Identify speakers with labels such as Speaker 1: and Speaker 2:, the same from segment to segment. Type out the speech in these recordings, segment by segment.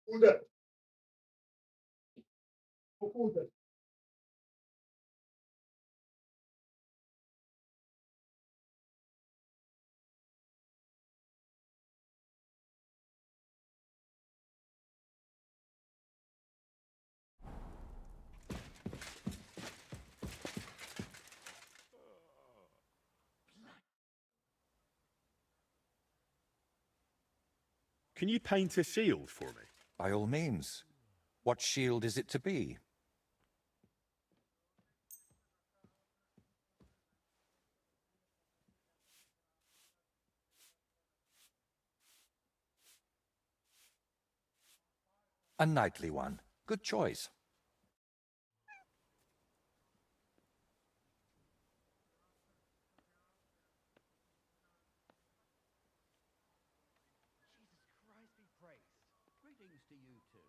Speaker 1: Udah, udah.
Speaker 2: Can you paint a shield for me?
Speaker 3: By all means. What shield is it to be? A knightly one. Good choice.
Speaker 4: Jesus Christ be praised. Greetings to you too.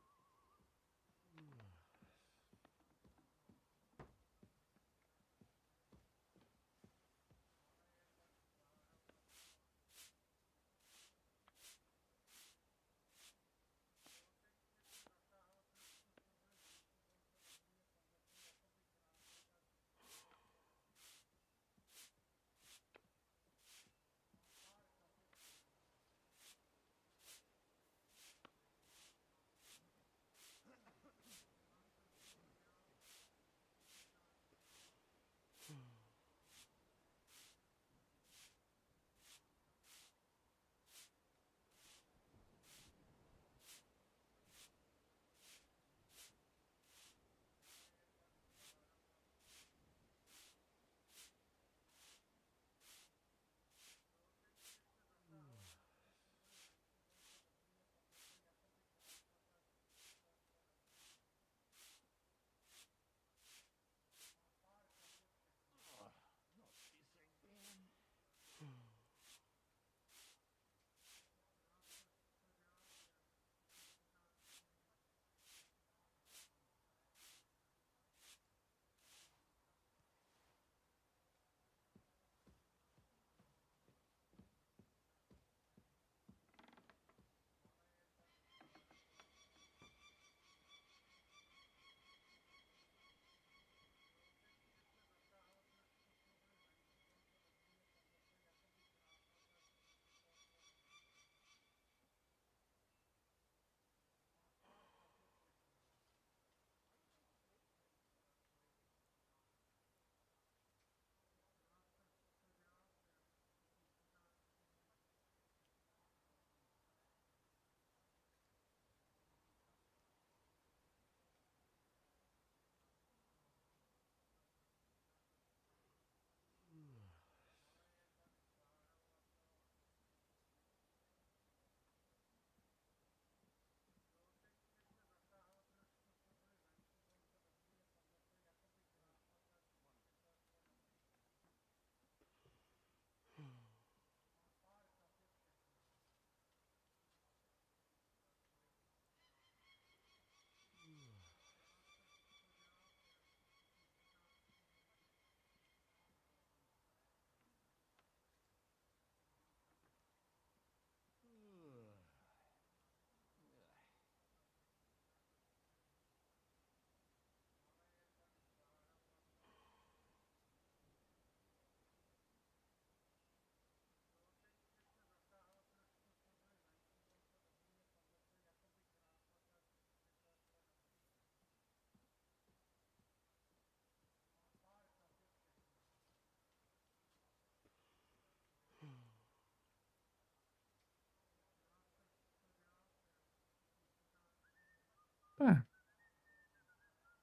Speaker 1: Opa.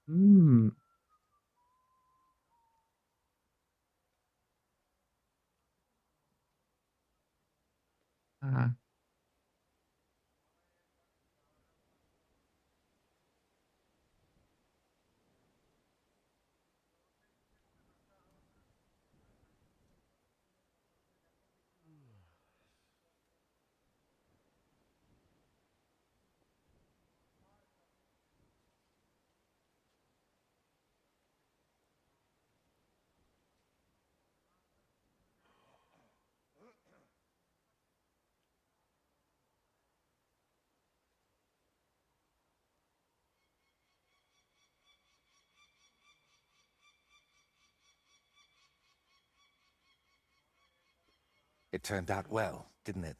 Speaker 1: Hum. Ah.
Speaker 3: It turned out well, didn't it?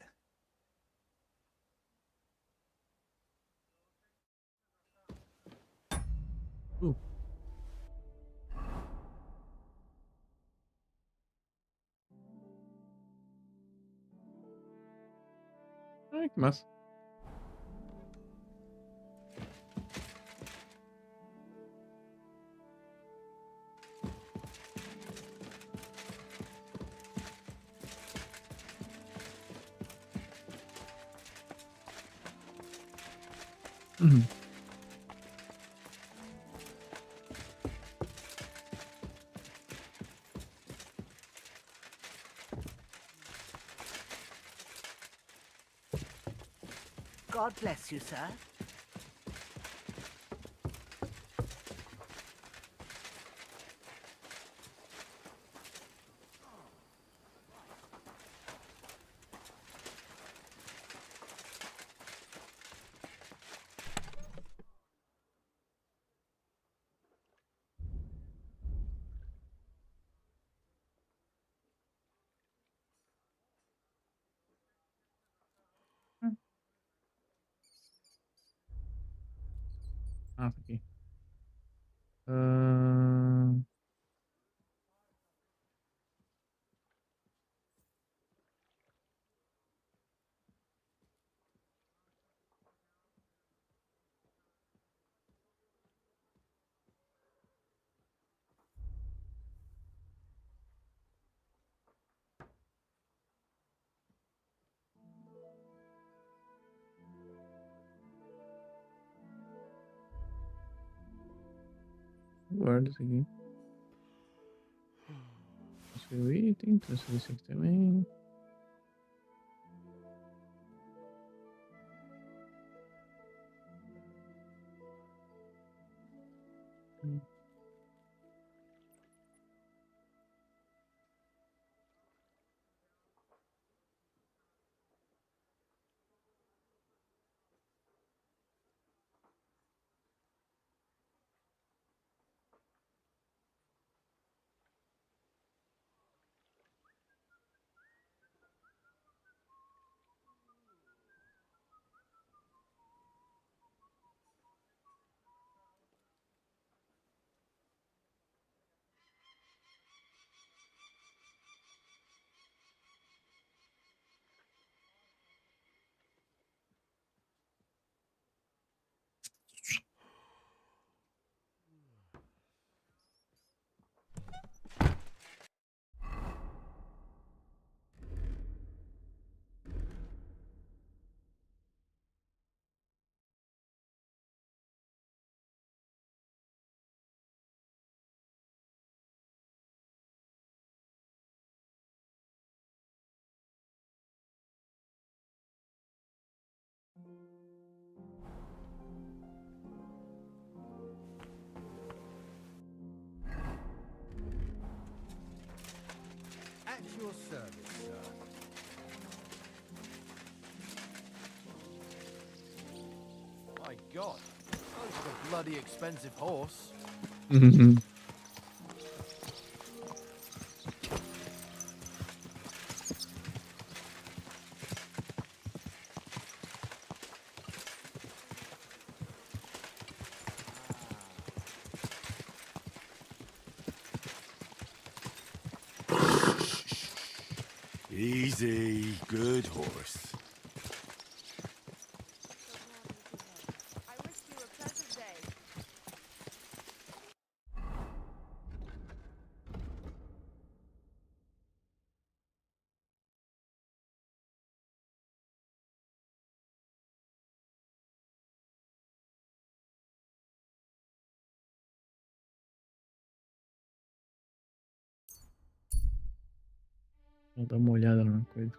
Speaker 1: Uh. Ay, ¿qué más? Ujú.
Speaker 5: God bless you, sir. Ah, tá aqui. Ah, guarda isso aqui. Transferir o item, transferir isso aqui também.
Speaker 4: At your service, sir. My God, sounds like a bloody expensive horse.
Speaker 1: Uhum.
Speaker 2: Easy, good horse.
Speaker 6: I wish you a pleasant
Speaker 5: Vou dar uma olhada numa coisa.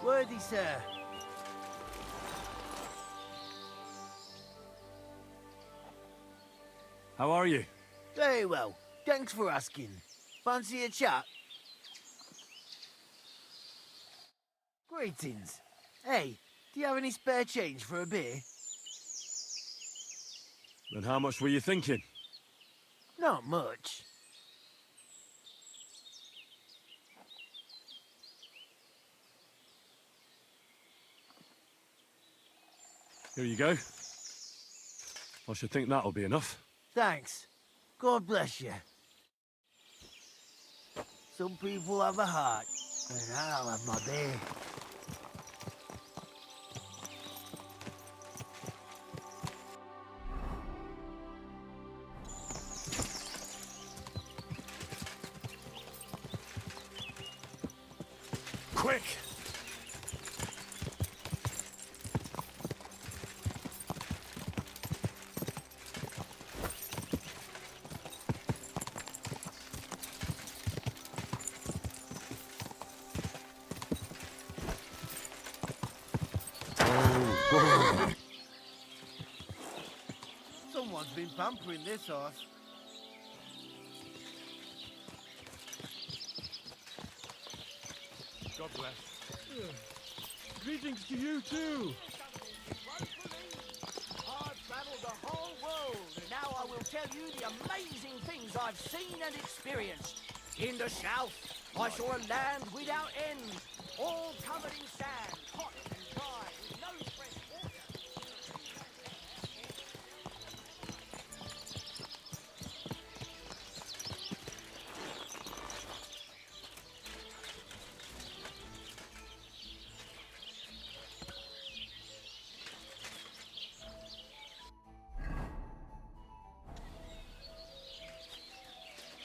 Speaker 4: Worthy sir.
Speaker 2: How are you?
Speaker 4: Very well. Thanks for asking. Fancy a chat? Greetings. Hey, do you have any spare change for a beer?
Speaker 2: And how much were you thinking?
Speaker 4: Not much.
Speaker 2: Here you go. I should think that'll be enough.
Speaker 4: Thanks. God bless you. Some people have a heart, and I'll have my beer.
Speaker 2: Quick!
Speaker 4: Someone's been pampering this horse.
Speaker 2: God bless. Greetings to you too.
Speaker 6: I've travelled the whole world, and now I will tell you the amazing things I've seen and experienced. In the south, I saw a land without end, all covered in sand, hot and dry, with no fresh water.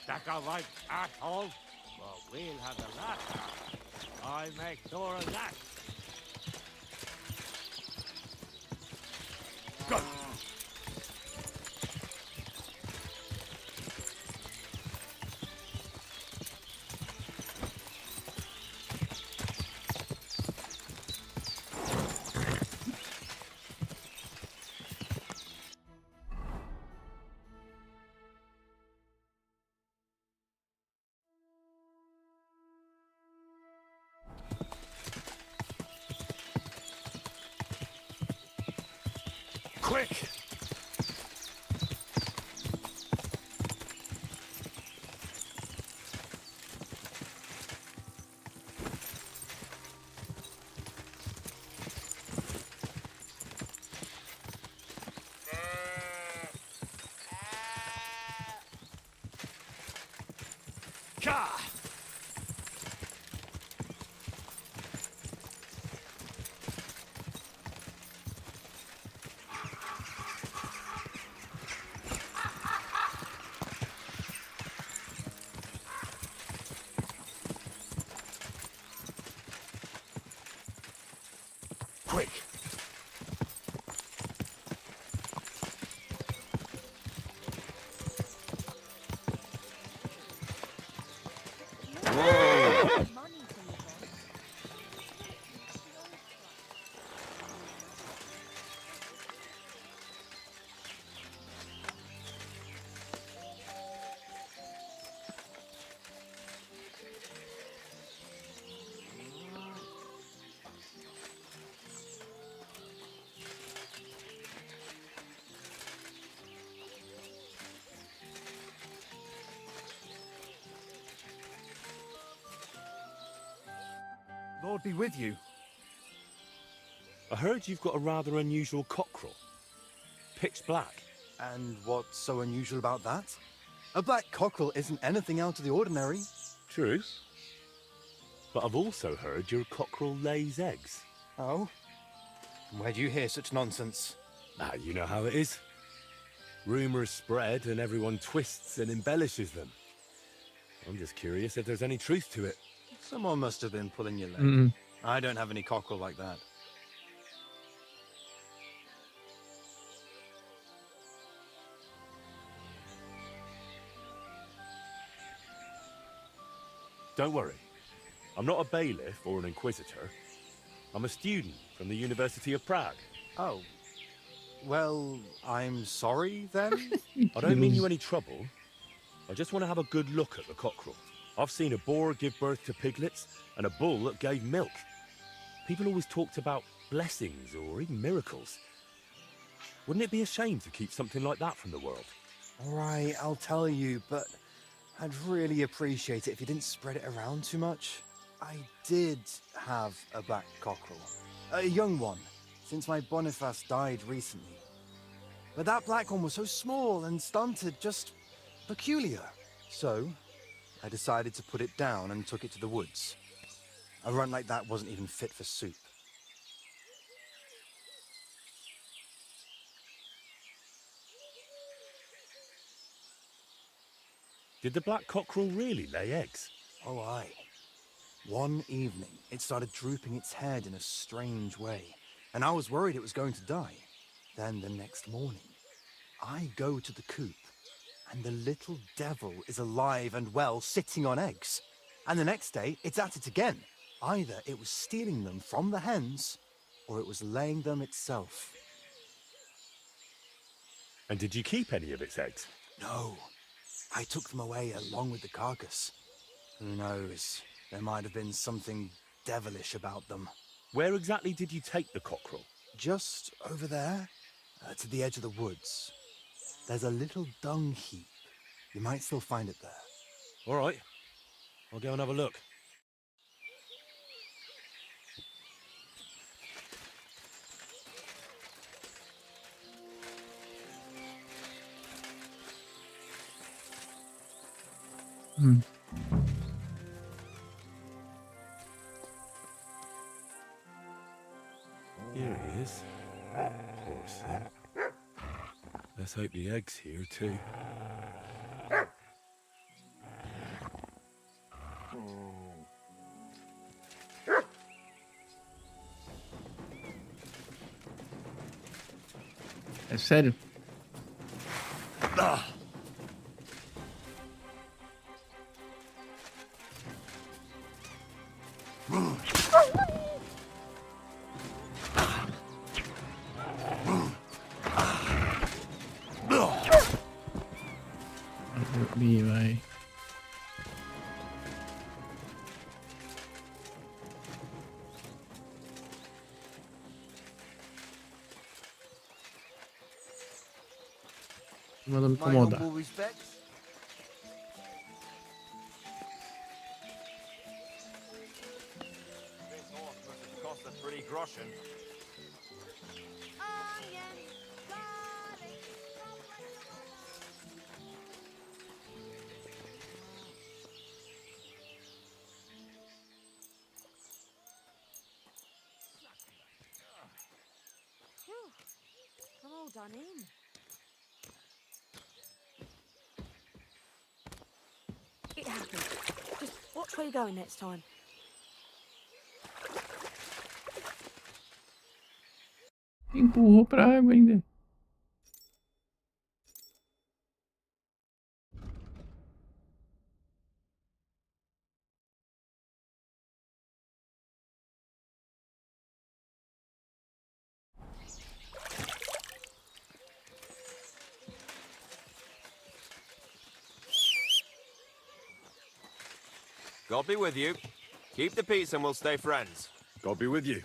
Speaker 7: Stacker like asshole? Well, we'll have the last. I make sure of that.
Speaker 2: Go! Quick! Ka! Quick!
Speaker 4: Lord be with you.
Speaker 8: I heard you've got a rather unusual cockerel. Pitch black.
Speaker 9: And what's so unusual about that? A black cockerel isn't anything out of the ordinary.
Speaker 8: Truth. But I've also heard your cockerel lays eggs.
Speaker 9: Oh? Where do you hear such nonsense?
Speaker 8: Ah, you know how it is. Rumours spread and everyone twists and embellishes them. I'm just curious if there's any truth to it.
Speaker 9: Someone must have been pulling your leg.
Speaker 5: Mm-mm.
Speaker 9: I don't have any cockerel like that.
Speaker 8: Don't worry. I'm not a bailiff or an inquisitor. I'm a student from the University of Prague.
Speaker 9: Oh. Well, I'm sorry then?
Speaker 8: I don't mean you any trouble. I just want to have a good look at the cockerel. I've seen a boar give birth to piglets and a bull that gave milk. People always talked about blessings or even miracles. Wouldn't it be a shame to keep something like that from the world?
Speaker 9: All right, I'll tell you, but I'd really appreciate it if you didn't spread it around too much. I did have a black cockerel. A young one, since my Boniface died recently. But that black one was so small and stunted, just peculiar. So, I decided to put it down and took it to the woods. A runt like that wasn't even fit for soup.
Speaker 8: Did the black cockerel really lay eggs?
Speaker 9: Oh, aye. One evening, it started drooping its head in a strange way, and I was worried it was going to die. Then the next morning, I go to the coop, and the little devil is alive and well, sitting on eggs. And the next day, it's at it again. Either it was stealing them from the hens, or it was laying them itself.
Speaker 8: And did you keep any of its eggs?
Speaker 9: No, I took them away along with the carcass. Who knows? There might have been something devilish about them.
Speaker 8: Where exactly did you take the cockerel?
Speaker 9: Just over there, to the edge of the woods. There's a little dung heap. You might still find it there.
Speaker 8: All right. I'll go and have a look.
Speaker 5: Hmm.
Speaker 8: Here he is. Poor thing. Let's hope the egg's here too.
Speaker 5: É sério? Vai. Manda me
Speaker 4: My
Speaker 5: incomodar.
Speaker 4: humble respects.
Speaker 7: This horse must have cost a pretty groschen.
Speaker 10: I'm all done in. It happened. Just watch where you're going next time.
Speaker 5: Empurrou pra água ainda.
Speaker 7: God be with you. Keep the peace and we'll stay friends.
Speaker 2: God be with you.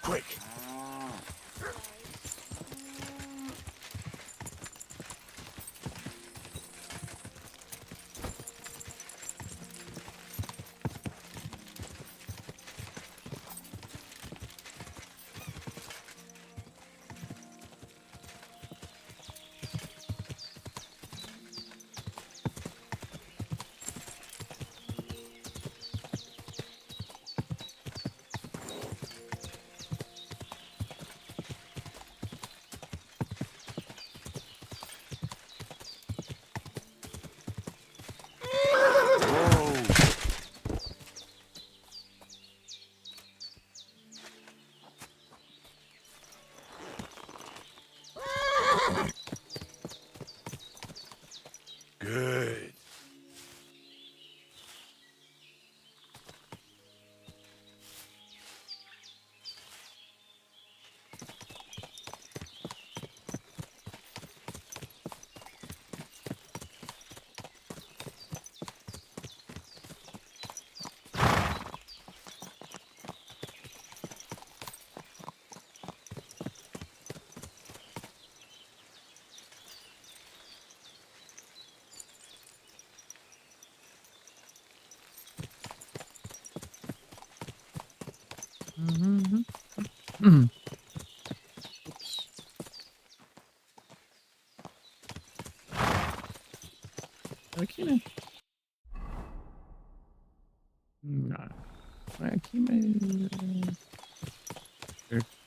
Speaker 8: Quick!
Speaker 5: Aqui, né? Não. Não é aqui, mas... Perto.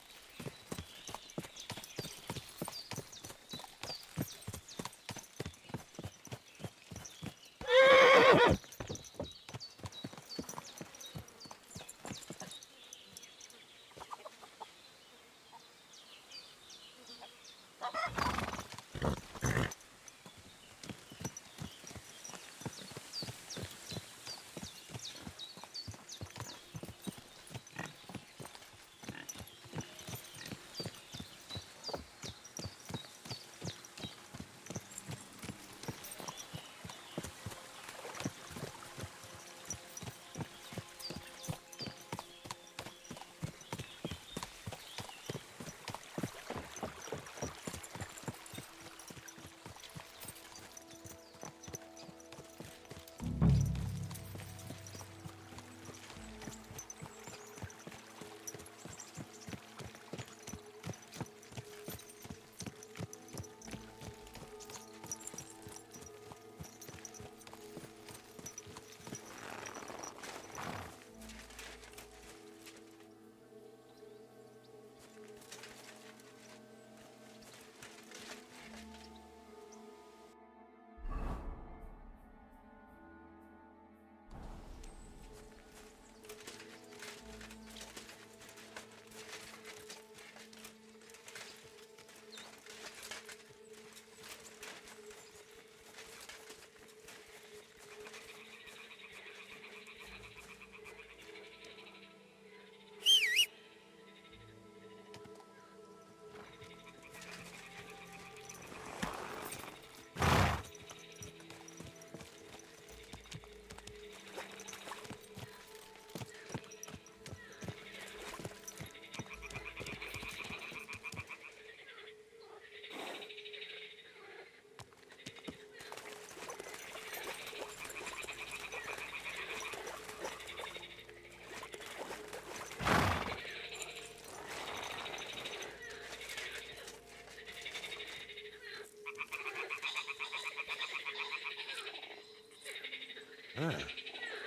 Speaker 8: Ah,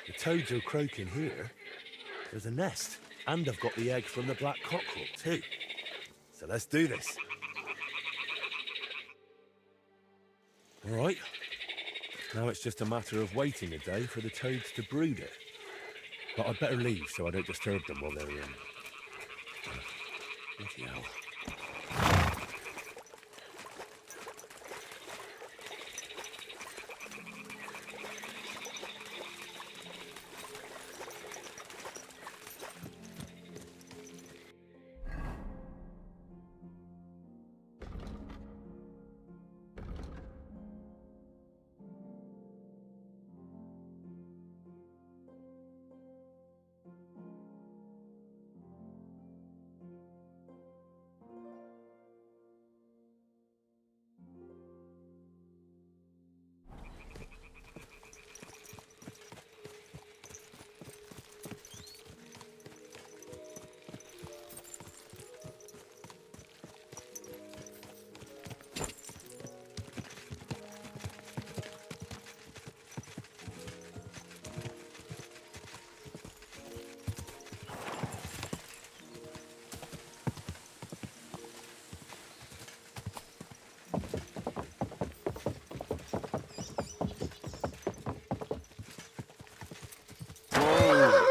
Speaker 8: the toads are croaking here. There's a nest, and I've got the egg from the black cockerel too. So let's do this. All right. Now it's just a matter of waiting a day for the toads to brood it. But I'd better leave so I don't disturb them while they're in. Bloody hell.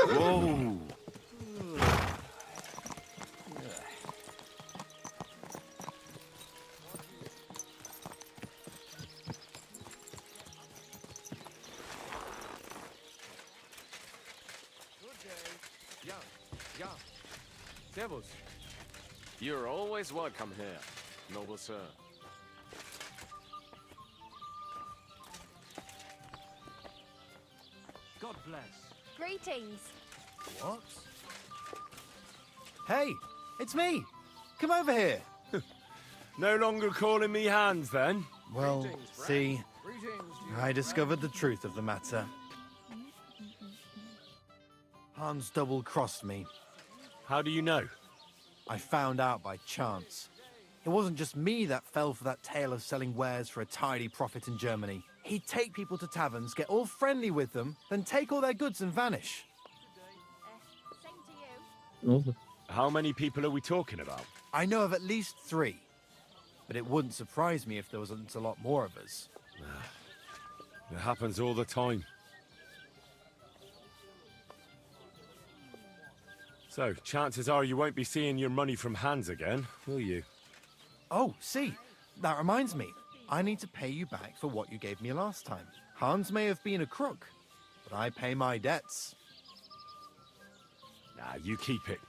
Speaker 8: Whoa!
Speaker 2: Yeah. Servus. You're always welcome here, noble sir.
Speaker 4: God bless.
Speaker 10: Greetings.
Speaker 4: What? Hey, it's me. Come over here.
Speaker 8: No longer calling me Hans, then?
Speaker 9: Well,
Speaker 6: Greetings, friend.
Speaker 9: see,
Speaker 6: Greetings,
Speaker 9: I discovered the truth of the matter. Hans double-crossed me.
Speaker 8: How do you know?
Speaker 9: I found out by chance. It wasn't just me that fell for that tale of selling wares for a tidy profit in Germany.
Speaker 4: He'd take people to taverns, get all friendly with them, then take all their goods and vanish.
Speaker 1: Nossa.
Speaker 8: How many people are we talking about?
Speaker 4: I know of at least 3. But it wouldn't surprise me if there wasn't a lot more of us.
Speaker 8: It happens all the time. So, chances are you won't be seeing your money from Hans again, will you?
Speaker 4: Oh, see, that reminds me. I need to pay you back for what you gave me last time. Hans may have been a crook, but I pay my debts.
Speaker 8: Nah, you keep it.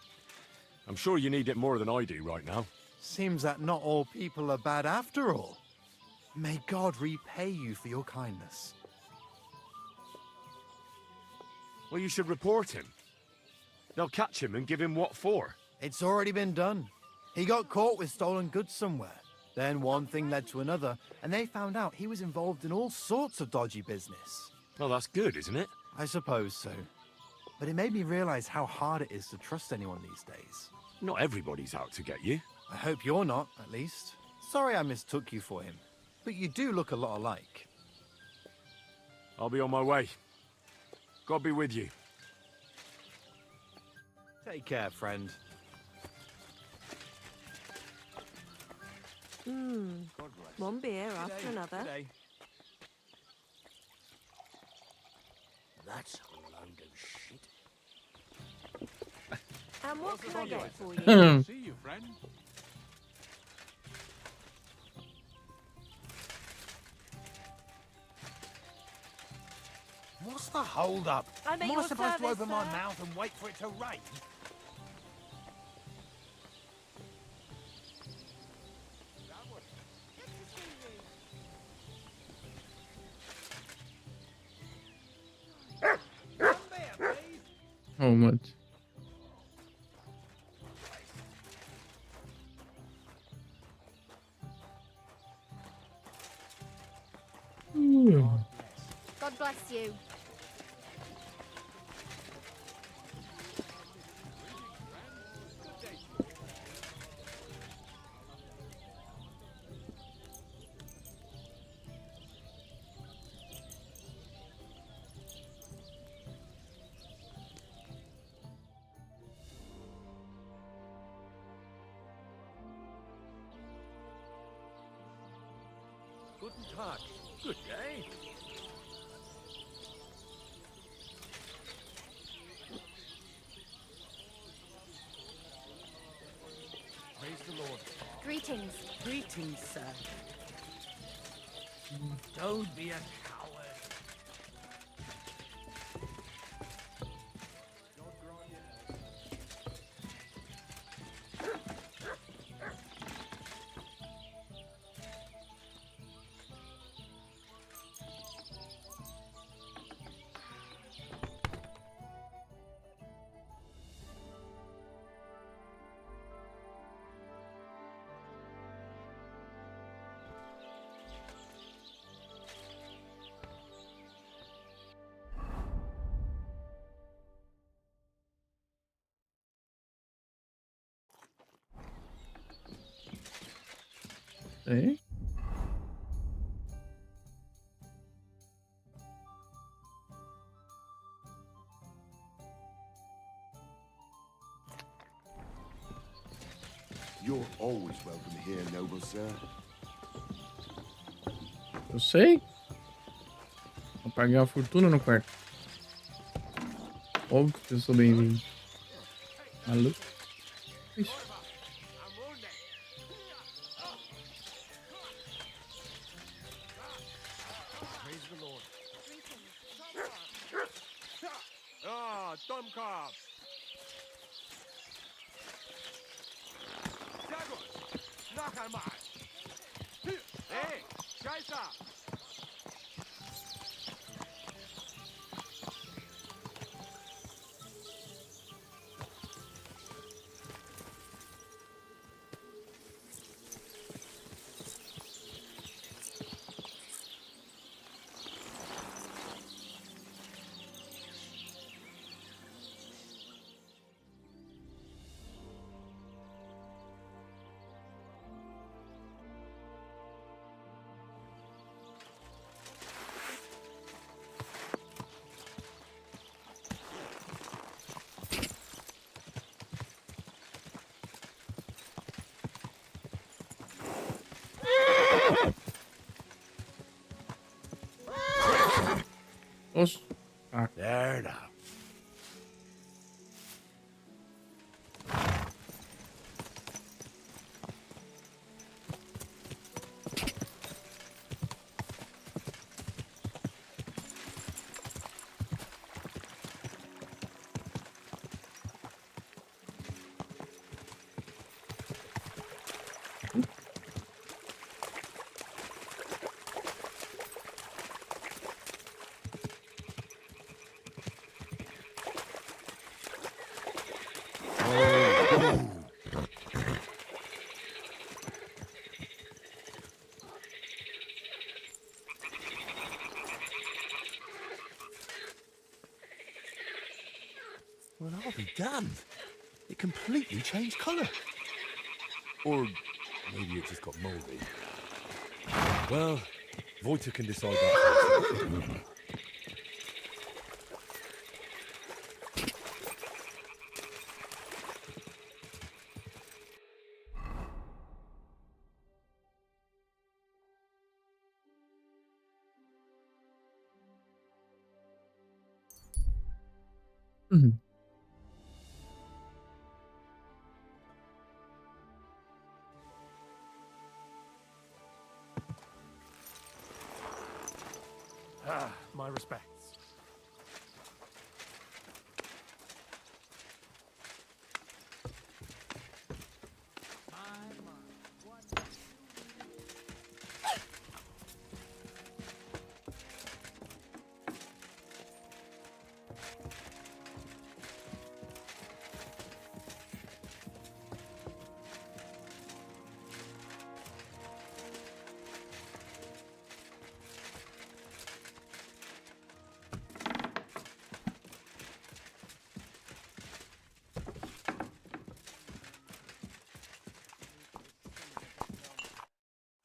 Speaker 8: I'm sure you need it more than I do right now.
Speaker 4: Seems that not all people are bad after all. May God repay you for your kindness.
Speaker 8: Well, you should report him. They'll catch him and give him what for.
Speaker 4: It's already been done. He got caught with stolen goods somewhere. Then one thing led to another, and they found out he was involved in all sorts of dodgy business.
Speaker 8: Well, that's good, isn't it?
Speaker 4: I suppose so. But it made me realize how hard it is to trust anyone these days.
Speaker 8: Not everybody's out to get you.
Speaker 4: I hope you're not, at least. Sorry I mistook you for him, but you do look a lot alike.
Speaker 8: I'll be on my way. God be with you.
Speaker 4: Take care, friend.
Speaker 10: One beer after another.
Speaker 6: That's a load of shit.
Speaker 10: And what can I get for you?
Speaker 7: See you, friend.
Speaker 4: What's the hold up?
Speaker 10: I'm at
Speaker 4: Am I
Speaker 10: your
Speaker 4: supposed to
Speaker 10: service,
Speaker 4: open my
Speaker 10: sir.
Speaker 4: mouth and wait for it to rain?
Speaker 1: How much? Ooh.
Speaker 10: God bless you.
Speaker 7: Guten Tag. Good day.
Speaker 4: Praise the Lord.
Speaker 10: Greetings.
Speaker 6: Greetings, sir. Don't be a coward.
Speaker 1: Hey?
Speaker 11: You're always welcome here, noble sir.
Speaker 1: Eu sei. Vou pagar uma fortuna no quarto. Óbvio que eu sou bem-vindo. Maluco. Ixi.
Speaker 4: Praise the Lord.
Speaker 7: Ah, Domkop. Jaguar, noch einmal. Hey, Scheiße.
Speaker 1: Os. Ah,
Speaker 8: There now. Well, I'll be damned. It completely changed colour. Or maybe it just got mouldy. Well, Voita can decide that for himself.
Speaker 1: Mhm.
Speaker 7: My respects.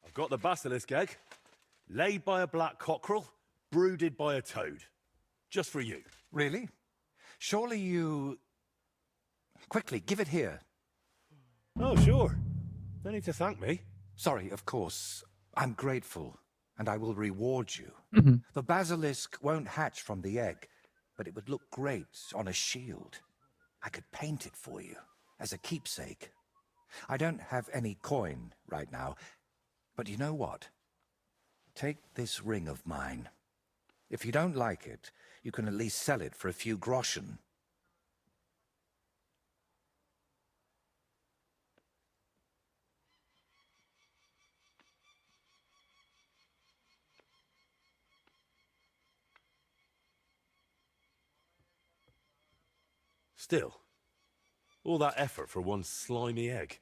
Speaker 8: I've got the basilisk egg, laid by a black cockerel, brooded by a toad. Just for you.
Speaker 3: Really? Surely you... Quickly, give it here.
Speaker 8: Oh, sure. No need to thank me.
Speaker 3: Sorry, of course. I'm grateful, and I will reward you.
Speaker 1: Mhm.
Speaker 3: The basilisk won't hatch from the egg, but it would look great on a shield. I could paint it for you, as a keepsake. I don't have any coin right now, but you know what? Take this ring of mine. If you don't like it, you can at least sell it for a few groschen.
Speaker 8: Still, all that effort for one slimy egg.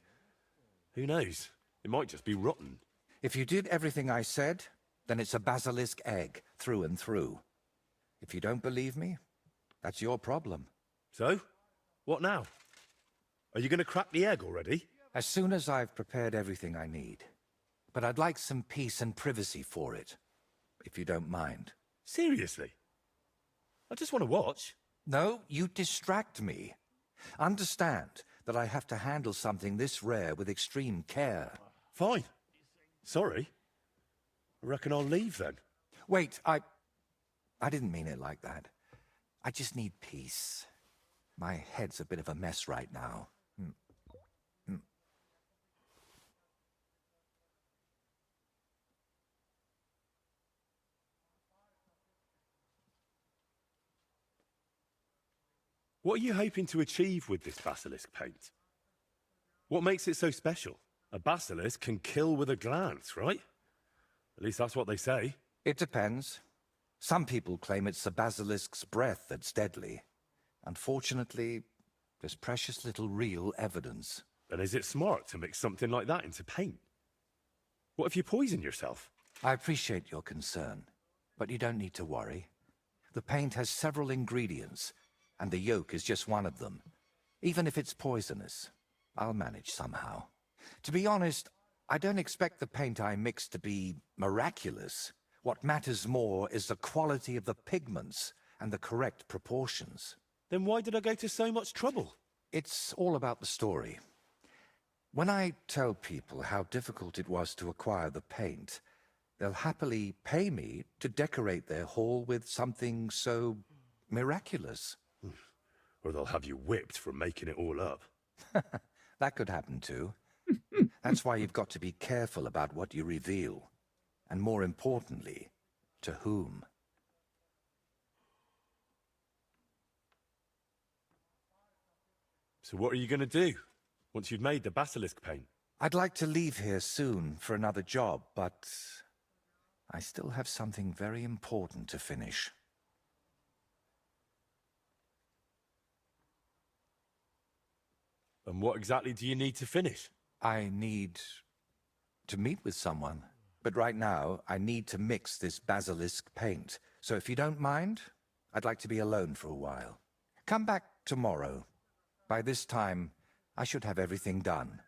Speaker 8: Who knows? It might just be rotten.
Speaker 3: If you did everything I said, then it's a basilisk egg, through and through. If you don't believe me, that's your problem.
Speaker 8: So, what now? Are you going to crack the egg already?
Speaker 3: As soon as I've prepared everything I need. But I'd like some peace and privacy for it, if you don't mind.
Speaker 8: Seriously? I just want to watch.
Speaker 3: No, you distract me. Understand that I have to handle something this rare with extreme care.
Speaker 8: Fine. Sorry. I reckon I'll leave then.
Speaker 3: Wait, I didn't mean it like that. I just need peace. My head's a bit of a mess right now.
Speaker 8: What are you hoping to achieve with this basilisk paint? What makes it so special? A basilisk can kill with a glance, right? At least that's what they say.
Speaker 3: It depends. Some people claim it's the basilisk's breath that's deadly. Unfortunately, there's precious little real evidence.
Speaker 8: Then is it smart to mix something like that into paint? What if you poison yourself?
Speaker 3: I appreciate your concern, but you don't need to worry. The paint has several ingredients, and the yolk is just one of them. Even if it's poisonous, I'll manage somehow. To be honest, I don't expect the paint I mix to be miraculous. What matters more is the quality of the pigments and the correct proportions.
Speaker 8: Then why did I go to so much trouble?
Speaker 3: It's all about the story. When I tell people how difficult it was to acquire the paint, they'll happily pay me to decorate their hall with something so miraculous.
Speaker 8: Or they'll have you whipped for making it all up.
Speaker 3: That could happen too. That's why you've got to be careful about what you reveal. And more importantly, to whom.
Speaker 8: So what are you going to do, once you've made the basilisk paint?
Speaker 3: I'd like to leave here soon for another job, but I still have something very important to finish.
Speaker 8: And what exactly do you need to finish?
Speaker 3: I need to meet with someone. But right now, I need to mix this basilisk paint. So if you don't mind, I'd like to be alone for a while. Come back tomorrow. By this time, I should have everything done.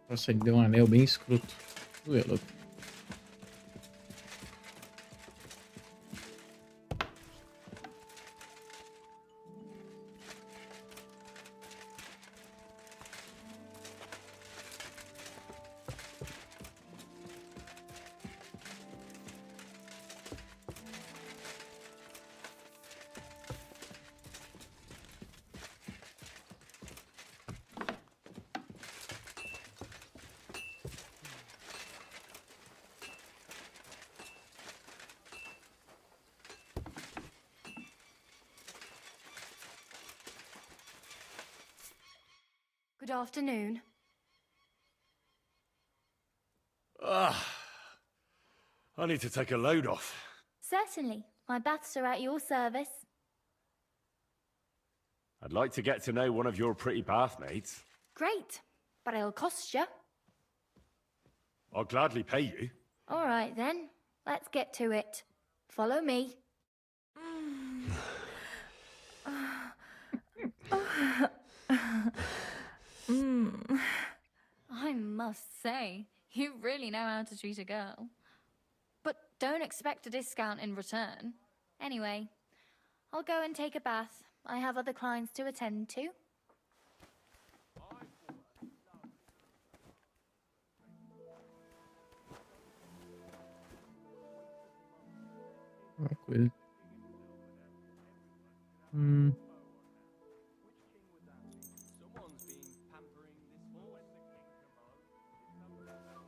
Speaker 5: Nossa, ele deu um anel bem escroto. Ué, louco.
Speaker 10: Good afternoon.
Speaker 8: I need to take a load off.
Speaker 10: Certainly. My baths are at your service.
Speaker 8: I'd like to get to know one of your pretty bathmates.
Speaker 10: Great. But it'll cost you.
Speaker 8: I'll gladly pay you.
Speaker 10: All right, then. Let's get to it. Follow me. I must say, you really know how to treat a girl. But don't expect a discount in return. Anyway, I'll go and take a bath. I have other clients to attend to.
Speaker 5: Uma coisa.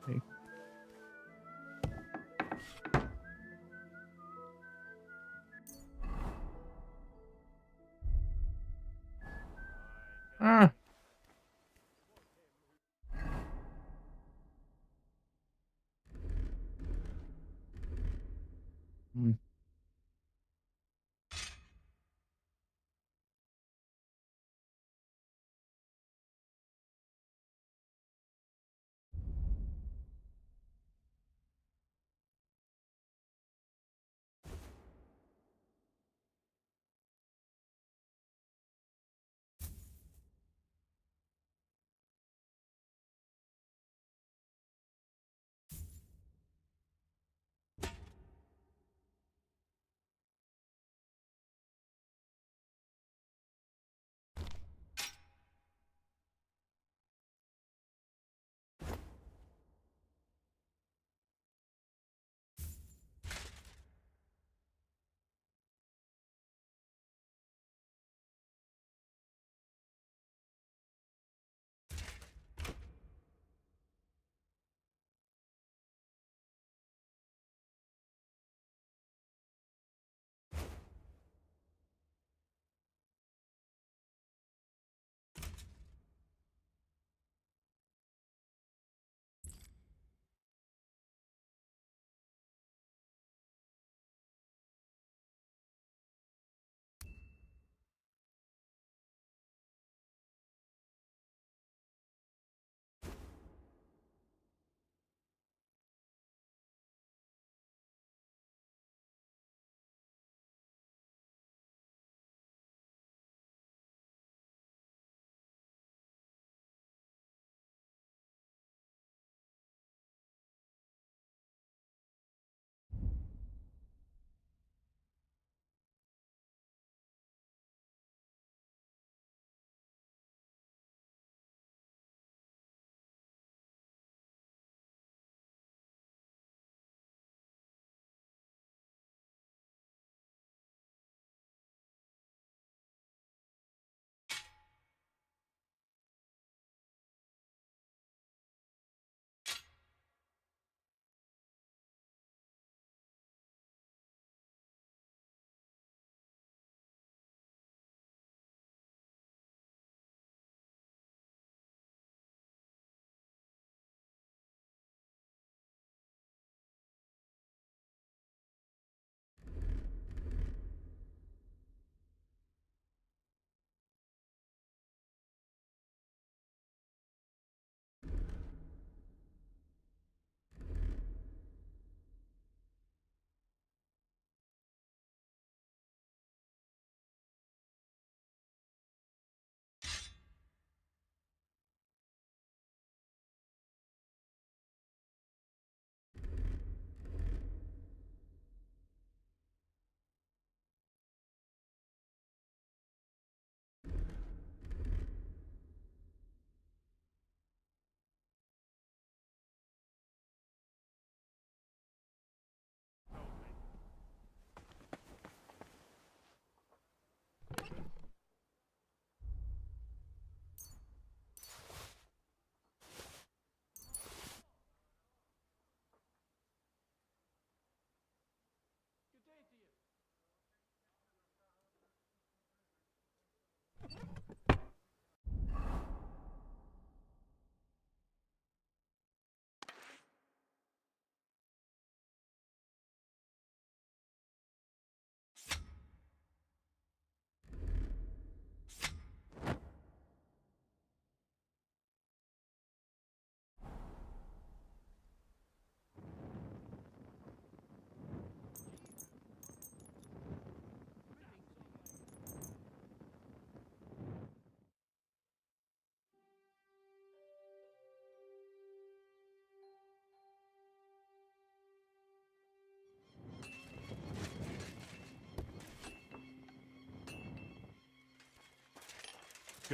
Speaker 5: Okay.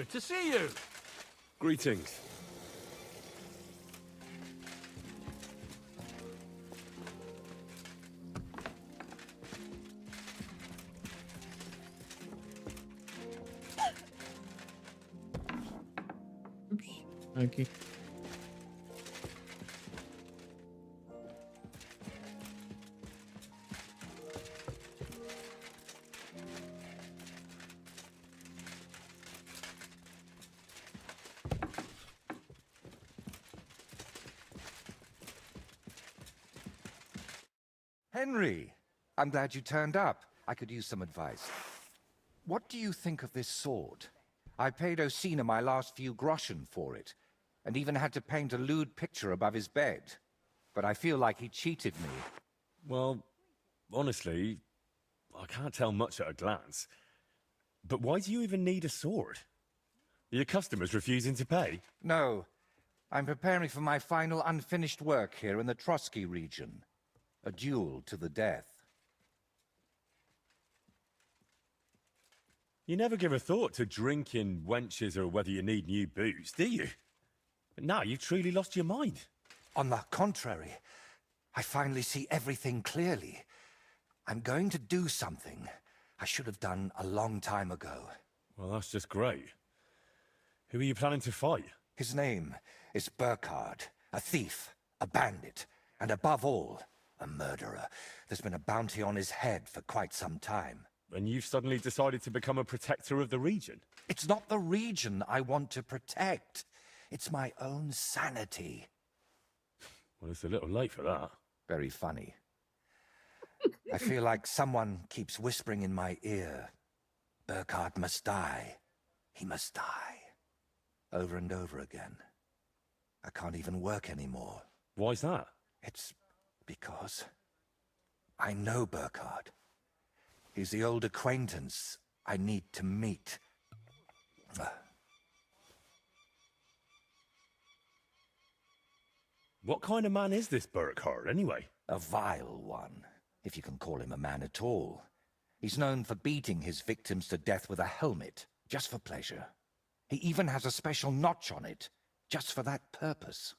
Speaker 7: Good to see you.
Speaker 8: Greetings.
Speaker 5: Oops. Aqui.
Speaker 3: Henry, I'm glad you turned up. I could use some advice. What do you think of this sword? I paid Osina my last few groschen for it, and even had to paint a lewd picture above his bed. But I feel like he cheated me.
Speaker 8: Well, honestly, I can't tell much at a glance. But why do you even need a sword? Are your customers refusing to pay?
Speaker 3: No, I'm preparing for my final unfinished work here in the Trotsky region. A duel to the death.
Speaker 8: You never give a thought to drinking, wenches, or whether you need new booze, do you? But now you've truly lost your mind.
Speaker 3: On the contrary, I finally see everything clearly. I'm going to do something I should have done a long time ago.
Speaker 8: Well, that's just great. Who are you planning to fight?
Speaker 3: His name is Burkhard, a thief, a bandit, and above all, a murderer. There's been a bounty on his head for quite some time.
Speaker 8: And you've suddenly decided to become a protector of the region?
Speaker 3: It's not the region I want to protect. It's my own sanity.
Speaker 8: Well, it's a little late for that.
Speaker 3: Very funny. I feel like someone keeps whispering in my ear, Burkhard must die. He must die. Over and over again. I can't even work anymore.
Speaker 8: Why's that?
Speaker 3: It's because I know Burkhard. He's the old acquaintance I need to meet.
Speaker 8: What kind of man is this Burkhard, anyway?
Speaker 3: A vile one, if you can call him a man at all. He's known for beating his victims to death with a helmet, just for pleasure. He even has a special notch on it, just for that purpose.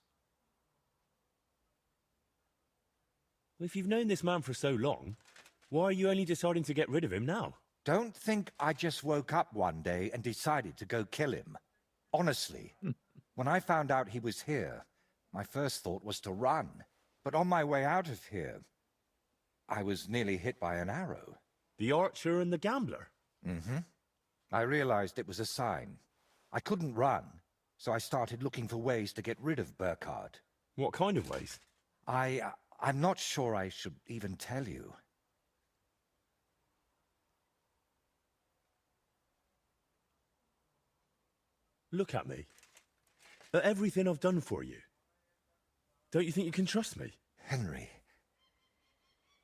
Speaker 8: Well, if you've known this man for so long, why are you only deciding to get rid of him now?
Speaker 3: Don't think I just woke up one day and decided to go kill him. Honestly, when I found out he was here, my first thought was to run. But on my way out of here, I was nearly hit by an arrow.
Speaker 8: The archer and the gambler?
Speaker 3: Mm-hmm. I realized it was a sign. I couldn't run, so I started looking for ways to get rid of Burkhard.
Speaker 8: What kind of ways?
Speaker 3: I'm not sure I should even tell you.
Speaker 8: Look at me. At everything I've done for you. Don't you think you can trust me?
Speaker 3: Henry.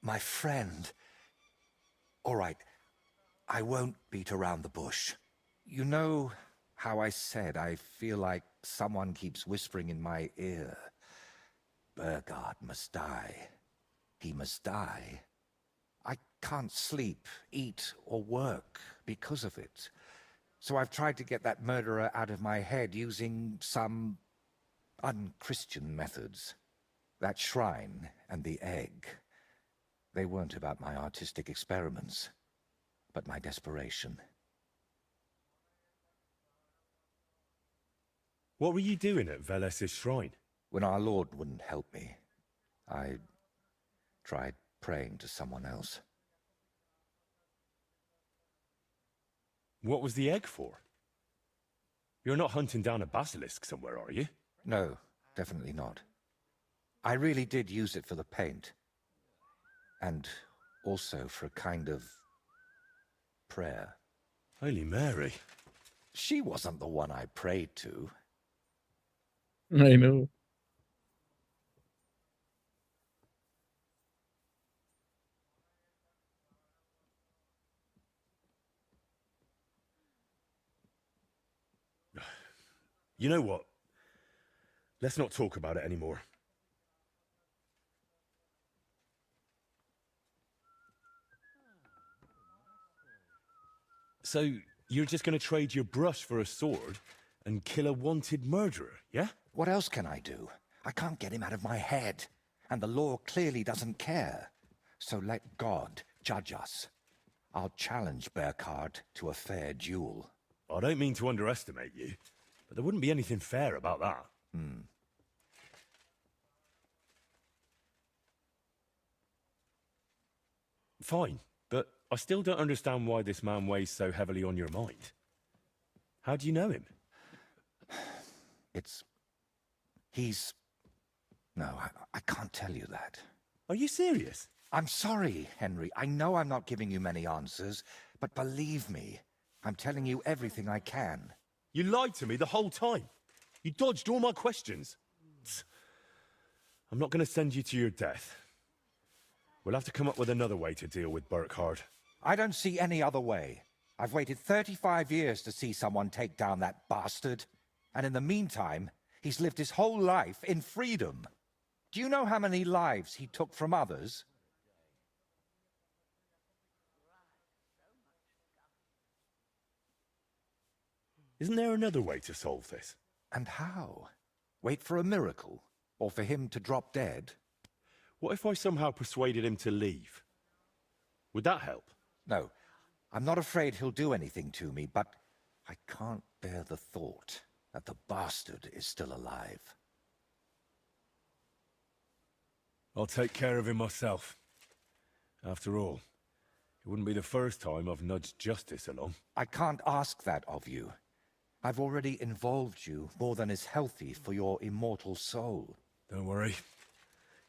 Speaker 3: My friend. All right. I won't beat around the bush. You know how I said I feel like someone keeps whispering in my ear. Burkhard must die. He must die. I can't sleep, eat, or work because of it. So I've tried to get that murderer out of my head using some unchristian methods. That shrine and the egg. They weren't about my artistic experiments, but my desperation.
Speaker 8: What were you doing at Veles's shrine?
Speaker 3: When our Lord wouldn't help me, I tried praying to someone else.
Speaker 8: What was the egg for? You're not hunting down a basilisk somewhere, are you?
Speaker 3: No, definitely not. I really did use it for the paint. And also for a kind of prayer.
Speaker 8: Holy Mary.
Speaker 3: She wasn't the one I prayed to.
Speaker 5: I know.
Speaker 8: You know what? Let's not talk about it anymore. So, you're just going to trade your brush for a sword and kill a wanted murderer, yeah?
Speaker 3: What else can I do? I can't get him out of my head, and the law clearly doesn't care. So let God judge us. I'll challenge Burkhard to a fair duel.
Speaker 8: I don't mean to underestimate you, but there wouldn't be anything fair about that. Fine, but I still don't understand why this man weighs so heavily on your mind. How do you know him?
Speaker 3: No, I can't tell you that.
Speaker 8: Are you serious?
Speaker 3: I'm sorry, Henry. I know I'm not giving you many answers, but believe me, I'm telling you everything I can.
Speaker 8: You lied to me the whole time. You dodged all my questions. I'm not going to send you to your death. We'll have to come up with another way to deal with Burkhard.
Speaker 3: I don't see any other way. I've waited 35 years to see someone take down that bastard. And in the meantime, he's lived his whole life in freedom. Do you know how many lives he took from others?
Speaker 8: Isn't there another way to solve this?
Speaker 3: And how? Wait for a miracle? Or for him to drop dead?
Speaker 8: What if I somehow persuaded him to leave? Would that help?
Speaker 3: No, I'm not afraid he'll do anything to me, but I can't bear the thought that the bastard is still alive.
Speaker 8: I'll take care of him myself. After all, it wouldn't be the first time I've nudged justice along.
Speaker 3: I can't ask that of you. I've already involved you more than is healthy for your immortal soul.
Speaker 8: Don't worry.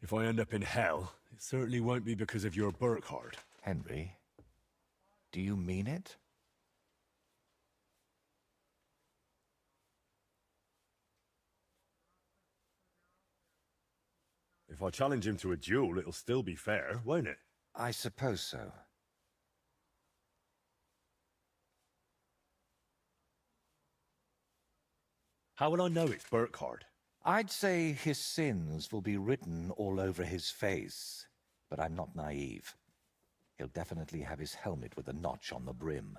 Speaker 8: If I end up in hell, it certainly won't be because of your Burkhard.
Speaker 3: Henry, do you mean it?
Speaker 8: If I challenge him to a duel, it'll still be fair, won't it?
Speaker 3: I suppose so.
Speaker 8: How will I know it's Burkhard?
Speaker 3: I'd say his sins will be written all over his face, but I'm not naive. He'll definitely have his helmet with a notch on the brim.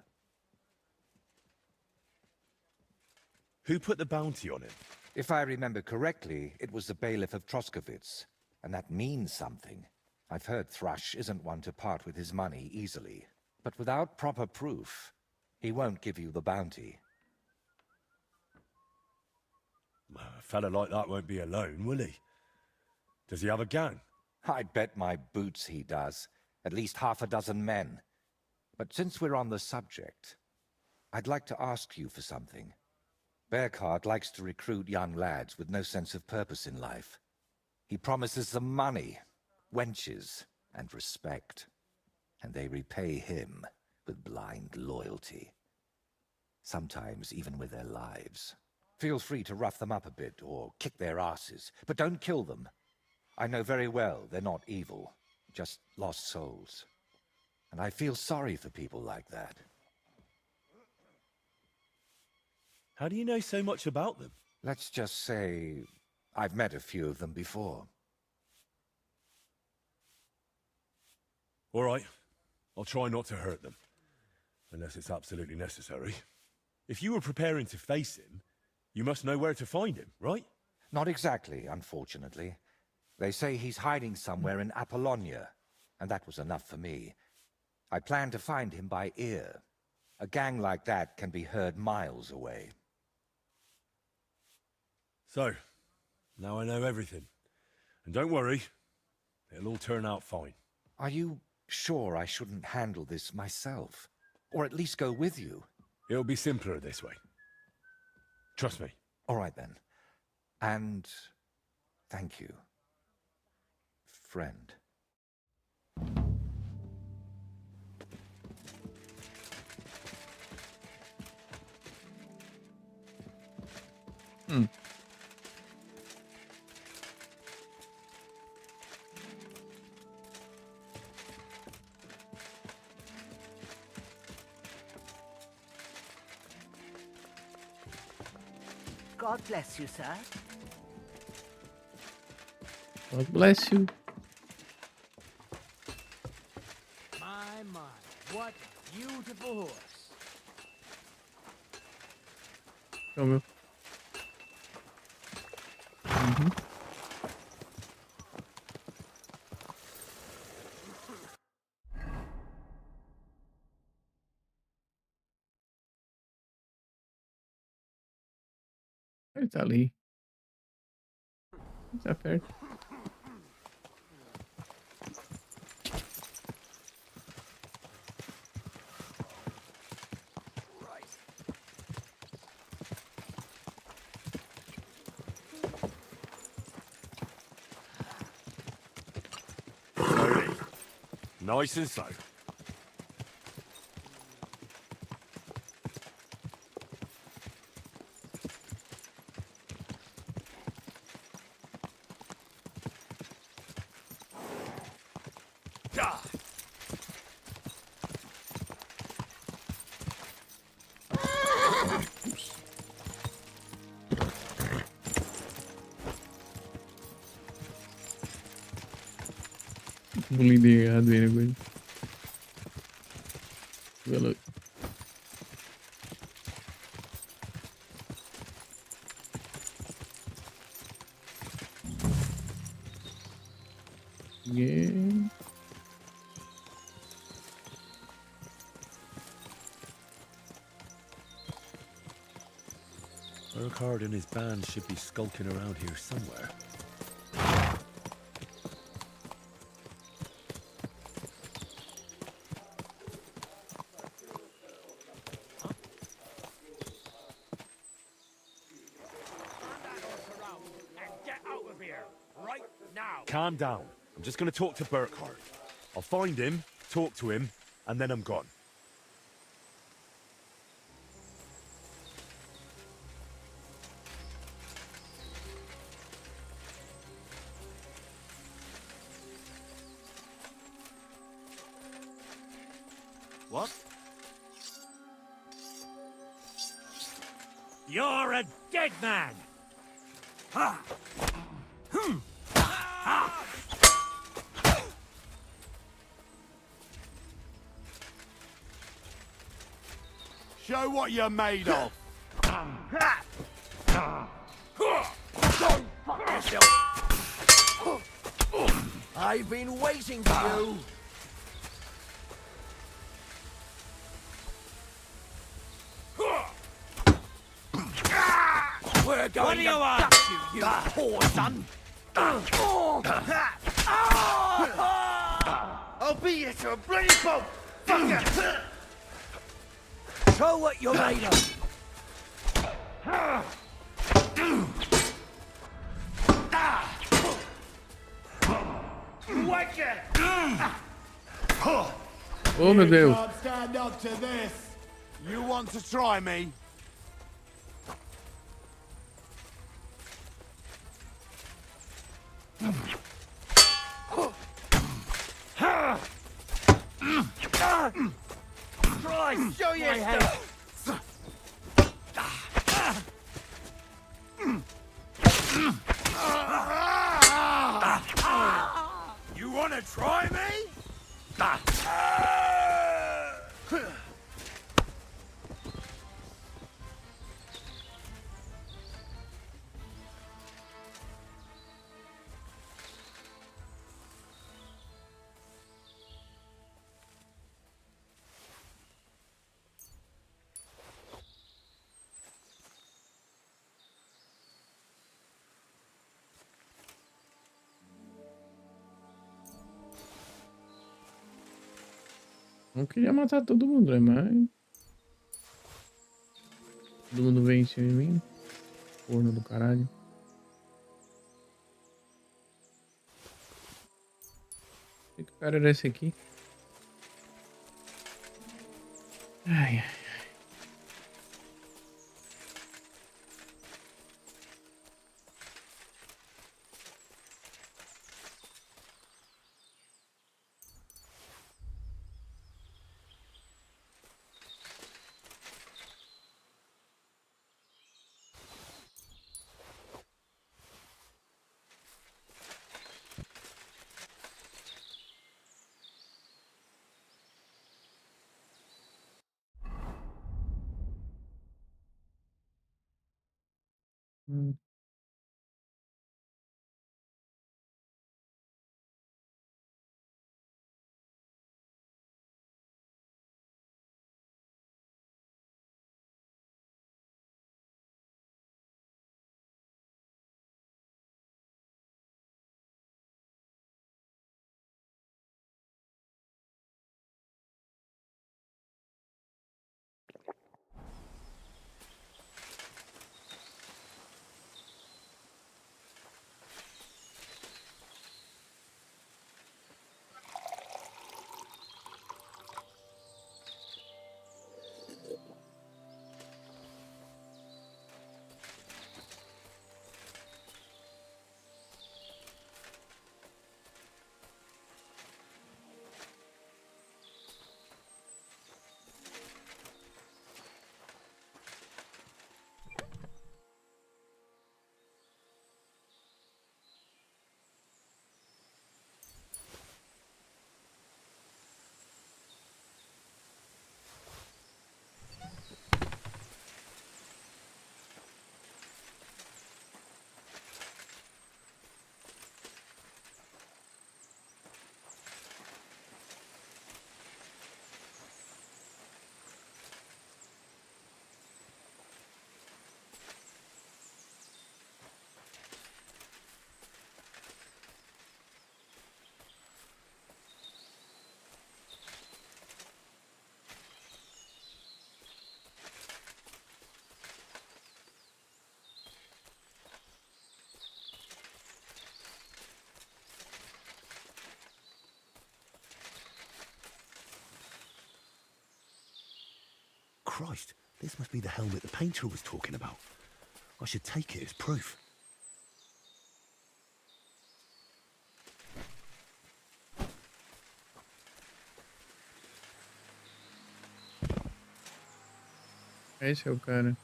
Speaker 8: Who put the bounty on him?
Speaker 3: If I remember correctly, it was the bailiff of Troskowitz, and that means something. I've heard Thrush isn't one to part with his money easily, but without proper proof, he won't give you the bounty.
Speaker 8: A fella like that won't be alone, will he? Does he have a gang?
Speaker 3: I'd bet my boots he does. At least half a dozen men. But since we're on the subject, I'd like to ask you for something. Burkhard likes to recruit young lads with no sense of purpose in life. He promises them money, wenches, and respect. And they repay him with blind loyalty. Sometimes even with their lives. Feel free to rough them up a bit or kick their asses, but don't kill them. I know very well they're not evil, just lost souls. And I feel sorry for people like that.
Speaker 8: How do you know so much about them?
Speaker 3: Let's just say I've met a few of them before.
Speaker 8: All right. I'll try not to hurt them. Unless it's absolutely necessary. If you were preparing to face him, you must know where to find him, right?
Speaker 3: Not exactly, unfortunately. They say he's hiding somewhere in Apollonia, and that was enough for me. I plan to find him by ear. A gang like that can be heard miles away.
Speaker 8: So, now I know everything. And don't worry, it'll all turn out fine.
Speaker 3: Are you sure I shouldn't handle this myself? Or at least go with you?
Speaker 8: It'll be simpler this way. Trust me.
Speaker 3: All right, then. And thank you, friend.
Speaker 6: God bless you, sir.
Speaker 5: God bless you.
Speaker 6: My, what a beautiful horse.
Speaker 1: é o meu. Uhum. Ele tá ali. Tá perto.
Speaker 8: Slowly. Nice and slow. Ah!
Speaker 1: Bullying de errado ele agora. Ela... Yeah.
Speaker 8: Burkhardt and his band should be skulking around here somewhere. Calm down. I'm just going to talk to Burkhardt. I'll find him, talk to him, and then I'm gone.
Speaker 4: What?
Speaker 7: You're a dead man! Ha!
Speaker 4: Show what you're made of.
Speaker 6: I've been waiting for you. We're going to gut you, you poor son. I'll beat you to a bloody pulp, fucker! Show what you're made of.
Speaker 1: Oh meu Deus.
Speaker 4: Can't stand up to this. You want to try me?
Speaker 6: Try, show yourself.
Speaker 4: You want to try me?
Speaker 1: Não queria matar todo mundo, né? Mas... todo mundo vem em cima de mim. Corno do caralho. Que cara era esse aqui? Ai, ai. Hum.
Speaker 8: Christ, this must be the helmet the painter was talking about. I should take it as proof.
Speaker 1: Esse é o cara.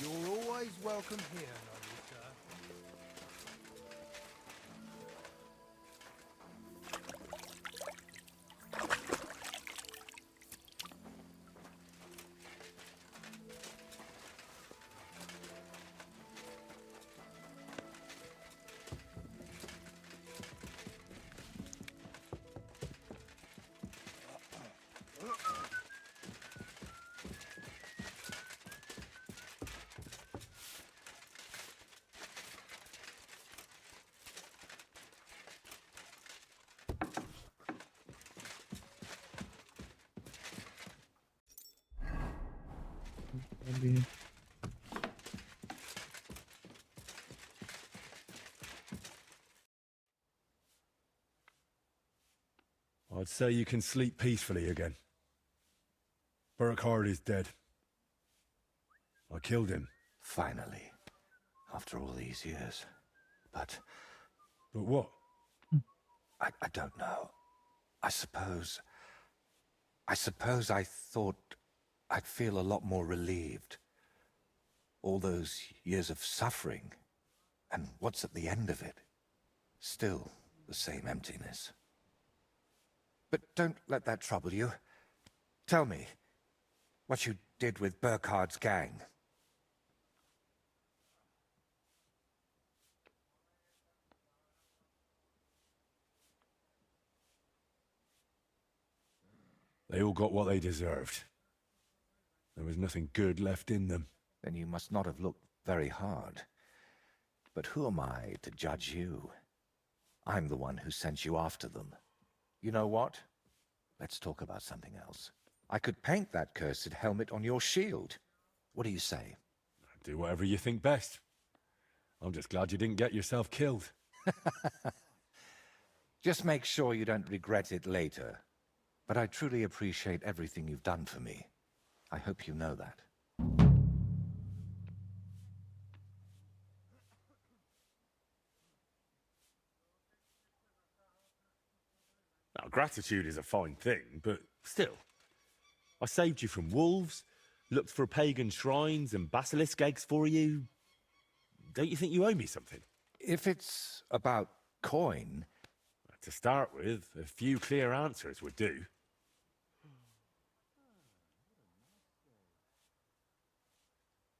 Speaker 4: You're always welcome here, noble sir.
Speaker 1: Sabe?
Speaker 8: I'd say you can sleep peacefully again. Burkhard is dead. I killed him.
Speaker 3: Finally. After all these years. But
Speaker 8: what?
Speaker 3: I don't know. I suppose I thought I'd feel a lot more relieved. All those years of suffering, and what's at the end of it? Still the same emptiness. But don't let that trouble you. Tell me, what you did with Burkhard's gang.
Speaker 8: They all got what they deserved. There was nothing good left in them.
Speaker 3: Then you must not have looked very hard. But who am I to judge you? I'm the one who sent you after them. You know what? Let's talk about something else. I could paint that cursed helmet on your shield. What do you say?
Speaker 8: Do whatever you think best. I'm just glad you didn't get yourself killed.
Speaker 3: Just make sure you don't regret it later. But I truly appreciate everything you've done for me. I hope you know that.
Speaker 8: Now, gratitude is a fine thing, but still. I saved you from wolves, looked for pagan shrines and basilisk eggs for you. Don't you think you owe me something?
Speaker 3: If it's about coin...
Speaker 8: To start with, a few clear answers would do.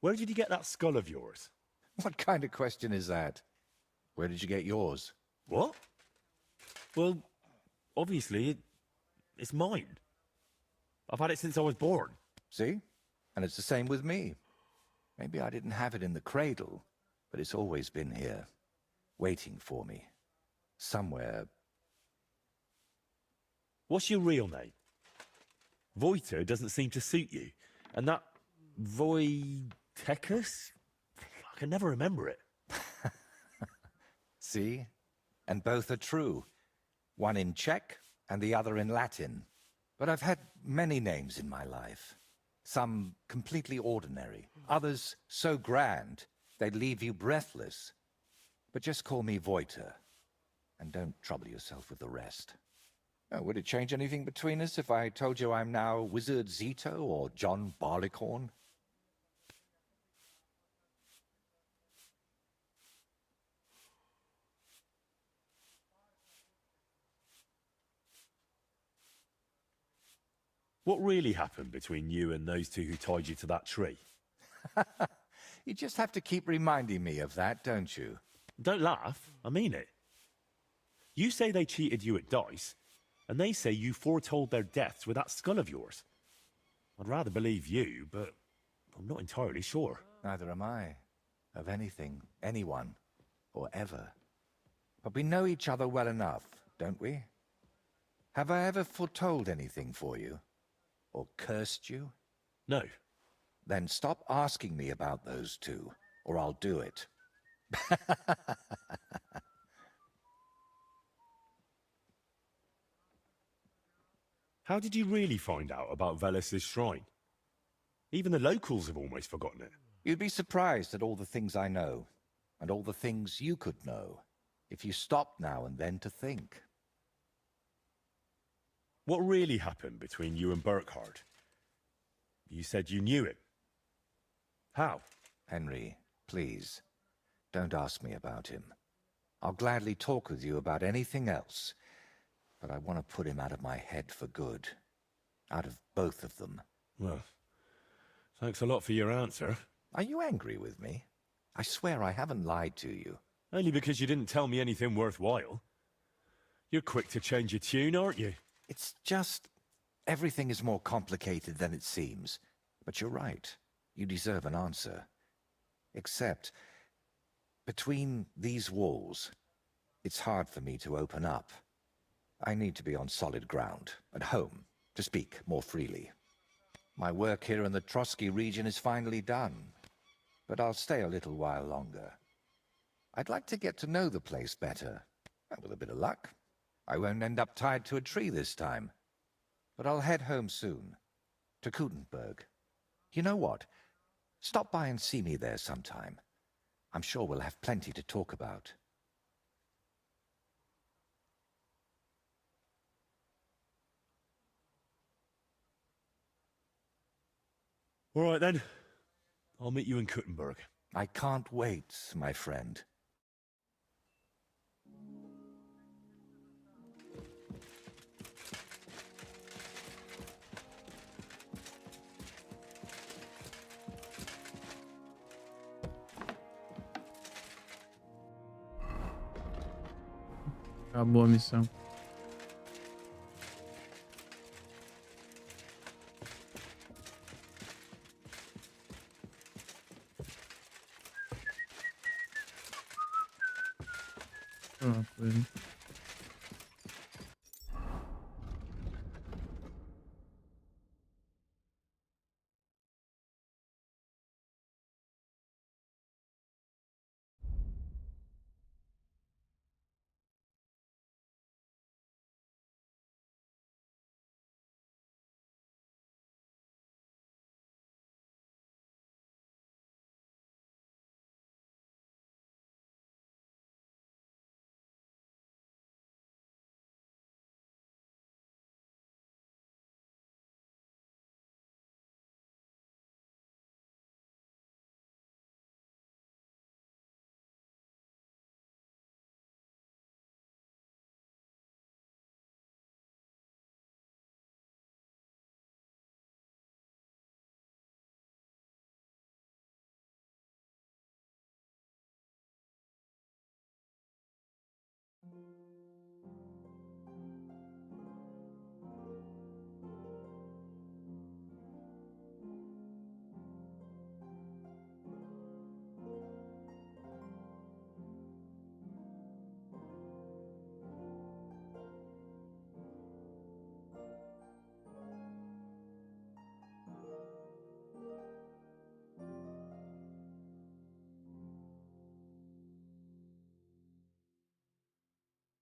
Speaker 8: Where did you get that skull of yours?
Speaker 3: What kind of question is that? Where did you get yours?
Speaker 8: What? Well, obviously, it's mine. I've had it since I was born.
Speaker 3: See? And it's the same with me. Maybe I didn't have it in the cradle, but it's always been here, waiting for me. Somewhere.
Speaker 8: What's your real name? Voiter doesn't seem to suit you. And that Voitecus? I can never remember it.
Speaker 3: See? And both are true. One in Czech and the other in Latin. But I've had many names in my life. Some completely ordinary. Others so grand they'd leave you breathless. But just call me Voiter. And don't trouble yourself with the rest. Oh, would it change anything between us if I told you I'm now Wizard Zito or John Barleycorn?
Speaker 8: What really happened between you and those two who tied you to that tree?
Speaker 3: You just have to keep reminding me of that, don't you?
Speaker 8: Don't laugh. I mean it. You say they cheated you at dice, and they say you foretold their deaths with that skull of yours. I'd rather believe you, but I'm not entirely sure.
Speaker 3: Neither am I. Of anything, anyone, or ever. But we know each other well enough, don't we? Have I ever foretold anything for you? Or cursed you?
Speaker 8: No.
Speaker 3: Then stop asking me about those two, or I'll do it.
Speaker 8: How did you really find out about Velus's shrine? Even the locals have almost forgotten it.
Speaker 3: You'd be surprised at all the things I know, and all the things you could know, if you stopped now and then to think.
Speaker 8: What really happened between you and Burkhard? You said you knew him. How?
Speaker 3: Henry, please, don't ask me about him. I'll gladly talk with you about anything else, but I want to put him out of my head for good. Out of both of them.
Speaker 8: Well, thanks a lot for your answer.
Speaker 3: Are you angry with me? I swear I haven't lied to you.
Speaker 8: Only because you didn't tell me anything worthwhile. You're quick to change your tune, aren't you?
Speaker 3: It's just... everything is more complicated than it seems. But you're right. You deserve an answer. Except, between these walls, it's hard for me to open up. I need to be on solid ground, at home, to speak more freely. My work here in the Trotsky region is finally done, but I'll stay a little while longer. I'd like to get to know the place better, and with a bit of luck, I won't end up tied to a tree this time. But I'll head home soon, to Kutenberg. You know what? Stop by and see me there sometime. I'm sure we'll have plenty to talk about.
Speaker 8: All right, then. I'll meet you in Kuttenberg.
Speaker 3: I can't wait, my friend.
Speaker 5: Acabou a missão.
Speaker 1: uma coisa.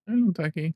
Speaker 1: Ele não tá aqui.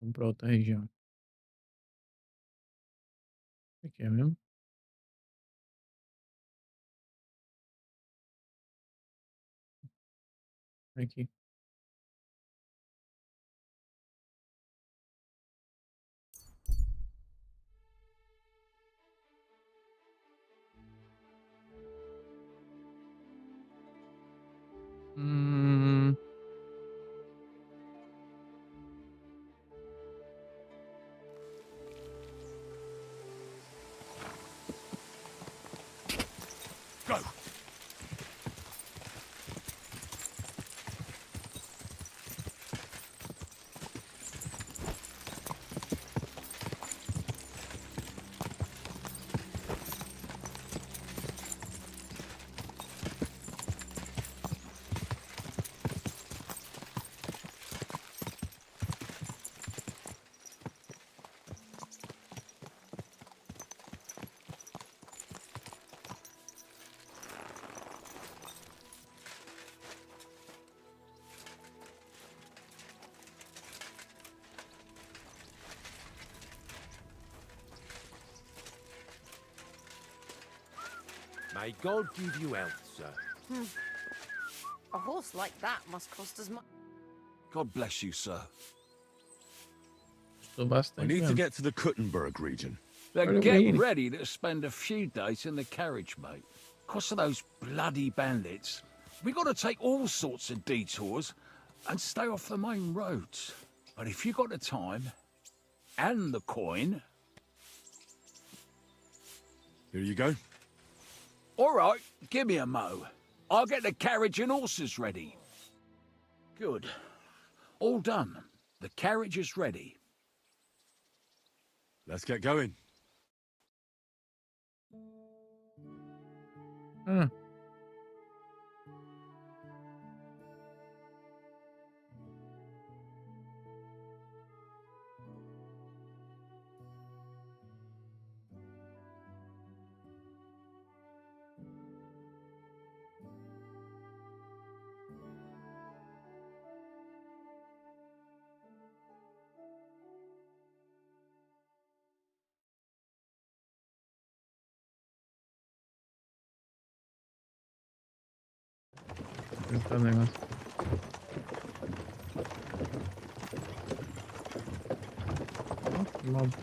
Speaker 1: Vamos pra outra região. Aqui é mesmo? Aqui. Hum.
Speaker 7: Go! May God give you health, sir.
Speaker 12: A horse like that must cost as much.
Speaker 11: God bless you, sir.
Speaker 1: Estou
Speaker 8: I
Speaker 1: bastante
Speaker 8: need to
Speaker 1: vendo.
Speaker 8: get to the Kuttenberg region.
Speaker 6: Then
Speaker 1: Olha
Speaker 6: get
Speaker 1: bem.
Speaker 6: ready to spend a few days in the carriage, mate. 'Cause of those bloody bandits, we got to take all sorts of detours and stay off the main roads. But if you got the time and the coin,
Speaker 8: Here you go.
Speaker 6: all right, give me a mo. I'll get the carriage and horses ready. Good. All done. The carriage is ready.
Speaker 8: Let's get going.
Speaker 1: Ah,
Speaker 5: Entrar no negócio. Oh, que mob.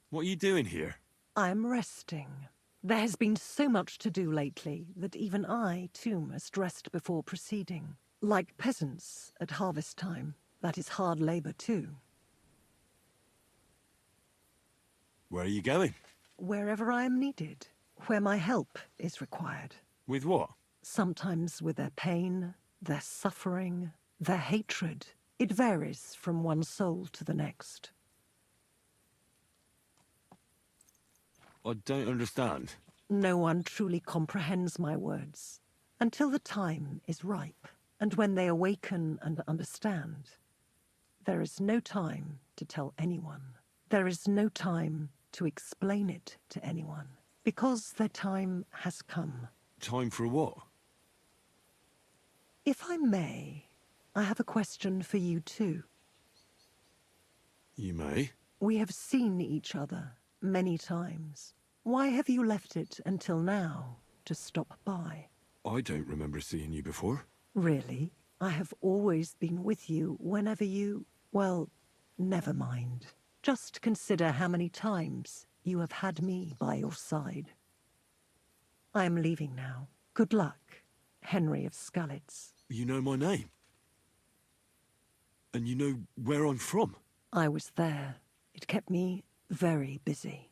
Speaker 8: What are you doing here?
Speaker 13: I'm resting. There has been so much to do lately that even I, too, must rest before proceeding. Like peasants at harvest time, that is hard labor, too.
Speaker 8: Where are you going?
Speaker 13: Wherever I am needed, where my help is required.
Speaker 8: With what?
Speaker 13: Sometimes with their pain, their suffering, their hatred. It varies from one soul to the next.
Speaker 8: I don't understand.
Speaker 13: No one truly comprehends my words until the time is ripe, and when they awaken and understand. There is no time to tell anyone. There is no time to explain it to anyone, because their time has come.
Speaker 8: Time for what?
Speaker 13: If I may, I have a question for you too.
Speaker 8: You may.
Speaker 13: We have seen each other many times. Why have you left it until now to stop by?
Speaker 8: I don't remember seeing you before.
Speaker 13: Really? I have always been with you whenever you... Well, never mind. Just consider how many times you have had me by your side. I am leaving now. Good luck, Henry of Skalitz.
Speaker 8: You know my name? And you know where I'm from?
Speaker 13: I was there. It kept me very busy.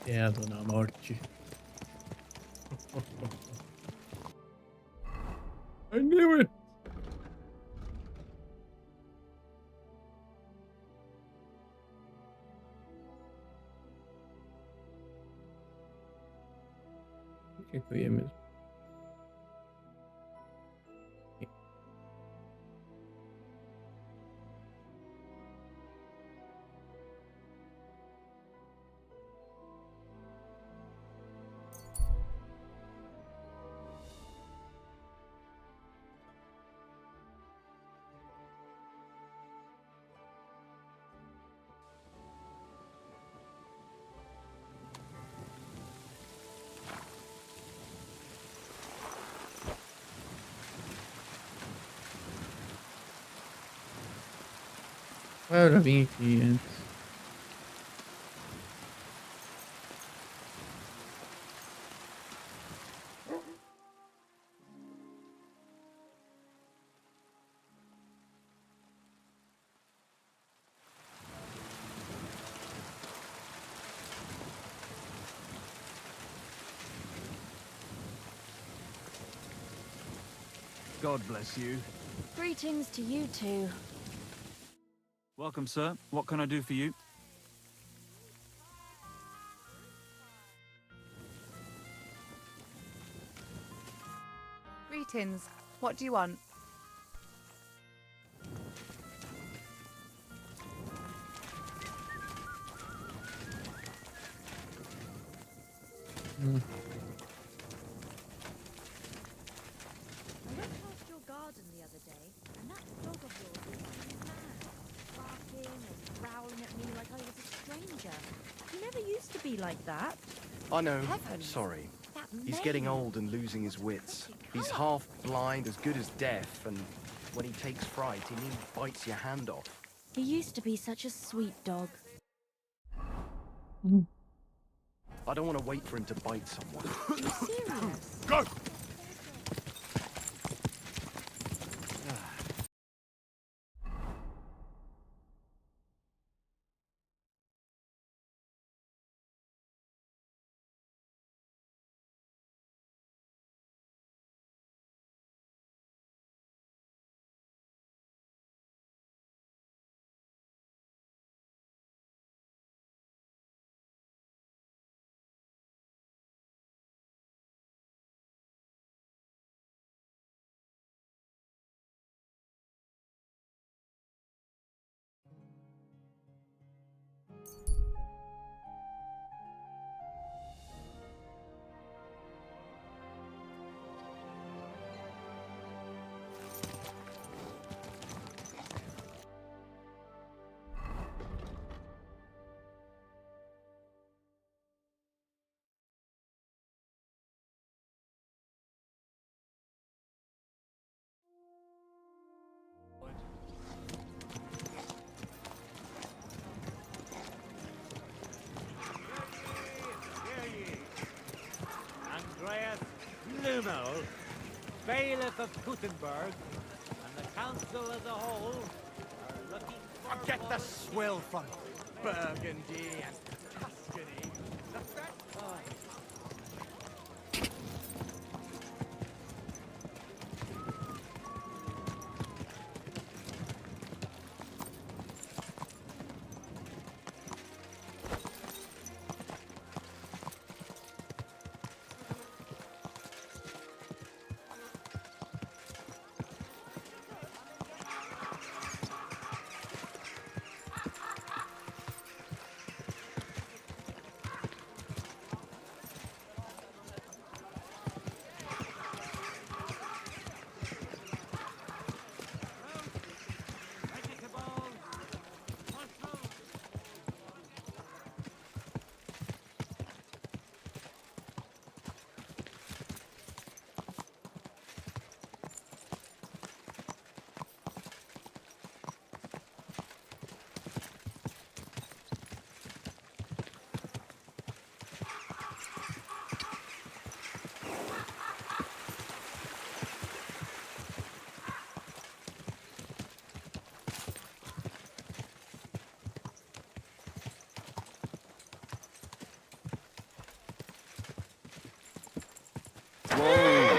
Speaker 5: Quieto na morte. I knew it! O que eu ia mesmo? Ah, eu já vim aqui antes.
Speaker 11: God bless you.
Speaker 10: Greetings to you too.
Speaker 14: Welcome, sir. What can I do for you?
Speaker 12: Greetings. What do you want?
Speaker 10: I went past your garden the other day, and that dog of yours was going mad, barking and growling at me like I was a stranger. He never used to be like that.
Speaker 15: I know.
Speaker 10: Heavens.
Speaker 15: Sorry.
Speaker 10: That
Speaker 15: He's getting
Speaker 10: mane.
Speaker 15: old and losing his wits. He's half blind, as good as deaf, and when he takes fright, he nearly bites your hand off.
Speaker 10: He used to be such a sweet dog.
Speaker 15: I don't want to wait for him to bite someone.
Speaker 10: Are you serious?
Speaker 15: Go!
Speaker 7: Andreas Lumel, bailiff of Gutenberg, and the council as a whole are looking for...
Speaker 4: Get the swill from Burgundy and Tuscany.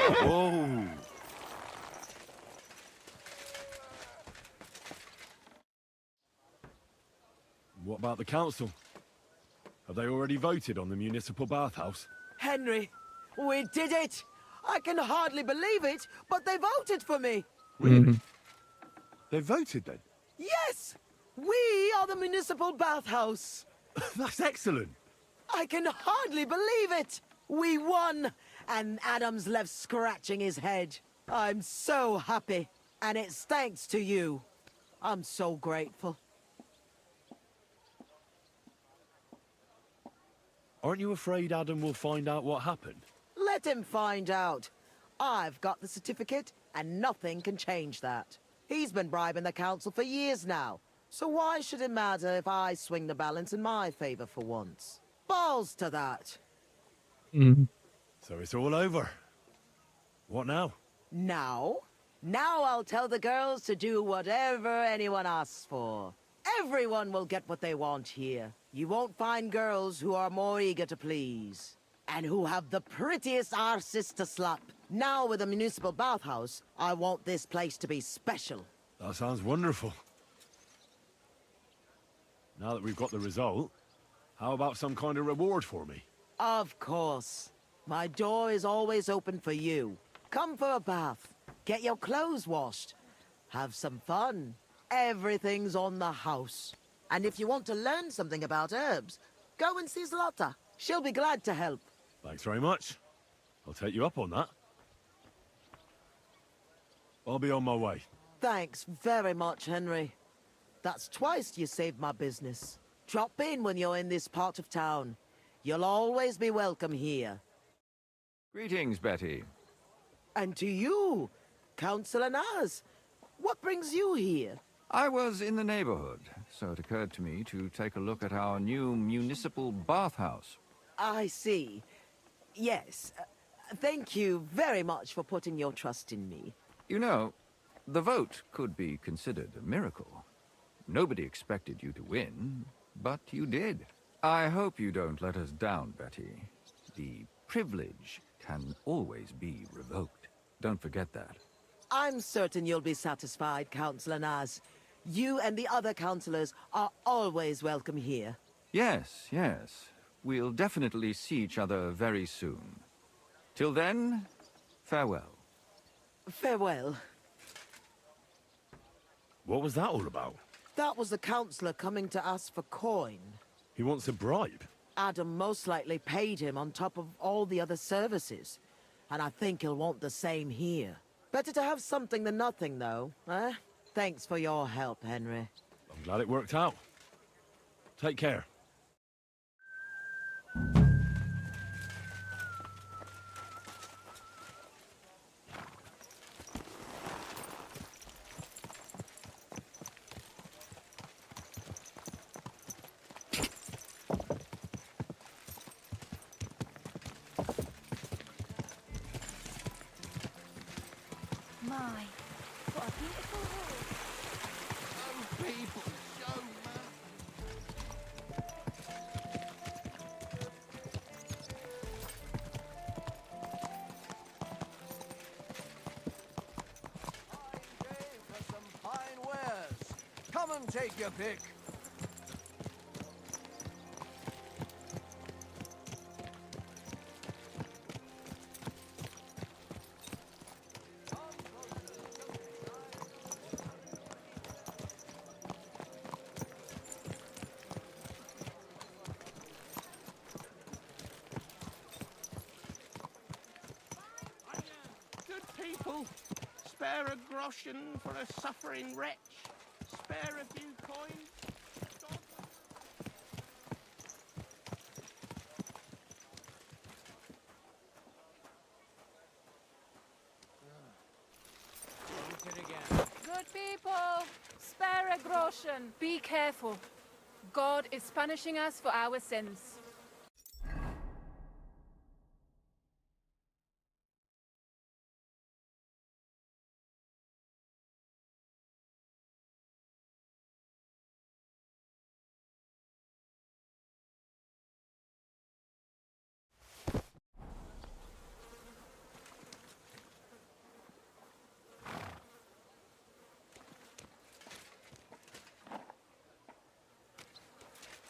Speaker 11: Whoa! What about the council? Have they already voted on the municipal bathhouse?
Speaker 6: Henry, we did it! I can hardly believe it, but they voted for me!
Speaker 11: Really? They voted then?
Speaker 6: Yes! We are the municipal bathhouse!
Speaker 11: That's excellent!
Speaker 6: I can hardly believe it! We won! And Adam's left scratching his head. I'm so happy. And it's thanks to you. I'm so grateful.
Speaker 11: Aren't you afraid Adam will find out what happened?
Speaker 6: Let him find out. I've got the certificate, and nothing can change that. He's been bribing the council for years now. So why should it matter if I swing the balance in my favor for once? Balls to that.
Speaker 11: So it's all over. What now?
Speaker 6: Now? Now I'll tell the girls to do whatever anyone asks for. Everyone will get what they want here. You won't find girls who are more eager to please. And who have the prettiest arses to slap. Now with a municipal bathhouse, I want this place to be special.
Speaker 11: That sounds wonderful. Now that we've got the result, how about some kind of reward for me?
Speaker 6: Of course. My door is always open for you. Come for a bath. Get your clothes washed. Have some fun. Everything's on the house. And if you want to learn something about herbs, go and see Zlata. She'll be glad to help.
Speaker 11: Thanks very much. I'll take you up on that. I'll be on my way.
Speaker 6: Thanks very much, Henry. That's twice you saved my business. Drop in when you're in this part of town. You'll always be welcome here.
Speaker 16: Greetings, Betty.
Speaker 6: And to you, Councillor Naz. What brings you here?
Speaker 16: I was in the neighborhood, so it occurred to me to take a look at our new municipal bathhouse.
Speaker 6: I see. Yes. Thank you very much for putting your trust in me.
Speaker 16: You know, the vote could be considered a miracle. Nobody expected you to win, but you did. I hope you don't let us down, Betty. The privilege can always be revoked. Don't forget that.
Speaker 6: I'm certain you'll be satisfied, Councillor Naz. You and the other councillors are always welcome here.
Speaker 16: Yes, yes. We'll definitely see each other very soon. Till then, farewell.
Speaker 6: Farewell.
Speaker 11: What was that all about?
Speaker 6: That was the councillor coming to ask for coin.
Speaker 11: He wants a bribe.
Speaker 6: Adam most likely paid him on top of all the other services. And I think he'll want the same here. Better to have something than nothing, though, eh? Thanks for your help, Henry.
Speaker 11: I'm glad it worked out. Take care.
Speaker 10: My, what a beautiful hall.
Speaker 6: Those people show for some fine wares. Come and take your pick.
Speaker 17: People, spare a groschen for a suffering wretch. Spare a few coins.
Speaker 18: Good people, spare a groschen. Be careful. God is punishing us for our sins.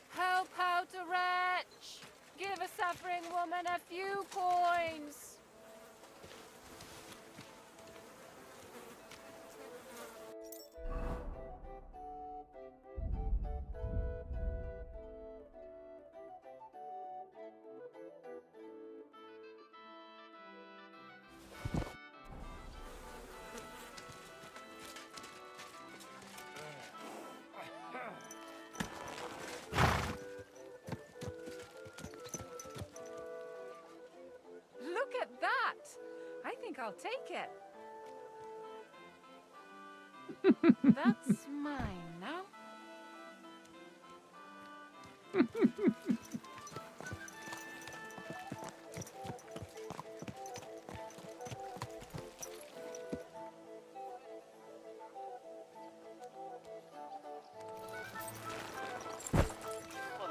Speaker 18: Help out a wretch! Give a suffering woman a few coins! Look at that! I think I'll take it. That's mine now.
Speaker 17: For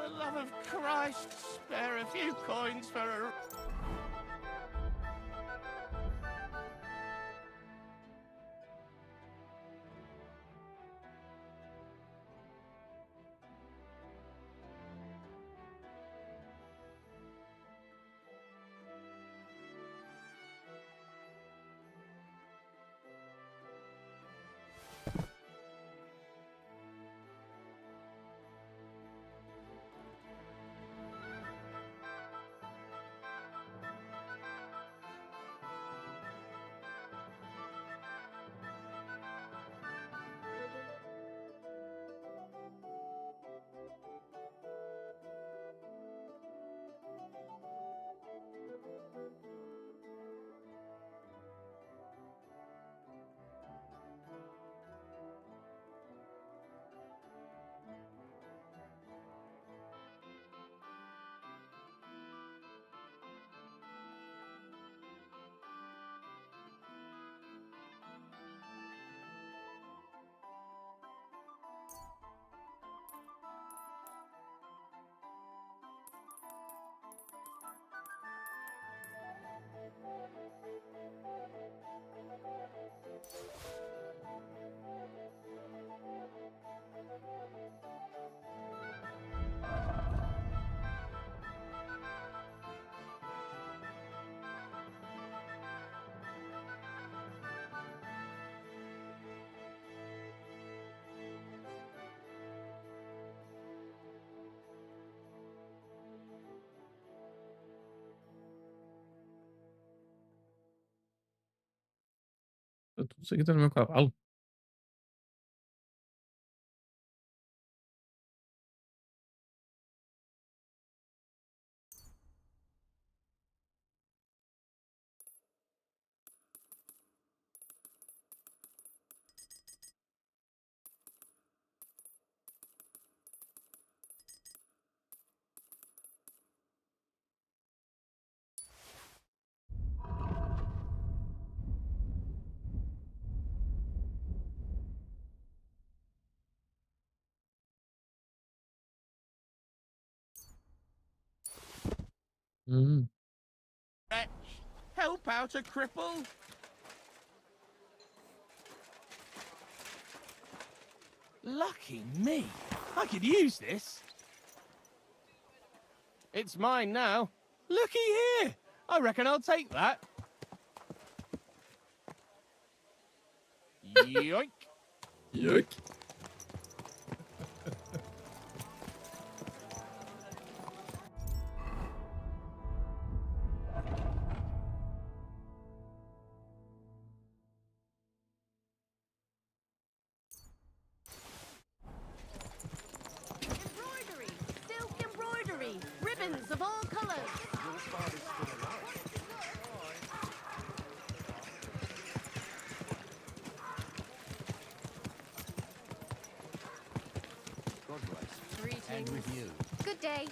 Speaker 17: the love of Christ, spare a few coins for a...
Speaker 1: Tudo isso aqui tá no meu cavalo.
Speaker 17: Wretch, help out a cripple. Lucky me. I could use this. It's mine now. Looky here. I reckon I'll take that. Yoink.
Speaker 1: Yoink.
Speaker 12: Embroidery, silk embroidery, ribbons of all colors.
Speaker 15: And with you.
Speaker 10: Good day.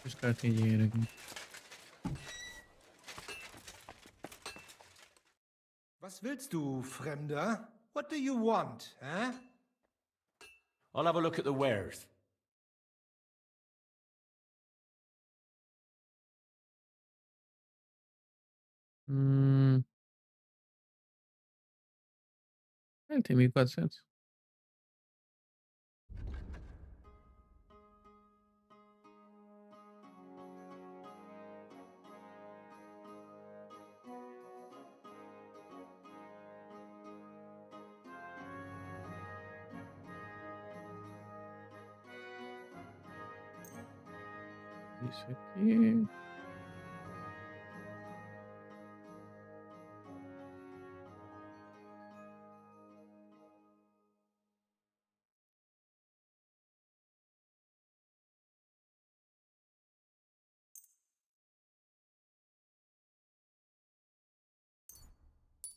Speaker 1: Os caras têm dinheiro aqui.
Speaker 19: Was willst du, Fremder? What do you want, eh?
Speaker 8: I'll have a look at the wares.
Speaker 1: Ele tem 1.400. Isso aqui.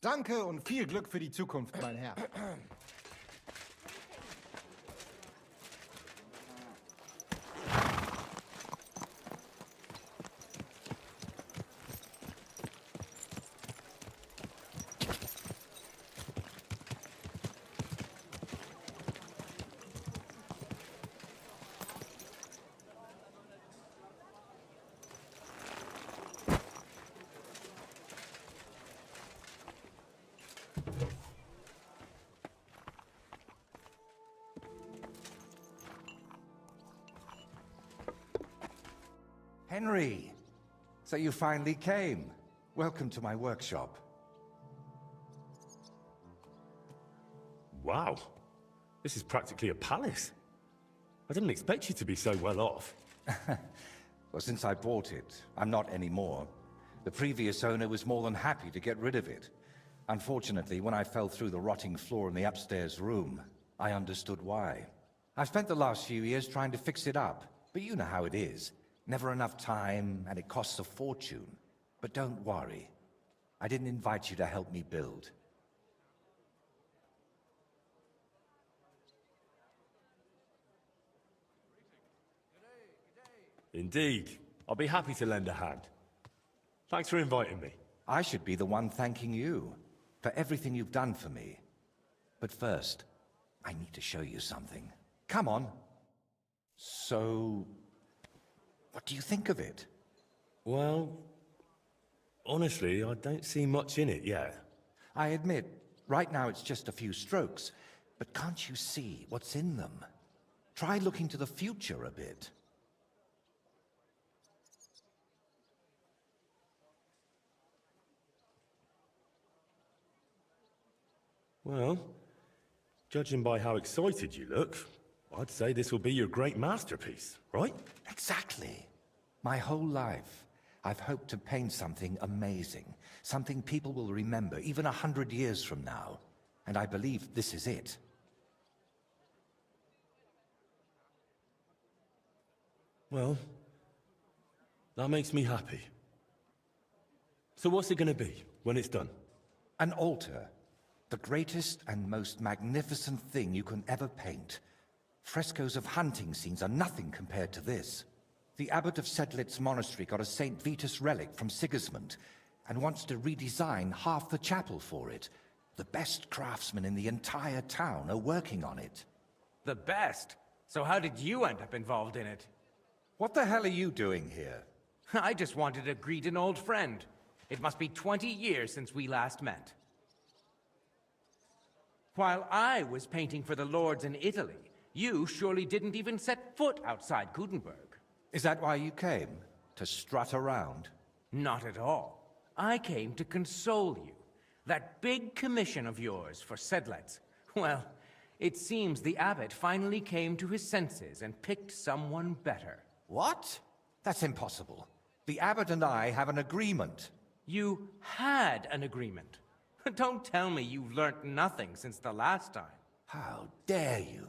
Speaker 19: Danke und viel Glück für die Zukunft, mein Herr.
Speaker 3: Henry! So you finally came. Welcome to my workshop.
Speaker 8: Wow. This is practically a palace. I didn't expect you to be so well off.
Speaker 3: Well, since I bought it, I'm not anymore. The previous owner was more than happy to get rid of it. Unfortunately, when I fell through the rotting floor in the upstairs room, I understood why. I've spent the last few years trying to fix it up, but you know how it is. Never enough time, and it costs a fortune. But don't worry. I didn't invite you to help me build.
Speaker 8: Indeed. I'll be happy to lend a hand. Thanks for inviting me.
Speaker 3: I should be the one thanking you for everything you've done for me. But first, I need to show you something. Come on. So, what do you think of it?
Speaker 8: Well, honestly, I don't see much in it yet.
Speaker 3: I admit, right now it's just a few strokes, but can't you see what's in them? Try looking to the future a bit.
Speaker 8: Well, judging by how excited you look, I'd say this will be your great masterpiece, right?
Speaker 3: Exactly. My whole life, I've hoped to paint something amazing, something people will remember even 100 years from now. And I believe this is it.
Speaker 8: Well, that makes me happy. So what's it gonna be when it's done?
Speaker 3: An altar. The greatest and most magnificent thing you can ever paint. Frescoes of hunting scenes are nothing compared to this. The abbot of Sedlitz Monastery got a St. Vitus relic from Sigismund and wants to redesign half the chapel for it. The best craftsmen in the entire town are working on it.
Speaker 15: The best? So how did you end up involved in it?
Speaker 3: What the hell are you doing here?
Speaker 15: I just wanted to greet an old friend. It must be 20 years since we last met. While I was painting for the lords in Italy, you surely didn't even set foot outside Gutenberg.
Speaker 3: Is that why you came? To strut around?
Speaker 15: Not at all. I came to console you. That big commission of yours for Sedlitz. Well, it seems the abbot finally came to his senses and picked someone better.
Speaker 3: What? That's impossible. The abbot and I have an agreement.
Speaker 15: You had an agreement. Don't tell me you've learnt nothing since the last time.
Speaker 3: How dare you?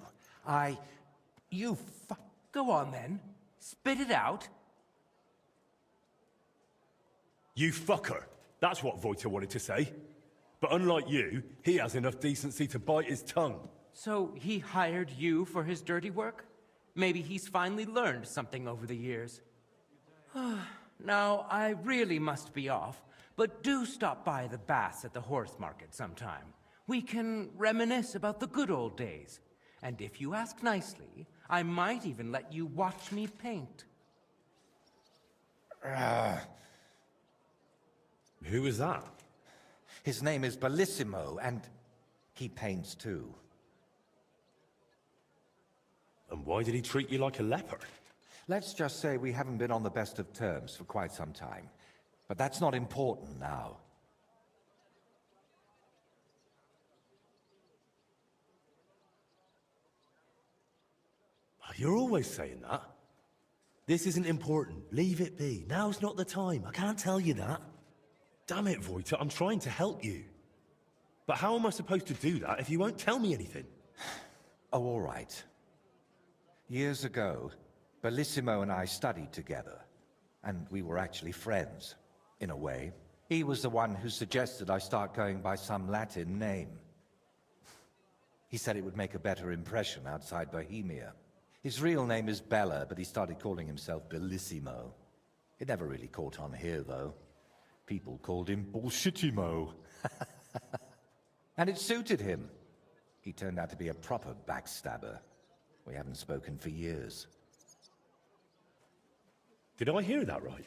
Speaker 15: Go on then. Spit it out.
Speaker 8: You fucker. That's what Voiter wanted to say. But unlike you, he has enough decency to bite his tongue.
Speaker 15: So he hired you for his dirty work? Maybe he's finally learned something over the years. Now, I really must be off, but do stop by the baths at the horse market sometime. We can reminisce about the good old days. And if you ask nicely, I might even let you watch me paint.
Speaker 8: Who is that?
Speaker 3: His name is Bellissimo, and he paints too.
Speaker 8: And why did he treat you like a leper?
Speaker 3: Let's just say we haven't been on the best of terms for quite some time. But that's not important now.
Speaker 8: You're always saying that. This isn't important. Leave it be. Now's not the time. I can't tell you that. Damn it, Voiter, I'm trying to help you. But how am I supposed to do that if you won't tell me anything?
Speaker 3: Oh, all right. Years ago, Bellissimo and I studied together. And we were actually friends, in a way. He was the one who suggested I start going by some Latin name. He said it would make a better impression outside Bohemia. His real name is Bella, but he started calling himself Bellissimo. It never really caught on here, though. People called him Bullshitimo. And it suited him. He turned out to be a proper backstabber. We haven't spoken for years.
Speaker 8: Did I hear that right?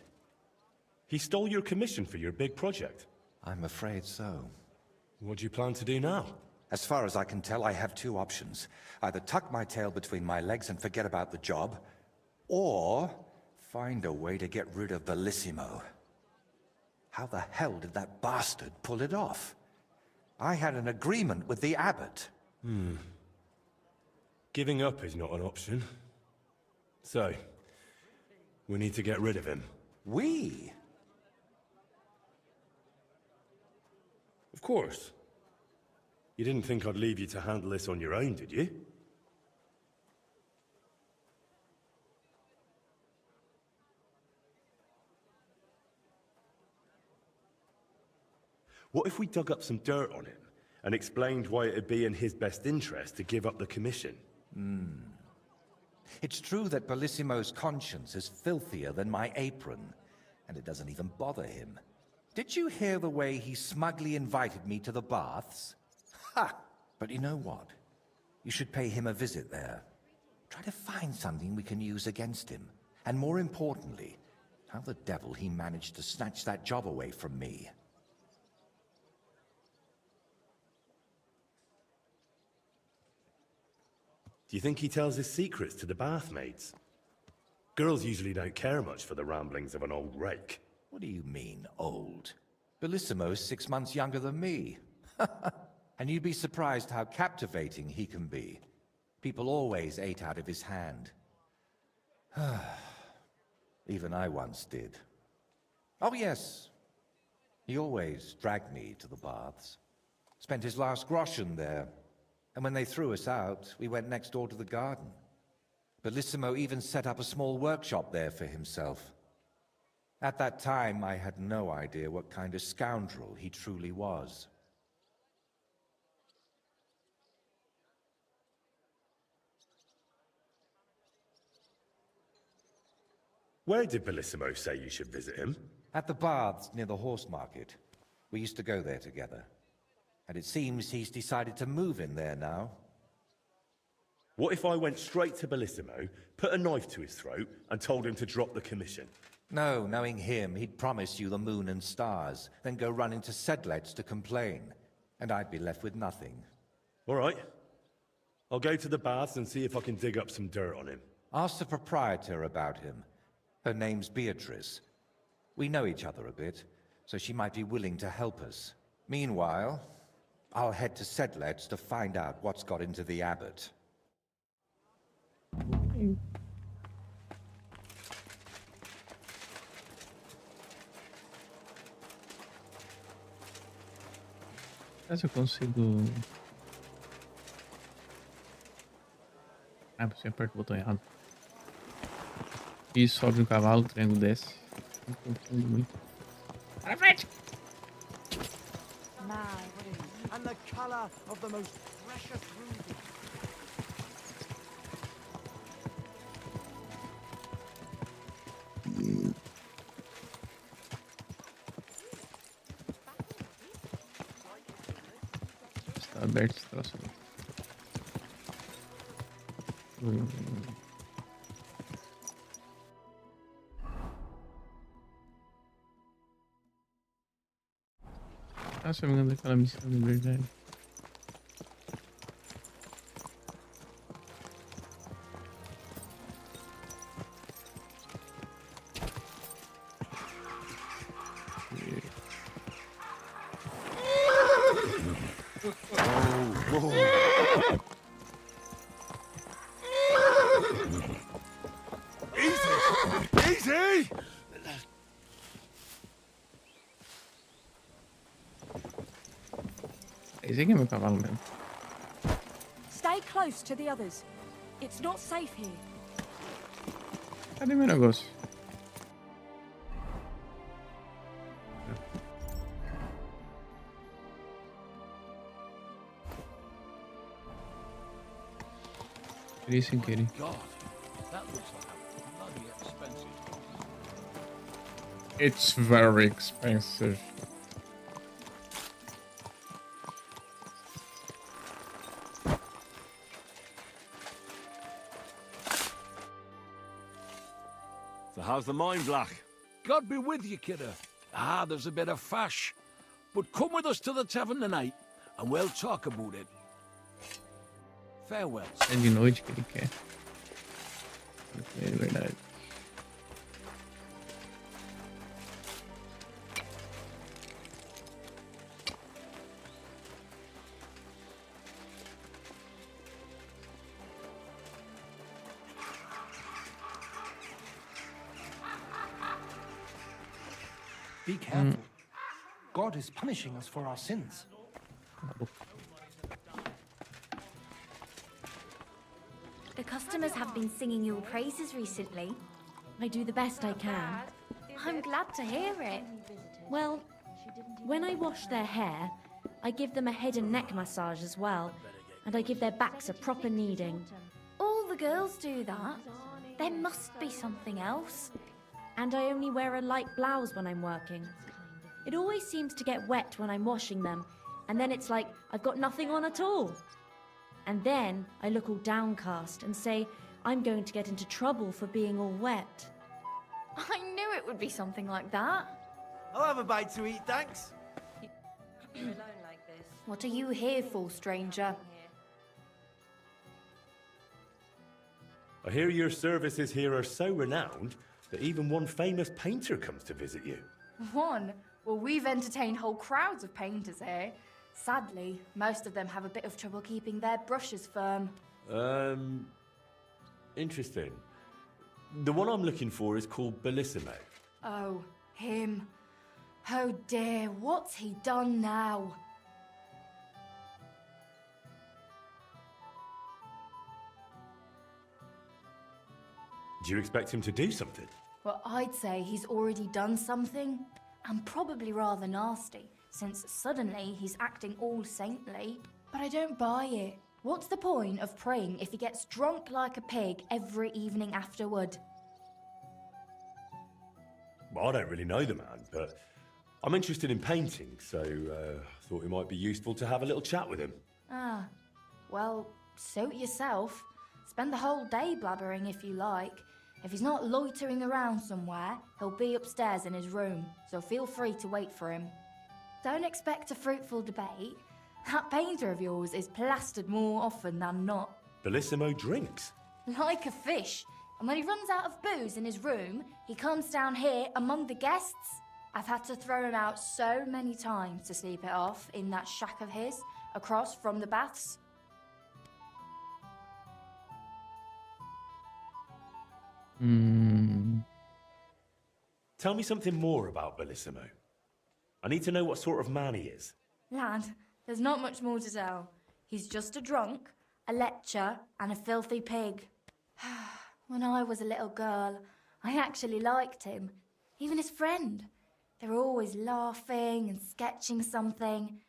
Speaker 8: He stole your commission for your big project?
Speaker 3: I'm afraid so.
Speaker 8: What do you plan to do now?
Speaker 3: As far as I can tell, I have two options. Either tuck my tail between my legs and forget about the job, or find a way to get rid of Bellissimo. How the hell did that bastard pull it off? I had an agreement with the abbot.
Speaker 8: Giving up is not an option. So, we need to get rid of him.
Speaker 3: We?
Speaker 8: Of course. You didn't think I'd leave you to handle this on your own, did you? What if we dug up some dirt on him and explained why it'd be in his best interest to give up the commission?
Speaker 3: It's true that Bellissimo's conscience is filthier than my apron, and it doesn't even bother him. Did you hear the way he smugly invited me to the baths? Ha! But you know what? You should pay him a visit there. Try to find something we can use against him. And more importantly, how the devil he managed to snatch that job away from me.
Speaker 8: Do you think he tells his secrets to the bathmaids? Girls usually don't care much for the ramblings of an old rake.
Speaker 3: What do you mean, old? Bellissimo's 6 months younger than me. And you'd be surprised how captivating he can be. People always ate out of his hand. Even I once did. Oh yes, he always dragged me to the baths. Spent his last groschen there. And when they threw us out, we went next door to the garden. Bellissimo even set up a small workshop there for himself. At that time, I had no idea what kind of scoundrel he truly was.
Speaker 8: Where did Bellissimo say you should visit him?
Speaker 3: At the baths near the horse market. We used to go there together. And it seems he's decided to move in there now.
Speaker 8: What if I went straight to Bellissimo, put a knife to his throat, and told him to drop the commission?
Speaker 3: No, knowing him, he'd promise you the moon and stars, then go run into Sedlets to complain. And I'd be left with nothing.
Speaker 8: All right. I'll go to the baths and see if I can dig up some dirt on him.
Speaker 3: Ask the proprietor about him. Her name's Beatrice. We know each other a bit, so she might be willing to help us. Meanwhile, I'll head to Sedlets to find out what's got into the abbot.
Speaker 5: Será se eu consigo... Ah, você aperta o botão errado. E sobe no cavalo, o triângulo desce. Não confundo muito. Para frente!
Speaker 6: And the color of the most precious ruby.
Speaker 5: Está aberto esse troço ali. Ah, se eu me engano daquela missão de verdade.
Speaker 11: Easy!
Speaker 5: Esse aqui é meu cavalo mesmo.
Speaker 18: Stay close to the others. It's not safe here.
Speaker 5: Cadê meu negócio? Tirei sem querer.
Speaker 17: God, that looks like a bloody expensive.
Speaker 1: It's very expensive.
Speaker 11: So how's the mine, Black?
Speaker 17: God be with you, kidder. There's a bit of fash. But come with us to the tavern tonight, and we'll talk about it. Farewell.
Speaker 5: É de noite que ele quer. É verdade.
Speaker 19: Be careful. God is punishing us for our sins.
Speaker 10: The customers have been singing your praises recently.
Speaker 20: I do the best I can.
Speaker 10: I'm glad to hear it.
Speaker 20: Well, when I wash their hair, I give them a head and neck massage as well, and I give their backs a proper kneading.
Speaker 10: All the girls do that. There must be something else.
Speaker 20: And I only wear a light blouse when I'm working. It always seems to get wet when I'm washing them, and then it's like I've got nothing on at all. And then I look all downcast and say I'm going to get into trouble for being all wet.
Speaker 10: I knew it would be something like that.
Speaker 4: I'll have a bite to eat, thanks.
Speaker 12: You're alone like this.
Speaker 10: What are you here for, stranger?
Speaker 8: I hear your services here are so renowned that even one famous painter comes to visit you.
Speaker 21: One? Well, we've entertained whole crowds of painters here. Sadly, most of them have a bit of trouble keeping their brushes firm.
Speaker 8: Interesting. The one I'm looking for is called Bellissimo.
Speaker 21: Oh, him. Oh dear, what's he done now?
Speaker 8: Do you expect him to do something?
Speaker 21: Well, I'd say he's already done something, and probably rather nasty, since suddenly he's acting all saintly. But I don't buy it. What's the point of praying if he gets drunk like a pig every evening afterward?
Speaker 8: Well, I don't really know the man, but I'm interested in painting, so I thought it might be useful to have a little chat with him.
Speaker 21: Ah, well, suit yourself. Spend the whole day blabbering if you like. If he's not loitering around somewhere, he'll be upstairs in his room, so feel free to wait for him. Don't expect a fruitful debate. That painter of yours is plastered more often than not.
Speaker 8: Bellissimo drinks.
Speaker 21: Like a fish. And when he runs out of booze in his room, he comes down here among the guests. I've had to throw him out so many times to sleep it off in that shack of his, across from the baths.
Speaker 8: Tell me something more about Bellissimo. I need to know what sort of man he is.
Speaker 21: Lad, there's not much more to tell. He's just a drunk, a lecher, and a filthy pig. When I was a little girl, I actually liked him. Even his friend. They were always laughing and sketching something.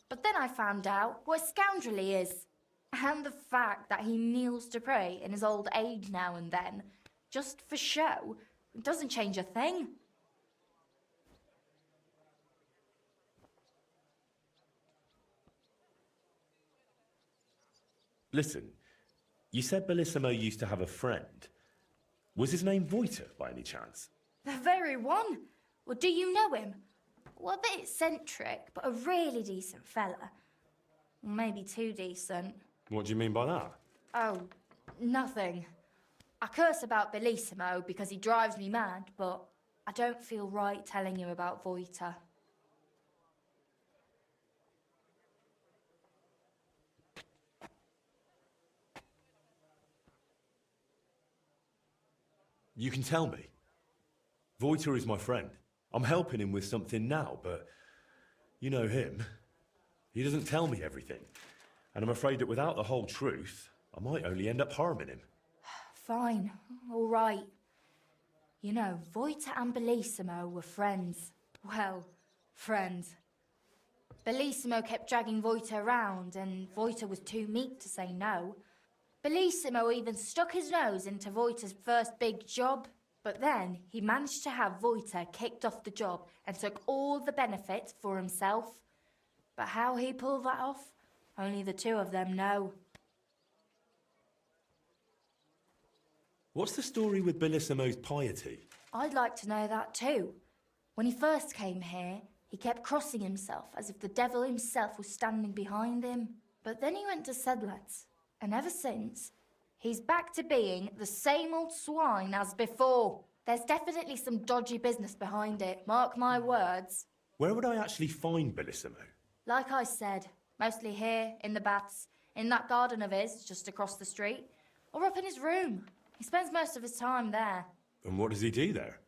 Speaker 21: But then I found out what a scoundrel he is. And the fact that he kneels to pray in his old age now and then, just for show, doesn't change a thing.
Speaker 8: Listen, you said Bellissimo used to have a friend. Was his name Voiter, by any chance?
Speaker 21: The very one. Well, do you know him? Well, a bit eccentric, but a really decent fella. Maybe too decent.
Speaker 8: What do you mean by that?
Speaker 21: Oh, nothing. I curse about Bellissimo because he drives me mad, but I don't feel right telling you about Voiter.
Speaker 8: You can tell me. Voiter is my friend. I'm helping him with something now, but you know him. He doesn't tell me everything. And I'm afraid that without the whole truth, I might only end up harming him.
Speaker 21: Fine, all right. You know, Voiter and Bellissimo were friends. Well, friends. Bellissimo kept dragging Voiter around, and Voiter was too meek to say no. Bellissimo even stuck his nose into Voita's first big job, but then he managed to have Voita kicked off the job and took all the benefits for himself. But how he pulled that off, only the two of them know.
Speaker 8: What's the story with Bellissimo's piety?
Speaker 21: I'd like to know that too. When he first came here, he kept crossing himself as if the devil himself was standing behind him. But then he went to Sedlets, and ever since, he's back to being the same old swine as before. There's definitely some dodgy business behind it, mark my words.
Speaker 8: Where would I actually find Bellissimo?
Speaker 21: Like I said, mostly here, in the baths, in that garden of his, just across the street, or up in his room. He spends most of his time there.
Speaker 8: And what does he do there?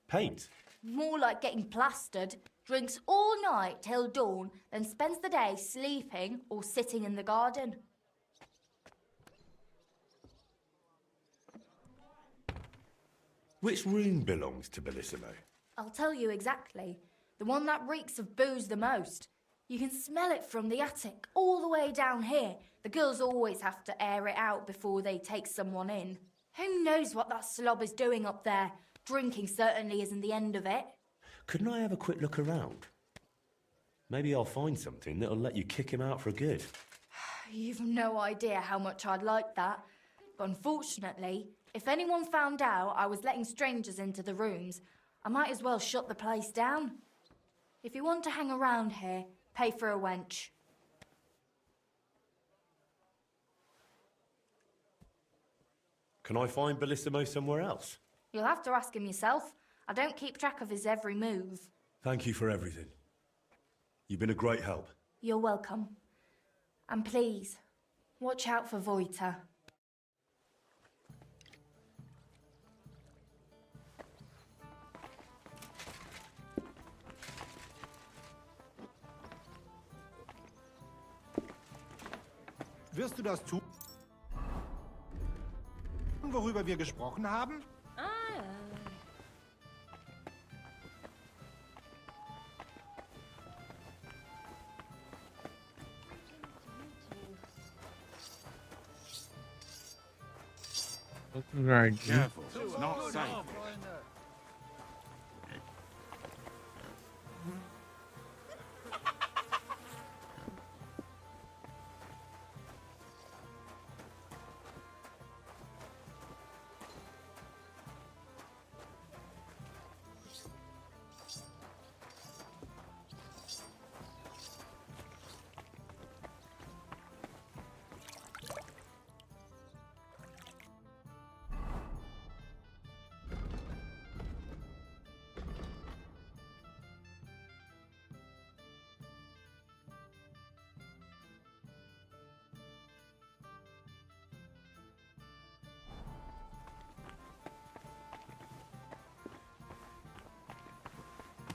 Speaker 8: Paint?
Speaker 21: More like getting plastered, drinks all night till dawn, then spends the day sleeping or sitting in the garden.
Speaker 8: Which room belongs to Bellissimo?
Speaker 21: I'll tell you exactly. The one that reeks of booze the most. You can smell it from the attic, all the way down here. The girls always have to air it out before they take someone in. Who knows what that slob is doing up there? Drinking certainly isn't the end of it.
Speaker 8: Couldn't I have a quick look around? Maybe I'll find something that'll let you kick him out for good.
Speaker 21: You've no idea how much I'd like that. But unfortunately, if anyone found out I was letting strangers into the rooms, I might as well shut the place down. If you want to hang around here, pay for a wench.
Speaker 8: Can I find Bellissimo somewhere else?
Speaker 21: You'll have to ask him yourself. I don't keep track of his every move.
Speaker 8: Thank you for everything. You've been a great help.
Speaker 21: You're welcome. And please, watch out for Voita.
Speaker 19: Wirst du das tun, worüber wir gesprochen haben?
Speaker 11: Careful, it's not safe.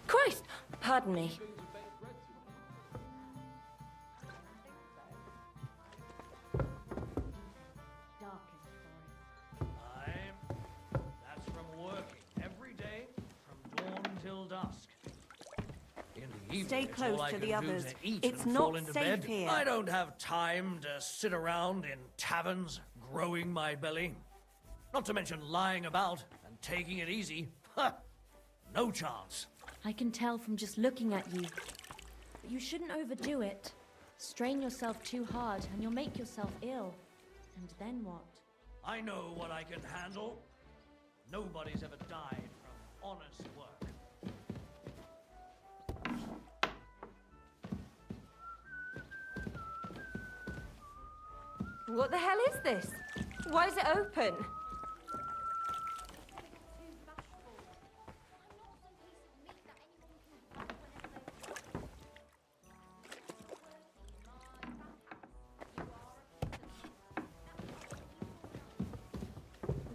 Speaker 20: Christ! Pardon me.
Speaker 6: That's from working every day from dawn till dusk. In the evening,
Speaker 13: Stay
Speaker 6: it's all
Speaker 13: close
Speaker 6: I
Speaker 13: to
Speaker 6: can
Speaker 13: the
Speaker 6: do
Speaker 13: others.
Speaker 6: to eat
Speaker 13: It's
Speaker 6: and
Speaker 13: not
Speaker 6: fall into
Speaker 13: safe
Speaker 6: bed.
Speaker 13: here.
Speaker 6: I don't have time to sit around in taverns growing my belly. Not to mention lying about and taking it easy. Ha! No chance.
Speaker 20: I can tell from just looking at you. But you shouldn't overdo it. Strain yourself too hard and you'll make yourself ill. And then what?
Speaker 6: I know what I can handle. Nobody's ever died from honest work.
Speaker 2: What the hell is this? Why is it open?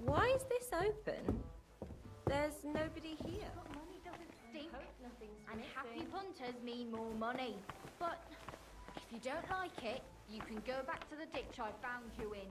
Speaker 2: Why is this open? There's nobody here.
Speaker 21: Money doesn't stink, and happy punters mean more money. But if you don't like it, you can go back to the ditch I found you in.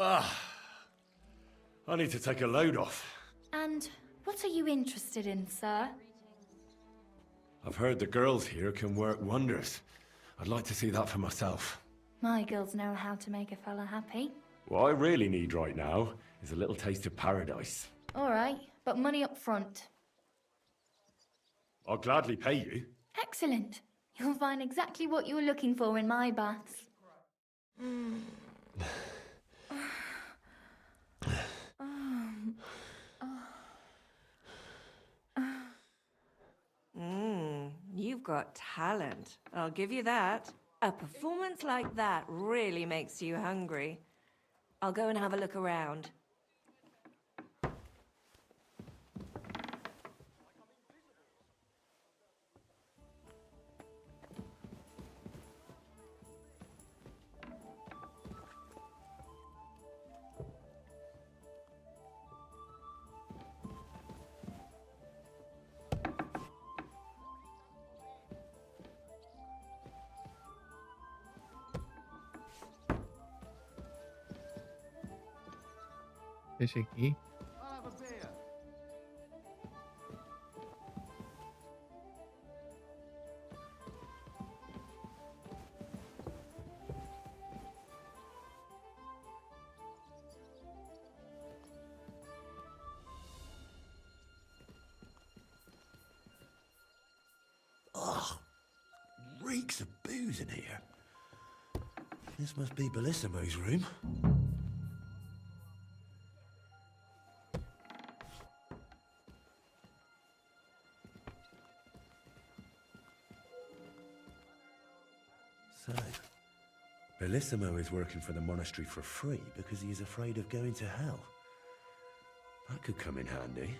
Speaker 11: I need to take a load off.
Speaker 21: And what are you interested in, sir?
Speaker 11: I've heard the girls here can work wonders. I'd like to see that for myself.
Speaker 21: My girls know how to make a fella happy.
Speaker 11: What I really need right now is a little taste of paradise.
Speaker 21: All right, but money up front.
Speaker 11: I'll gladly pay you.
Speaker 21: Excellent. You'll find exactly what you were looking for in my baths.
Speaker 2: You've got talent. I'll give you that. A performance like that really makes you hungry. I'll go and have a look around.
Speaker 5: Esse aqui.
Speaker 9: Ugh, reeks of booze in here. This must be Bellissimo's room. So, Bellissimo is working for the monastery for free because he is afraid of going to hell. That could come in handy.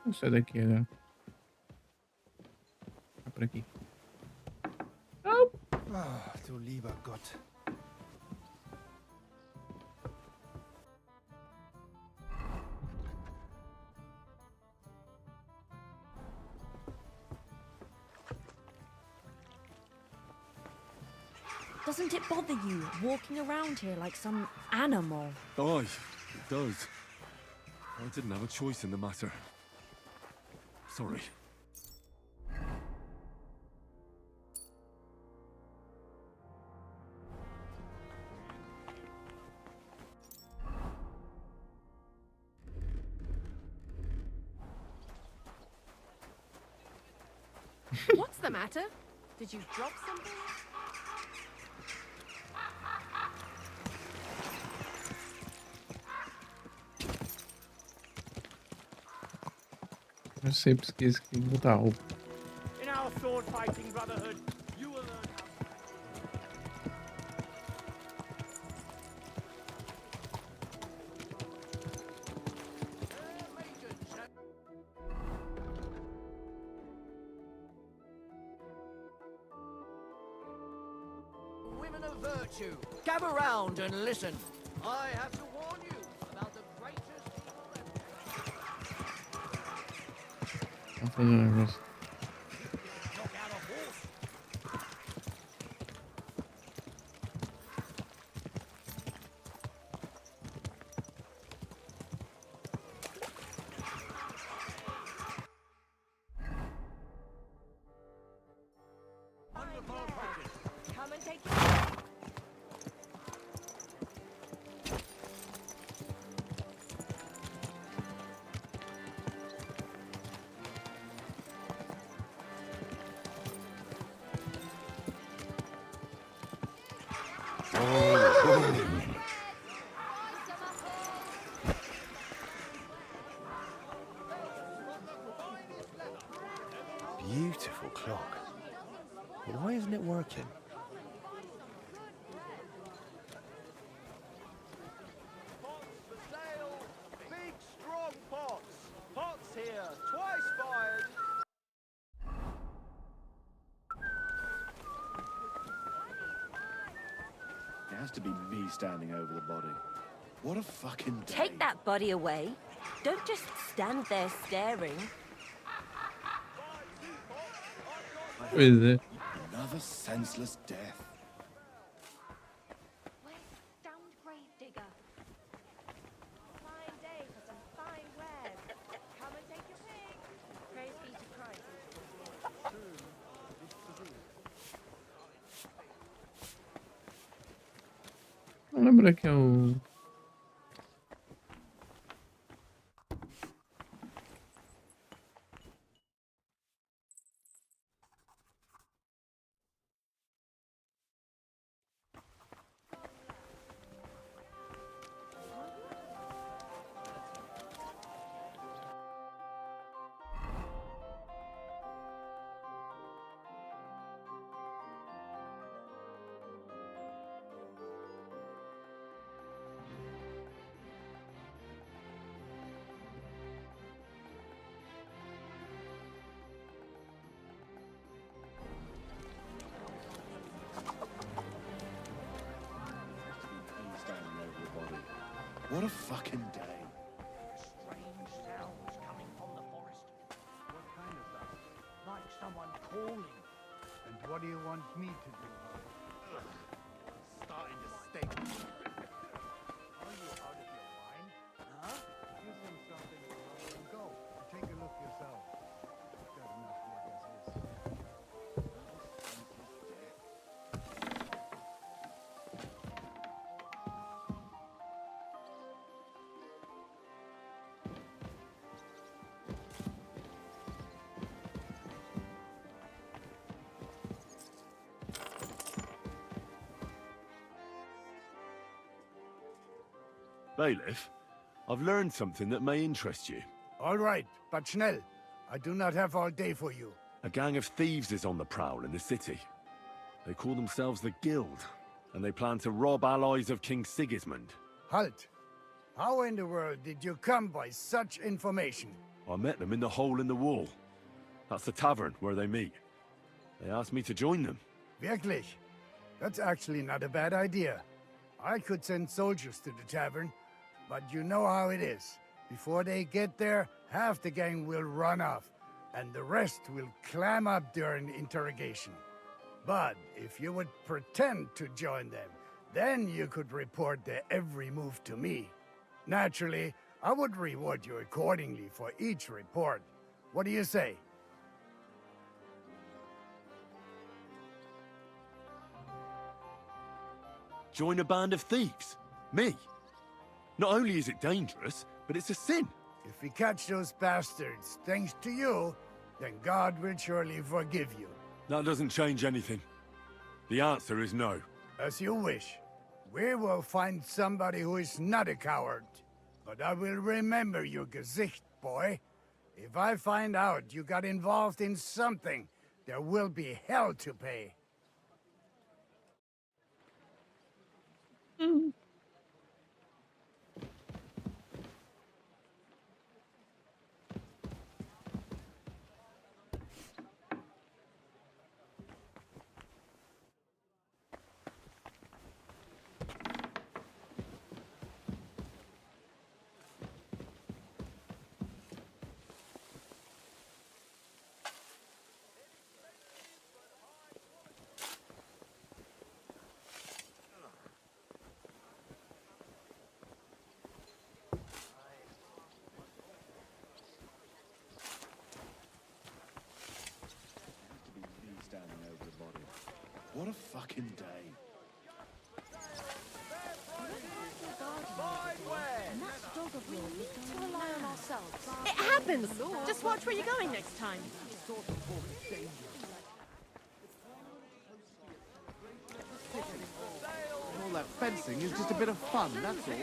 Speaker 5: Vamos sair daqui agora. Vai por aqui.
Speaker 19: Ah, du lieber Gott.
Speaker 20: Doesn't it bother you walking around here like some animal?
Speaker 11: Aye, it does. I didn't have a choice in the matter. Sorry.
Speaker 18: What's the matter? Did you drop something?
Speaker 5: Eu sempre esqueço que tem que botar roupa.
Speaker 6: In our sword fighting brotherhood, you will learn how. Women of virtue, gather round and listen. I have to warn you about the greatest evil
Speaker 5: Vamos fazer um negócio.
Speaker 6: knock out a horse. take your pick.
Speaker 9: Beautiful clock. But why isn't it working?
Speaker 6: Big strong pots. Pots here, twice fired.
Speaker 11: It has to be me standing over the body. What a fucking day.
Speaker 14: Take that body away. Don't just stand there staring.
Speaker 1: Pois é.
Speaker 11: Another senseless death.
Speaker 21: Where's that damned grave digger?
Speaker 2: Fine day for some fine wares. Come and take your pick. Praise be to Christ.
Speaker 1: Não lembro que é o...
Speaker 11: Standing over the body. What a fucking day.
Speaker 6: Strange sounds coming from the forest. What kind of sound? Like someone calling.
Speaker 4: And what do you want me to do?
Speaker 6: Starting to stink. Are you out of your mind? Huh?
Speaker 4: Give them something to rub and go. Take a look yourself. You've got enough work as is.
Speaker 11: Bailiff, I've learned something that may interest you.
Speaker 4: All right, but schnell. I do not have all day for you.
Speaker 11: A gang of thieves is on the prowl in the city. They call themselves the Guild, and they plan to rob allies of King Sigismund.
Speaker 4: Halt! How in the world did you come by such information?
Speaker 11: I met them in the hole in the wall. That's the tavern where they meet. They asked me to join them.
Speaker 4: Wirklich? That's actually not a bad idea. I could send soldiers to the tavern, but you know how it is. Before they get there, half the gang will run off, and the rest will clam up during interrogation. But if you would pretend to join them, then you could report their every move to me. Naturally, I would reward you accordingly for each report. What do you say?
Speaker 11: Join a band of thieves? Me? Not only is it dangerous, but it's a sin.
Speaker 4: If we catch those bastards, thanks to you, then God will surely forgive you.
Speaker 11: That doesn't change anything. The answer is no.
Speaker 4: As you wish. We will find somebody who is not a coward. But I will remember your Gesicht, boy. If I find out you got involved in something, there will be hell to pay.
Speaker 11: What a fucking day.
Speaker 12: It happens! Just watch where you're going next time.
Speaker 7: All that fencing is just a bit of fun, that's all.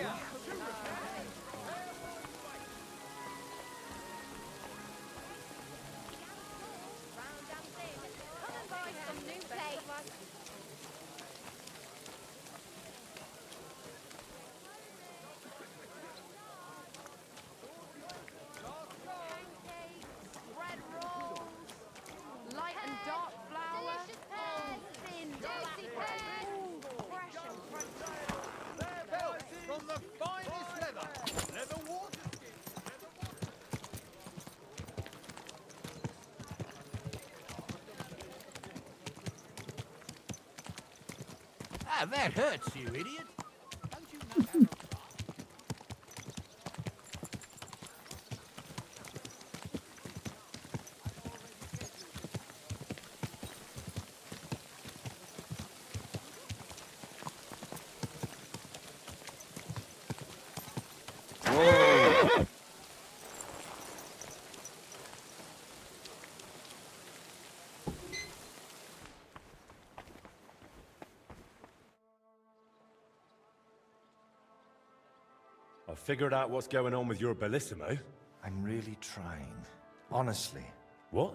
Speaker 12: Light and dark flour.
Speaker 6: From the finest leather. Leather water. Ah, that hurts, you idiot. Don't you know how to...
Speaker 8: I've figured out what's going on with your Bellissimo.
Speaker 3: I'm really trying. Honestly.
Speaker 8: What?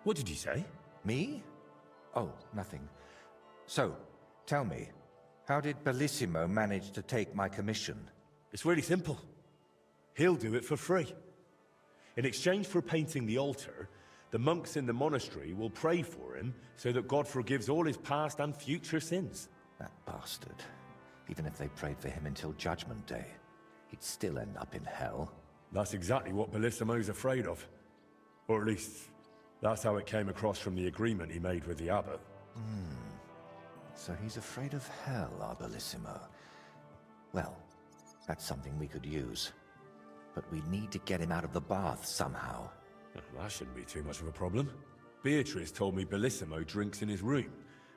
Speaker 8: What did you say?
Speaker 3: Me? Oh, nothing. So, tell me, how did Bellissimo manage to take my commission?
Speaker 8: It's really simple. He'll do it for free. In exchange for painting the altar, the monks in the monastery will pray for him so that God forgives all his past and future sins.
Speaker 3: That bastard. Even if they prayed for him until Judgment Day, he'd still end up in hell.
Speaker 8: That's exactly what Bellissimo's afraid of. Or at least, that's how it came across from the agreement he made with the abbot.
Speaker 3: So he's afraid of hell, our Bellissimo. Well, that's something we could use. But we need to get him out of the bath somehow.
Speaker 8: That shouldn't be too much of a problem. Beatrice told me Bellissimo drinks in his room,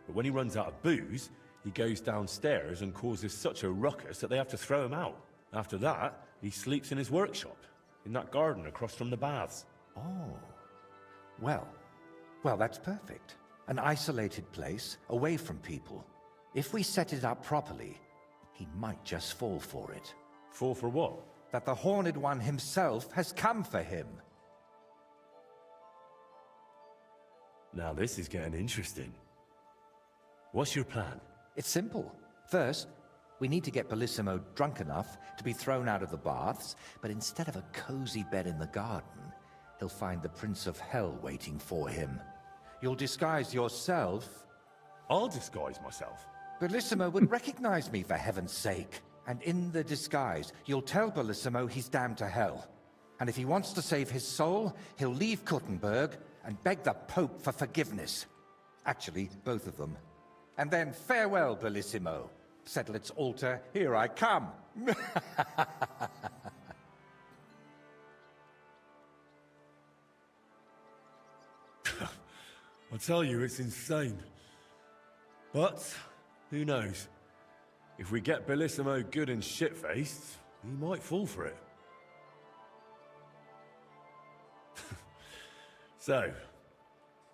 Speaker 8: but when he runs out of booze, he goes downstairs and causes such a ruckus that they have to throw him out. After that, he sleeps in his workshop, in that garden across from the baths.
Speaker 3: Oh. Well, that's perfect. An isolated place, away from people. If we set it up properly, he might just fall for it.
Speaker 8: Fall for what?
Speaker 3: That the Horned One himself has come for him.
Speaker 8: Now this is getting interesting. What's your plan?
Speaker 3: It's simple. First, we need to get Bellissimo drunk enough to be thrown out of the baths, but instead of a cozy bed in the garden, he'll find the Prince of Hell waiting for him. You'll disguise yourself.
Speaker 8: I'll disguise myself.
Speaker 3: Bellissimo would recognize me, for heaven's sake. And in the disguise, you'll tell Bellissimo he's damned to hell. And if he wants to save his soul, he'll leave Kuttenberg and beg the Pope for forgiveness. Actually, both of them. And then farewell, Bellissimo. Settle its altar, here I come.
Speaker 8: I tell you, it's insane. But, who knows? If we get Bellissimo good and shit-faced, he might fall for it. So,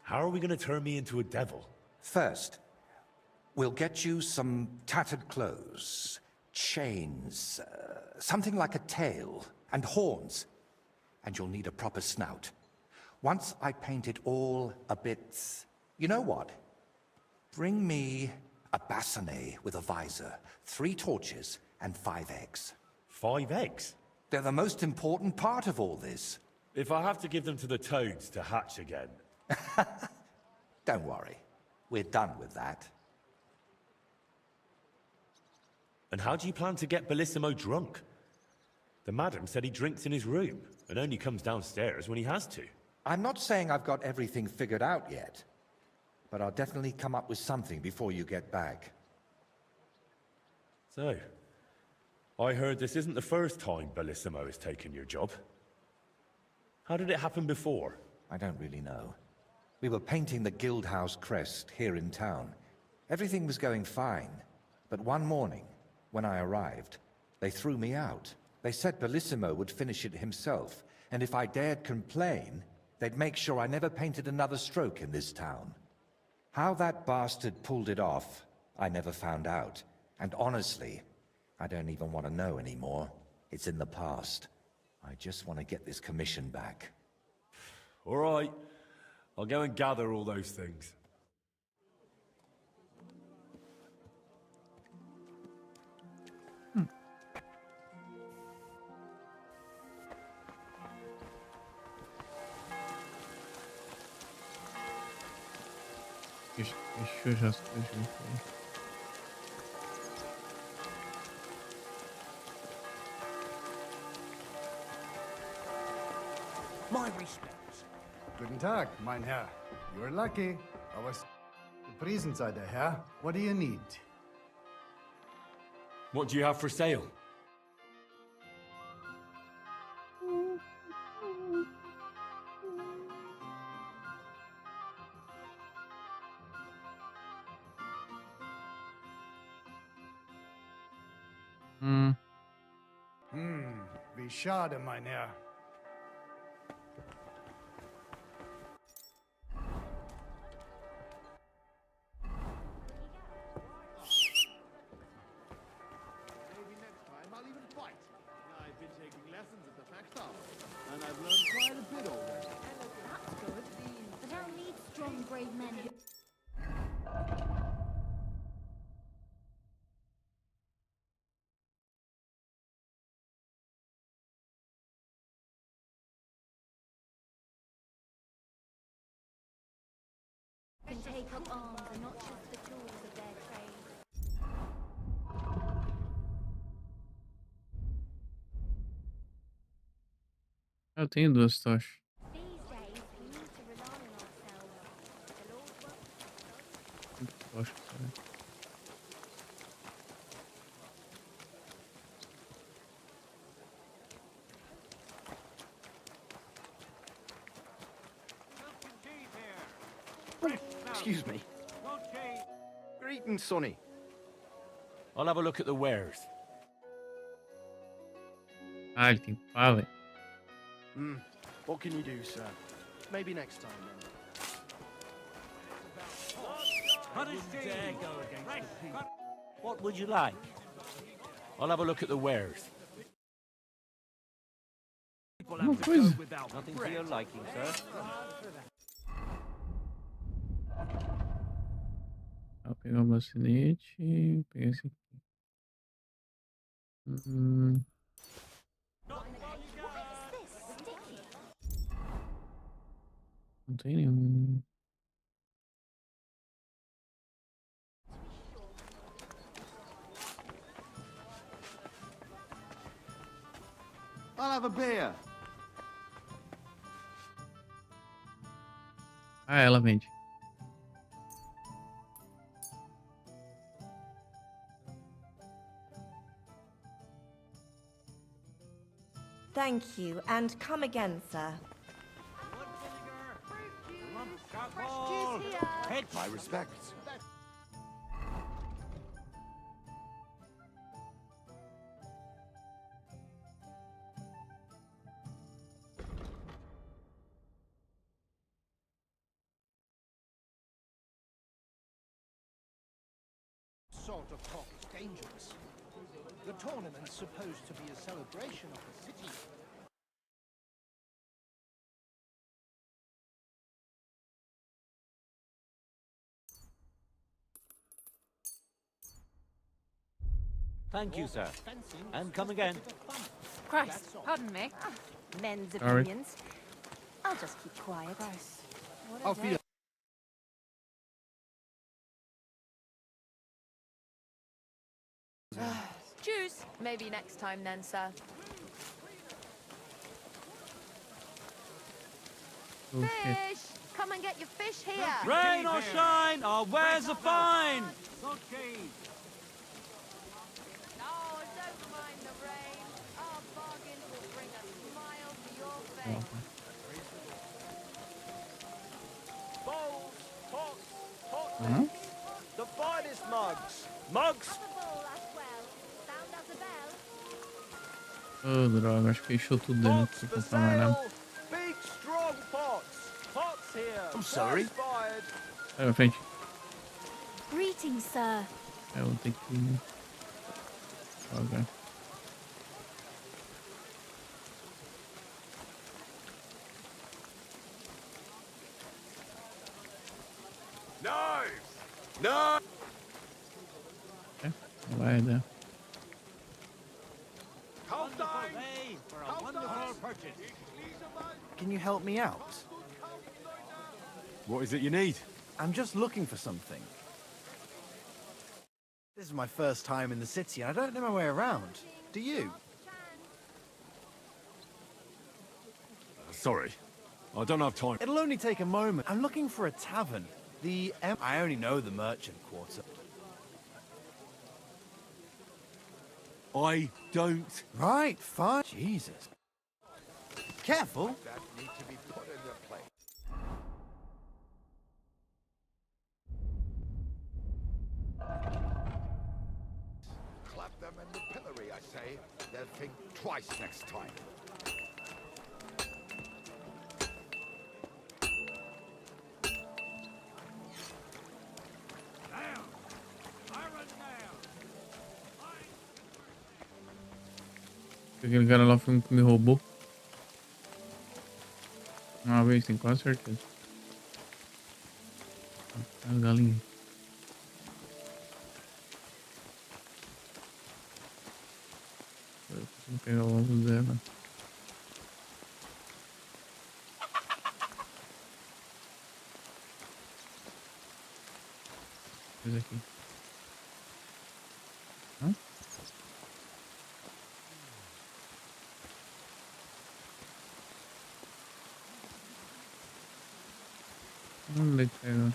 Speaker 8: how are we going to turn me into a devil?
Speaker 3: First, we'll get you some tattered clothes, chains, something like a tail, and horns. And you'll need a proper snout. Once I paint it all a bit... You know what? Bring me a bassinet with a visor, 3 torches, and 5 eggs.
Speaker 8: 5 eggs?
Speaker 3: They're the most important part of all this.
Speaker 8: If I have to give them to the toads to hatch again...
Speaker 3: Don't worry. We're done with that.
Speaker 8: And how do you plan to get Bellissimo drunk? The madam said he drinks in his room, and only comes downstairs when he has to.
Speaker 3: I'm not saying I've got everything figured out yet, but I'll definitely come up with something before you get back.
Speaker 8: So, I heard this isn't the first time Bellissimo has taken your job. How did it happen before?
Speaker 3: I don't really know. We were painting the Guildhouse crest here in town. Everything was going fine, but one morning, when I arrived, they threw me out. They said Bellissimo would finish it himself, and if I dared complain, they'd make sure I never painted another stroke in this town. How that bastard pulled it off, I never found out. And honestly, I don't even want to know anymore. It's in the past. I just want to get this commission back.
Speaker 11: All right. I'll go and gather all those things.
Speaker 5: Deixa já as coisas aí.
Speaker 6: My respects.
Speaker 4: Guten Tag, mein Herr. You're lucky. The Prisenseite, Herr. What do you need?
Speaker 11: What do you have for sale?
Speaker 4: Wie schade, mein Herr.
Speaker 7: Maybe next time I'll even fight. I've been taking lessons at the factory, and I've learned quite a bit already.
Speaker 21: That's good. The town needs strong, brave men who... can take up arms and not just the tools of their trade.
Speaker 5: Eu tenho duas tochas.
Speaker 21: These days, we need to rely on ourselves. The Lord will...
Speaker 5: Tochas, sabe?
Speaker 16: Excuse me. Greetings, Sonny.
Speaker 8: I'll have a look at the wares.
Speaker 5: Ah, ele tem pala.
Speaker 16: What can you do, sir? Maybe next time, then.
Speaker 8: What would you like? I'll have a look at the wares.
Speaker 5: Uma coisa.
Speaker 8: Nothing to your liking, sir.
Speaker 5: Vou pegar um bacinete. Pegar esse aqui. Não tem nenhum.
Speaker 7: I'll have a beer.
Speaker 5: Ah, ela vende.
Speaker 2: Thank you, and come again, sir.
Speaker 16: My respects.
Speaker 6: Sort of talk is dangerous. The tournament's supposed to be a celebration of the city.
Speaker 8: Thank you, sir. And come again.
Speaker 18: Christ, pardon me.
Speaker 14: Men's
Speaker 5: Sorry.
Speaker 14: opinions. I'll just keep quiet.
Speaker 16: I'll feel.
Speaker 12: Juice. Maybe next time then, sir.
Speaker 5: Oh, shit.
Speaker 12: Fish! Come and get your fish here.
Speaker 8: Rain or shine, our wares are fine.
Speaker 6: Okay.
Speaker 12: Oh, don't mind the rain. Our bargains will bring a smile to your face.
Speaker 6: bowls, pots, hot
Speaker 5: Aha.
Speaker 6: drinks, the finest mugs. Mugs?
Speaker 5: Oh, droga, acho que encheu tudo dele, não
Speaker 6: Pots
Speaker 5: precisa
Speaker 6: for
Speaker 5: comprar mais nada.
Speaker 6: sale. Big, strong pots. Pots here.
Speaker 16: I'm sorry.
Speaker 6: Price fired.
Speaker 5: Sai pra frente.
Speaker 21: Greetings, sir.
Speaker 5: Eu vou ter que... Droga.
Speaker 11: Knives! No!
Speaker 5: Não vai dar.
Speaker 16: Can you help me out?
Speaker 11: What is it you need?
Speaker 16: I'm just looking for something. This is my first time in the city, and I don't know my way around. Do you?
Speaker 11: Sorry. I don't have time.
Speaker 16: It'll only take a moment. I'm looking for a tavern. I only know the merchant quarter.
Speaker 11: I don't.
Speaker 16: Right, fine. Jesus. Careful.
Speaker 3: That need to be put in their place. Clap them in the pillory, I say. They'll think twice next time.
Speaker 5: Aquele cara lá foi um que me roubou. Uma vez, tenho quase certeza. A galinha. Eu preciso pegar o ovo dela. Esse aqui. Hã? Onde é que pega?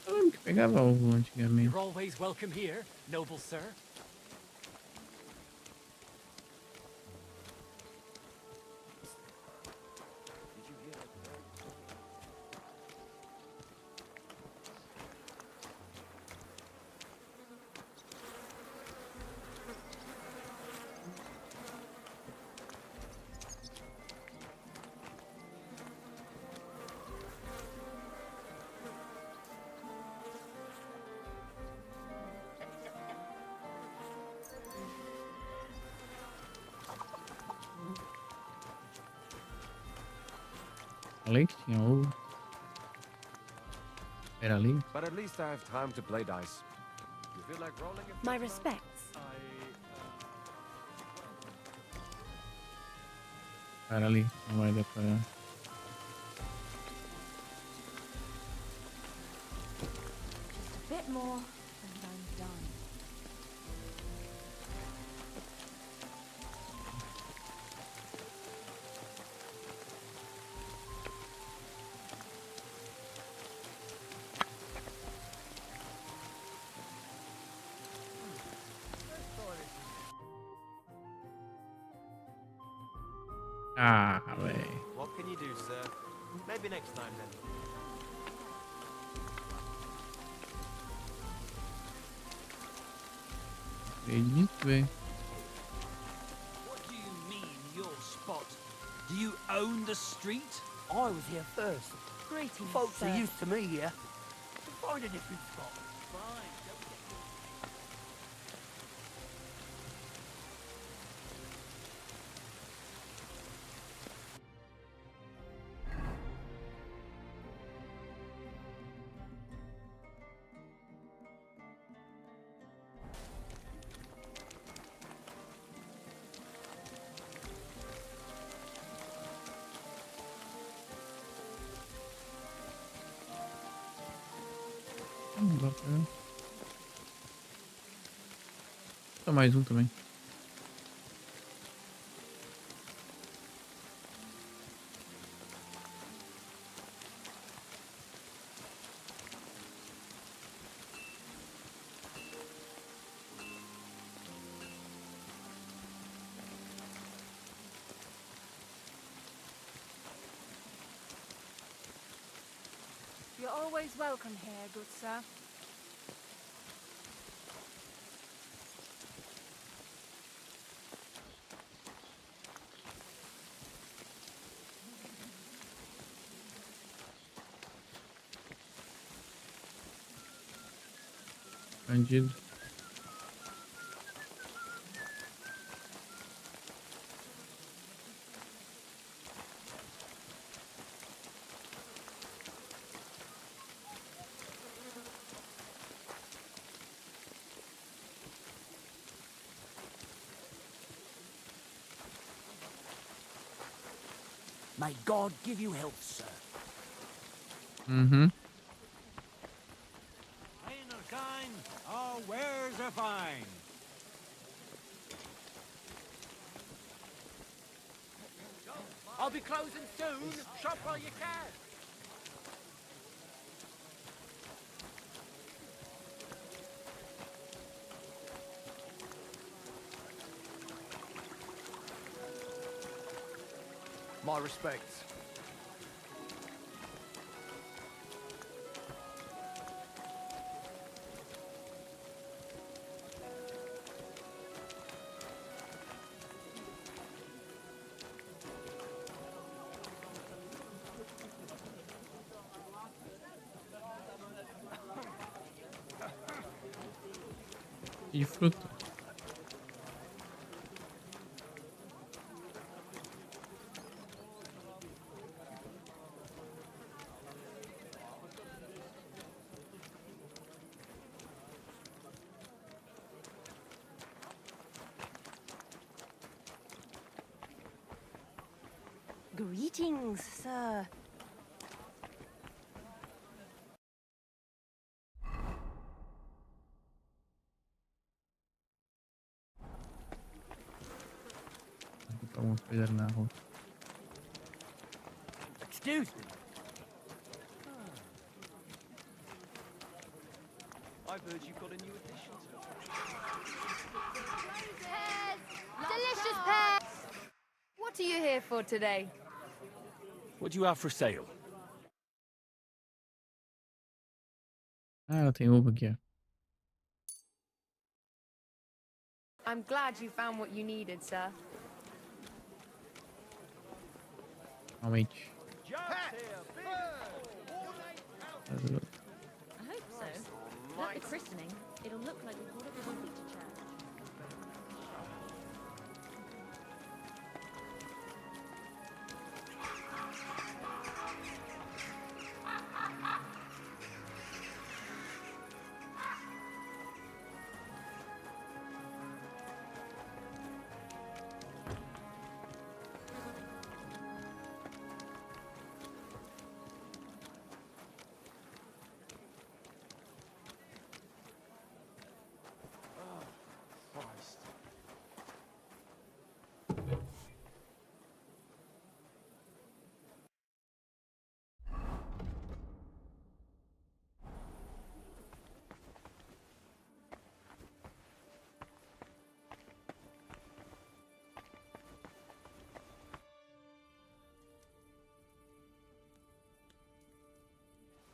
Speaker 5: Eu lembro que pegava ovo antigamente.
Speaker 15: You're always welcome here, noble sir.
Speaker 5: Falei que tinha ovo. Era ali.
Speaker 22: But at least I have time to play dice. You feel like rolling it?
Speaker 14: My respects.
Speaker 5: Era ali. Não vai dar pra...
Speaker 21: A bit more, and I'm done.
Speaker 5: Ah, véi.
Speaker 23: What can you do, sir? Maybe next time then.
Speaker 5: Acredito, véi.
Speaker 6: What do you mean, your spot? Do you own the street?
Speaker 24: I was here first.
Speaker 14: Greetings,
Speaker 24: Folks
Speaker 14: sir.
Speaker 24: are used to me here. Find a different spot.
Speaker 6: Fine, don't get...
Speaker 5: Não dá pra... Só mais um também.
Speaker 18: You're always welcome here, good sir.
Speaker 5: Bandido.
Speaker 6: May God give you health, sir.
Speaker 5: Uhum.
Speaker 10: Ain't no sign. Our wares are fine.
Speaker 6: I'll be closing soon. Shop while you can. My respects.
Speaker 5: E fruta.
Speaker 14: Greetings, sir.
Speaker 5: Vou botar uma coisa na rua.
Speaker 6: Excuse me.
Speaker 23: I've heard you've got a new addition to
Speaker 13: Pears! Delicious pears! What are you here for today?
Speaker 8: What do you have for sale?
Speaker 5: Ah, tem uva aqui, ó.
Speaker 13: I'm glad you found what you needed, sir.
Speaker 5: Realmente.
Speaker 20: I hope so. At the christening, it'll look like we brought everybody to church.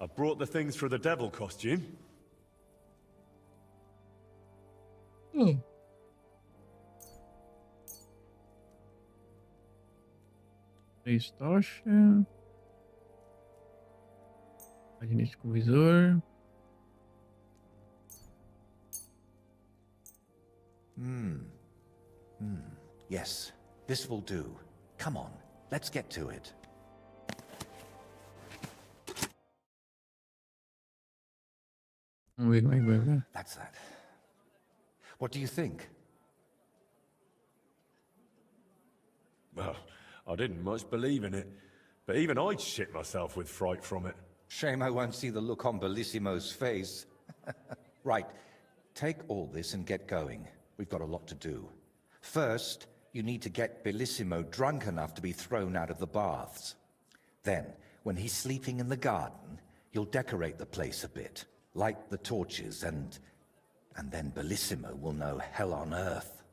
Speaker 8: I brought the things for the devil costume.
Speaker 5: Três tochas. Magnético com visor.
Speaker 3: Yes, this will do. Come on, let's get to it.
Speaker 5: Vamos ver como é que vai ver.
Speaker 3: That's that. What do you think?
Speaker 8: Well, I didn't much believe in it, but even I'd shit myself with fright from it.
Speaker 3: Shame I won't see the look on Bellissimo's face. Right. Take all this and get going. We've got a lot to do. First, you need to get Bellissimo drunk enough to be thrown out of the baths. Then, when he's sleeping in the garden, you'll decorate the place a bit, light the torches, and then Bellissimo will know hell on earth.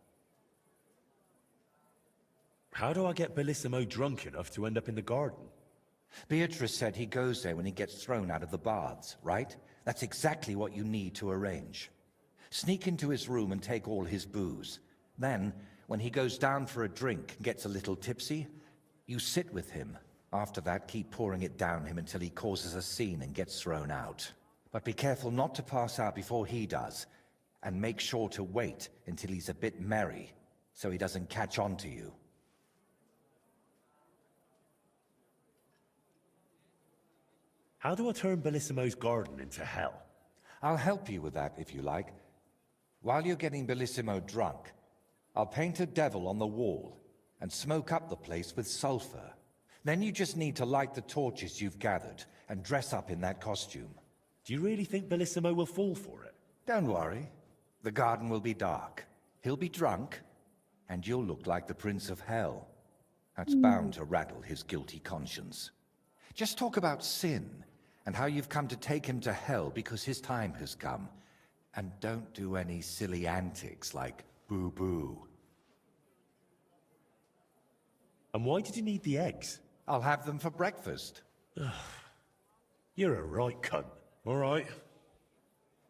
Speaker 8: How do I get Bellissimo drunk enough to end up in the garden?
Speaker 3: Beatrice said he goes there when he gets thrown out of the baths, right? That's exactly what you need to arrange. Sneak into his room and take all his booze. Then, when he goes down for a drink and gets a little tipsy, you sit with him. After that, keep pouring it down him until he causes a scene and gets thrown out. But be careful not to pass out before he does, and make sure to wait until he's a bit merry, so he doesn't catch on to you.
Speaker 8: How do I turn Bellissimo's garden into hell?
Speaker 3: I'll help you with that, if you like. While you're getting Bellissimo drunk, I'll paint a devil on the wall and smoke up the place with sulfur. Then you just need to light the torches you've gathered and dress up in that costume.
Speaker 8: Do you really think Bellissimo will fall for it?
Speaker 3: Don't worry. The garden will be dark. He'll be drunk, and you'll look like the Prince of Hell. That's bound to rattle his guilty conscience. Just talk about sin, and how you've come to take him to hell because his time has come. And don't do any silly antics like boo-boo.
Speaker 8: And why did you need the eggs?
Speaker 3: I'll have them for breakfast.
Speaker 8: You're a right cunt. All right.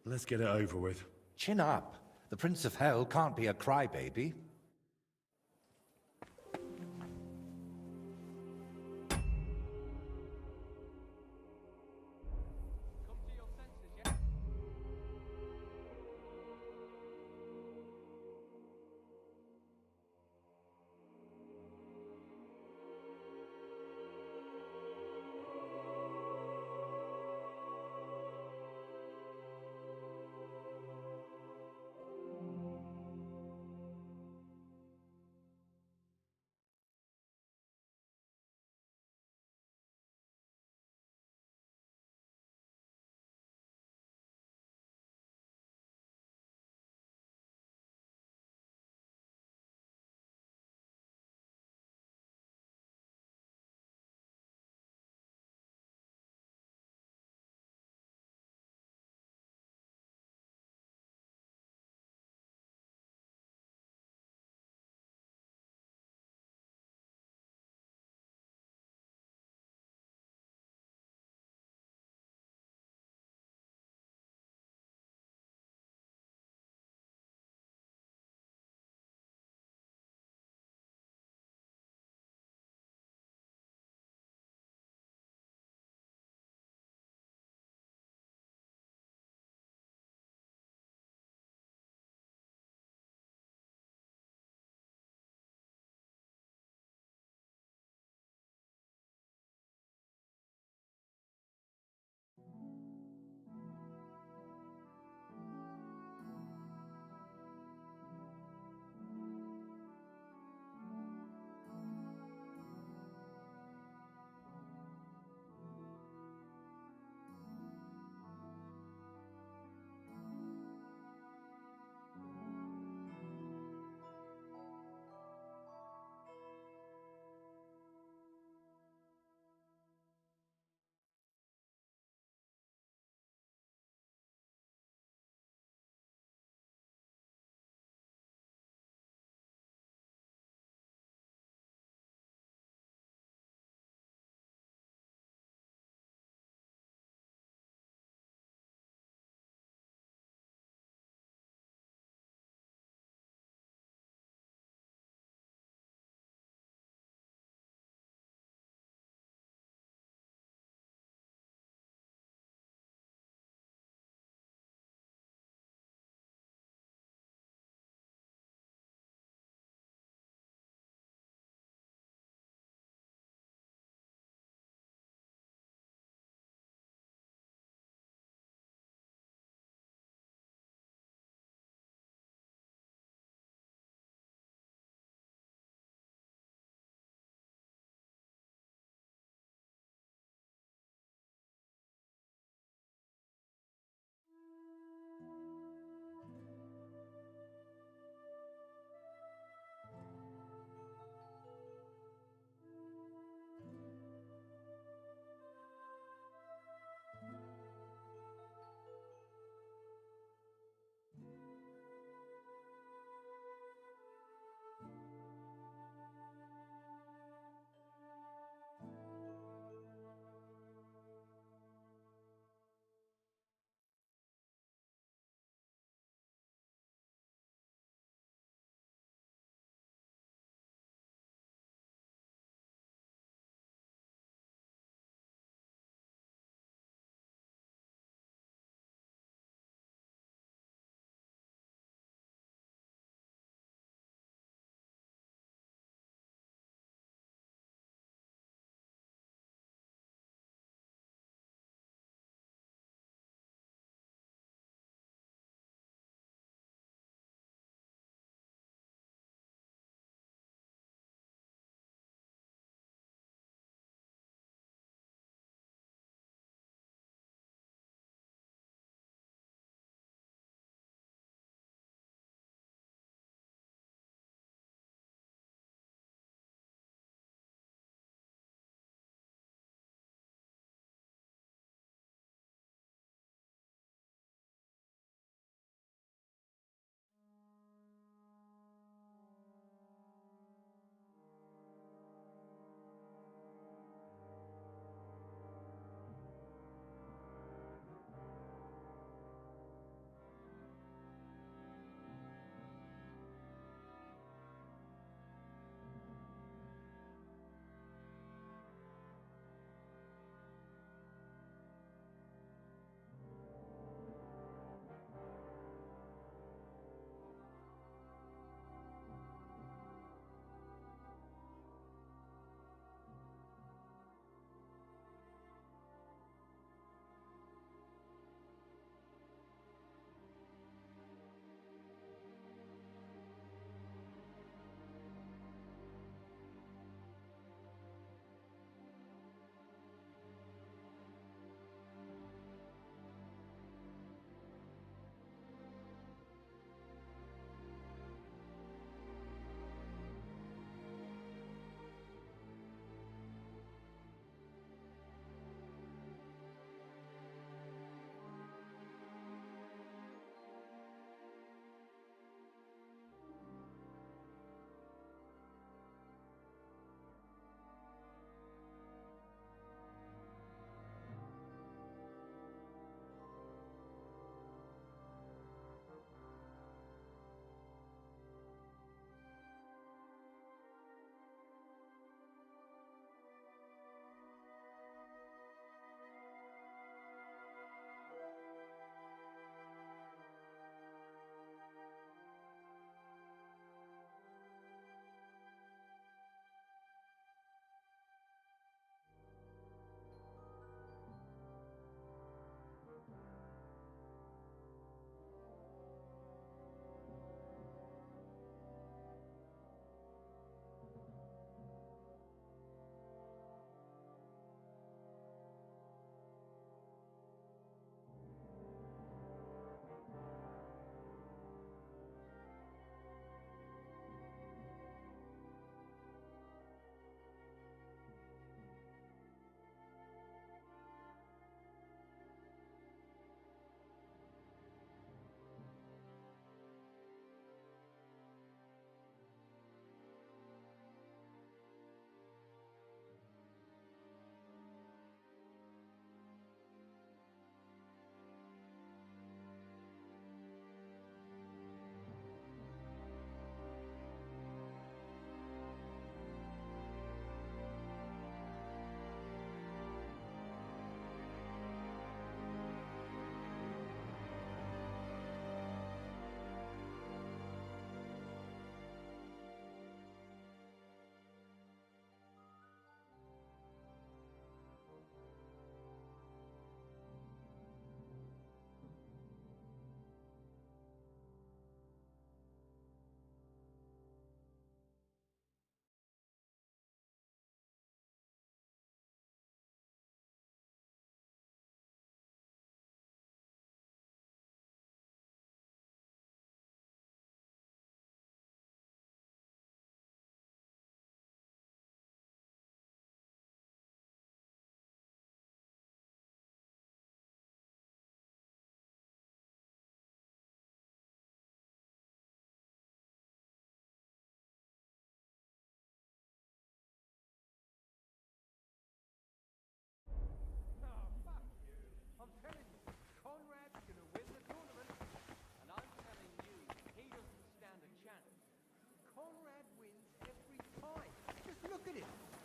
Speaker 8: Let's get it over with.
Speaker 3: Chin up. The Prince of Hell can't be a crybaby.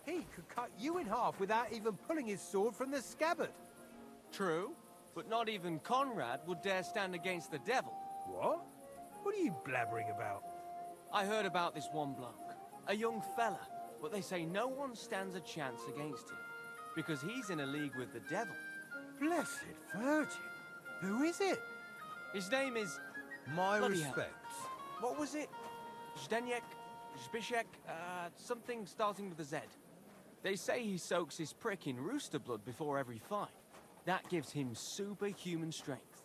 Speaker 10: He could cut you in half without even pulling his sword from the scabbard.
Speaker 23: True, but not even Conrad would dare stand against the devil.
Speaker 10: What? What are you blabbering about?
Speaker 23: I heard about this one bloke, a young fella, but they say no one stands a chance against him, because he's in a league with the devil.
Speaker 10: Blessed Virgin. Who is it?
Speaker 23: His name is...
Speaker 10: My
Speaker 23: Bloody hell.
Speaker 10: respects.
Speaker 23: What was it? Zdeněk? Zbyszek? Something starting with a Z. They say he soaks his prick in rooster blood before every fight. That gives him superhuman strength.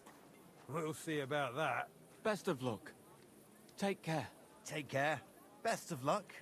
Speaker 10: We'll see about that.
Speaker 23: Best of luck. Take care.
Speaker 16: Take care. Best of luck.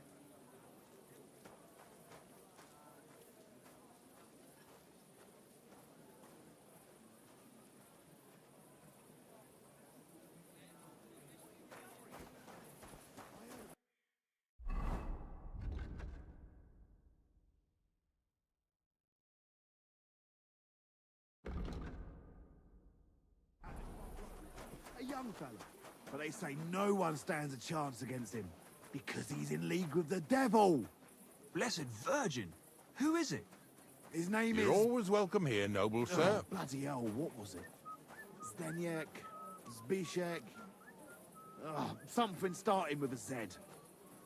Speaker 7: A young fella. But they say no one stands a chance against him because he's in league with the devil.
Speaker 10: Blessed Virgin. Who is it?
Speaker 7: His name
Speaker 1: You're
Speaker 7: is...
Speaker 1: always welcome here, noble sir.
Speaker 7: Oh, bloody hell, what was it? Zdeněk, Zbyszek... something starting with a Z.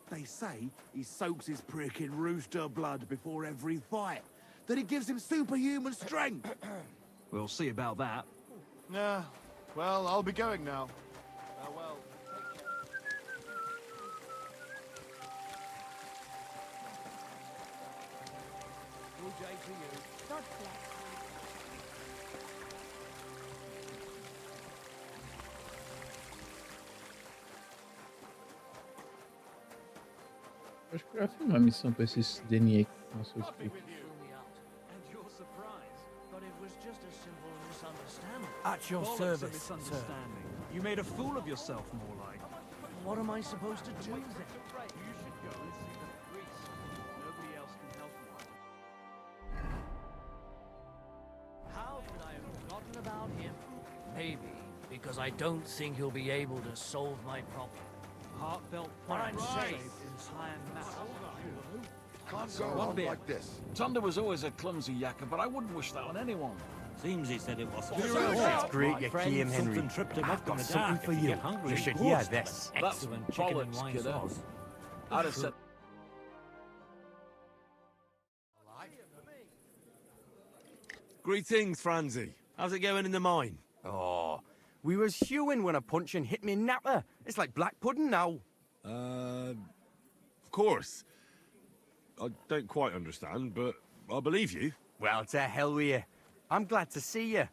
Speaker 7: They say he soaks his prick in rooster blood before every fight. That it gives him superhuman strength.
Speaker 10: We'll see about that.
Speaker 7: Yeah, well, I'll be going now. Farewell.
Speaker 6: Good day to you.
Speaker 21: God bless.
Speaker 5: Acho que eu já fiz uma missão pra esse DNA aqui. Nossa, eu esqueci.
Speaker 6: And your surprise. But it was just a simple misunderstanding.
Speaker 24: At your
Speaker 6: Bollocks,
Speaker 24: service,
Speaker 6: a misunderstanding. You made a fool of yourself, more like. What am I supposed to do then?
Speaker 23: You should go and see the priest. Nobody else can help you.
Speaker 6: How could I have forgotten about him? Maybe because I don't think he'll be able to solve my problem. Heartfelt pride saved in Cyan Matter.
Speaker 1: Can't go on like this.
Speaker 10: Thunder was always a clumsy yakker, but I wouldn't wish that on anyone.
Speaker 8: Seems he said it was.
Speaker 10: It's
Speaker 8: great you came, Henry.
Speaker 10: Something tripped him up in the
Speaker 8: something
Speaker 10: dark.
Speaker 8: for
Speaker 10: If you
Speaker 8: you.
Speaker 10: get hungry,
Speaker 8: You should
Speaker 10: of
Speaker 8: hear
Speaker 10: course.
Speaker 8: this.
Speaker 10: That's
Speaker 6: Excellent chicken and
Speaker 10: bollocks,
Speaker 6: wine
Speaker 10: kiddo.
Speaker 6: sauce.
Speaker 10: I'd have said...
Speaker 8: Greetings, Franzi. How's it going in the mine?
Speaker 9: Oh, we was hewing when a punching hit me napper. It's like black pudding now.
Speaker 8: Of course. I don't quite understand, but I believe you.
Speaker 9: Well, to hell with you. I'm glad to see you.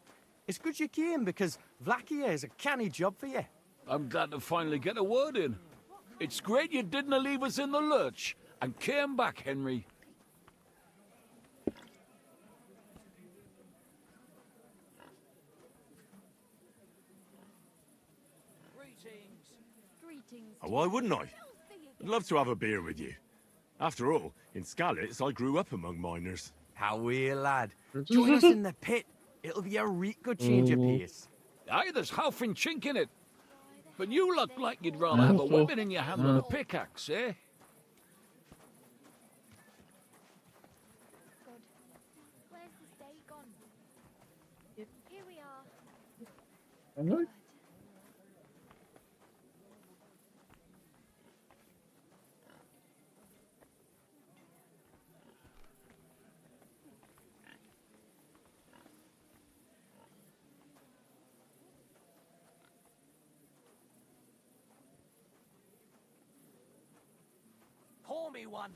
Speaker 9: It's good you came because Vlakia is a canny job for you.
Speaker 10: I'm glad to finally get a word in. It's great you didn't leave us in the lurch and came back, Henry.
Speaker 21: Greetings.
Speaker 8: Oh, why wouldn't I? I'd love to have a beer with you. After all, in Skalitz, I grew up among miners.
Speaker 9: How are you, lad? Join us in the pit. It'll be a real good change of pace.
Speaker 10: Aye, there's half and chink in it. But you look like you'd rather have a weapon in your hand than a pickaxe, eh?
Speaker 21: God. Where's this day gone? Here we are.
Speaker 5: Hello?
Speaker 6: Pour me one.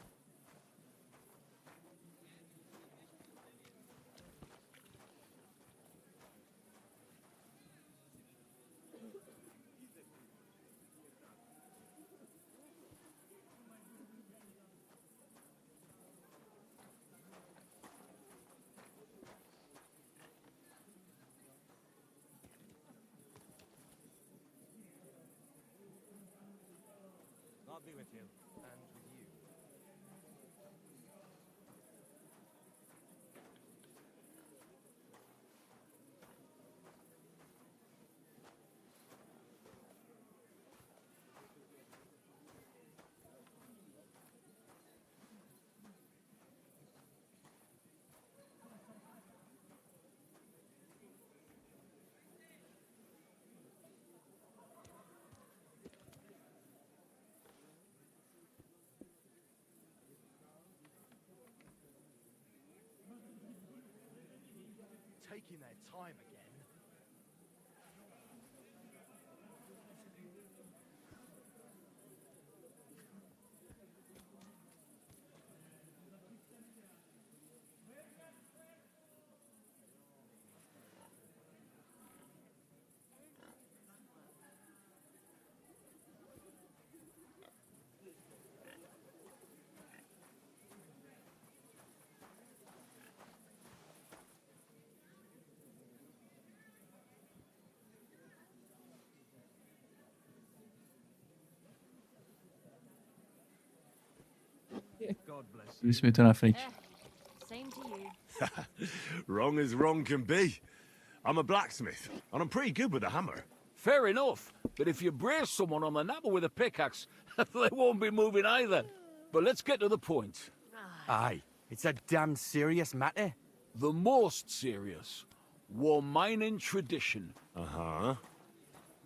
Speaker 23: God be with you, and with you.
Speaker 16: taking their time again.
Speaker 23: God bless
Speaker 5: Ele se meteu na frente.
Speaker 20: Same to you.
Speaker 11: Wrong as wrong can be. I'm a blacksmith, and I'm pretty good with a hammer.
Speaker 10: Fair enough, but if you brace someone on the napper with a pickaxe, they won't be moving either. But let's get to the point.
Speaker 9: Aye, it's a damn serious matter.
Speaker 10: The most serious. War mining tradition.
Speaker 11: Uh-huh.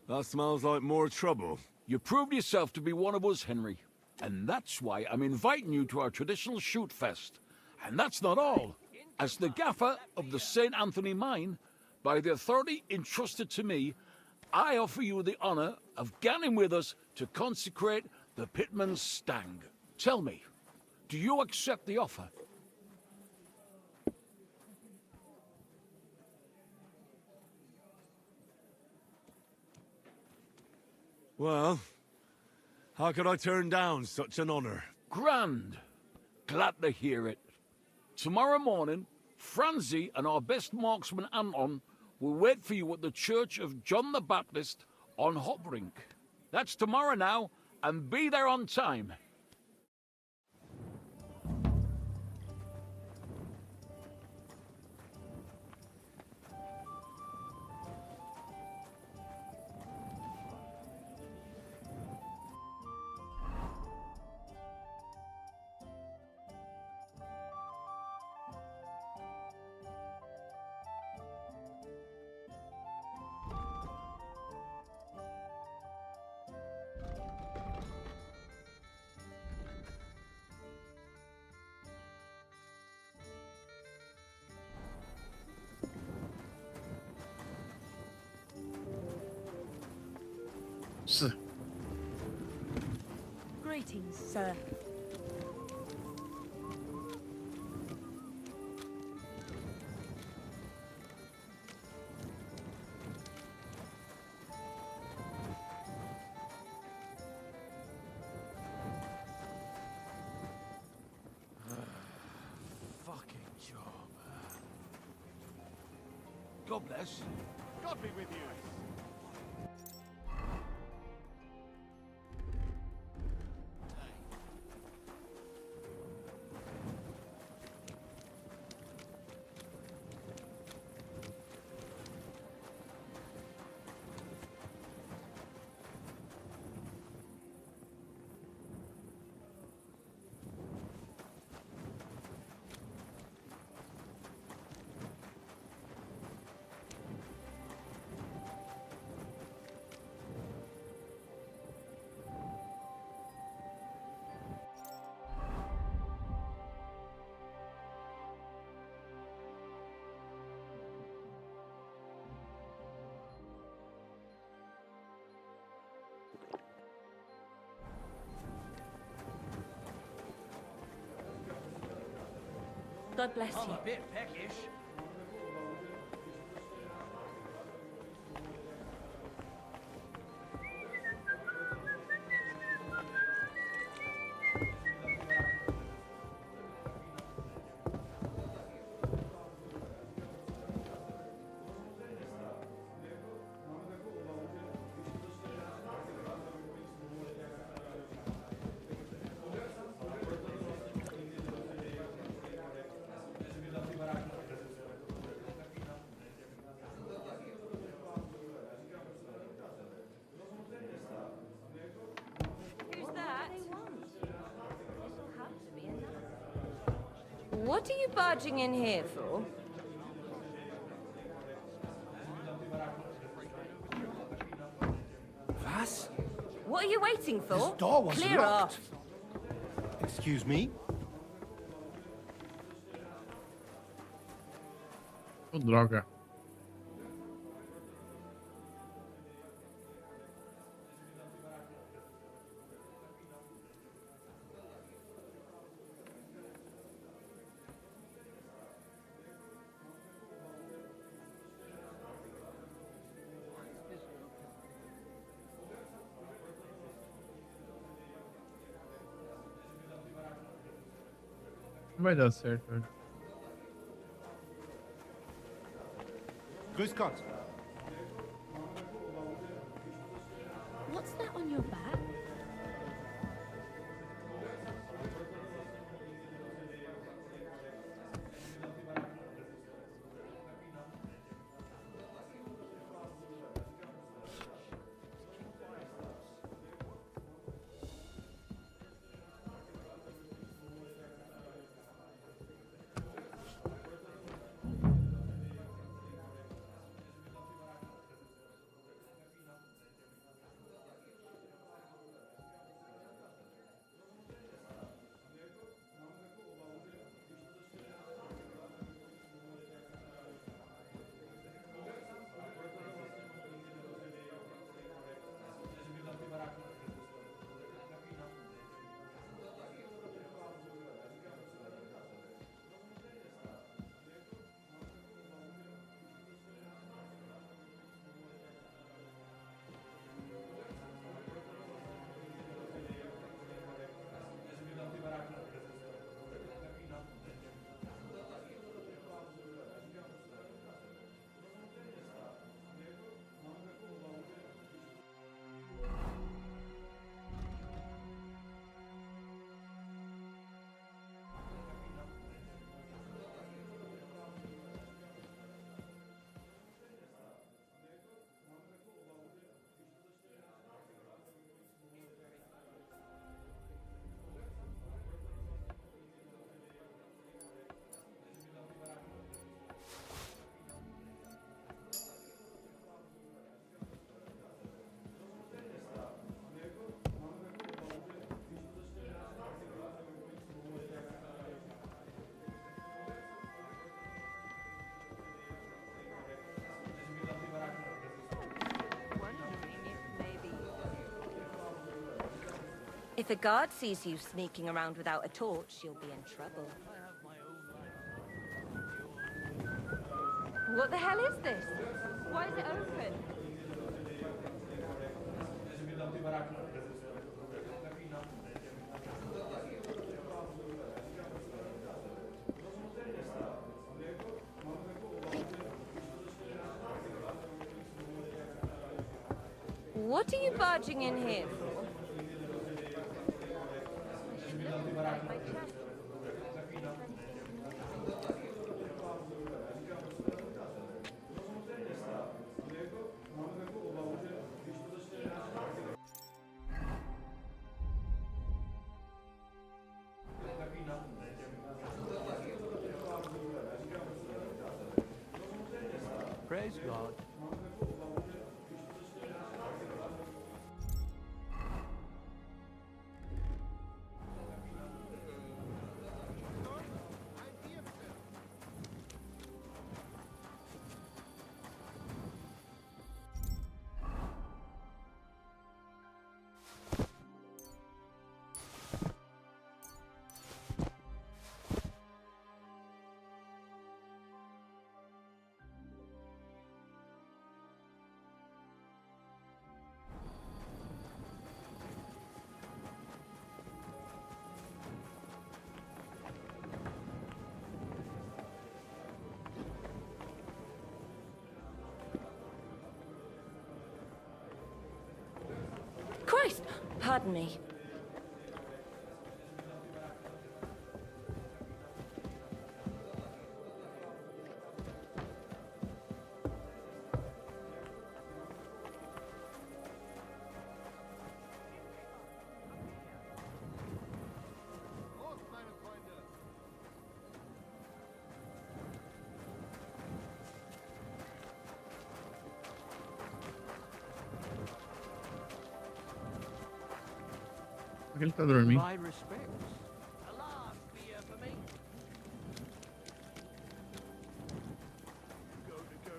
Speaker 11: That smells like more trouble.
Speaker 10: You proved yourself to be one of us, Henry. And that's why I'm inviting you to our traditional shoot fest. And that's not all. As the gaffer of the St. Anthony mine, by the authority entrusted to me, I offer you the honor of ganning with us to consecrate the Pitman's Stag. Tell me, do you accept the offer?
Speaker 11: Well, how could I turn down such an honor?
Speaker 10: Grand. Glad to hear it. Tomorrow morning, Franzi and our best marksman Anton will wait for you at the Church of John the Baptist on Hoprink. That's tomorrow now, and be there on time.
Speaker 14: Greetings, sir.
Speaker 23: Fucking job.
Speaker 10: God bless.
Speaker 23: God be with you.
Speaker 14: God bless
Speaker 23: I'm
Speaker 14: you.
Speaker 23: a bit peckish.
Speaker 14: What are you barging in here for?
Speaker 9: Was?
Speaker 14: What are you waiting for?
Speaker 9: This door was
Speaker 14: Clear
Speaker 9: locked.
Speaker 14: off.
Speaker 9: Excuse me?
Speaker 5: Oh, droga. Não vai dar certo, velho.
Speaker 2: Grüß Gott.
Speaker 20: What's that on your back?
Speaker 14: If a guard sees you sneaking around without a torch, you'll be in trouble. What the hell is this? Why is it open? What are you barging in here for?
Speaker 23: Praise God.
Speaker 14: Christ! Pardon me.
Speaker 5: Por que ele tá dormindo?
Speaker 6: My respects. A last beer for me.
Speaker 7: Go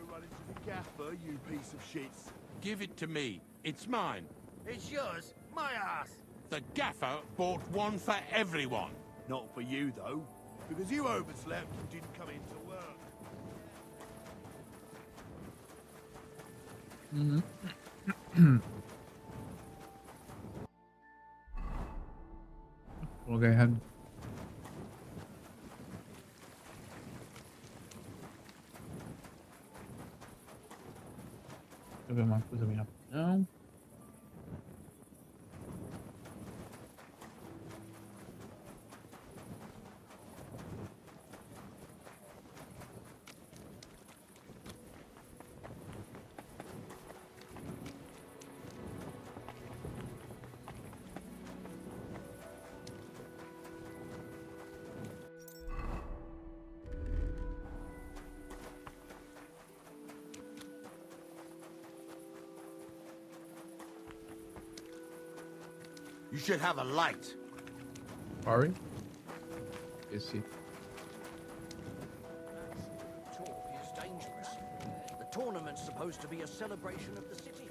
Speaker 7: run into the gaffer, you piece of shits.
Speaker 1: Give it to me. It's mine.
Speaker 7: It's yours, my ass.
Speaker 1: The gaffer bought one for everyone.
Speaker 7: Not for you, though, because you overslept and didn't come into work.
Speaker 5: Vou lugar errado. Deixa eu ver uma coisa bem rapidão.
Speaker 7: You should have a light.
Speaker 5: Sorry. Esse.
Speaker 6: Talk is dangerous. The tournament's supposed to be a celebration of the city.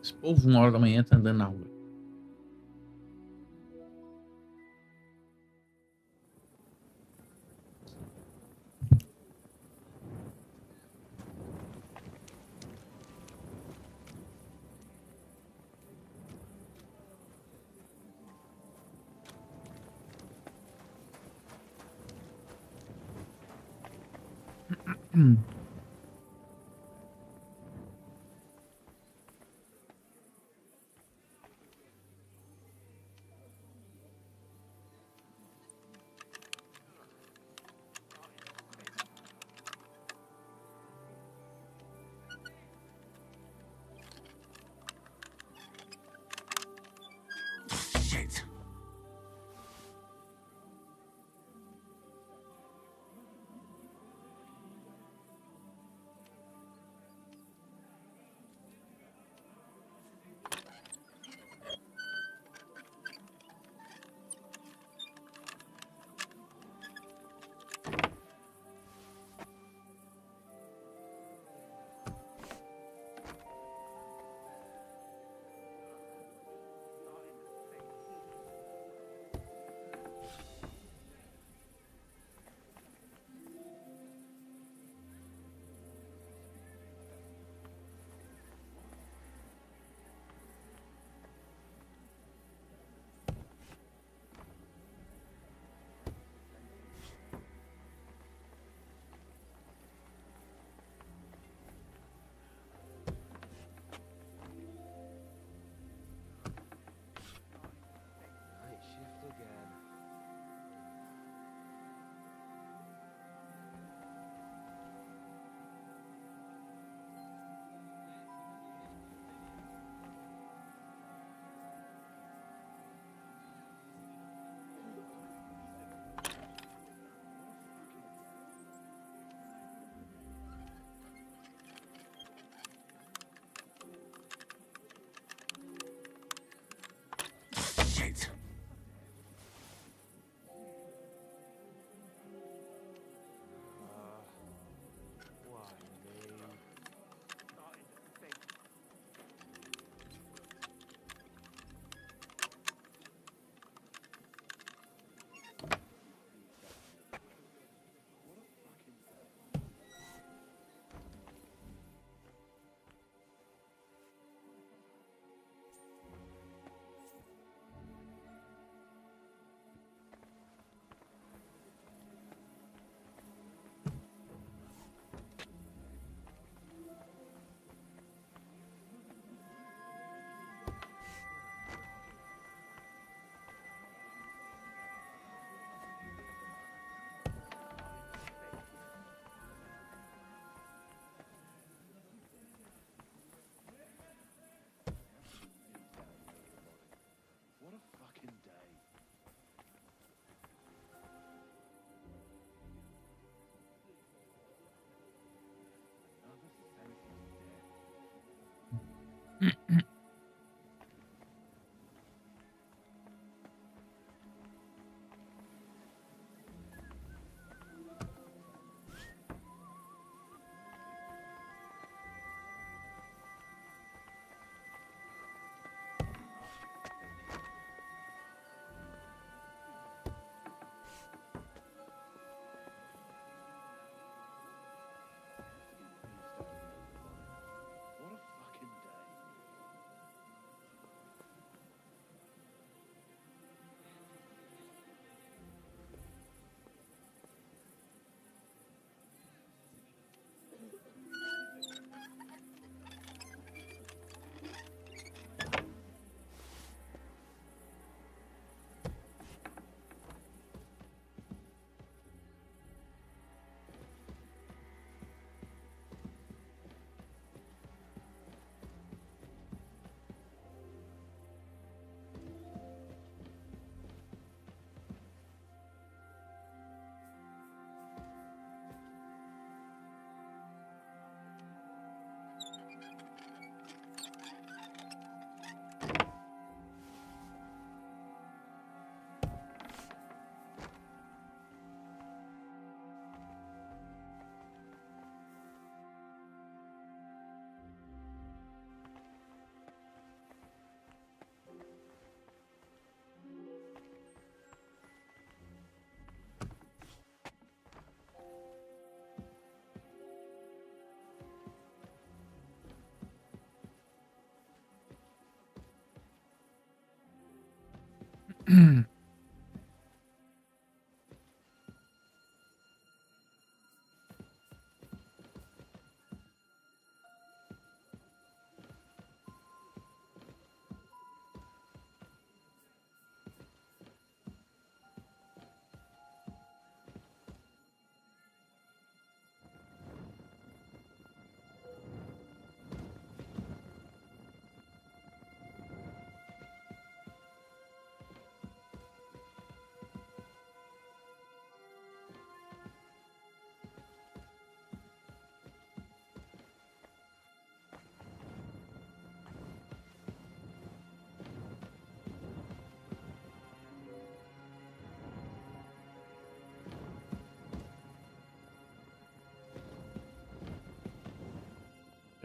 Speaker 5: Esse povo, 1 hora da manhã, tá andando na rua.
Speaker 7: Shit. Shit. What a fucking day. What a fucking day.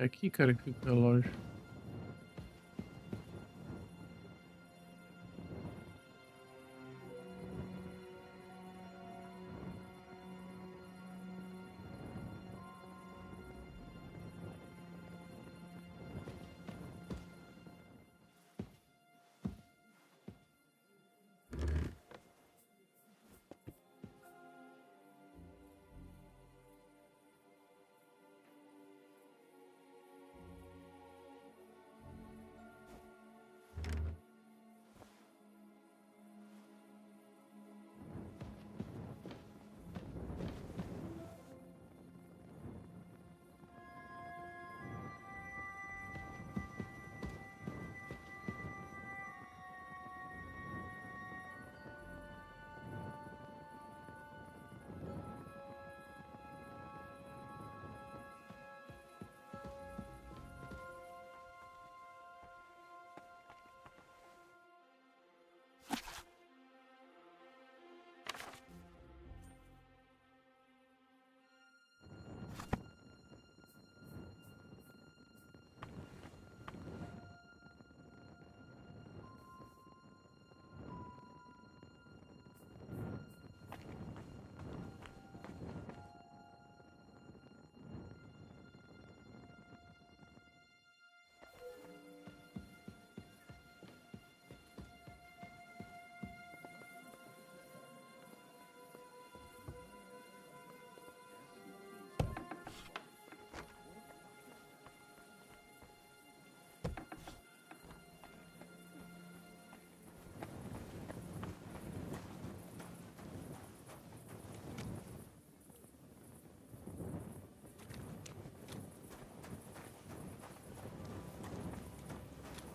Speaker 5: É aqui, cara, que fica a loja.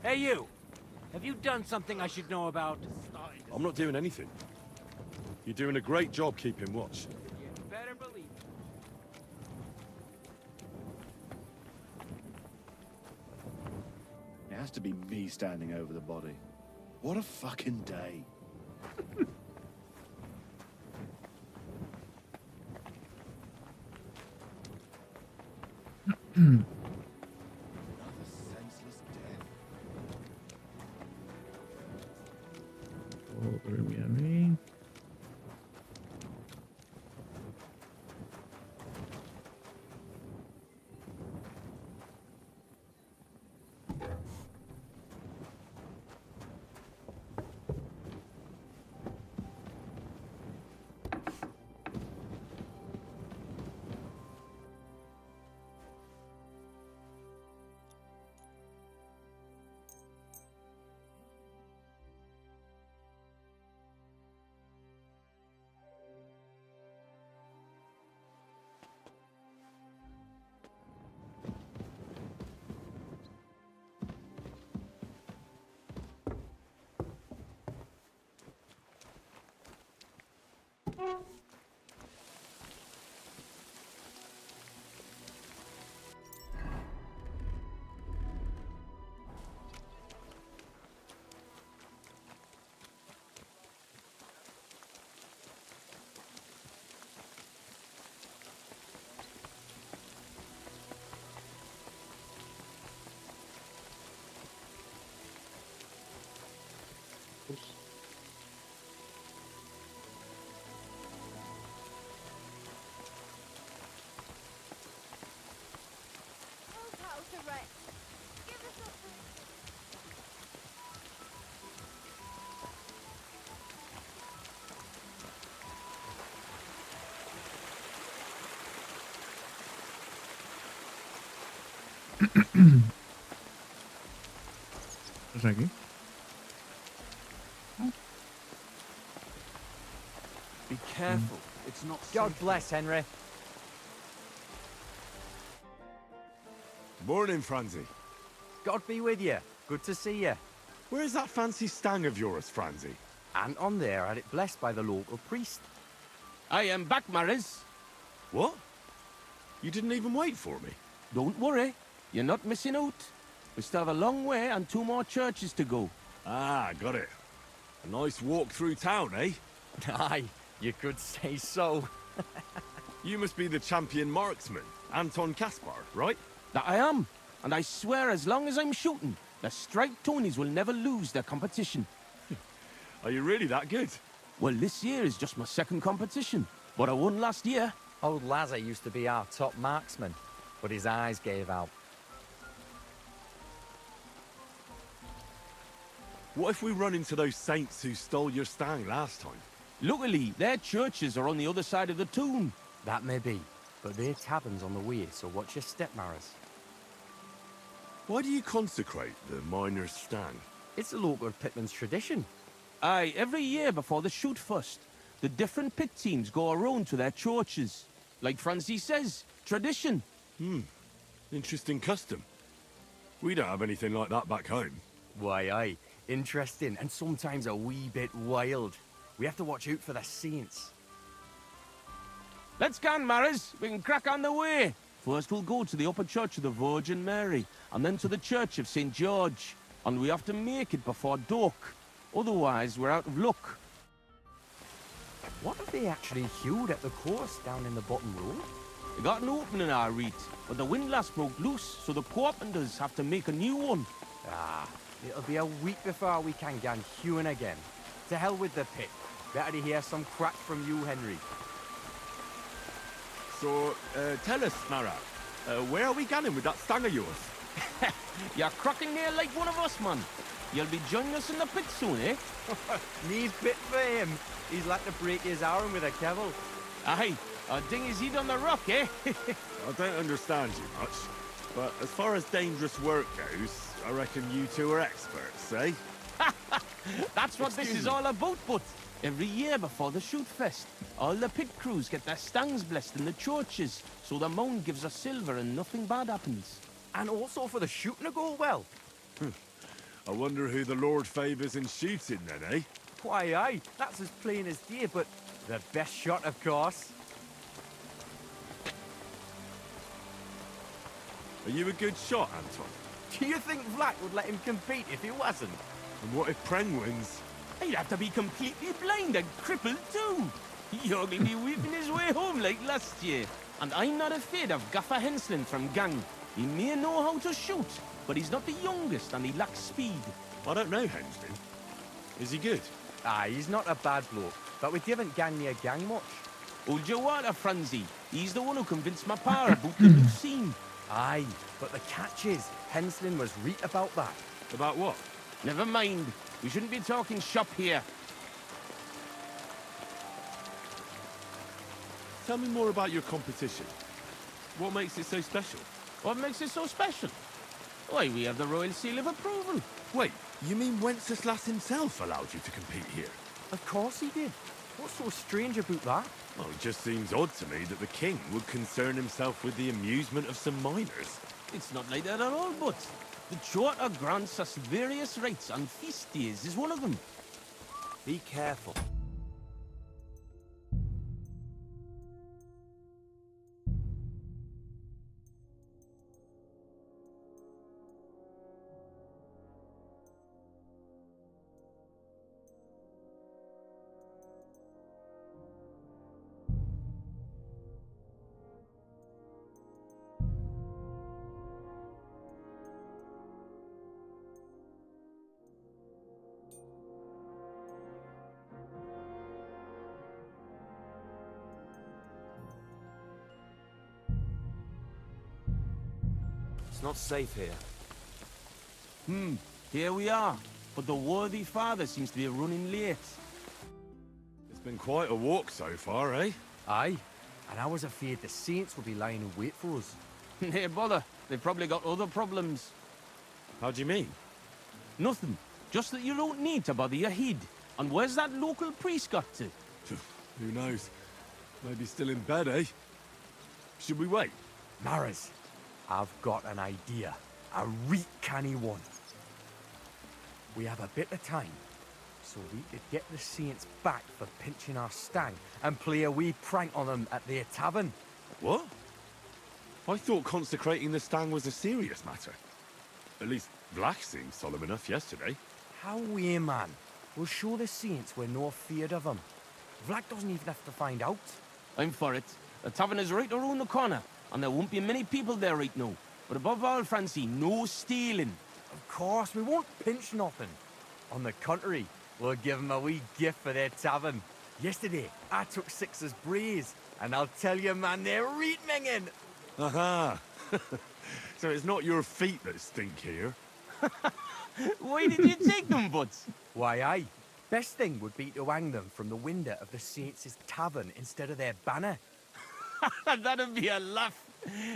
Speaker 23: Hey, you! Have you done something I should know about?
Speaker 11: I'm not doing anything. You're doing a great job keeping watch.
Speaker 23: You better believe it.
Speaker 7: It has to be me standing over the body. What a fucking day.
Speaker 5: Dormir ali. Terus lagi.
Speaker 9: Be careful. It's not God bless, Henry.
Speaker 11: Morning, Franzi.
Speaker 9: God be with you. Good to see you.
Speaker 11: Where's that fancy stang of yours, Franzi?
Speaker 9: Anton there had it blessed by the local priest.
Speaker 1: I am back, Maris.
Speaker 11: What? You didn't even wait for me?
Speaker 1: Don't worry. You're not missing out. We still have a long way and 2 more churches to go.
Speaker 11: Ah, got it. A nice walk through town, eh?
Speaker 9: Aye, you could say so.
Speaker 11: You must be the champion marksman, Anton Kaspar, right?
Speaker 1: That I am. And I swear as long as I'm shooting, the striped Tonys will never lose their competition.
Speaker 11: Are you really that good?
Speaker 1: Well, this year is just my 2nd competition. But I won last year.
Speaker 9: Old Lazar used to be our top marksman, but his eyes gave out.
Speaker 11: What if we run into those saints who stole your stang last time?
Speaker 1: Luckily, their churches are on the other side of the tomb.
Speaker 9: That may be, but their tavern's on the way, so watch your step, Maris.
Speaker 11: Why do you consecrate the miner's stang?
Speaker 9: It's a local pitman's tradition.
Speaker 1: Aye, every year before the shoot first, the different pit teams go around to their churches. Like Francis says, tradition.
Speaker 11: Interesting custom. We don't have anything like that back home.
Speaker 9: Why, aye. Interesting, and sometimes a wee bit wild. We have to watch out for the saints.
Speaker 1: Let's go, Maris. We can crack on the way. First we'll go to the upper church of the Virgin Mary, and then to the church of St. George. And we have to make it before dark. Otherwise, we're out of luck.
Speaker 9: What have they actually hewed at the course down in the bottom road?
Speaker 1: We got an opening in our reed, but the windlass broke loose, so the carpenters have to make a new one.
Speaker 9: Ah, it'll be a week before we can get hewing again. To hell with the pit. Better to hear some crack from you, Henry.
Speaker 11: So, tell us, Mara, where are we going with that stang of yours?
Speaker 1: You're cracking there like one of us, man. You'll be joining us in the pit soon, eh?
Speaker 9: Knees bit for him. He's like to break his arm with a kevil.
Speaker 1: Aye, a ding his head on the rock, eh?
Speaker 11: I don't understand you much, but as far as dangerous work goes, I reckon you two are experts, eh?
Speaker 1: That's what this is all about, but every year before the shoot fest, all the pit crews get their stangs blessed in the churches, so the mound gives us silver and nothing bad happens.
Speaker 9: And also for the shooting to go well.
Speaker 11: I wonder who the Lord favours in shooting then, eh?
Speaker 9: Why, aye, that's as plain as day, but the best shot, of course.
Speaker 11: Are you a good shot, Anton?
Speaker 9: Do you think Vlad would let him compete if he wasn't?
Speaker 11: And what if Preng wins?
Speaker 1: He'd have to be completely blind and crippled too. He'll only be weeping his way home like last year. And I'm not afraid of Gaffer Henslin from Gang. He may know how to shoot, but he's not the youngest and he lacks speed.
Speaker 11: I don't know Henslin. Is he good?
Speaker 9: Aye, he's not a bad bloke, but we haven't gang near Gang much.
Speaker 1: Hold your water, Franzi. He's the one who convinced my pa about the new scene.
Speaker 9: Aye, but the catch is, Henslin was right about that.
Speaker 11: About what?
Speaker 1: Never mind. We shouldn't be talking shop here.
Speaker 11: Tell me more about your competition. What makes it so special?
Speaker 1: What makes it so special? Why, we have the royal seal of approval.
Speaker 11: Wait, you mean Wenceslas himself allowed you to compete here?
Speaker 9: Of course he did. What's so strange about that?
Speaker 11: Well, it just seems odd to me that the king would concern himself with the amusement of some miners.
Speaker 1: It's not like that at all, but the charter grants us various rights, and feast days is one of them.
Speaker 9: Be careful. It's not safe here.
Speaker 1: Here we are. But the worthy father seems to be running late.
Speaker 11: It's been quite a walk so far, eh?
Speaker 9: Aye, and I was afraid the saints would be lying in wait for us.
Speaker 1: Nay, bother. They've probably got other problems.
Speaker 11: How do you mean?
Speaker 1: Nothing. Just that you don't need to bother your head. And where's that local priest got to?
Speaker 11: Who knows? Maybe still in bed, eh? Should we wait?
Speaker 9: Maris, I've got an idea. A reet canny one. We have a bit of time, so we could get the saints back for pinching our stag and play a wee prank on them at their tavern.
Speaker 11: What? I thought consecrating the stang was a serious matter. At least Vlach seemed solemn enough yesterday.
Speaker 9: How we, man? We'll show the saints we're no feared of them. Vlach doesn't even have to find out.
Speaker 1: I'm for it. The tavern is right around the corner, and there won't be many people there right now. But above all, Francie, no stealing.
Speaker 9: Of course, we won't pinch nothing. On the contrary, we'll give them a wee gift for their tavern. Yesterday, I took 6's braes, and I'll tell you, man, they're reet minging.
Speaker 11: Aha! So it's not your feet that stink here?
Speaker 1: Why did you take them, Butts?
Speaker 9: Why, aye. Best thing would be to hang them from the window of the saints' tavern instead of their banner.
Speaker 1: That'd be a laugh.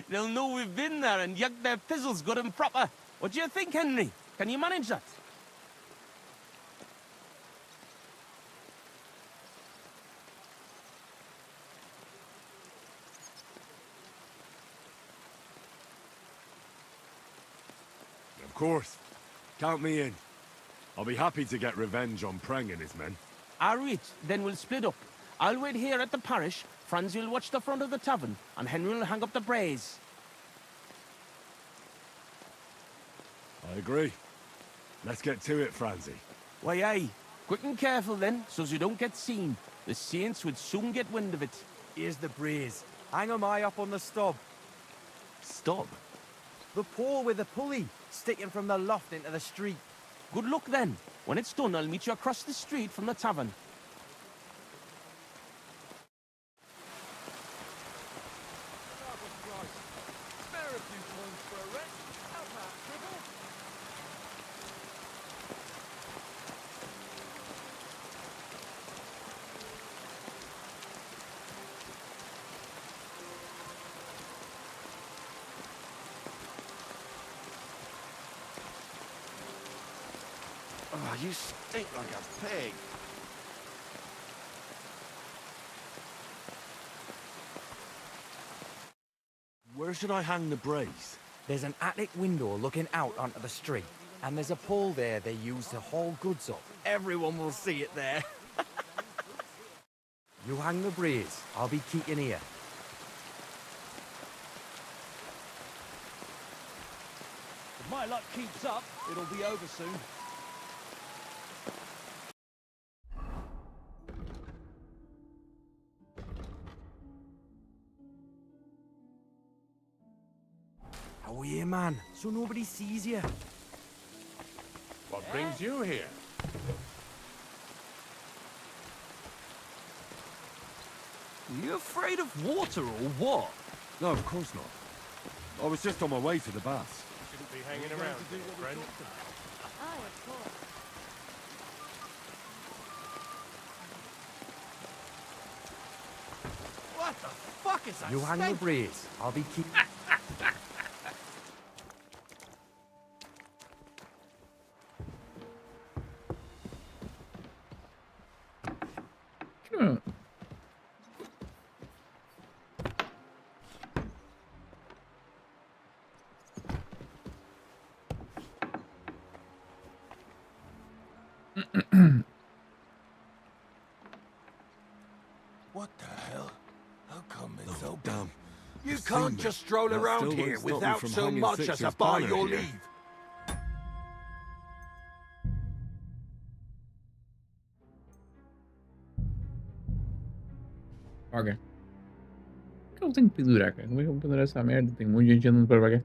Speaker 1: They'll know we've been there and yuck their pizzles good and proper. What do you think, Henry? Can you manage that?
Speaker 11: Of course. Count me in. I'll be happy to get revenge on Preng and his men.
Speaker 1: All right, then we'll split up. I'll wait here at the parish, Franz will watch the front of the tavern, and Henry will hang up the braes.
Speaker 11: I agree. Let's get to it, Franzi.
Speaker 1: Why, aye. Quick and careful then, so you don't get seen. The saints would soon get wind of it.
Speaker 9: Here's the braes. Hang 'em high up on the stub.
Speaker 11: Stub?
Speaker 9: The pole with the pulley, sticking from the loft into the street.
Speaker 1: Good luck then. When it's done, I'll meet you across the street from the tavern.
Speaker 7: Oh, you stink like a pig.
Speaker 11: Where should I hang the brace?
Speaker 9: There's an attic window looking out onto the street, and there's a pole there they use to haul goods up. Everyone will see it there. You hang the brace. I'll be keeping here.
Speaker 6: If my luck keeps up, it'll be over soon.
Speaker 9: How are you, man? So nobody sees you.
Speaker 10: What brings you here?
Speaker 1: Are you afraid of water or what?
Speaker 11: No, of course not. I was just on my way to the baths.
Speaker 10: Shouldn't be hanging around, friend.
Speaker 13: Aye, of course.
Speaker 6: What the fuck is that?
Speaker 9: You hang the brace. I'll be keeping...
Speaker 7: What the hell? How come it's open?
Speaker 11: Damn.
Speaker 10: You can't just stroll around here without so much as a by your leave.
Speaker 5: Ok. Por que eu tenho que pendurar, cara? Como é que eu vou pendurar essa merda? Tem um monte de gente andando para cá.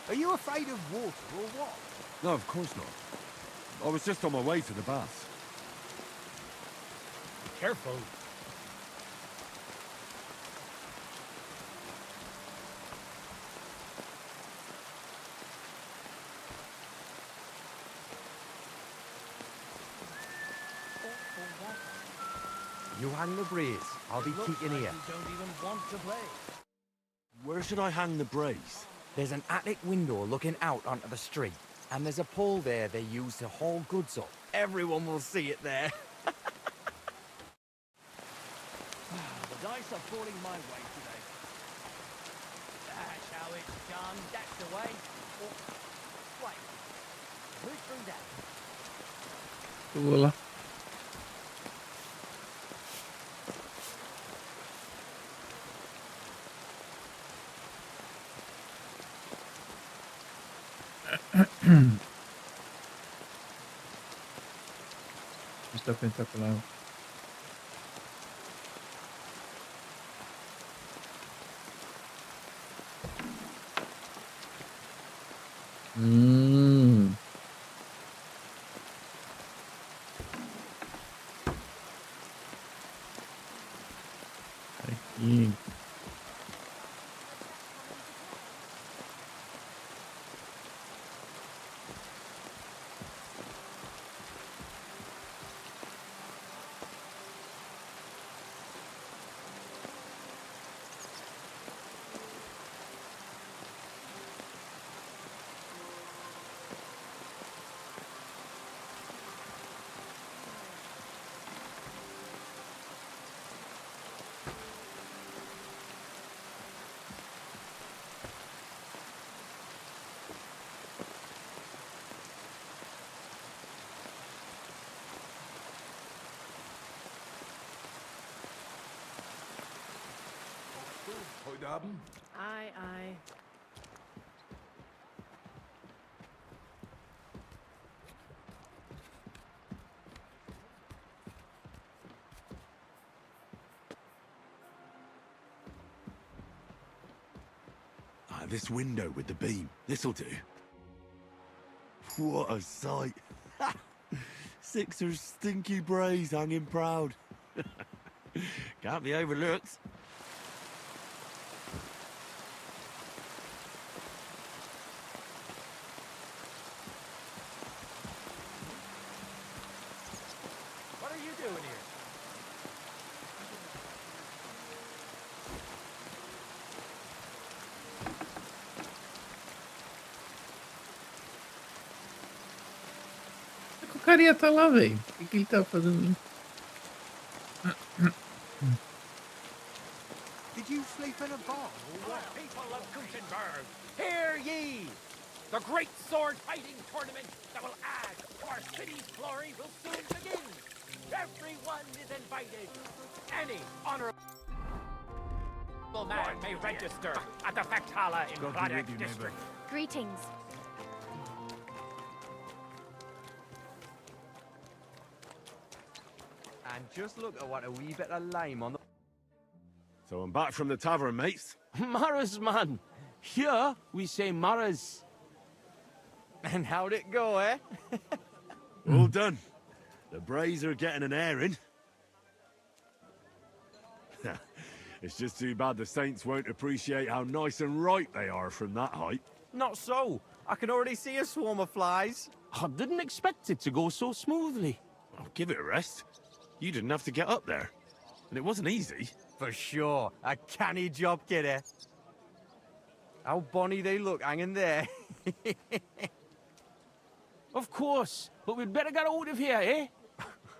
Speaker 7: Are you afraid of water or what?
Speaker 11: No, of course not. I was just on my way to the baths.
Speaker 15: Careful.
Speaker 9: You hang the brace. I'll be keeping here.
Speaker 23: You don't even want to play.
Speaker 11: Where should I hang the brace?
Speaker 9: There's an attic window looking out onto the street, and there's a pole there they use to haul goods up. Everyone will see it there.
Speaker 23: The dice are falling my way today. That's how it's done. That's the way. Oh, wait. Who's through that?
Speaker 5: Eu vou lá. Está espetacular. Aqui.
Speaker 10: Heute Abend?
Speaker 4: Aye, aye.
Speaker 11: This window with the beam. This'll do. What a sight. Sixer's stinky braes hanging proud. Can't be overlooked.
Speaker 23: What are you doing here?
Speaker 5: O carinha tá lá, velho. O que ele tá fazendo?
Speaker 23: Did you sleep in a barn?
Speaker 15: What people of Gutenberg, hear ye! The great sword fighting tournament that will add to our city's glory will soon begin. Everyone is invited. Any honorable man may register at the Factala in Gladek district.
Speaker 13: Greetings.
Speaker 9: And just look at what a wee bit of lime on the...
Speaker 11: So I'm back from the tavern, mates.
Speaker 1: Maras, man. Here we say Maras.
Speaker 9: And how'd it go, eh?
Speaker 11: All done. The braes are getting an airing. It's just too bad the Saints won't appreciate how nice and right they are from that height.
Speaker 9: Not so. I can already see a swarm of flies.
Speaker 1: I didn't expect it to go so smoothly.
Speaker 11: Oh, give it a rest. You didn't have to get up there. And it wasn't easy.
Speaker 9: For sure. A canny job, kidder. How bonny they look hanging there.
Speaker 1: Of course, but we'd better get out of here, eh?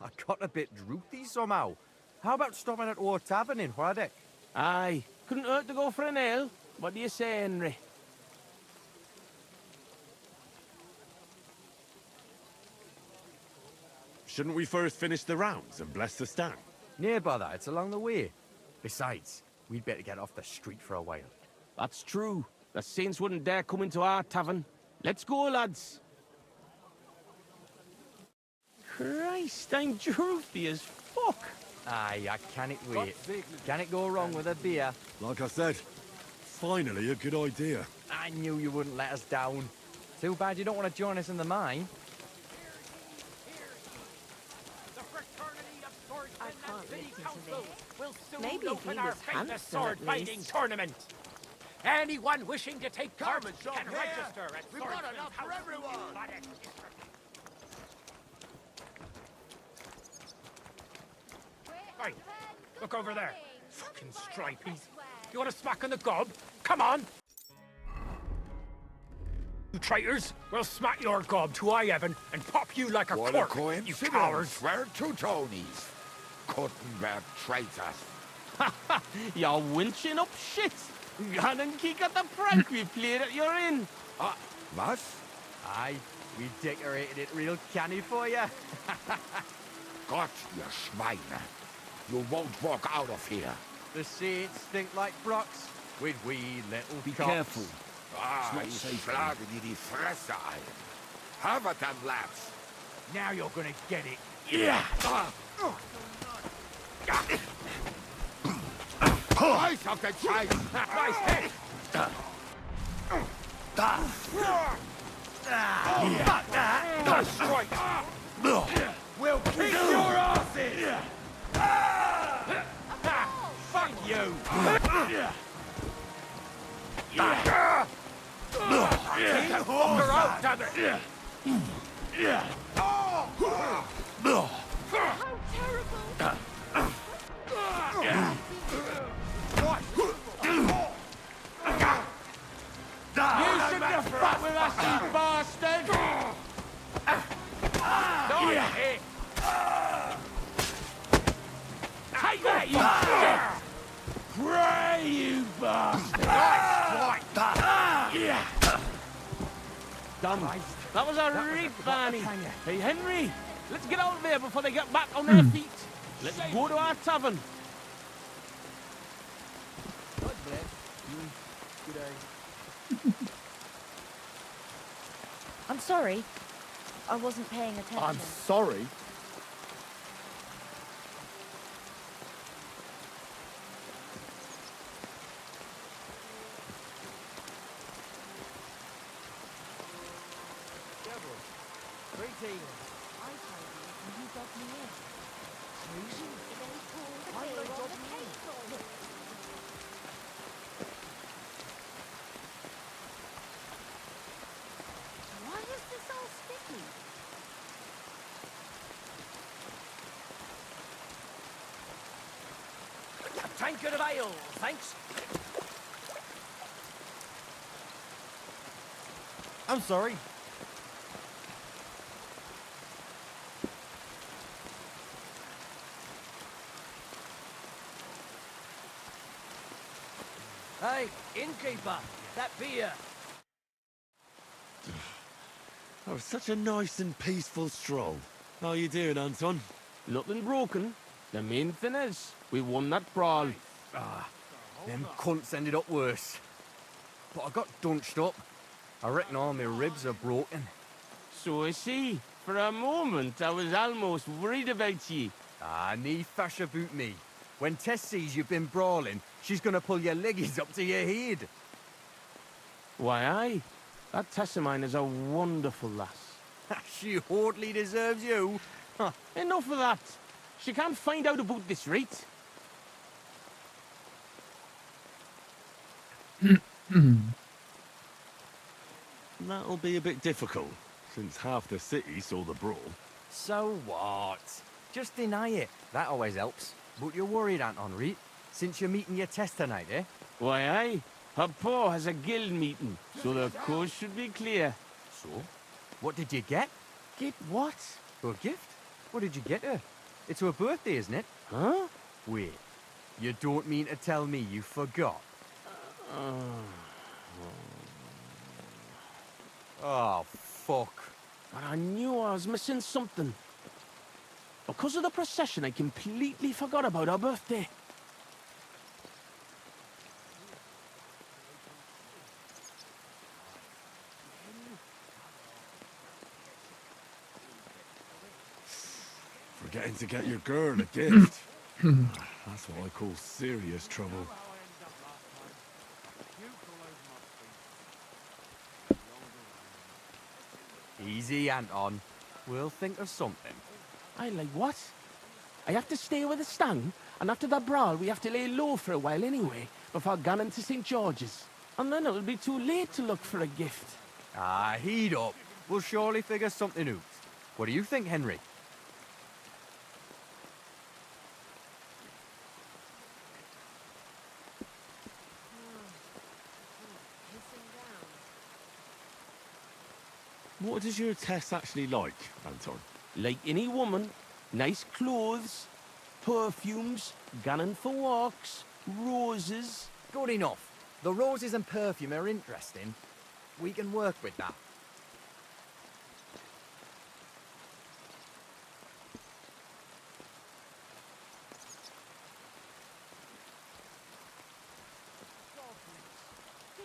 Speaker 9: I got a bit droopy somehow. How about stopping at our tavern in Hradek?
Speaker 1: Aye, couldn't hurt to go for an ale. What do you say, Henry?
Speaker 11: Shouldn't we first finish the rounds and bless the stand?
Speaker 9: Near bother, it's along the way. Besides, we'd better get off the street for a while.
Speaker 1: That's true. The Saints wouldn't dare come into our tavern. Let's go, lads. Christ, I'm droopy as fuck.
Speaker 9: Aye, I can't wait. Can it go wrong with a beer?
Speaker 11: Like I said, finally a good idea.
Speaker 9: I knew you wouldn't let us down. Too bad you don't want to join us in the mine.
Speaker 15: Maybe
Speaker 4: if he was handsome, at
Speaker 15: sword fighting
Speaker 4: least.
Speaker 15: tournament. Anyone wishing to take part
Speaker 7: Garment shop
Speaker 15: can
Speaker 7: here.
Speaker 15: register at
Speaker 7: We've got enough for everyone.
Speaker 15: Hey, look over there. Fucking stripies. You want a smack on the gob? Come on! You traitors, we'll smack your gob to high heaven and pop you like a
Speaker 12: What
Speaker 15: cork,
Speaker 12: a
Speaker 15: you
Speaker 12: coincidence.
Speaker 15: cowards!
Speaker 12: We're two Tonys. Kuttenberg traitors.
Speaker 1: You're winching up shit. Gone and kick at the prank we played at your inn.
Speaker 12: What?
Speaker 9: Aye, we decorated it real canny for you.
Speaker 12: Gott, you Schweine. You won't walk out of here.
Speaker 9: The seats stink like brocks with wee little
Speaker 10: Be
Speaker 9: cops.
Speaker 10: careful.
Speaker 12: Ich schlage dir die Fresse ein. Have it then, lads.
Speaker 9: Now you're gonna get it.
Speaker 12: Yeah. Raus auf den Scheiß.
Speaker 15: Nice hit! Nice strike!
Speaker 9: We'll kick your asses!
Speaker 15: Fuck you! Keep fucker out, damn it!
Speaker 18: How terrible!
Speaker 1: You should have fought with us, you bastard!
Speaker 15: Nice hit!
Speaker 1: Take that, you shit! Pray, you bastard!
Speaker 15: Nice strike!
Speaker 1: Done. That was a reap, Barney. Hey, Henry, let's get out of there before they get back on their feet. Let's go to our tavern.
Speaker 9: God bless. Good day.
Speaker 20: I'm sorry. I wasn't paying attention.
Speaker 16: I'm sorry.
Speaker 9: Greetings.
Speaker 20: I told you and you got me in.
Speaker 9: Susan?
Speaker 20: Then he pulled the
Speaker 9: Why
Speaker 20: bill
Speaker 9: did I
Speaker 20: on
Speaker 9: dog
Speaker 20: the
Speaker 9: me in?
Speaker 20: table. Why is this all sticky?
Speaker 6: A tankard of ale, thanks.
Speaker 16: I'm sorry.
Speaker 6: Hey, innkeeper, that beer.
Speaker 11: Oh, such a nice and peaceful stroll. How you doing, Anton?
Speaker 1: Nothing broken. The main thing is, we won that brawl.
Speaker 9: Them cunts ended up worse. But I got dunched up. I reckon all my ribs are broken.
Speaker 1: So I see. For a moment, I was almost worried about ye.
Speaker 9: Nee fash about me. When Tess sees you've been brawling, she's gonna pull your leggies up to your head.
Speaker 1: Why, aye. That Tess of mine is a wonderful lass.
Speaker 9: She hardly deserves you.
Speaker 1: Enough of that. She can't find out about this, right?
Speaker 11: That'll be a bit difficult, since half the city saw the brawl.
Speaker 9: So what? Just deny it. That always helps. But you're worried, Anton, right? Since you're meeting your Tess tonight, eh?
Speaker 1: Why, aye. Her pa has a guild meeting, so the coast should be clear.
Speaker 9: So? What did you get?
Speaker 1: Get what?
Speaker 9: A gift? What did you get her? It's her birthday, isn't it?
Speaker 1: Huh?
Speaker 9: Wait. You don't mean to tell me you forgot? Oh, fuck.
Speaker 1: But I knew I was missing something. Because of the procession, I completely forgot about her birthday.
Speaker 11: Forgetting to get your girl a gift. That's what I call serious trouble.
Speaker 9: Easy, Anton. We'll think of something.
Speaker 1: I like what? I have to stay with the stang, and after that brawl we have to lay low for a while anyway, before going to St. George's. And then it'll be too late to look for a gift.
Speaker 9: Heat up. We'll surely figure something out. What do you think, Henry?
Speaker 11: What does your Tess actually like, Anton?
Speaker 1: Like any woman, nice clothes, perfumes, gannon for walks, roses.
Speaker 9: Good enough. The roses and perfume are interesting. We can work with that.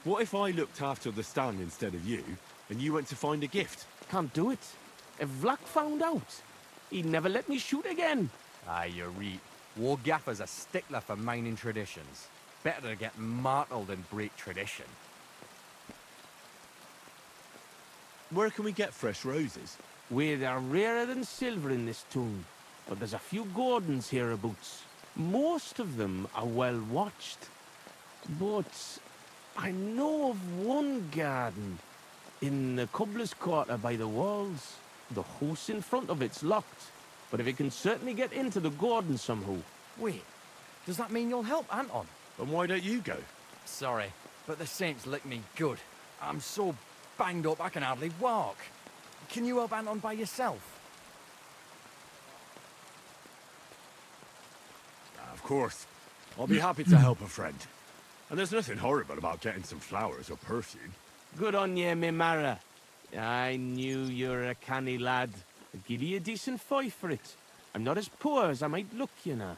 Speaker 11: What if I looked after the stand instead of you, and you went to find a gift?
Speaker 1: Can't do it. If Vlack found out, he'd never let me shoot again.
Speaker 9: Aye, you're right. War Gaffer's a stickler for mining traditions. Better to get martled than break tradition.
Speaker 11: Where can we get fresh roses?
Speaker 1: Where they're rarer than silver in this town. But there's a few gardens hereabouts. Most of them are well watched. But I know of one garden in the cobbler's quarter by the walls. The house in front of it's locked, but if it can certainly get into the garden somehow.
Speaker 9: Wait, does that mean you'll help Anton?
Speaker 11: And why don't you go?
Speaker 9: Sorry, but the saints lick me good. I'm so banged up I can hardly walk. Can you help Anton by yourself?
Speaker 11: Of course. I'll be happy to help a friend. And there's nothing horrible about getting some flowers or perfume.
Speaker 1: Good on ye, me Mara. I knew you were a canny lad. I'll give you a decent fife for it. I'm not as poor as I might look, you know.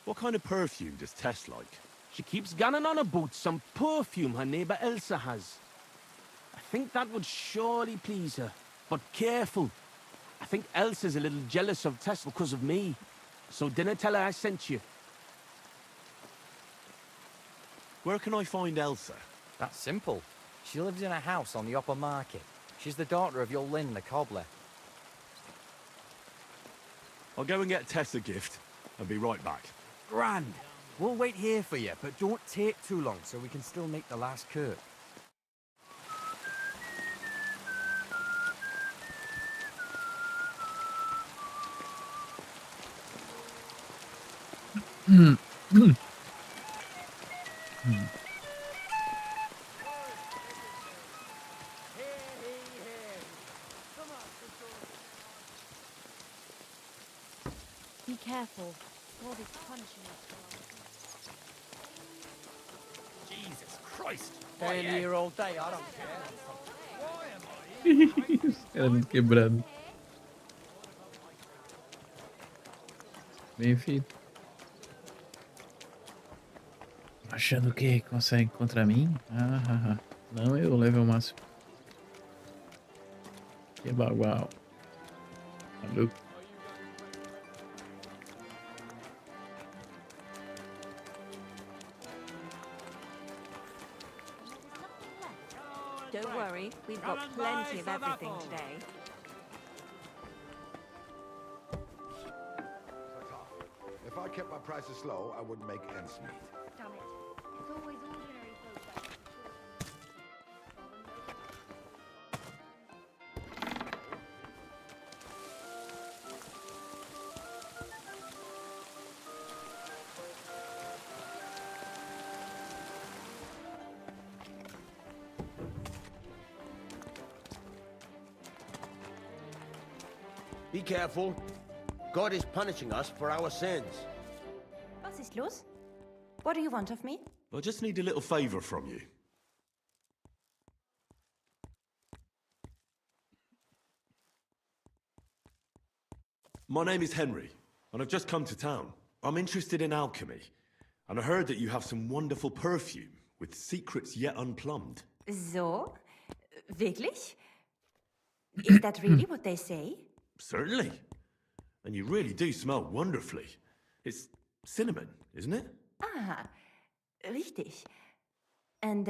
Speaker 11: What kind of perfume does Tess like?
Speaker 1: She keeps ganning on about some perfume her neighbour Elsa has. I think that would surely please her. But careful. I think Elsa's a little jealous of Tess because of me. So dinna tell her I sent you.
Speaker 11: Where can I find Elsa?
Speaker 9: That's simple. She lives in a house on the upper market. She's the daughter of your Lynn, the cobbler.
Speaker 11: I'll go and get Tess a gift and be right back.
Speaker 9: Grand. We'll wait here for you, but don't take too long so we can still make the last cut.
Speaker 20: Be careful. God is punishing us.
Speaker 15: Jesus Christ!
Speaker 23: Staying here all day, I don't care.
Speaker 5: Ela é muito quebrado. Bem feito. Achando que consegue contra mim? Não, eu levo o máximo. Que bagual. Maluco.
Speaker 14: Don't worry, we've got plenty of everything today.
Speaker 12: If I kept my prices low, I wouldn't make ends meet.
Speaker 13: Damn it. It's always ordinary folk that
Speaker 3: Be careful. God is punishing us for our sins.
Speaker 14: Was ist los? What do you want of me?
Speaker 11: I just need a little favour from you. My name is Henry, and I've just come to town. I'm interested in alchemy, and I heard that you have some wonderful perfume with secrets yet unplumbed.
Speaker 14: So? Wirklich? Is that really what they say?
Speaker 11: Certainly. And you really do smell wonderfully. It's cinnamon, isn't it?
Speaker 14: Ah, richtig. And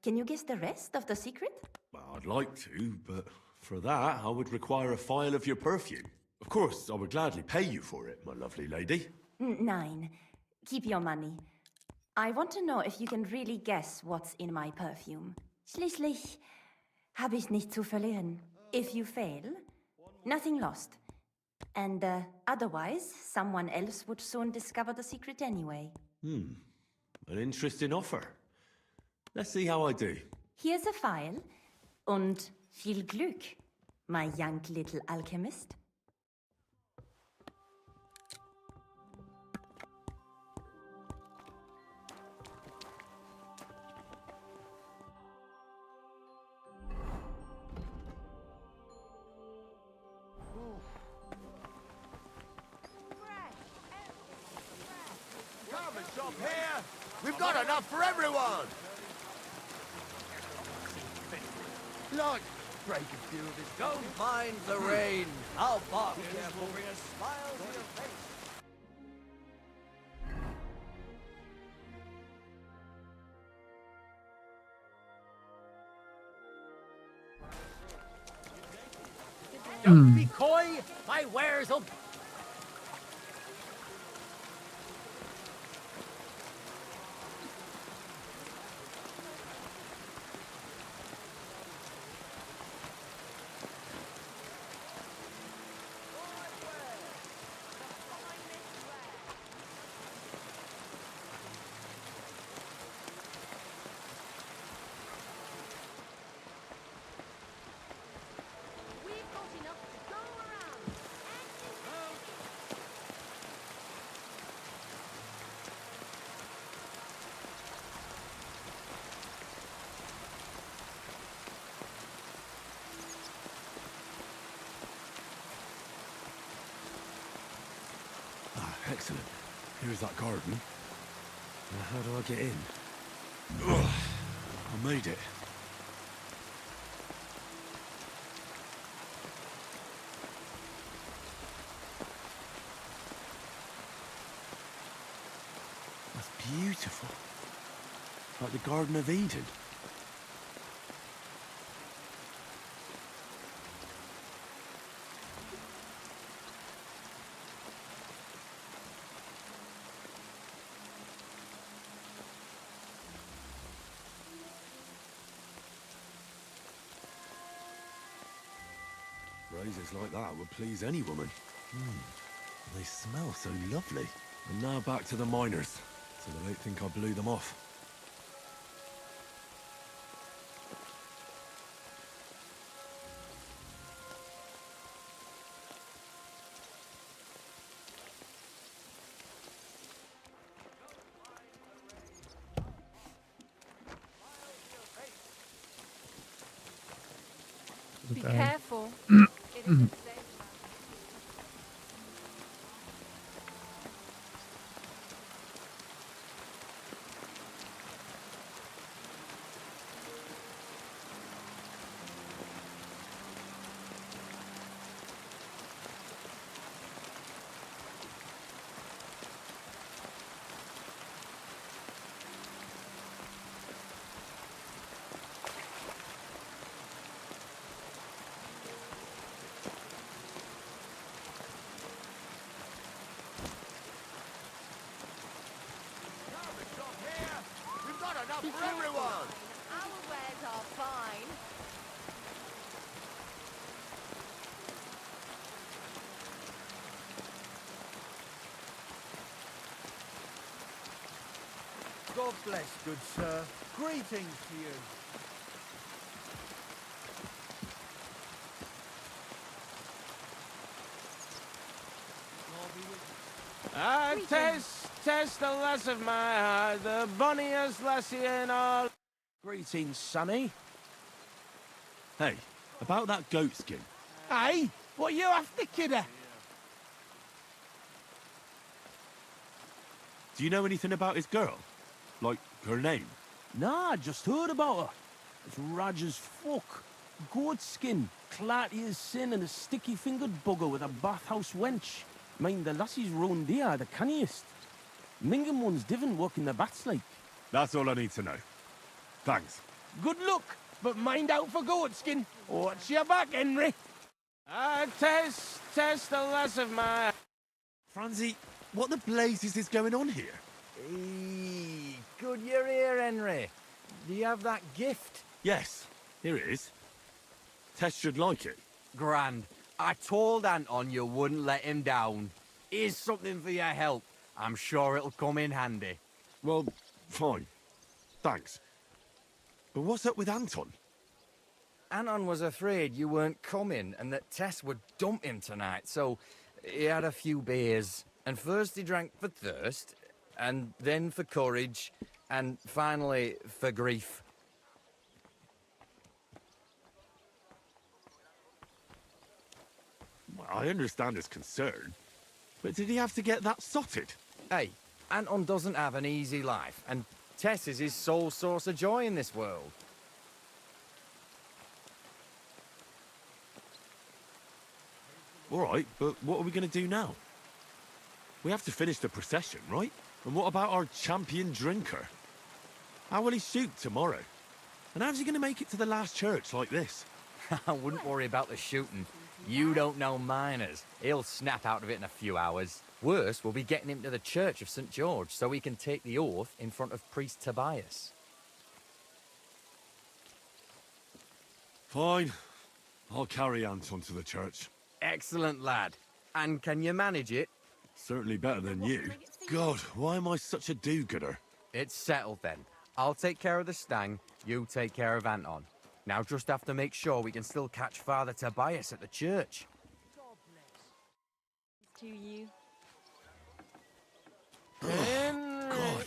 Speaker 14: can you guess the rest of the secret?
Speaker 11: Well, I'd like to, but for that, I would require a phial of your perfume. Of course, I would gladly pay you for it, my lovely lady.
Speaker 14: Nein. Keep your money. I want to know if you can really guess what's in my perfume. Schließlich habe ich nichts zu verlieren. If you fail, nothing lost. And otherwise, someone else would soon discover the secret anyway.
Speaker 11: An interesting offer. Let's see how I do.
Speaker 14: Here's a file. Und viel Glück, my young little alchemist.
Speaker 3: Come and shop here. We've got enough for everyone. Like, break a few of his.
Speaker 6: Don't mind the rain. Our bargains will bring a smile to your face. Don't be coy. My wares will.
Speaker 11: Excellent. Here's that garden. Now how do I get in? Ugh, I made it. That's beautiful. Like the Garden of Eden. Roses like that would please any woman. They smell so lovely. And now back to the miners, so they don't think I blew them off.
Speaker 18: Be careful. It is
Speaker 3: We've got enough for everyone.
Speaker 13: Our wares are fine.
Speaker 16: God bless, good sir. Greetings to you.
Speaker 1: Test the lass of my heart, the bonniest lassie in all. Greetings, sonny.
Speaker 11: Hey, about that goat skin.
Speaker 7: Hey, what you after, kidder?
Speaker 11: Do you know anything about his girl? Like, her name?
Speaker 1: Nah, just heard about her. It's Roger's fuck. Goat skin, clarty as sin, and a sticky-fingered bugger with a bathhouse wench. Mind the lassies round here are the canniest. Mingham ones divin working the bats like.
Speaker 11: That's all I need to know. Thanks.
Speaker 7: Good luck, but mind out for goatskin. Watch your back, Henry.
Speaker 1: Test the lass of my...
Speaker 11: Franzi, what the blazes is going on here?
Speaker 9: Good you're here, Henry. Do you have that gift?
Speaker 11: Yes, here it is. Tess should like it.
Speaker 9: Grand. I told Anton you wouldn't let him down. Here's something for your help. I'm sure it'll come in handy.
Speaker 11: Well, fine. Thanks. But what's up with Anton?
Speaker 9: Anton was afraid you weren't coming and that Tess would dump him tonight, so he had a few beers. And first he drank for thirst, and then for courage, and finally for grief.
Speaker 11: Well, I understand his concern, but did he have to get that sotted?
Speaker 9: Hey, Anton doesn't have an easy life, and Tess is his sole source of joy in this world.
Speaker 11: All right, but what are we going to do now? We have to finish the procession, right? And what about our champion drinker? How will he shoot tomorrow? And how's he going to make it to the last church like this?
Speaker 9: I wouldn't worry about the shooting. You don't know miners. He'll snap out of it in a few hours. Worse, we'll be getting him to the Church of St. George so he can take the oath in front of Priest Tobias.
Speaker 11: Fine. I'll carry Anton to the church.
Speaker 9: Excellent, lad. And can you manage it?
Speaker 11: Certainly better than you. God, why am I such a do-gooder?
Speaker 9: It's settled then. I'll take care of the stang, you take care of Anton. Now just have to make sure we can still catch Father Tobias at the church.
Speaker 18: To you.
Speaker 11: God,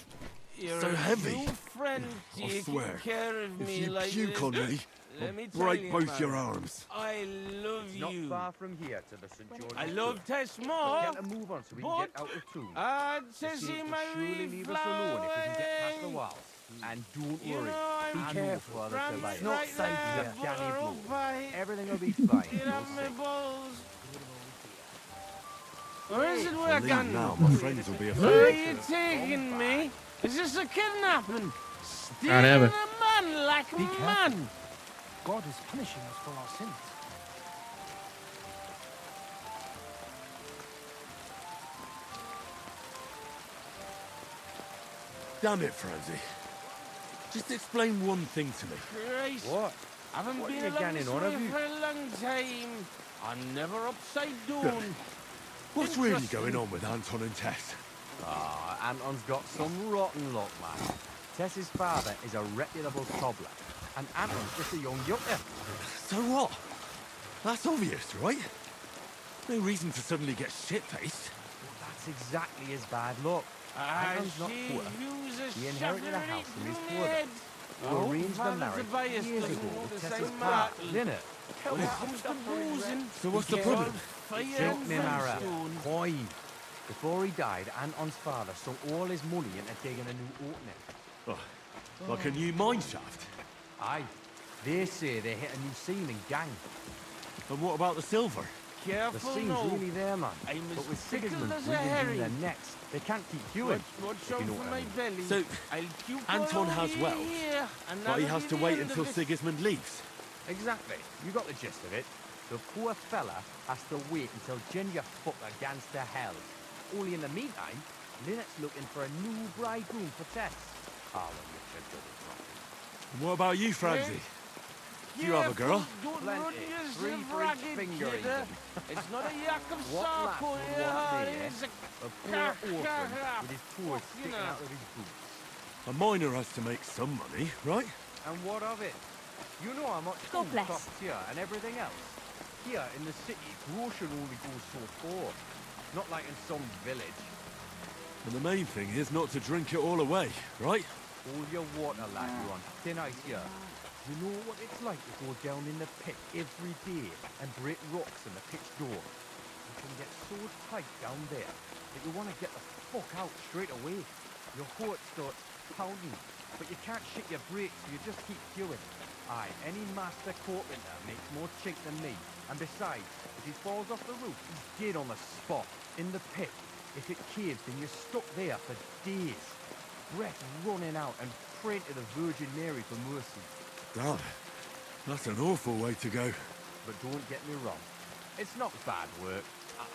Speaker 1: You're
Speaker 11: so
Speaker 1: a
Speaker 11: heavy.
Speaker 1: true friend
Speaker 11: I
Speaker 1: taking
Speaker 11: swear,
Speaker 1: care of
Speaker 11: if
Speaker 1: me
Speaker 11: you
Speaker 1: like
Speaker 11: puke
Speaker 1: this.
Speaker 11: on me,
Speaker 1: Let
Speaker 11: I'll
Speaker 1: me tell
Speaker 11: break
Speaker 1: you,
Speaker 11: both your
Speaker 1: man,
Speaker 11: arms.
Speaker 1: I love
Speaker 9: Not
Speaker 1: you.
Speaker 9: far from here to the St. George.
Speaker 1: I love Tess more.
Speaker 9: Get a move on so we can get out of tune.
Speaker 1: Tess
Speaker 9: The
Speaker 1: in
Speaker 9: saints
Speaker 1: my
Speaker 9: will surely leave us alone if we can get past the walls. And don't
Speaker 1: You
Speaker 9: worry,
Speaker 1: know I'm
Speaker 9: be careful, Father Tobias.
Speaker 1: It's
Speaker 9: Not
Speaker 1: right
Speaker 9: safe
Speaker 1: there,
Speaker 9: to canny
Speaker 1: butter
Speaker 9: blow.
Speaker 1: up, I-
Speaker 9: Everything will be fine.
Speaker 1: Get off my balls.
Speaker 11: Hey,
Speaker 1: Where is it
Speaker 11: I'll leave
Speaker 1: working?
Speaker 11: now, my friends will be
Speaker 1: Where are
Speaker 11: offended.
Speaker 1: you taking me? Is this a kidnapping? Stealing
Speaker 5: Can't have
Speaker 1: a
Speaker 5: it.
Speaker 1: man like a man.
Speaker 23: God is punishing us for our sins.
Speaker 11: Damn it, Francie. Just explain one thing to me.
Speaker 1: Christ.
Speaker 9: What?
Speaker 1: Haven't
Speaker 9: What are
Speaker 1: been
Speaker 9: you
Speaker 1: along
Speaker 9: ganning
Speaker 1: this
Speaker 9: on,
Speaker 1: way
Speaker 9: have you?
Speaker 1: for a long time. I'm never upside down.
Speaker 11: What's really going on with Anton and Tess?
Speaker 9: Ah, Anton's got some rotten luck, man. Tess's father is a reputable cobbler, and Anton's just a young yucker.
Speaker 11: So what? That's obvious, right? No reason to suddenly get shit-faced.
Speaker 9: That's exactly his bad luck. Anton's not poor. He inherited a house from his brother, who arranged the marriage years ago with Tess's partner, Lynette.
Speaker 1: When it comes to boozing,
Speaker 11: So what's the problem?
Speaker 9: Silk me Mara, coin. Before he died, Anton's father sunk all his money into digging a new opening.
Speaker 11: Oh, like a new mine shaft?
Speaker 9: Aye. They say they hit a new ceiling gang.
Speaker 11: And what about the silver?
Speaker 9: The
Speaker 1: careful
Speaker 9: seam's
Speaker 1: now.
Speaker 9: really there, man.
Speaker 1: I'm
Speaker 9: But
Speaker 1: as
Speaker 9: with
Speaker 1: fickle
Speaker 9: Sigismund
Speaker 1: as a
Speaker 9: breathing through
Speaker 1: herring.
Speaker 9: their necks, they can't keep queuing.
Speaker 1: Watch
Speaker 9: if
Speaker 1: out
Speaker 9: you know
Speaker 1: for
Speaker 9: what I
Speaker 1: my
Speaker 9: mean.
Speaker 1: belly.
Speaker 11: So,
Speaker 1: I'll keep
Speaker 11: Anton has
Speaker 1: going
Speaker 11: wealth,
Speaker 1: here, and
Speaker 11: but he
Speaker 1: that'll
Speaker 11: has
Speaker 1: be
Speaker 11: to
Speaker 1: the
Speaker 11: wait
Speaker 1: end
Speaker 11: until
Speaker 1: of it.
Speaker 11: Sigismund leaves.
Speaker 9: Exactly. You got the gist of it. The poor fella has to wait until Ginger fucker gans to hell. Only in the meantime, Lynette's looking for a new bridegroom for Tess. Oh, well, you're double dropping.
Speaker 11: And what about you, Francie? Do you have a girl?
Speaker 1: Don't
Speaker 9: Plenty.
Speaker 1: run
Speaker 9: Three
Speaker 1: yourself
Speaker 9: for each
Speaker 1: ragged,
Speaker 9: finger,
Speaker 1: kid.
Speaker 9: even.
Speaker 1: It's not a yak of
Speaker 9: What lass
Speaker 1: Sarko
Speaker 9: would
Speaker 1: here.
Speaker 9: want me,
Speaker 1: It's
Speaker 9: A poor orphan with his paws sticking out of his boots.
Speaker 11: A miner has to make some money, right?
Speaker 9: And what of it? You know how much
Speaker 20: God
Speaker 9: food
Speaker 20: bless.
Speaker 9: costs here and everything else. Here in the city, grocery only goes so far. Not like in some village.
Speaker 11: And the main thing is not to drink it all away, right?
Speaker 9: All your water, lad, you're on thin ice here. You know what it's like to go down in the pit every day and break rocks in the pitch door. You can get so tight down there that you want to get the fuck out straight away. Your heart starts pounding, but you can't shit your brakes, so you just keep queuing. Aye, any master carpenter makes more chink than me. And besides, if he falls off the roof, he's dead on the spot, in the pit. If it caves, then you're stuck there for days. Breath running out and praying to the Virgin Mary for mercy.
Speaker 11: Damn, that's an awful way to go.
Speaker 9: But don't get me wrong, it's not bad work.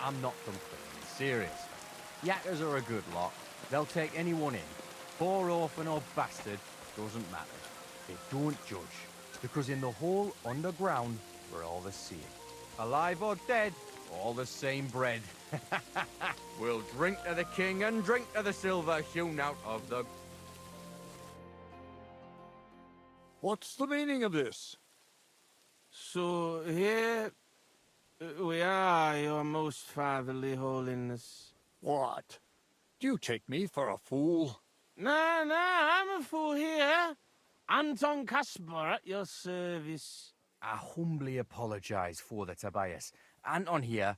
Speaker 9: I'm not complaining, seriously. Yakkers are a good lot. They'll take anyone in. Poor orphan or bastard, doesn't matter. They don't judge. Because in the whole underground, we're all the same. Alive or dead, all the same bread. We'll drink to the king and drink to the silver hewn out of the...
Speaker 10: What's the meaning of this?
Speaker 1: So here we are, your most fatherly holiness.
Speaker 12: What? Do you take me for a fool?
Speaker 1: Nah, I'm a fool here. Anton Casper at your service.
Speaker 9: I humbly apologize, Father Tobias. Anton here.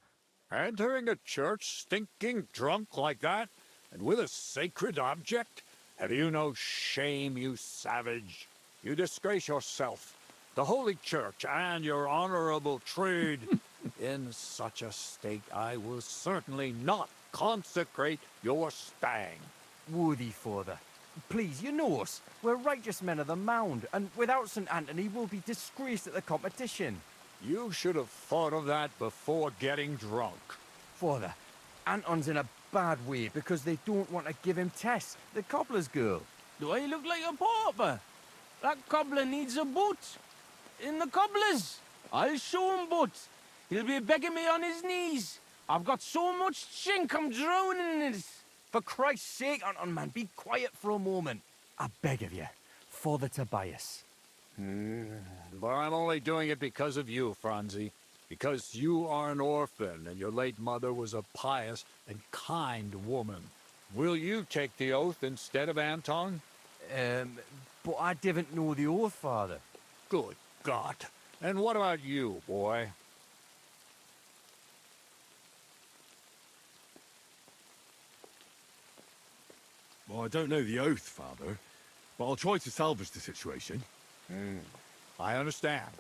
Speaker 12: Entering a church stinking drunk like that? And with a sacred object? Have you no shame, you savage? You disgrace yourself, the Holy Church, and your honorable trade. In such a state, I will certainly not consecrate your stag.
Speaker 9: Worthy Father, please, you know us. We're righteous men of the Mound, and without St. Anthony, we'll be disgraced at the competition.
Speaker 12: You should have thought of that before getting drunk.
Speaker 9: Father, Anton's in a bad way because they don't want to give him Tess, the cobbler's girl.
Speaker 1: Do I look like a pauper? That cobbler needs a boot. In the cobbler's. I'll show him boot. He'll be begging me on his knees. I've got so much chink, I'm drowning in it.
Speaker 9: For Christ's sake, Anton, man, be quiet for a moment. I beg of you, Father Tobias.
Speaker 12: But I'm only doing it because of you, Franzi. Because you are an orphan, and your late mother was a pious and kind woman. Will you take the oath instead of Anton?
Speaker 9: But I didn't know the oath, Father.
Speaker 12: Good God. And what about you, boy?
Speaker 11: Well, I don't know the oath, Father, but I'll try to salvage the situation.
Speaker 12: I understand.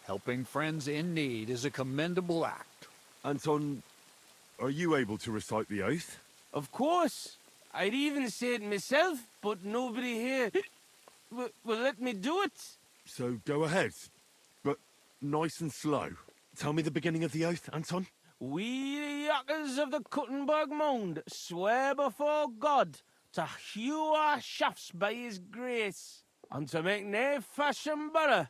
Speaker 12: Helping friends in need is a commendable act.
Speaker 11: Anton, are you able to recite the oath?
Speaker 1: Of course. I'd even say it myself, but nobody here will let me do it.
Speaker 11: So go ahead, but nice and slow. Tell me the beginning of the oath, Anton.
Speaker 1: We, the Yakkers of the Kuttenberg Mound, swear before God to hew our shafts by his grace, and to make nae fashion better,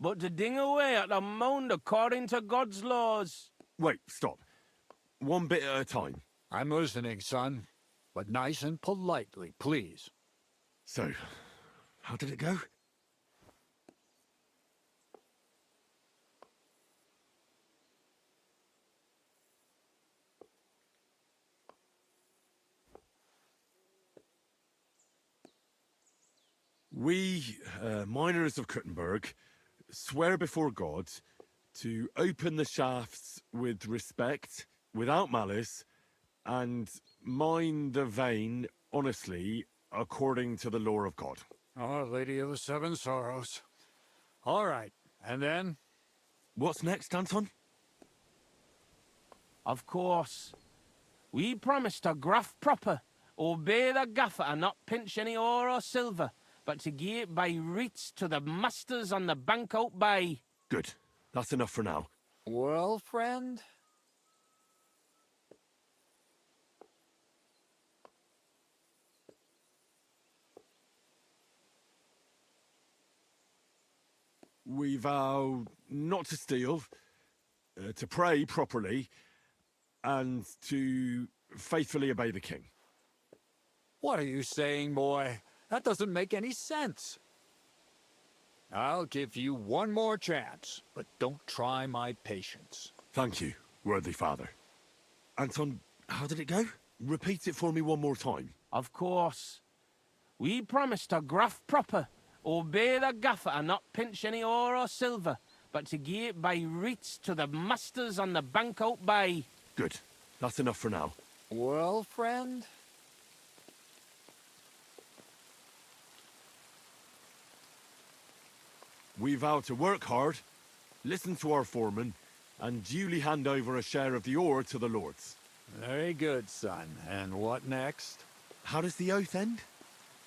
Speaker 1: but to ding away at the mound according to God's laws.
Speaker 11: Wait, stop. One bit at a time.
Speaker 12: I'm listening, son. But nice and politely, please.
Speaker 11: So, how did it go? We, miners of Kuttenberg, swear before God to open the shafts with respect, without malice, and mine the vein honestly, according to the law of God.
Speaker 12: Our Lady of the Seven Sorrows. All right, and then?
Speaker 11: What's next, Anton?
Speaker 1: Of course. We promise to graft proper, obey the gaffer and not pinch any ore or silver, but to gie it by reets to the masters on the bank out by.
Speaker 11: Good. That's enough for now.
Speaker 12: Well, friend?
Speaker 11: We vow not to steal, to pray properly, and to faithfully obey the king.
Speaker 12: What are you saying, boy? That doesn't make any sense. I'll give you one more chance, but don't try my patience.
Speaker 11: Thank you, worthy father. Anton, how did it go? Repeat it for me one more time.
Speaker 1: Of course. We promise to graft proper, obey the gaffer and not pinch any ore or silver, but to gie it by reets to the masters on the bank out by.
Speaker 11: Good. That's enough for now.
Speaker 12: Well, friend?
Speaker 11: We vow to work hard, listen to our foreman, and duly hand over a share of the ore to the lords.
Speaker 12: Very good, son. And what next?
Speaker 11: How does the oath end?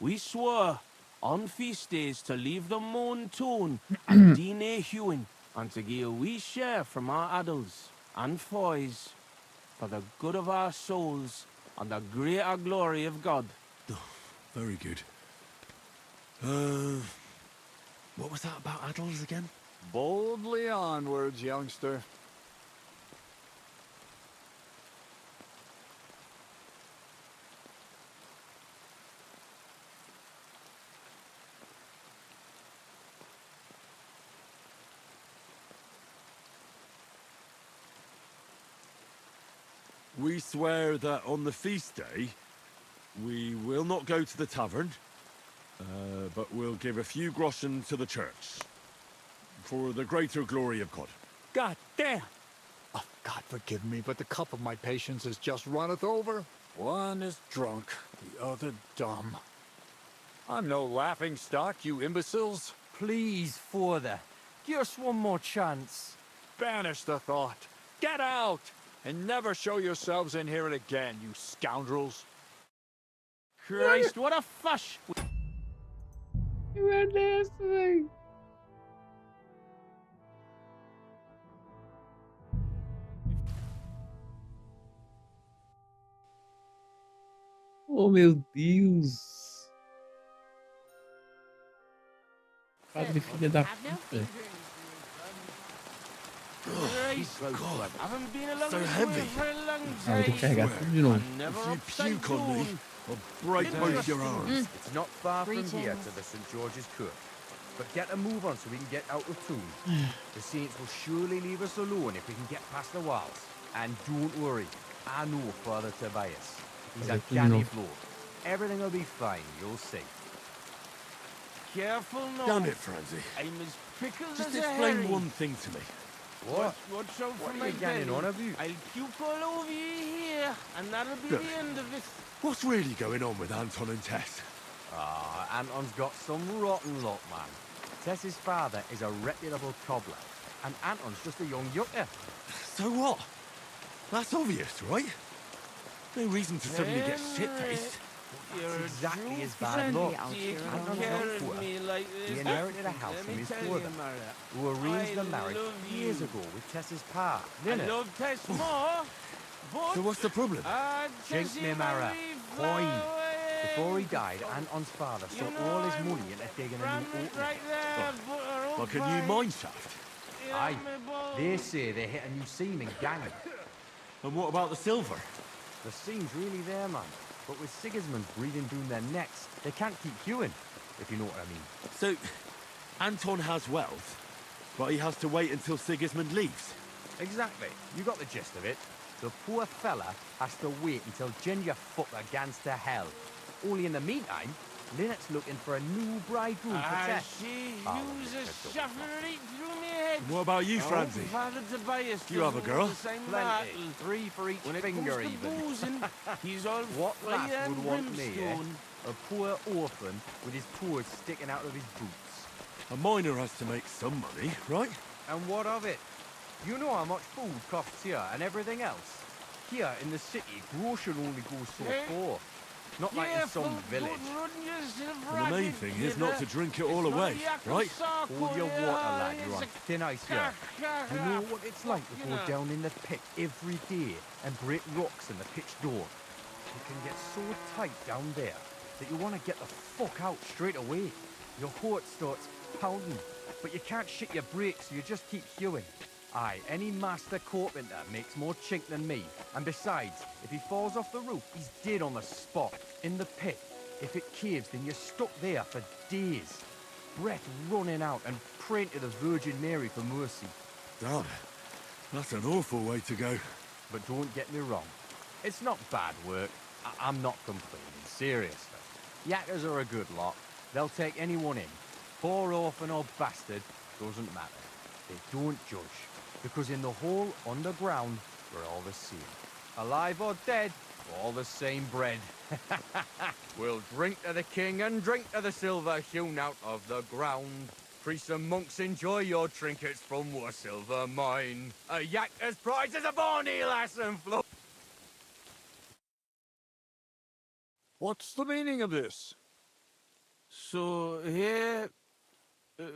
Speaker 1: We swore on feast days to leave the moan tone and DNA hewing, and to give a wee share from our adults and foys for the good of our souls and the greater glory of God.
Speaker 11: Oh, very good. What was that about adults again?
Speaker 12: Boldly onwards, youngster.
Speaker 11: We swear that on the feast day, we will not go to the tavern, but we'll give a few groschen to the church, for the greater glory of God.
Speaker 12: God damn! Oh, God forgive me, but the cup of my patience has just runneth over. One is drunk, the other dumb. I'm no laughing stock, you imbeciles.
Speaker 9: Please, Father, give us one more chance.
Speaker 12: Banish the thought. Get out! And never show yourselves in here again, you scoundrels.
Speaker 1: Christ, what a fush!
Speaker 5: You are nasty. Oh, meu Deus. Padre filha da puta.
Speaker 1: Christ,
Speaker 11: God,
Speaker 1: I haven't been along
Speaker 11: so
Speaker 1: this
Speaker 11: heavy.
Speaker 1: way for a long
Speaker 5: Ah, vou ter
Speaker 1: time.
Speaker 5: que carregar tudo de novo.
Speaker 11: If you puke on me, I'll break both your arms.
Speaker 3: It's not far from here
Speaker 20: Greetings.
Speaker 3: to the St. George's Court. But get a move on so we can get out of town. The Saints will surely leave us alone if we can get past the walls. And don't worry, I know Father Tobias. He's a canny bloke. Everything will be fine, you'll see.
Speaker 1: Careful now.
Speaker 11: Damn it, Francie.
Speaker 1: I'm as prickled
Speaker 11: Just
Speaker 1: as a
Speaker 11: explain
Speaker 1: herring.
Speaker 11: one thing to me.
Speaker 3: What?
Speaker 1: Watch out
Speaker 3: What
Speaker 1: for
Speaker 3: are
Speaker 1: my
Speaker 3: you getting
Speaker 1: belly.
Speaker 3: on of you?
Speaker 1: I'll puke all over you here, and that'll be
Speaker 11: Look.
Speaker 1: the end of it.
Speaker 11: What's really going on with Anton and Tess?
Speaker 3: Ah, Anton's got some rotten luck, man. Tess's father is a reputable cobbler, and Anton's just a young yucca.
Speaker 11: So what? That's obvious, right? No reason to suddenly get shit-faced.
Speaker 1: You're
Speaker 3: exactly his bad
Speaker 1: friendly
Speaker 3: luck.
Speaker 1: out here.
Speaker 3: Anton's
Speaker 1: Care
Speaker 3: not
Speaker 1: of
Speaker 3: poor.
Speaker 1: me like this.
Speaker 3: He inherited a house
Speaker 1: Let
Speaker 3: from
Speaker 1: me
Speaker 3: his
Speaker 1: tell
Speaker 3: father,
Speaker 1: you, Mara,
Speaker 3: who arranged the
Speaker 1: I
Speaker 3: marriage
Speaker 1: love
Speaker 3: years
Speaker 1: you.
Speaker 3: ago with Tess's pa,
Speaker 1: I
Speaker 3: Lynette.
Speaker 1: love Tess more, but
Speaker 11: So what's the problem?
Speaker 3: Jinx me, Mara. Coin. Before he died, Anton's father
Speaker 1: You
Speaker 3: sunk
Speaker 1: know
Speaker 3: all his
Speaker 1: I'm
Speaker 3: money into digging a new
Speaker 1: Brandon
Speaker 3: opening.
Speaker 1: right there, butter
Speaker 11: Like a
Speaker 1: up
Speaker 11: new
Speaker 1: by-
Speaker 11: mine shaft?
Speaker 3: Aye, they say they hit a new seam in gang.
Speaker 11: And what about the silver?
Speaker 3: The seam's really there, man. But with Sigismund's breathing down their necks, they can't keep queuing, if you know what I mean.
Speaker 11: So, Anton has wealth, but he has to wait until Sigismund leaves.
Speaker 3: Exactly. You got the gist of it. The poor fella has to wait until Ginger fucker gans to hell. Only in the meantime, Lynette's looking for a new bridegroom for
Speaker 1: I
Speaker 3: Tess.
Speaker 1: see.
Speaker 3: Oh,
Speaker 1: Use
Speaker 3: look
Speaker 1: a
Speaker 3: at the
Speaker 1: shot right through me head.
Speaker 11: And what about you,
Speaker 1: Oh,
Speaker 11: Francie?
Speaker 1: Father Tobias
Speaker 11: You have a
Speaker 1: doesn't
Speaker 11: girl?
Speaker 1: want the same
Speaker 3: Plenty.
Speaker 1: battle.
Speaker 3: 3 for each
Speaker 1: When it
Speaker 3: finger,
Speaker 1: comes to
Speaker 3: even.
Speaker 1: boozing, he's all
Speaker 3: What
Speaker 1: fire
Speaker 3: lass
Speaker 1: and
Speaker 3: would want me, eh?
Speaker 1: brimstone.
Speaker 3: A poor orphan with his toes sticking out of his boots.
Speaker 11: A miner has to make some money, right?
Speaker 3: And what of it? You know how much food costs here and everything else? Here in the city, grocery only goes so
Speaker 1: Hey,
Speaker 3: far. Not like in
Speaker 1: Careful,
Speaker 3: some village.
Speaker 1: don't run yourself
Speaker 11: And the main
Speaker 1: ragged,
Speaker 11: thing is not to
Speaker 1: kidder.
Speaker 11: drink it all
Speaker 1: It's not
Speaker 11: away,
Speaker 1: a yak of
Speaker 11: right?
Speaker 1: sock
Speaker 3: Hold your
Speaker 1: over
Speaker 3: water, lad.
Speaker 1: there,
Speaker 3: You're on
Speaker 1: it's a
Speaker 3: thin ice here. You know what it's like to go
Speaker 1: know.
Speaker 3: down in the pit every day and break rocks in the pitch door. It can get so tight down there that you want to get the fuck out straight away. Your heart starts pounding, but you can't shit your brakes, so you just keep hewing. Aye, any master carpenter makes more chink than me. And besides, if he falls off the roof, he's dead on the spot, in the pit. If it caves, then you're stuck there for days. Breath running out and praying to the Virgin Mary for mercy.
Speaker 11: Damn, that's an awful way to go.
Speaker 3: But don't get me wrong, it's not bad work. I'm not complaining, seriously. Yakkers are a good lot. They'll take anyone in. Poor orphan or bastard, doesn't matter. They don't judge. Because in the hole underground, we're all the same. Alive or dead, we're all the same bread. We'll drink to the king and drink to the silver hewn out of the ground. Priests and monks, enjoy your trinkets from our silver mine. A yakker's prize is a bonny lass and flow.
Speaker 12: What's the meaning of this?
Speaker 1: So here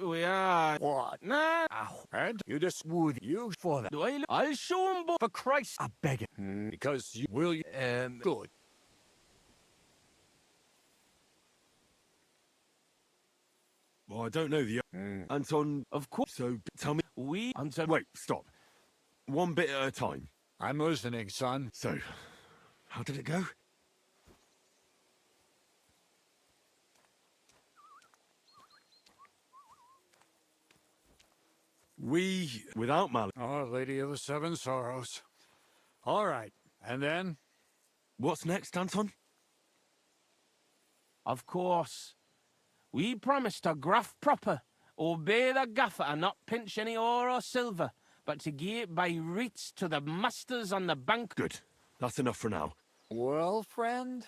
Speaker 1: we are.
Speaker 12: What?
Speaker 1: Nah.
Speaker 12: And you just would you for that?
Speaker 1: Do I'll show him,
Speaker 3: For Christ, I beg it.
Speaker 12: Because you will. Good.
Speaker 11: Well, I don't know the... Anton...
Speaker 1: Of course.
Speaker 11: So, tell me...
Speaker 1: Anton...
Speaker 11: Wait, stop. One bit at a time.
Speaker 12: I'm listening, son.
Speaker 11: So, how did it go? We, without malice...
Speaker 12: Our Lady of the Seven Sorrows. All right. And then?
Speaker 11: What's next, Anton?
Speaker 1: Of course. We promise to graft proper, obey the gaffer and not pinch any ore or silver, but to gie it by rights to the masters on the bank.
Speaker 11: Good. That's enough for now.
Speaker 12: Well, friend?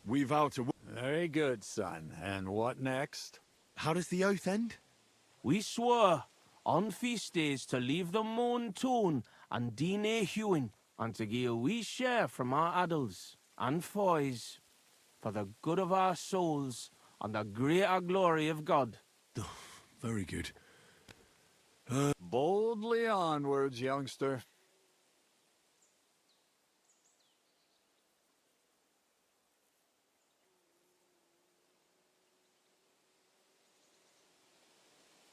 Speaker 11: We vow to...
Speaker 12: Very good, son. And what next?
Speaker 11: How does the oath end?
Speaker 1: We swore on feast days to leave the moan tone and DNA hewing, and to gie a wee share from our adults and foys for the good of our souls and the greater glory of God.
Speaker 11: Very good.
Speaker 12: Boldly onwards, youngster.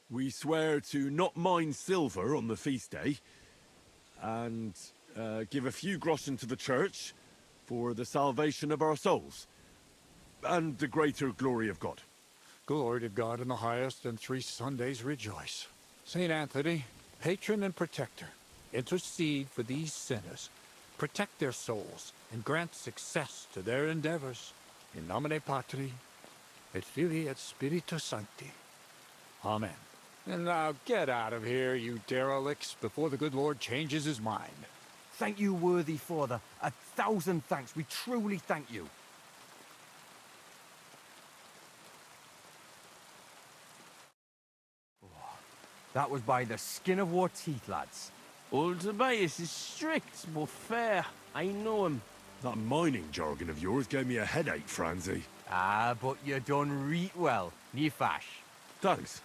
Speaker 11: We swear to not mine silver on the feast day, and give a few groschen to the church for the salvation of our souls, and the greater glory of God.
Speaker 12: Glory to God in the highest, and 3 Sundays rejoice. Saint Anthony, patron and protector, intercede for these sinners, protect their souls, and grant success to their endeavors. In nomine Patri, et Filii et Spiritus Sancti. Amen. And now get out of here, you derelicts, before the good Lord changes his mind.
Speaker 3: Thank you, worthy father. 1,000 thanks. We truly thank you. That was by the skin of our teeth, lads.
Speaker 1: Old Tobias is strict but fair. I know him.
Speaker 11: That mining jargon of yours gave me a headache, Franzi.
Speaker 3: Ah, but you done reet well. Ní fash.
Speaker 11: Thanks.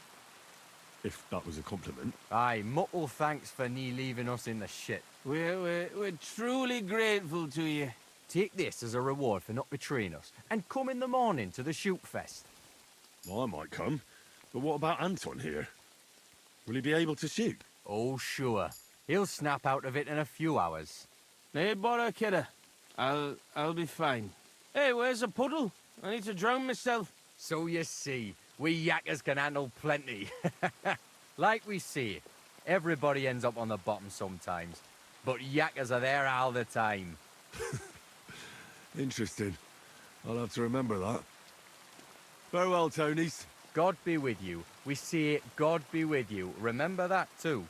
Speaker 11: If that was a compliment.
Speaker 3: Aye, muckle thanks for nie leaving us in the shit.
Speaker 1: We're truly grateful to you.
Speaker 3: Take this as a reward for not betraying us, and come in the morning to the shoot fest.
Speaker 11: Well, I might come, but what about Anton here? Will he be able to shoot?
Speaker 3: Oh, sure. He'll snap out of it in a few hours.
Speaker 1: Hey, bother, kidder. I'll be fine. Hey, where's a puddle? I need to drown myself.
Speaker 3: So you see, we yakkers can handle plenty. Like we see, everybody ends up on the bottom sometimes, but yakkers are there all the time.
Speaker 11: Interesting. I'll have to remember that. Farewell, Tonys.
Speaker 3: God be with you. We say, God be with you. Remember that too.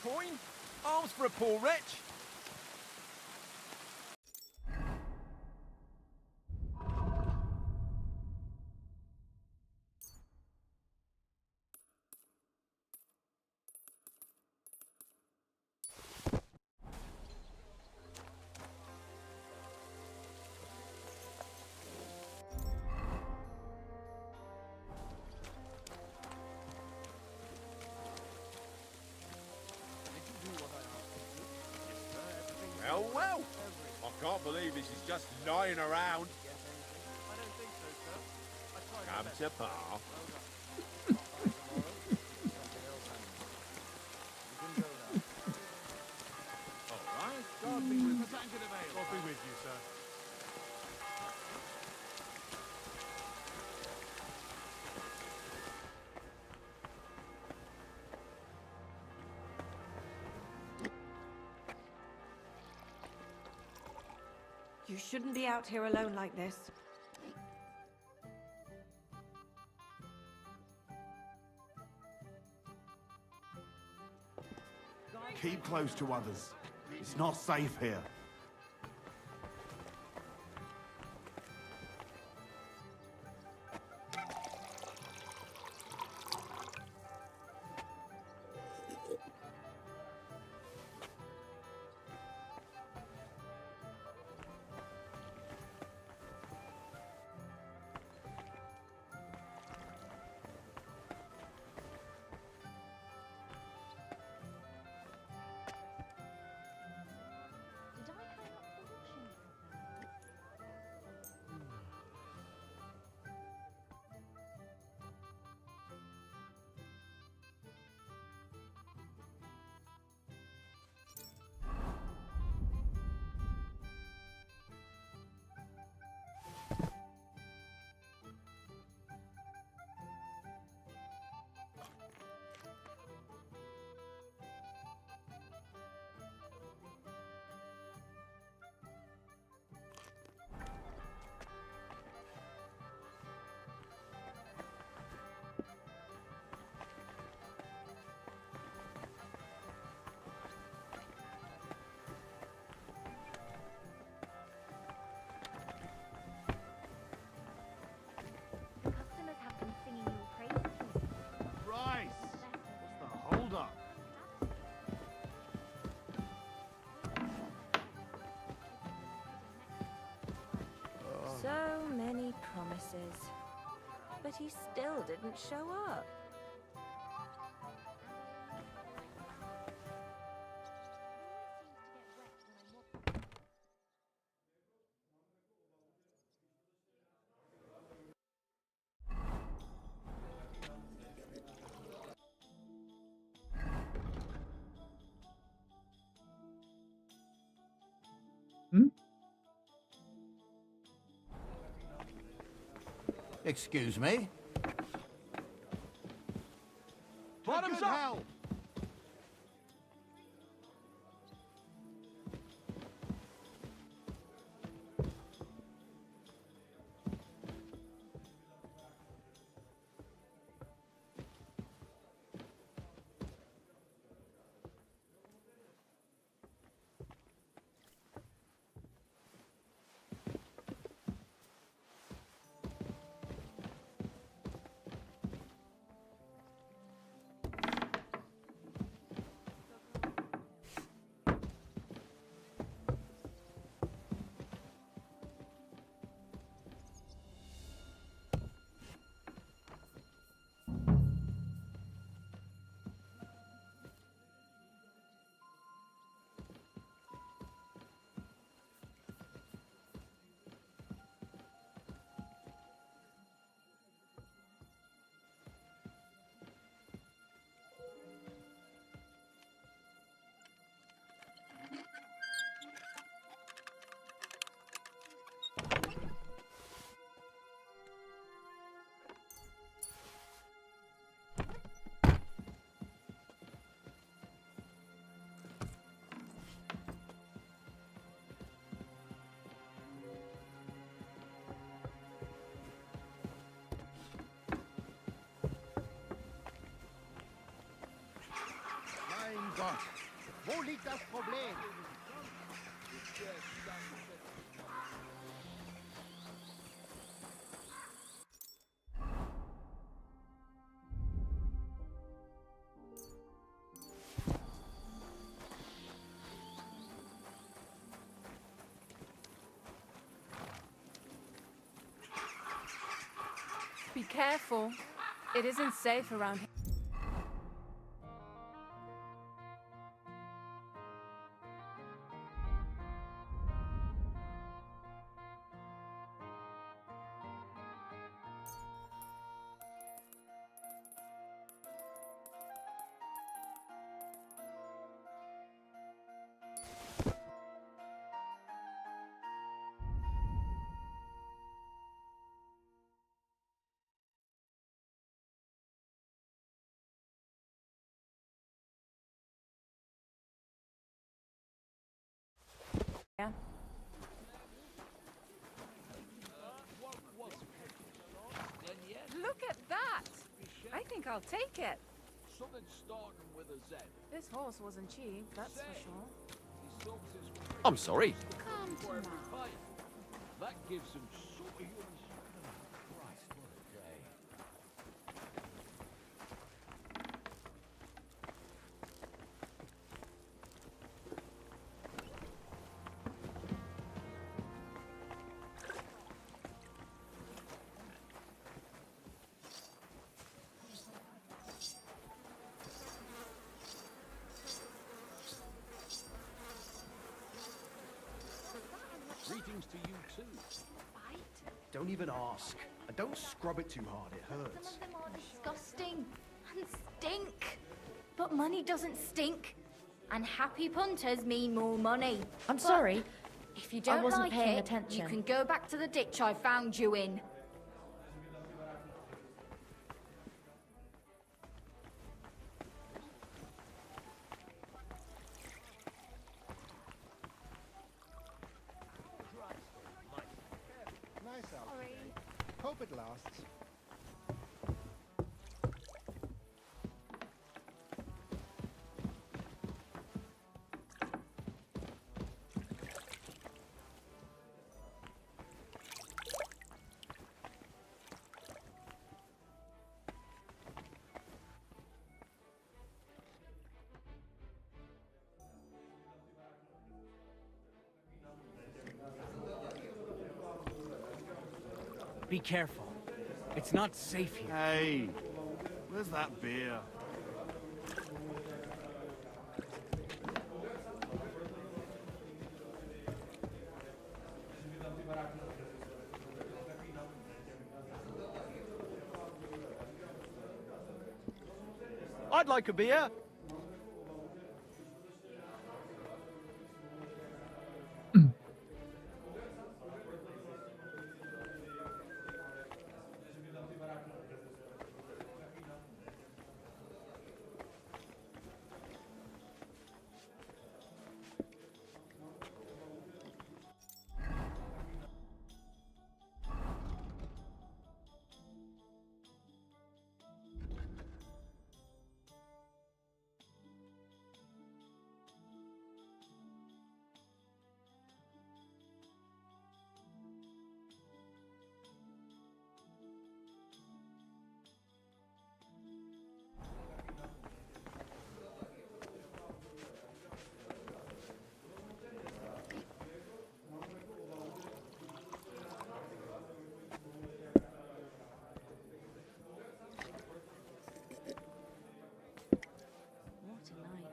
Speaker 15: Coin? Alms for a poor wretch?
Speaker 17: Well, I can't believe this is just lying around. Come to Pa.
Speaker 2: Alright, God be with us. God be with you, sir.
Speaker 21: You shouldn't be out here alone like this.
Speaker 7: Keep close to others. It's not safe here. Christ! What's the hold up?
Speaker 20: So many promises. But he still didn't show up.
Speaker 6: Excuse me?
Speaker 15: Bottoms up!
Speaker 6: Mein Gott, wo liegt das Problem?
Speaker 18: Be careful. It isn't safe around here. Yeah. at that! I think I'll take it.
Speaker 10: Something starting with a Z.
Speaker 18: This horse wasn't cheap, that's for sure.
Speaker 23: I'm sorry.
Speaker 18: Come to
Speaker 10: Every
Speaker 18: mama.
Speaker 10: fight. That gives him superhuman strength. Christ, what a day. Greetings to you too.
Speaker 8: Don't even ask. And don't scrub it too hard, it hurts.
Speaker 21: Some of them are disgusting and stink. But money doesn't stink. And happy punters mean more money.
Speaker 20: I'm
Speaker 21: But
Speaker 20: sorry.
Speaker 21: If you
Speaker 20: I
Speaker 21: don't
Speaker 20: wasn't
Speaker 21: like
Speaker 20: paying
Speaker 21: it,
Speaker 20: attention.
Speaker 21: you can go back to the ditch I found you in.
Speaker 19: Nice outfit. Hope it lasts.
Speaker 9: Be careful. It's not safe here.
Speaker 7: Hey, where's that beer?
Speaker 23: I'd like a beer.
Speaker 20: What a night.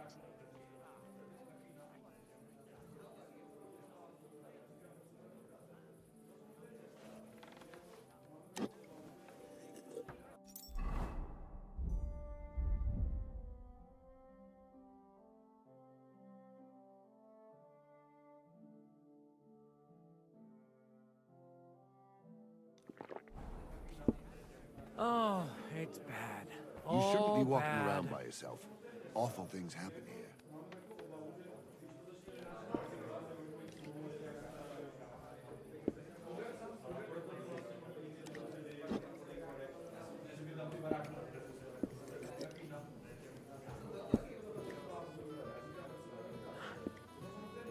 Speaker 9: Oh, it's bad.
Speaker 22: You shouldn't be
Speaker 9: All
Speaker 22: walking
Speaker 9: bad.
Speaker 22: around by yourself. Awful things happen here.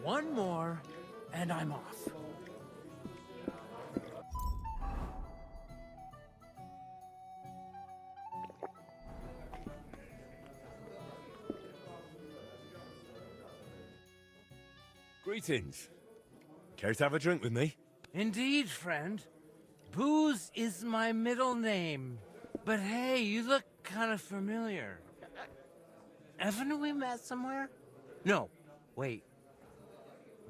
Speaker 9: One more, and I'm off.
Speaker 24: Greetings. Care to have a drink with me?
Speaker 9: Indeed, friend. Booze is my middle name. But hey, you look kind of familiar. Haven't we met somewhere? No, wait.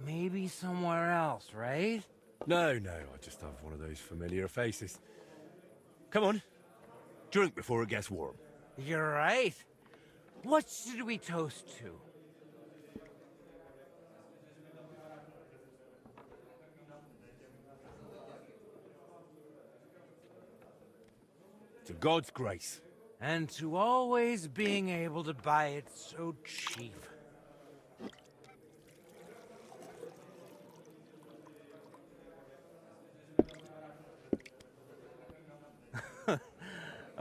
Speaker 9: Maybe somewhere else, right?
Speaker 24: No, I just have one of those familiar faces. Come on. Drink before it gets warm.
Speaker 9: You're right. What should we toast to?
Speaker 24: To God's grace.
Speaker 9: And to always being able to buy it so cheap.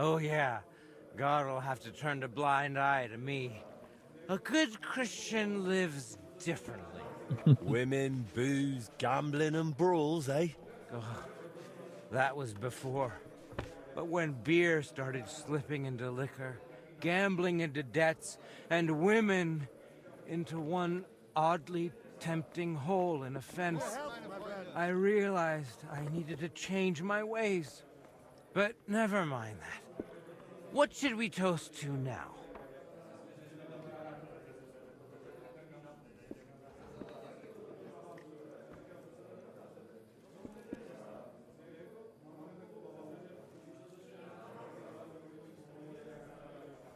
Speaker 4: Oh, yeah. God will have to turn a blind eye to me. A good Christian lives differently.
Speaker 24: Women, booze, gambling, and brawls, eh?
Speaker 4: Oh, that was before. But when beer started slipping into liquor, gambling into debts, and women into one oddly tempting hole in a fence, I realized I needed to change my ways. But never mind that. What should we toast to now?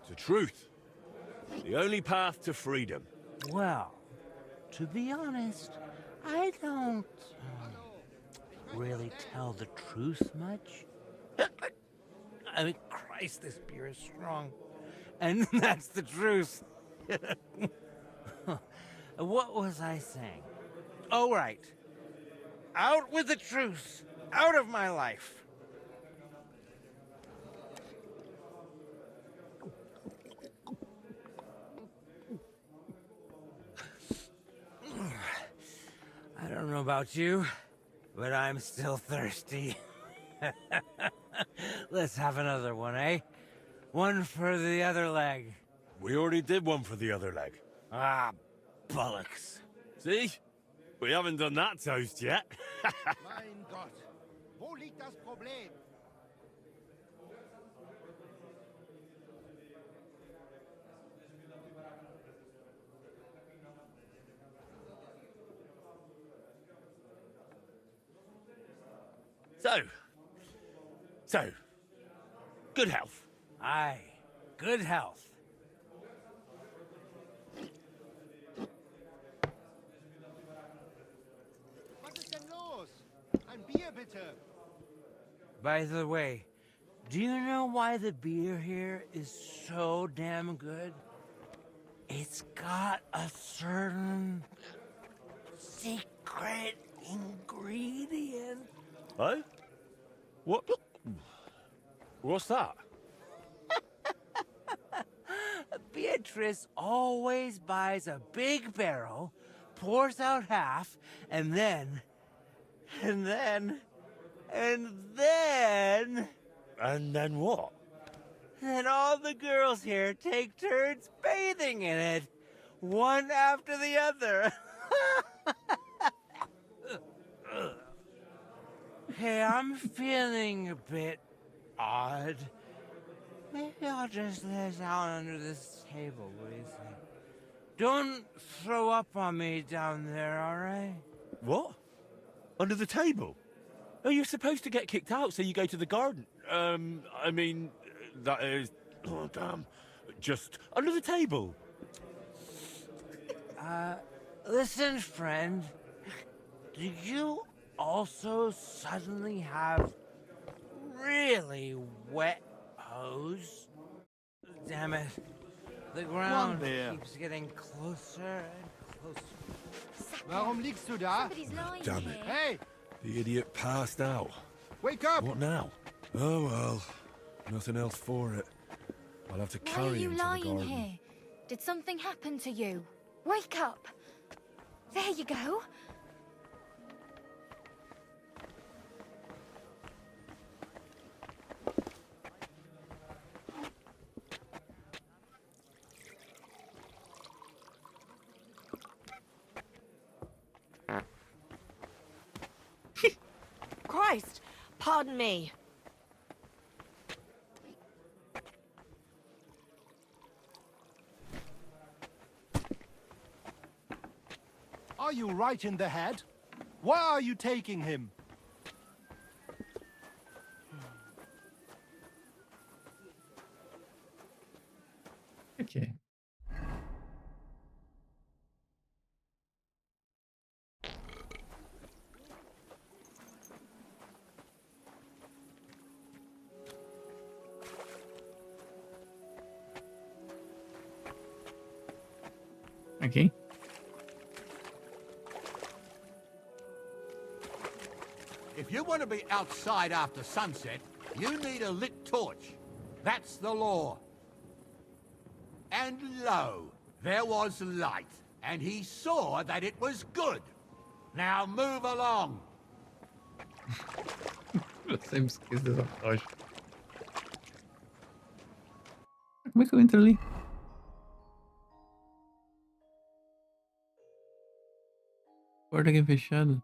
Speaker 24: To truth. The only path to freedom.
Speaker 4: Well, to be honest, I don't really tell the truth much. I mean, Christ, this beer is strong. And that's the truth. What was I saying? Oh, right. Out with the truth. Out of my life. I don't know about you, but I'm still thirsty. Let's have another one, eh? One for the other leg.
Speaker 24: We already did one for the other leg.
Speaker 4: Ah, bollocks.
Speaker 24: See? We haven't done that toast yet.
Speaker 19: Mein Gott, wo liegt das Problem?
Speaker 24: So, good health.
Speaker 4: Aye, good health.
Speaker 19: Was ist denn los? Ein Bier bitte.
Speaker 4: By the way, do you know why the beer here is so damn good? It's got a certain secret ingredient.
Speaker 24: Huh? What? What's that?
Speaker 4: Beatrice always buys a big barrel, pours out half, and then... And then
Speaker 24: what?
Speaker 4: Then all the girls here take turns bathing in it, one after the other. Hey, I'm feeling a bit odd. Maybe I'll just lay down under this table, what do you think? Don't throw up on me down there, all right?
Speaker 11: What? Under the table? Oh, you're supposed to get kicked out, so you go to the garden. I mean, that is... Oh, damn. Just under the table.
Speaker 4: Listen, friend. Do you also suddenly have really wet hose? Damn it. The ground keeps getting closer and closer.
Speaker 19: Warum liegst du da?
Speaker 24: Damn it.
Speaker 19: Hey!
Speaker 24: The idiot passed out.
Speaker 19: Wake up!
Speaker 24: What now? Oh, well. Nothing else for it. I'll have to
Speaker 21: Why are
Speaker 24: carry
Speaker 21: you
Speaker 24: him to the
Speaker 21: lying
Speaker 24: garden.
Speaker 21: here? Did something happen to you? Wake up! There you go.
Speaker 13: Christ! Pardon me.
Speaker 19: Are you right in the head? Why are you taking him?
Speaker 5: Okay. Okay.
Speaker 6: If you want to be outside after sunset, you need a lit torch. That's the law. And lo, there was light, and he saw that it was good. Now move along.
Speaker 5: Eu sempre esqueço dessa tocha. Como é que eu entro ali? Porta aqui fechada.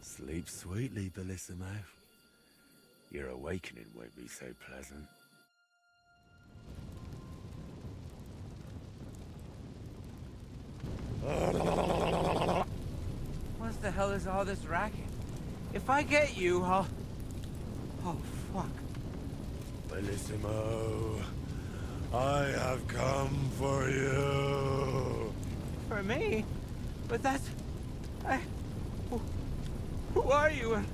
Speaker 24: Sleep sweetly, Bellissimo. Your awakening won't be so pleasant.
Speaker 4: What the hell is all this racket? If I get you, I'll... Oh, fuck.
Speaker 24: Bellissimo, I have come for you.
Speaker 4: For me? But that's... Who are you and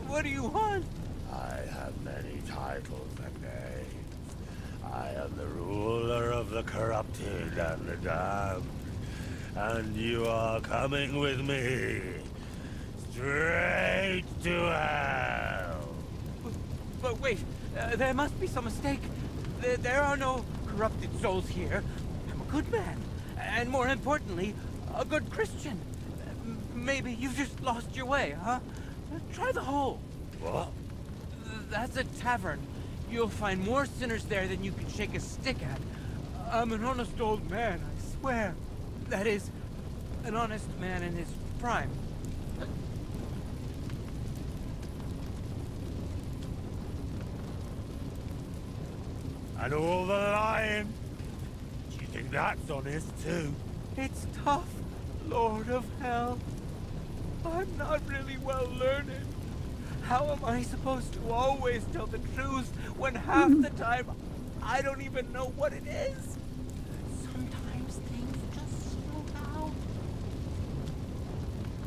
Speaker 4: what do you want?
Speaker 11: I have many titles and names. I am the ruler of the corrupted and the damned. And you are coming with me. Straight to hell.
Speaker 4: But wait, there must be some mistake. There are no corrupted souls here. I'm a good man. And more importantly, a good Christian. Maybe you've just lost your way, huh? Try the hole.
Speaker 11: What?
Speaker 4: That's a tavern. You'll find more sinners there than you can shake a stick at. I'm an honest old man, I swear. That is, an honest man in his prime.
Speaker 11: And all the lying? Do you think that's honest too?
Speaker 4: It's tough, Lord of Hell. I'm not really well learned. How am I supposed to always tell the truth when half the time I don't even know what it is? Sometimes things just slip out.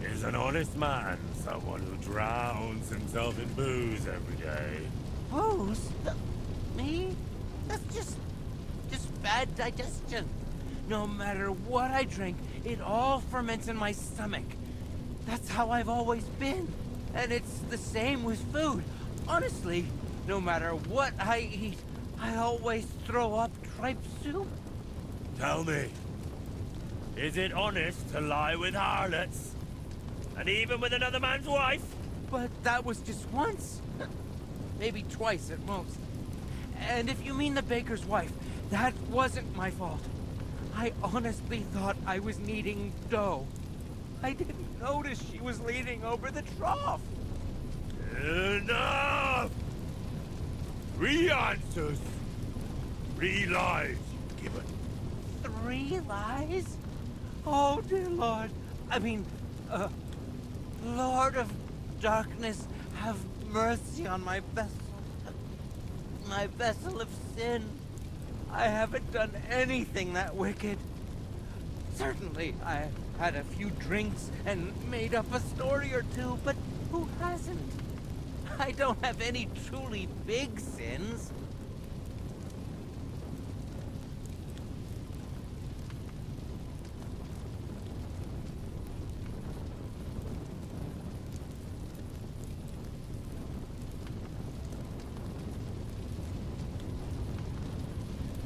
Speaker 11: Is an honest man someone who drowns himself in booze every day?
Speaker 4: Booze? Me? That's just bad digestion. No matter what I drink, it all ferments in my stomach. That's how I've always been. And it's the same with food. Honestly, no matter what I eat, I always throw up tripe soup.
Speaker 11: Tell me, is it honest to lie with harlots? And even with another man's wife?
Speaker 4: But that was just once. Maybe twice at most. And if you mean the baker's wife, that wasn't my fault. I honestly thought I was kneading dough. I didn't notice she was leaning over the trough.
Speaker 11: Enough! 3 answers. 3 lies you've given.
Speaker 4: 3 lies? Oh, dear Lord. Lord of Darkness, have mercy on my vessel. My vessel of sin. I haven't done anything that wicked. Certainly, I had a few drinks and made up a story or two, but who hasn't? I don't have any truly big sins.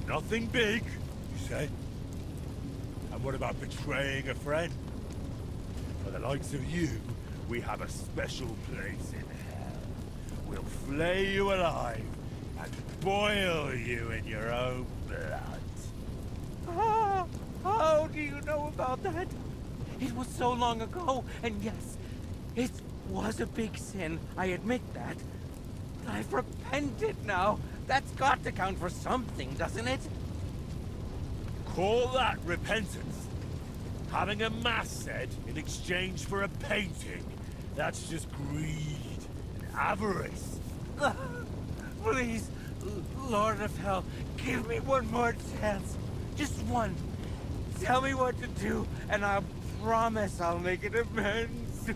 Speaker 11: Nothing big, you say? And what about betraying a friend? For the likes of you, we have a special place in hell. We'll flay you alive and boil you in your own blood.
Speaker 4: Ah, how do you know about that? It was so long ago, and yes, it was a big sin, I admit that. But I've repented now. That's got to count for something, doesn't it?
Speaker 11: Call that repentance? Having a mass said in exchange for a painting? That's just greed and avarice.
Speaker 4: Please, Lord of Hell, give me one more chance. Just one. Tell me what to do, and I'll promise I'll make it amends.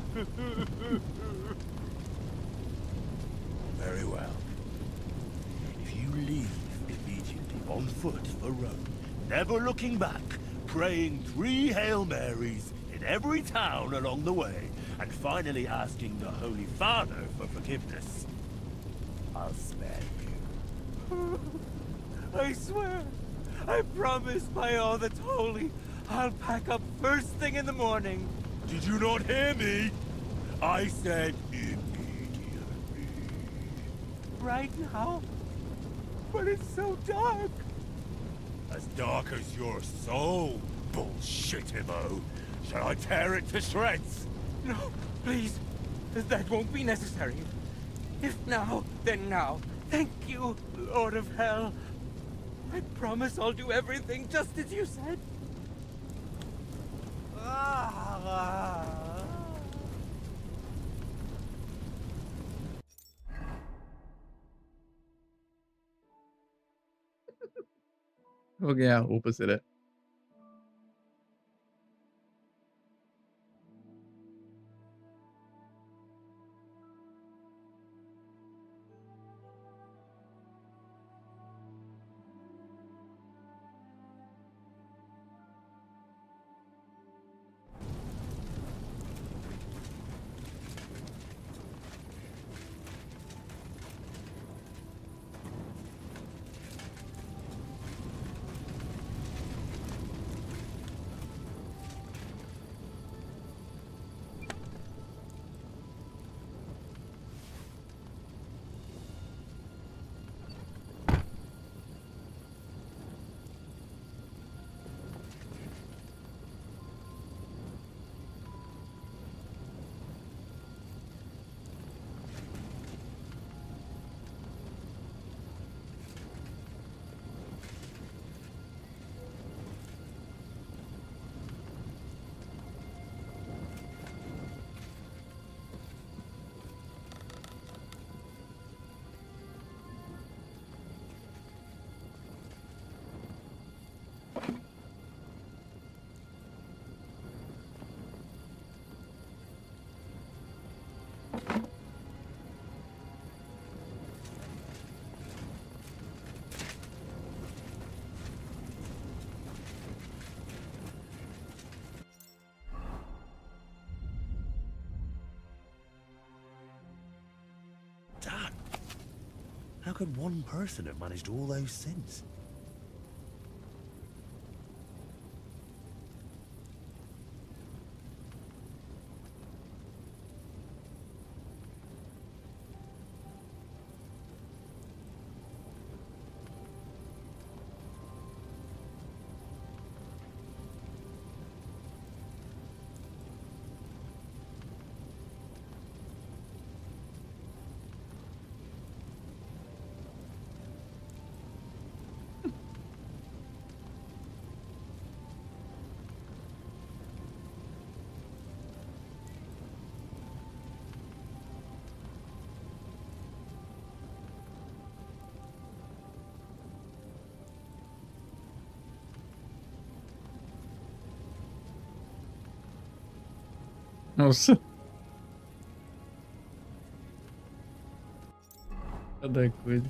Speaker 11: Very well. If you leave immediately on foot for Rome, never looking back, praying 3 Hail Marys in every town along the way, and finally asking the Holy Father for forgiveness, I'll spare you.
Speaker 4: I swear, I promise by all that's holy, I'll pack up first thing in the morning.
Speaker 11: Did you not hear me? I said immediately.
Speaker 4: Right now? But it's so dark.
Speaker 11: As dark as your soul, bullshit-imo. Shall I tear it to shreds?
Speaker 4: No, please. That won't be necessary. If now, then now. Thank you, Lord of Hell. I promise I'll do everything just as you said.
Speaker 5: Vou ganhar roupa, será?
Speaker 11: Damn. How could one person have managed all those sins?
Speaker 5: Nossa. Cada coisa.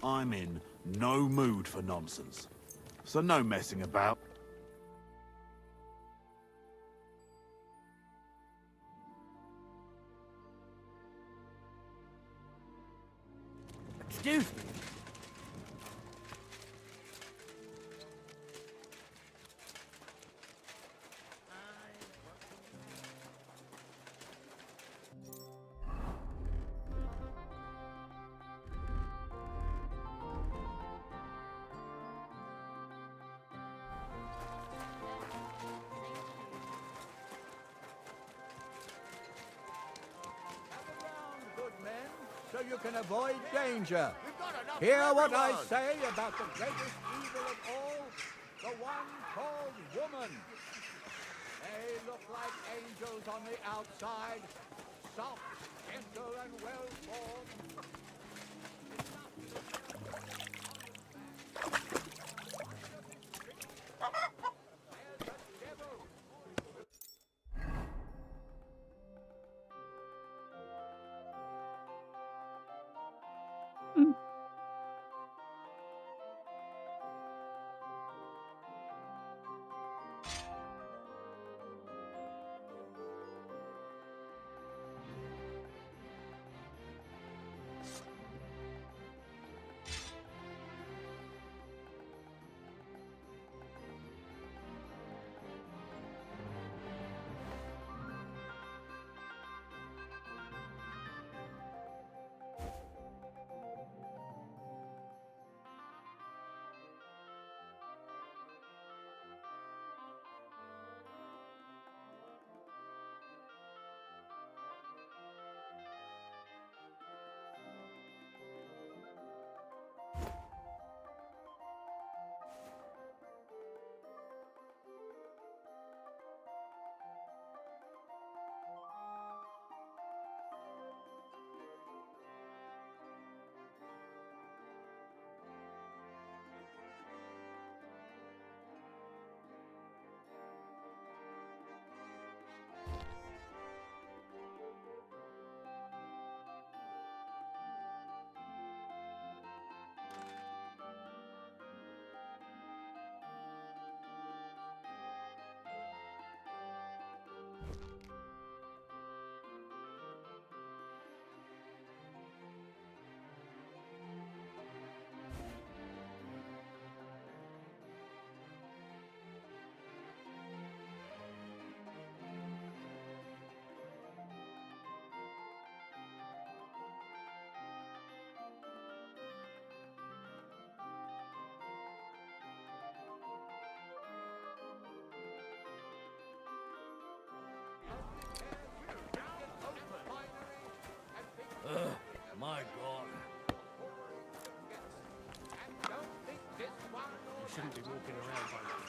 Speaker 7: I'm in no mood for nonsense. So no messing about.
Speaker 9: Excuse me.
Speaker 6: Good men, so you can avoid danger. Hear what I say about the greatest evil of all, the one called woman. They look like angels on the outside, soft, gentle, and well-formed.
Speaker 23: shouldn't be walking around by
Speaker 15: God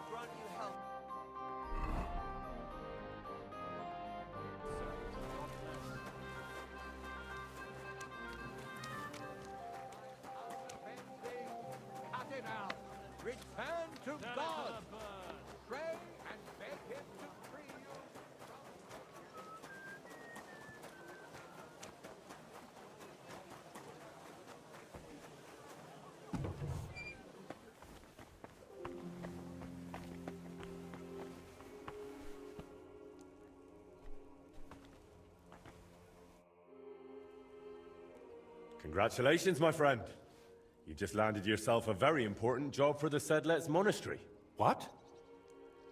Speaker 15: grant you help.
Speaker 2: Cut him out. Return to God. Pray and beg him to free you.
Speaker 24: Congratulations, my friend. You just landed yourself a very important job for the Sedlets Monastery.
Speaker 1: What?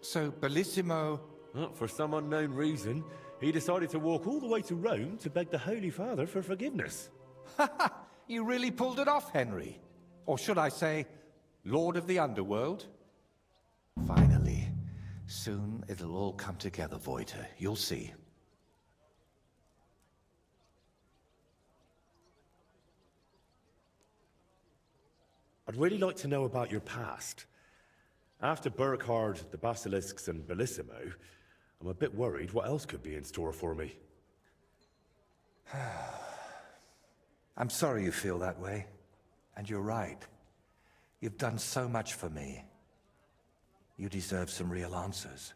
Speaker 1: So, Bellissimo...
Speaker 24: Well, for some unknown reason, he decided to walk all the way to Rome to beg the Holy Father for forgiveness.
Speaker 1: You really pulled it off, Henry. Or should I say, Lord of the Underworld? Finally. Soon it'll all come together, Voiter. You'll see.
Speaker 24: I'd really like to know about your past. After Burkhard, the Basilisks, and Bellissimo, I'm a bit worried what else could be in store for me.
Speaker 1: I'm sorry you feel that way. And you're right. You've done so much for me. You deserve some real answers.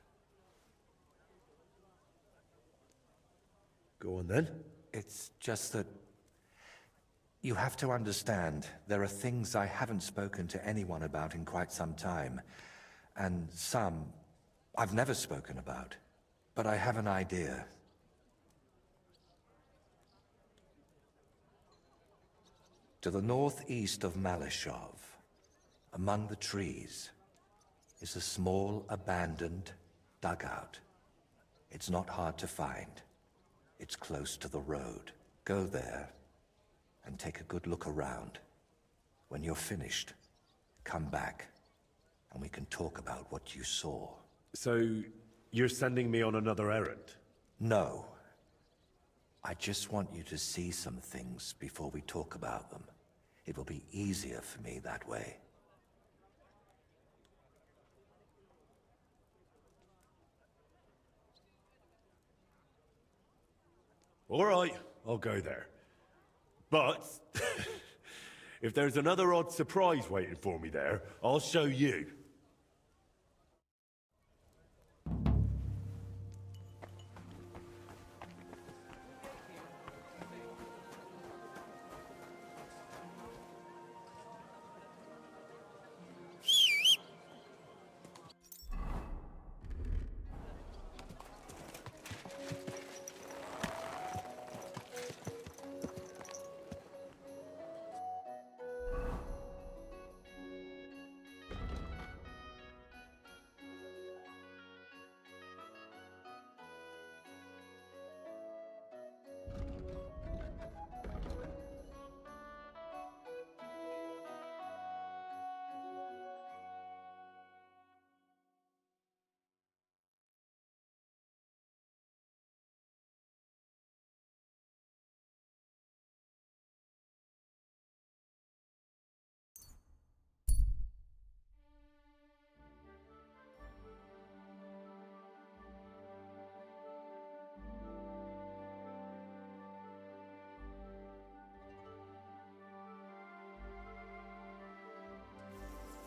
Speaker 24: Go on then.
Speaker 1: It's just that... You have to understand, there are things I haven't spoken to anyone about in quite some time. And some I've never spoken about. But I have an idea. To the northeast of Malashov, among the trees, is a small, abandoned dugout. It's not hard to find. It's close to the road. Go there and take a good look around. When you're finished, come back, and we can talk about what you saw.
Speaker 24: So, you're sending me on another errand?
Speaker 1: No. I just want you to see some things before we talk about them. It will be easier for me that way.
Speaker 24: All right, I'll go there. But, if there's another odd surprise waiting for me there, I'll show you.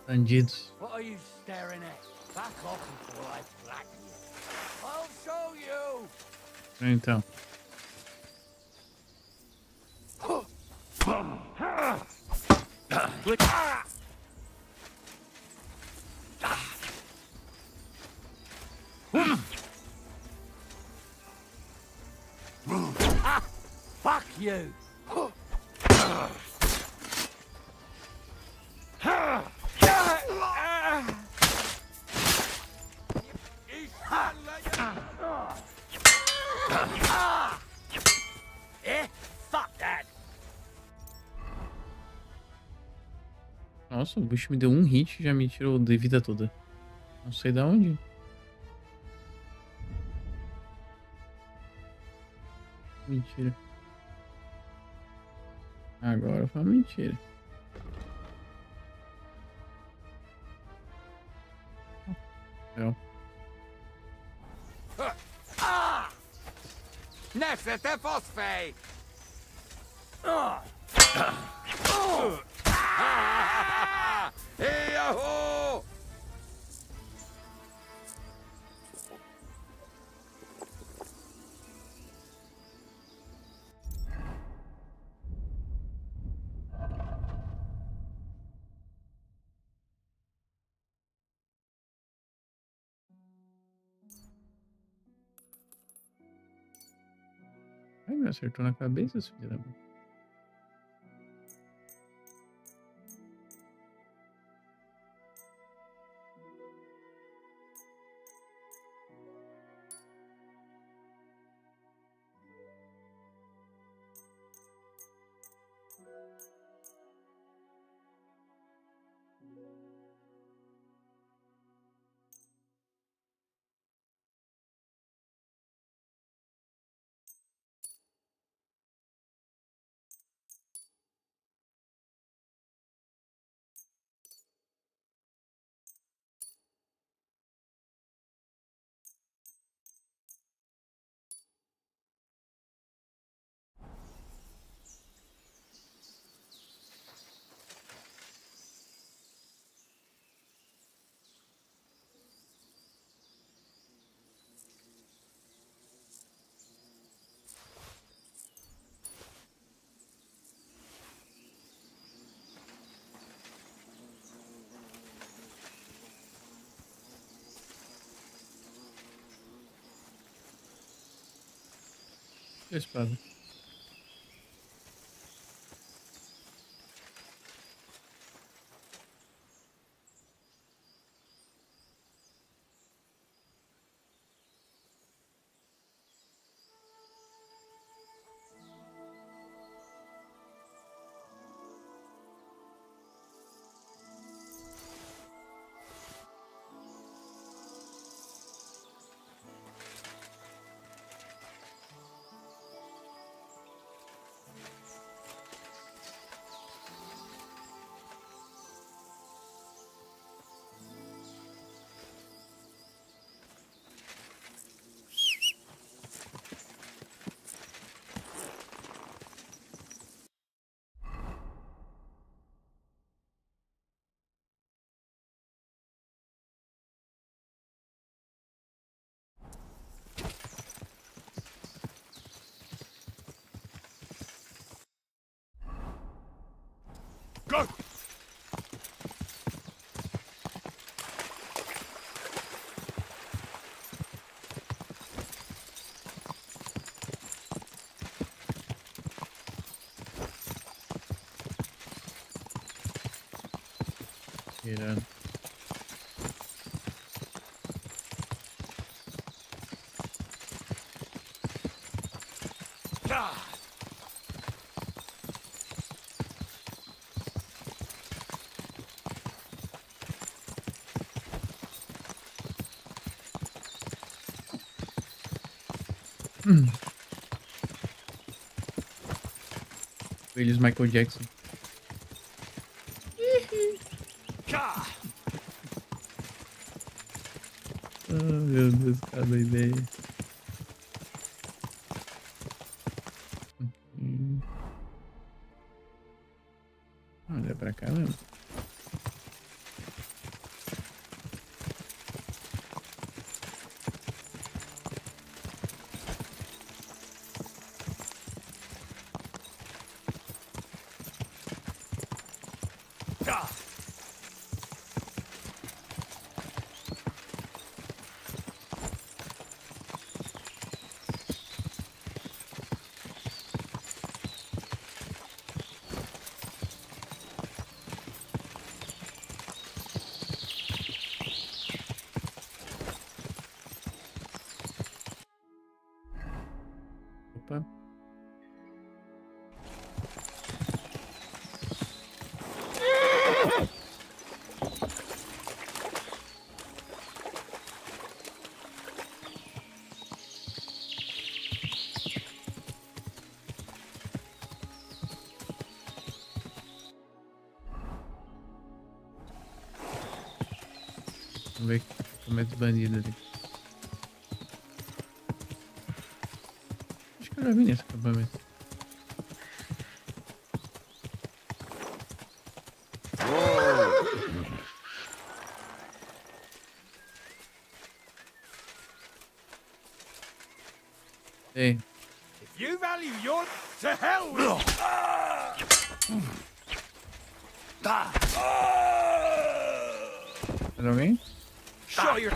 Speaker 5: Bandidos.
Speaker 6: What are you staring at? Back off before I flatten you. I'll show you!
Speaker 5: Então.
Speaker 6: Fuck you!
Speaker 5: Nossa, o bicho me deu um hit e já me tirou de vida toda. Não sei da onde. Mentira. Agora foi uma mentira. Não.
Speaker 2: Nefete fosfei! Hey-ho!
Speaker 5: Ai, me acertou na cabeça, esse filho da mãe. A espada.
Speaker 10: Go!
Speaker 5: Irando. Eles Michael Jackson. Oh, meu Deus, cada ideia. Olha pra cá mesmo. Opa. Vamos ver como é que bandido ali. Acho que eu já vi nesse acampamento. Ei.
Speaker 15: If you value your... To hell with you!
Speaker 5: Mais alguém?
Speaker 15: Show your...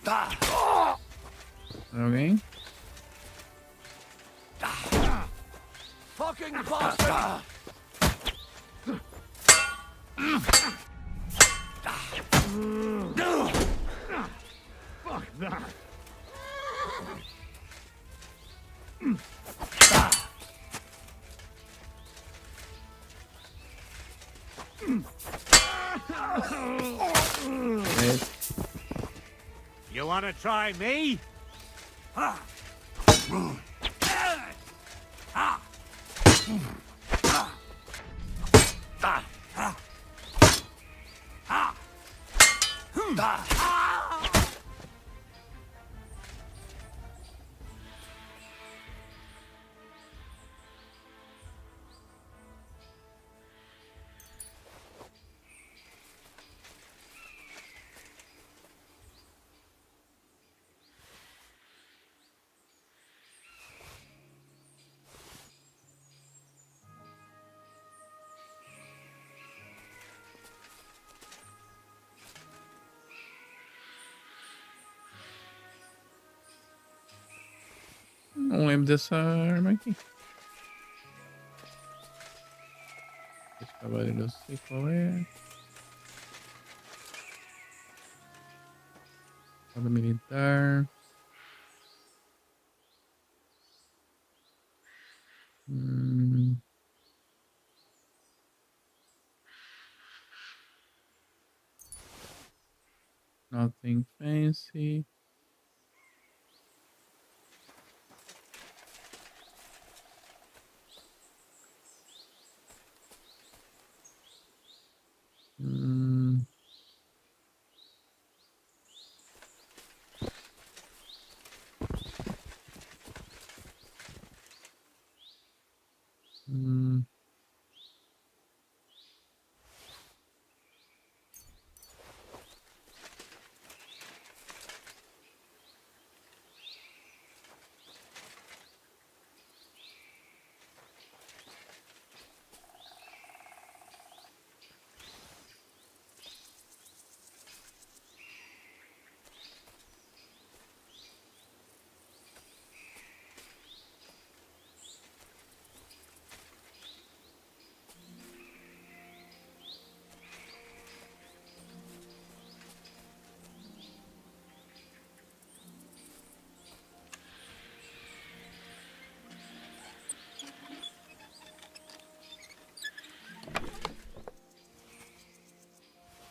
Speaker 5: Mais alguém?
Speaker 6: Fucking bastard!
Speaker 15: Fuck that! You wanna try me?
Speaker 5: Não lembro dessa arma aqui. Esse cavaleiro eu sei qual é. Espada militar. Nothing fancy.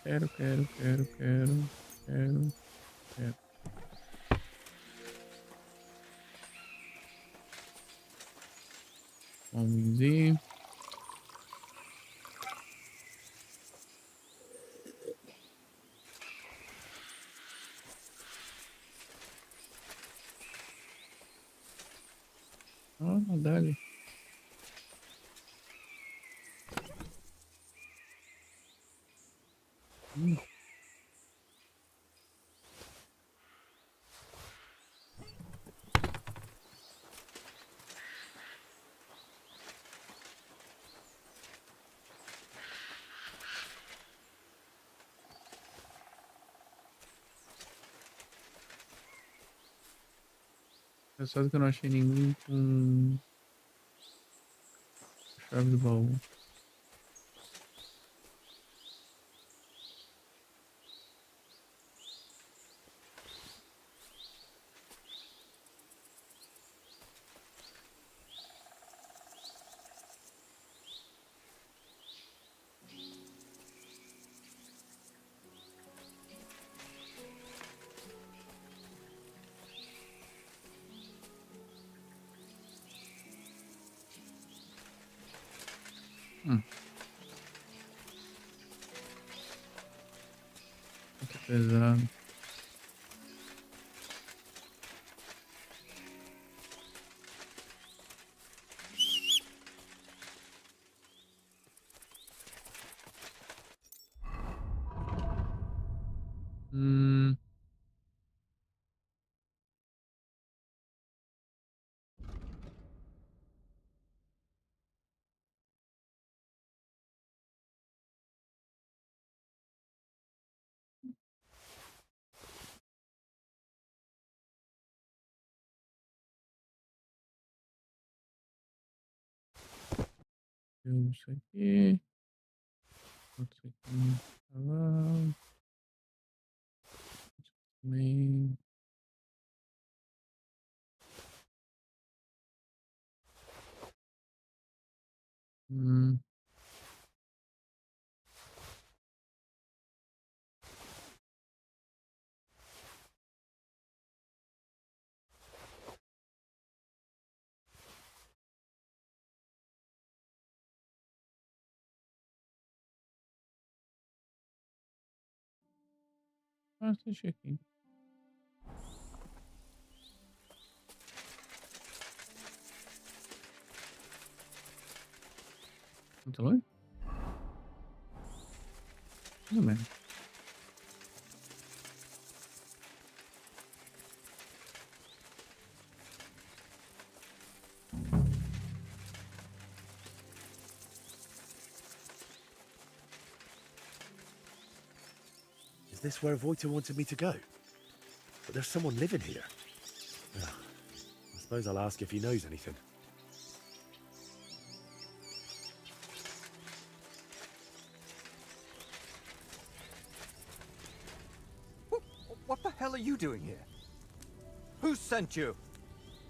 Speaker 5: Quero. Vamos ver. Dale. Só que eu não achei ninguém com chave do baú. pesado. Hum. Isso aqui. Isso aqui. Tá lá. Isso também. Hum. Ah, deixa aqui. Muito longe? Mais ou menos.
Speaker 24: Is this where Voita wanted me to go? But there's someone living here. Ugh. I suppose I'll ask if he knows anything.
Speaker 15: What the hell are you doing here? Who sent you?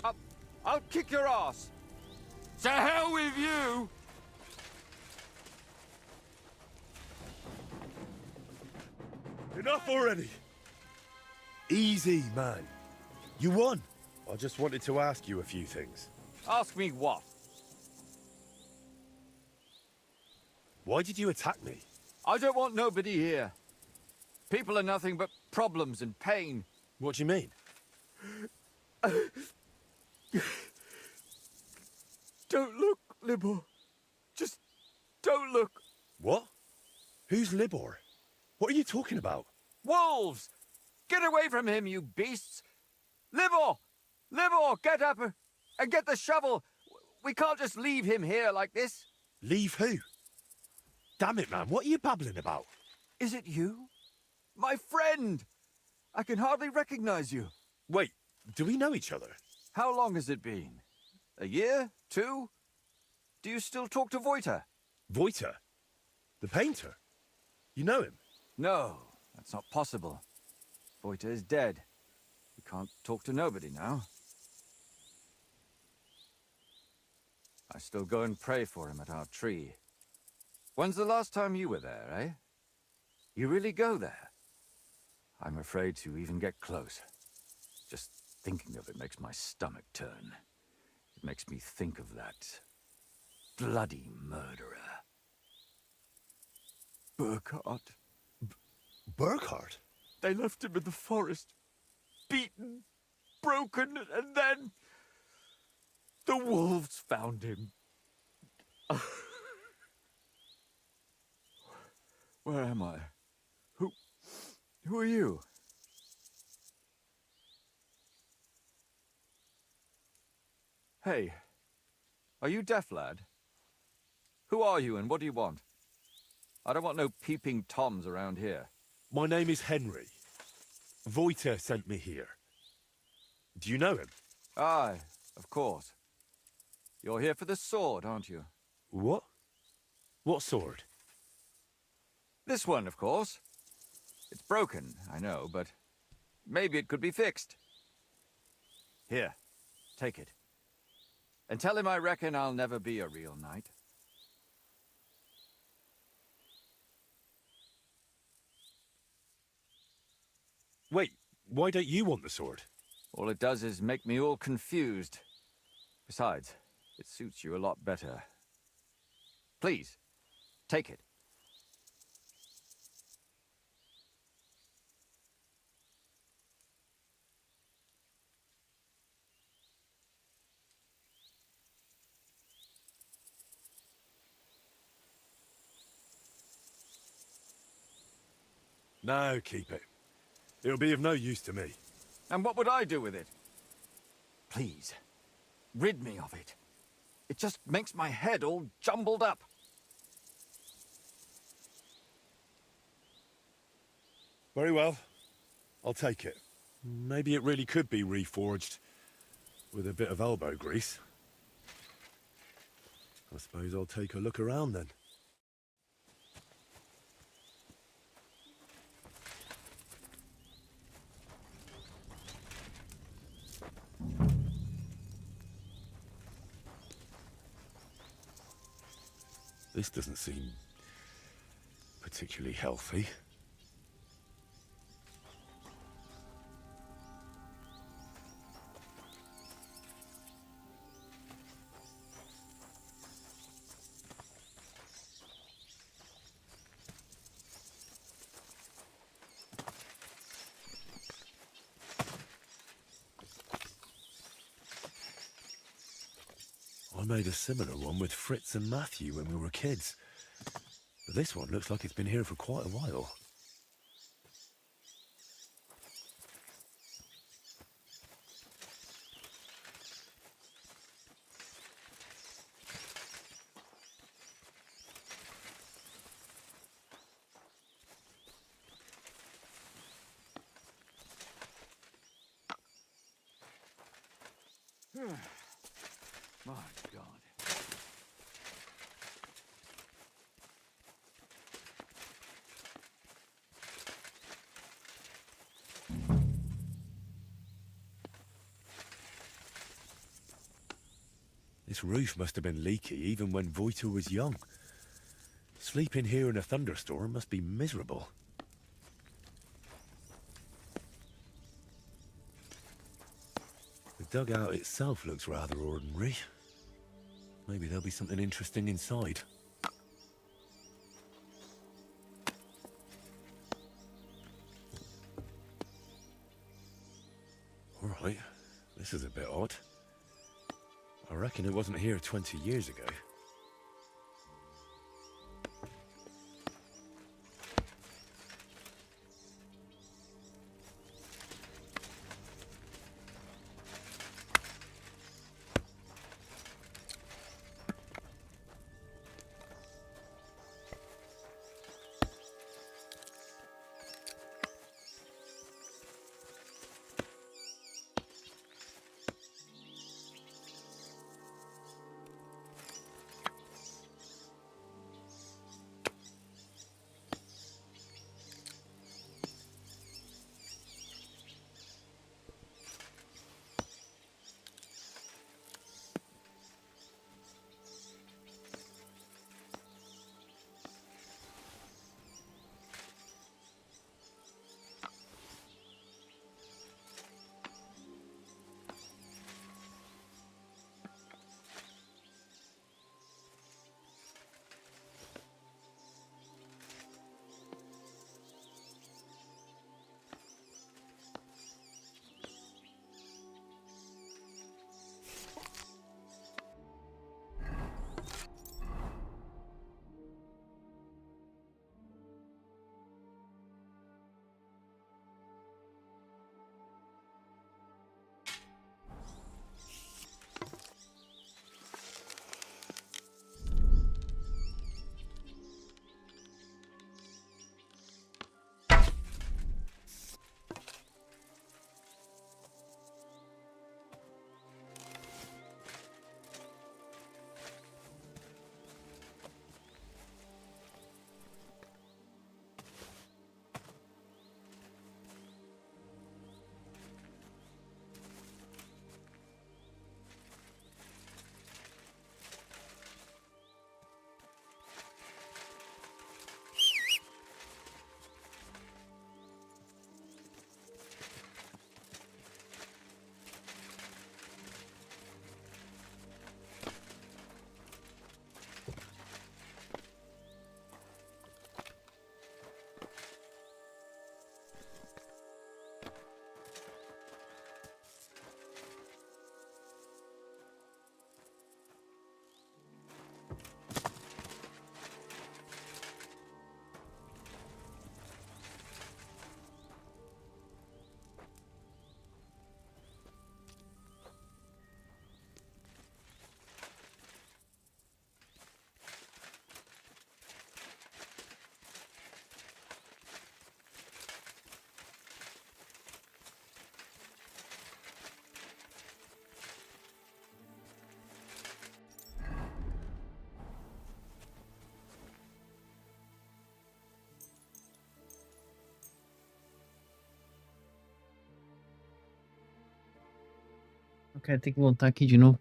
Speaker 15: I'll kick your ass.
Speaker 10: To hell with you!
Speaker 24: Enough already! Easy, man. You won. I just wanted to ask you a few things.
Speaker 15: Ask me what?
Speaker 24: Why did you attack me?
Speaker 15: I don't want nobody here. People are nothing but problems and pain.
Speaker 24: What do you mean?
Speaker 15: Don't look, Libor. Just don't look.
Speaker 24: What? Who's Libor? What are you talking about?
Speaker 15: Wolves! Get away from him, you beasts! Libor! Libor, get up and get the shovel! We can't just leave him here like this.
Speaker 24: Leave who? Damn it, man, what are you babbling about?
Speaker 15: Is it you? My friend! I can hardly recognize you.
Speaker 24: Wait, do we know each other?
Speaker 15: How long has it been? A year? 2? Do you still talk to Voita?
Speaker 24: Voita? The painter? You know him?
Speaker 15: No, that's not possible. Voita is dead. We can't talk to nobody now. I still go and pray for him at our tree. When's the last time you were there, eh? You really go there? I'm afraid to even get close. Just thinking of it makes my stomach turn. It makes me think of that bloody murderer. Burkhard.
Speaker 24: Burkhard?
Speaker 15: They left him in the forest. Beaten, broken, and then... the wolves found him. Where am I? Who are you? Hey, are you deaf, lad? Who are you and what do you want? I don't want no peeping toms around here.
Speaker 24: My name is Henry. Voita sent me here. Do you know him?
Speaker 15: Aye, of course. You're here for the sword, aren't you?
Speaker 24: What? What sword?
Speaker 15: This one, of course. It's broken, I know, but maybe it could be fixed. Here, take it. And tell him I reckon I'll never be a real knight.
Speaker 24: Wait, why don't you want the sword?
Speaker 15: All it does is make me all confused. Besides, it suits you a lot better. Please, take it.
Speaker 24: No, keep it. It'll be of no use to me.
Speaker 15: And what would I do with it? Please, rid me of it. It just makes my head all jumbled up.
Speaker 24: Very well. I'll take it. Maybe it really could be reforged with a bit of elbow grease. I suppose I'll take a look around then. This doesn't seem particularly healthy. I made a similar one with Fritz and Matthew when we were kids. But this one looks like it's been here for quite a while.
Speaker 15: My God.
Speaker 24: This roof must have been leaky even when Voita was young. Sleeping here in a thunderstorm must be miserable. The dugout itself looks rather ordinary. Maybe there'll be something interesting inside. All right, this is a bit odd. I reckon it wasn't here 20 years ago.
Speaker 5: Eu quero ter que voltar aqui de novo.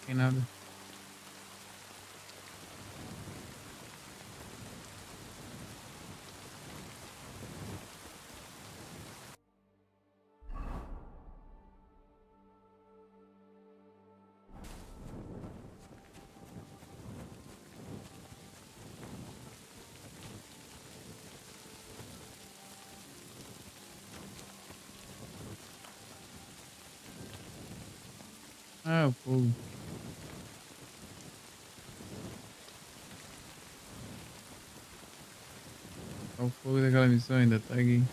Speaker 5: Tem nada. Ah, o fogo. O fogo daquela missão ainda tá aqui.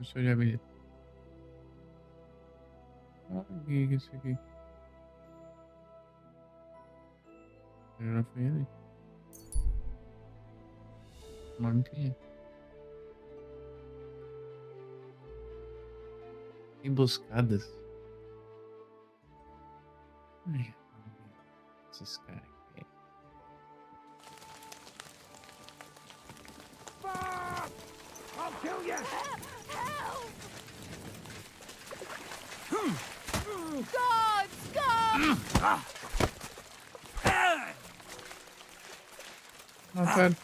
Speaker 5: Professor de habilidade. Ah, o que é isso aqui? Já foi ele? O nome quem é? Emboscadas. Ai, esses caras aqui.
Speaker 2: I'll kill you!
Speaker 18: Gods! Gods!
Speaker 5: Not bad.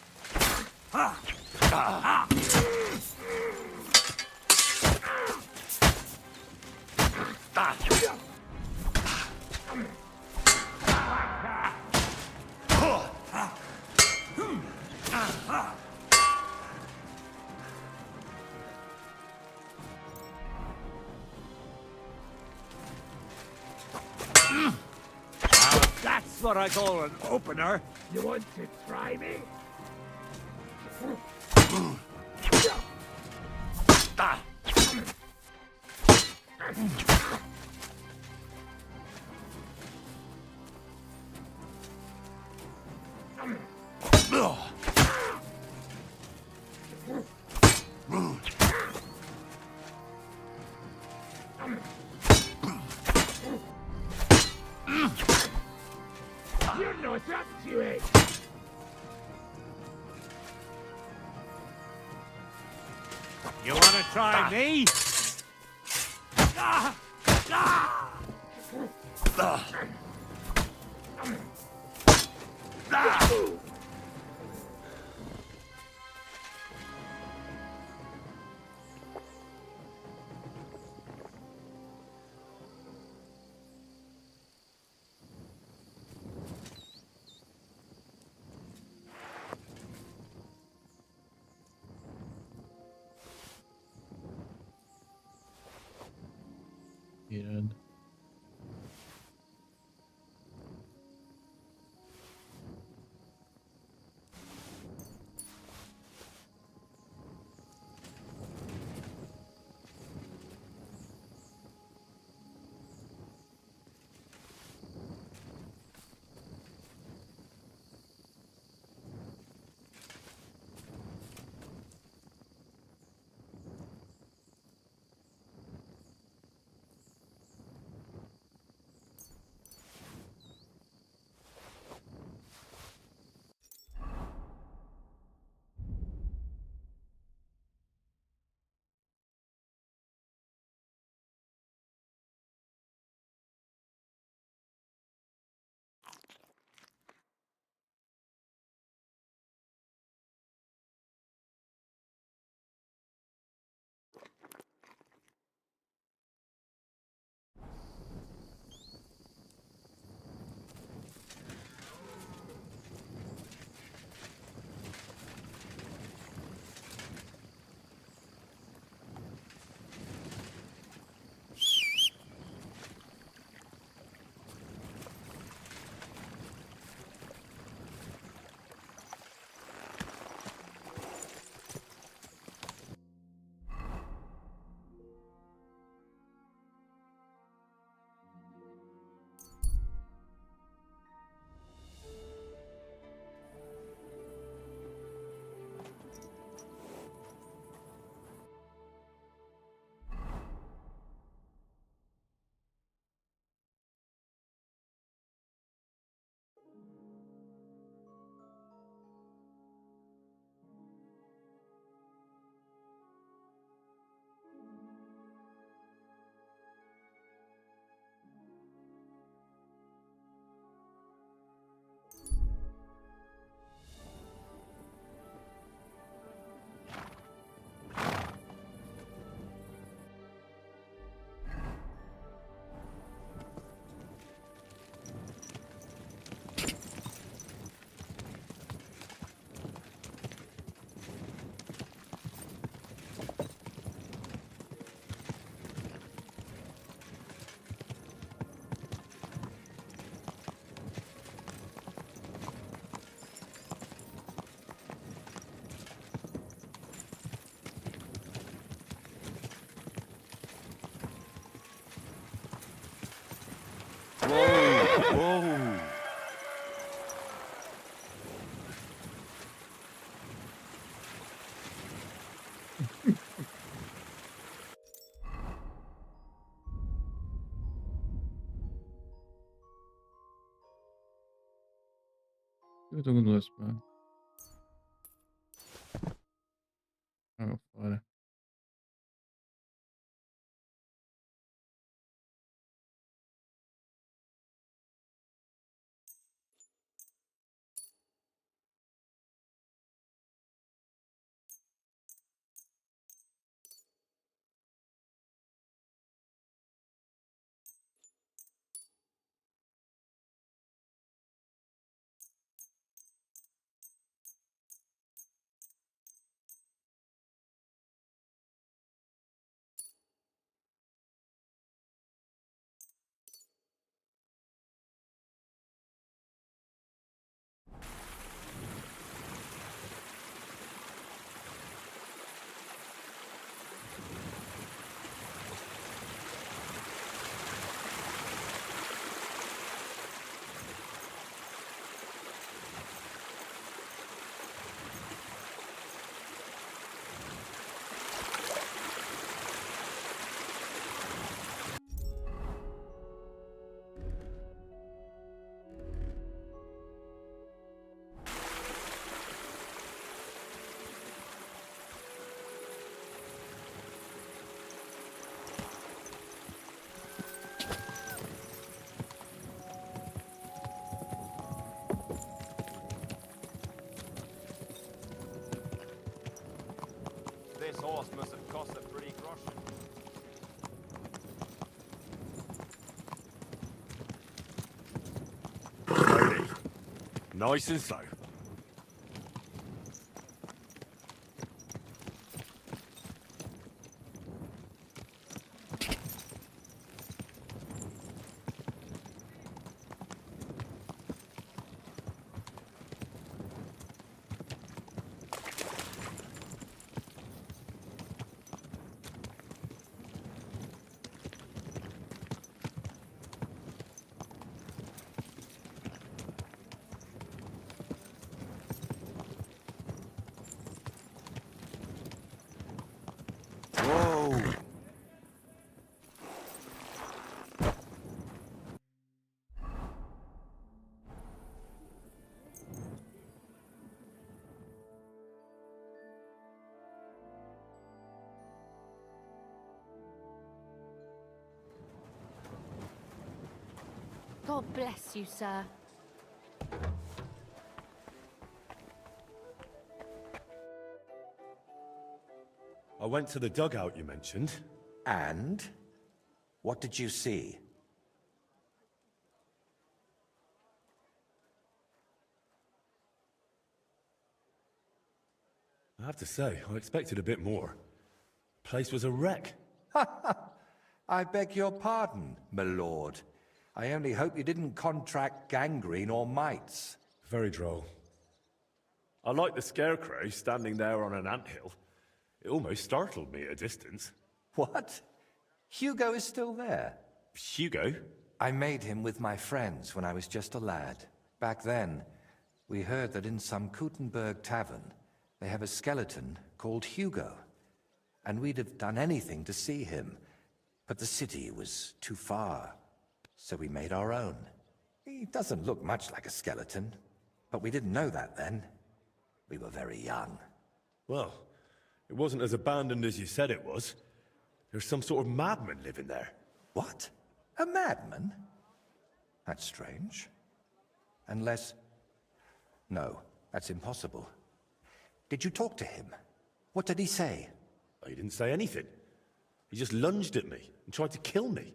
Speaker 15: That's what I call an opener.
Speaker 2: You want to try me? You're not up to it!
Speaker 15: You want to try me?
Speaker 5: Irado. Eu estou com duas, pá. Água fora.
Speaker 17: This horse must have cost a pretty groschen.
Speaker 24: Slowly. Nice and slow.
Speaker 1: Whoa!
Speaker 21: God bless you, sir.
Speaker 24: I went to the dugout you mentioned.
Speaker 1: And? What did you see?
Speaker 24: I have to say, I expected a bit more. Place was a wreck.
Speaker 1: I beg your pardon, my lord. I only hope you didn't contract gangrene or mites.
Speaker 24: Very droll. I like the scarecrow standing there on an anthill. It almost startled me at a distance.
Speaker 1: What? Hugo is still there?
Speaker 24: Hugo?
Speaker 1: I made him with my friends when I was just a lad. Back then, we heard that in some Kuttenberg tavern, they have a skeleton called Hugo. And we'd have done anything to see him. But the city was too far, so we made our own. He doesn't look much like a skeleton, but we didn't know that then. We were very young.
Speaker 24: Well, it wasn't as abandoned as you said it was. There's some sort of madman living there.
Speaker 1: What? A madman? That's strange. Unless... No, that's impossible. Did you talk to him? What did he say?
Speaker 24: He didn't say anything. He just lunged at me and tried to kill me.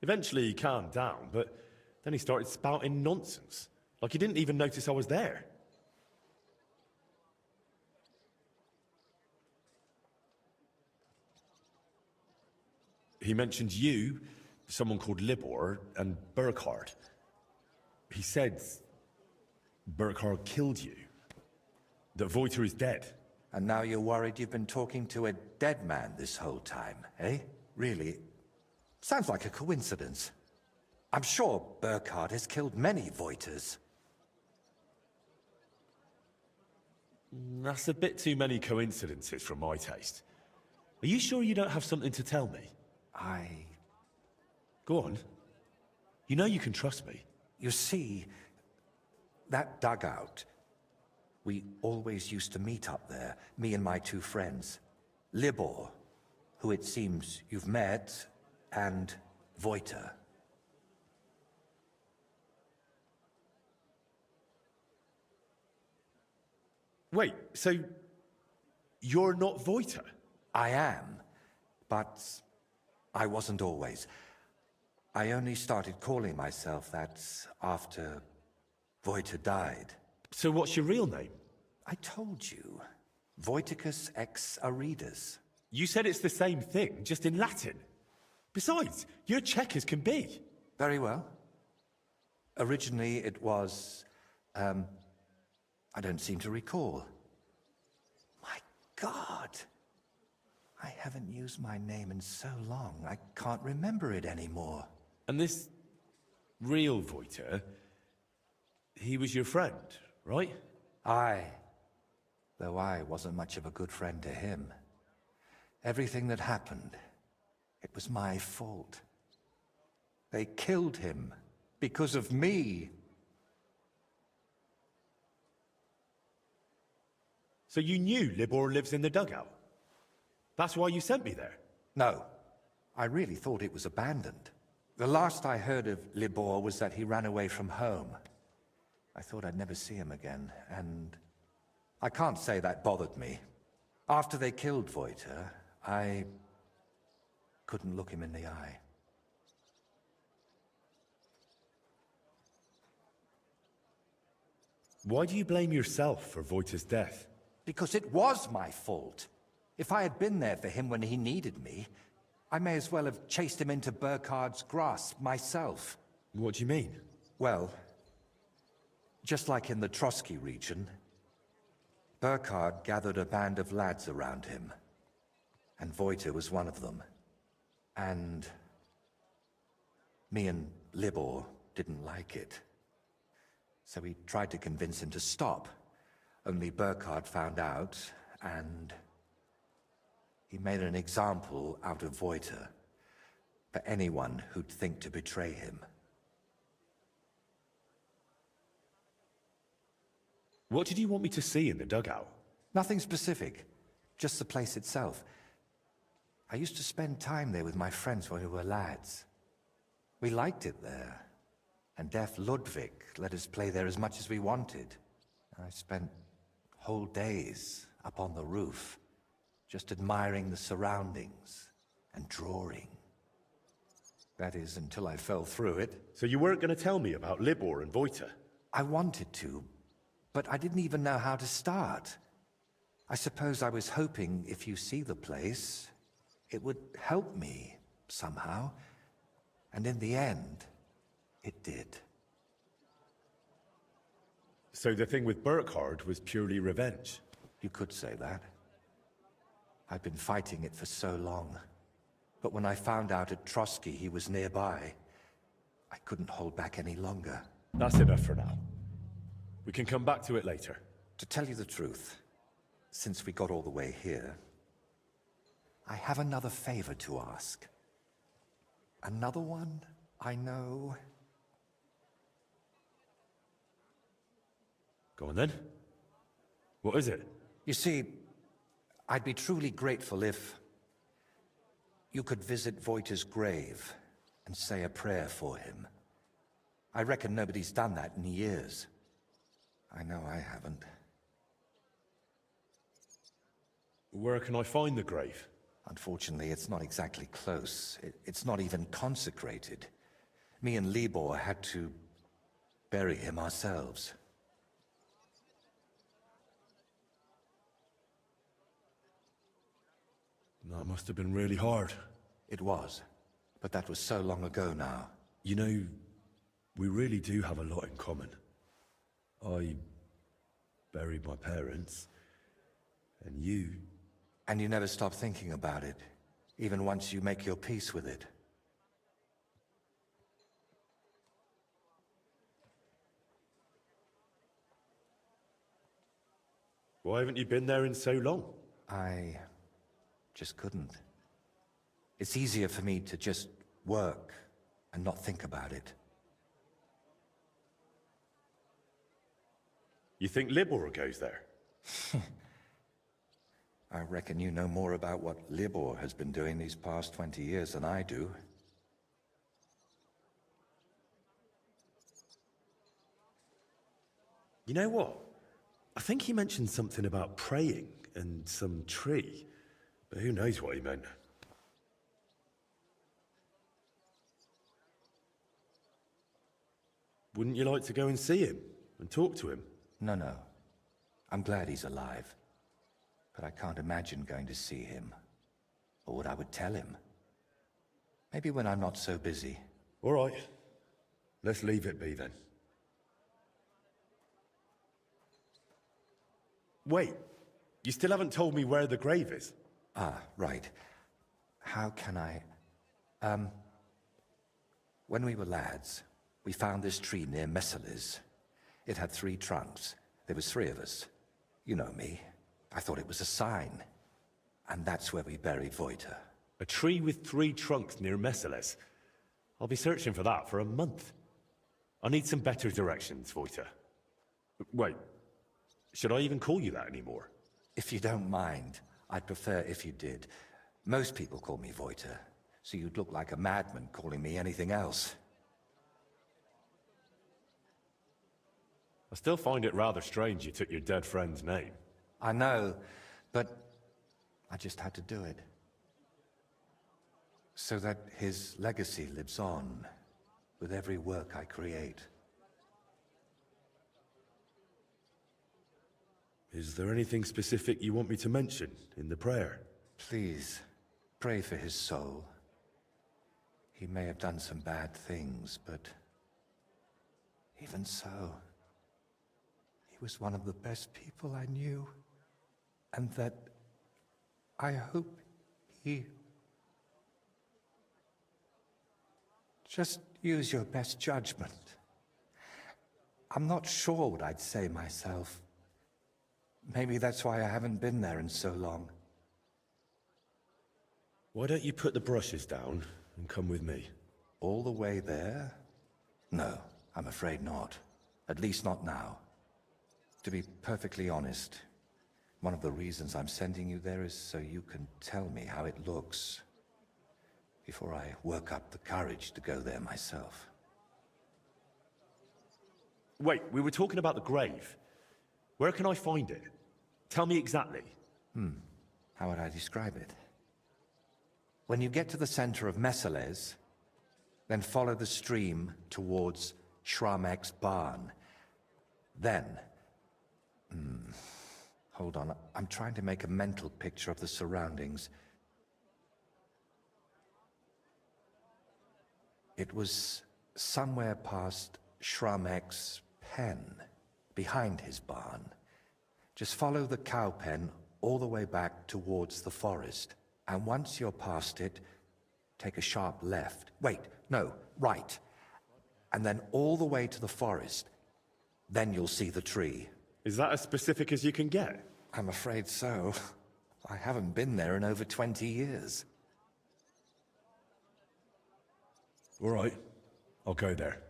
Speaker 24: Eventually he calmed down, but then he started spouting nonsense. Like he didn't even notice I was there. He mentioned you, someone called Libor, and Burkhard. He said Burkhard killed you. That Voiter is dead.
Speaker 1: And now you're worried you've been talking to a dead man this whole time, eh? Really? Sounds like a coincidence. I'm sure Burkhard has killed many Voiters.
Speaker 24: That's a bit too many coincidences for my taste. Are you sure you don't have something to tell me? Go on. You know you can trust me.
Speaker 1: You see, That dugout. We always used to meet up there, me and my two friends. Libor, who it seems you've met, and Voiter.
Speaker 24: Wait, so you're not Voiter?
Speaker 1: I am, but I wasn't always. I only started calling myself that after Voiter died.
Speaker 24: So what's your real name?
Speaker 1: I told you. Voiticus ex Aridus.
Speaker 24: You said it's the same thing, just in Latin. Besides, you're Czech as can be.
Speaker 1: Very well. Originally it was, I don't seem to recall. My God! I haven't used my name in so long, I can't remember it anymore.
Speaker 24: And this real Voiter, he was your friend, right?
Speaker 1: Aye. Though I wasn't much of a good friend to him. Everything that happened, it was my fault. They killed him because of me.
Speaker 24: So you knew Libor lives in the dugout? That's why you sent me there?
Speaker 1: No. I really thought it was abandoned. The last I heard of Libor was that he ran away from home. I thought I'd never see him again, and I can't say that bothered me. After they killed Voiter, I couldn't look him in the eye.
Speaker 24: Why do you blame yourself for Voiter's death?
Speaker 1: Because it was my fault. If I had been there for him when he needed me, I may as well have chased him into Burkhard's grasp myself.
Speaker 24: What do you mean?
Speaker 1: Well, just like in the Trotsky region, Burkhard gathered a band of lads around him, and Voiter was one of them. And me and Libor didn't like it. So we tried to convince him to stop. Only Burkhard found out, and he made an example out of Voiter for anyone who'd think to betray him.
Speaker 24: What did you want me to see in the dugout?
Speaker 1: Nothing specific, just the place itself. I used to spend time there with my friends when we were lads. We liked it there, and deaf Ludwig let us play there as much as we wanted. I spent whole days up on the roof, just admiring the surroundings and drawing. That is, until I fell through it.
Speaker 24: So you weren't going to tell me about Libor and Voiter?
Speaker 1: I wanted to, but I didn't even know how to start. I suppose I was hoping if you see the place, it would help me somehow. And in the end, it did.
Speaker 24: So the thing with Burkhard was purely revenge?
Speaker 1: You could say that. I'd been fighting it for so long. But when I found out at Trotsky he was nearby, I couldn't hold back any longer.
Speaker 24: That's enough for now. We can come back to it later.
Speaker 1: To tell you the truth, since we got all the way here, I have another favor to ask. Another one, I know.
Speaker 24: Go on then. What is it?
Speaker 1: You see, I'd be truly grateful if you could visit Voiter's grave and say a prayer for him. I reckon nobody's done that in years. I know I haven't.
Speaker 24: Where can I find the grave?
Speaker 1: Unfortunately, it's not exactly close. It's not even consecrated. Me and Libor had to bury him ourselves.
Speaker 24: That must have been really hard.
Speaker 1: It was, but that was so long ago now.
Speaker 24: You know, we really do have a lot in common. I buried my parents, and you...
Speaker 1: And you never stop thinking about it, even once you make your peace with it.
Speaker 24: Why haven't you been there in so long?
Speaker 1: I just couldn't. It's easier for me to just work and not think about it.
Speaker 24: You think Libor goes there?
Speaker 1: I reckon you know more about what Libor has been doing these past 20 years than I do.
Speaker 24: You know what? I think he mentioned something about praying and some tree, but who knows what he meant. Wouldn't you like to go and see him and talk to him?
Speaker 1: No. I'm glad he's alive. But I can't imagine going to see him, or what I would tell him. Maybe when I'm not so busy.
Speaker 24: All right. Let's leave it be then. Wait, you still haven't told me where the grave is.
Speaker 1: Ah, right. How can I... When we were lads, we found this tree near Messalis. It had 3 trunks. There was 3 of us. You know me. I thought it was a sign. And that's where we buried Voita.
Speaker 24: A tree with 3 trunks near Messalis. I'll be searching for that for a month. I need some better directions, Voita. Wait, should I even call you that anymore?
Speaker 1: If you don't mind, I'd prefer if you did. Most people call me Voita, so you'd look like a madman calling me anything else.
Speaker 24: I still find it rather strange you took your dead friend's name.
Speaker 1: I know, but I just had to do it. So that his legacy lives on with every work I create.
Speaker 24: Is there anything specific you want me to mention in the prayer?
Speaker 1: Please, pray for his soul. He may have done some bad things, but even so, he was one of the best people I knew. And that I hope he... Just use your best judgment. I'm not sure what I'd say myself. Maybe that's why I haven't been there in so long.
Speaker 24: Why don't you put the brushes down and come with me?
Speaker 1: All the way there? No, I'm afraid not. At least not now. To be perfectly honest, one of the reasons I'm sending you there is so you can tell me how it looks, before I work up the courage to go there myself.
Speaker 24: Wait, we were talking about the grave. Where can I find it? Tell me exactly.
Speaker 1: How would I describe it? When you get to the center of Messales, then follow the stream towards Shramek's barn. Then... Hold on, I'm trying to make a mental picture of the surroundings. It was somewhere past Shramek's pen, behind his barn. Just follow the cow pen all the way back towards the forest. And once you're past it, take a sharp left. Wait, no, right. And then all the way to the forest. Then you'll see the tree.
Speaker 24: Is that as specific as you can get?
Speaker 1: I'm afraid so. I haven't been there in over 20 years.
Speaker 24: All right, I'll go there.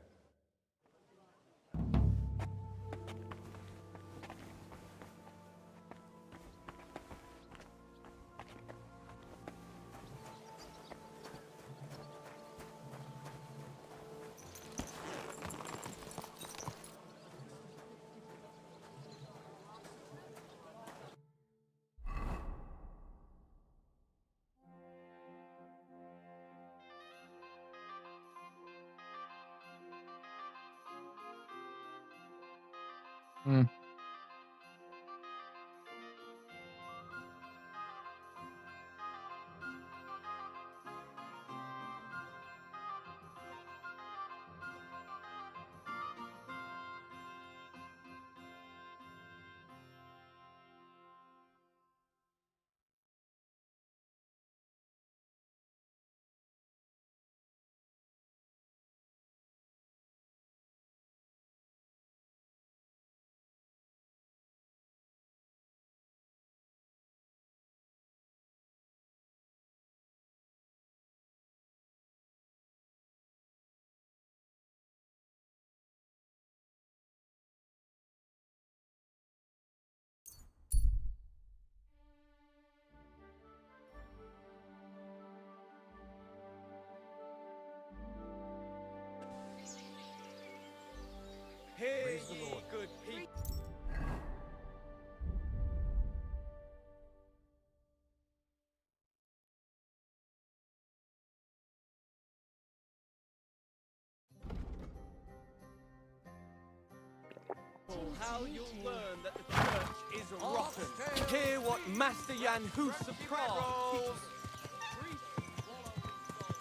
Speaker 23: careful how you'll learn that the church is rotten. Hear what Master Jan Hus of Prague.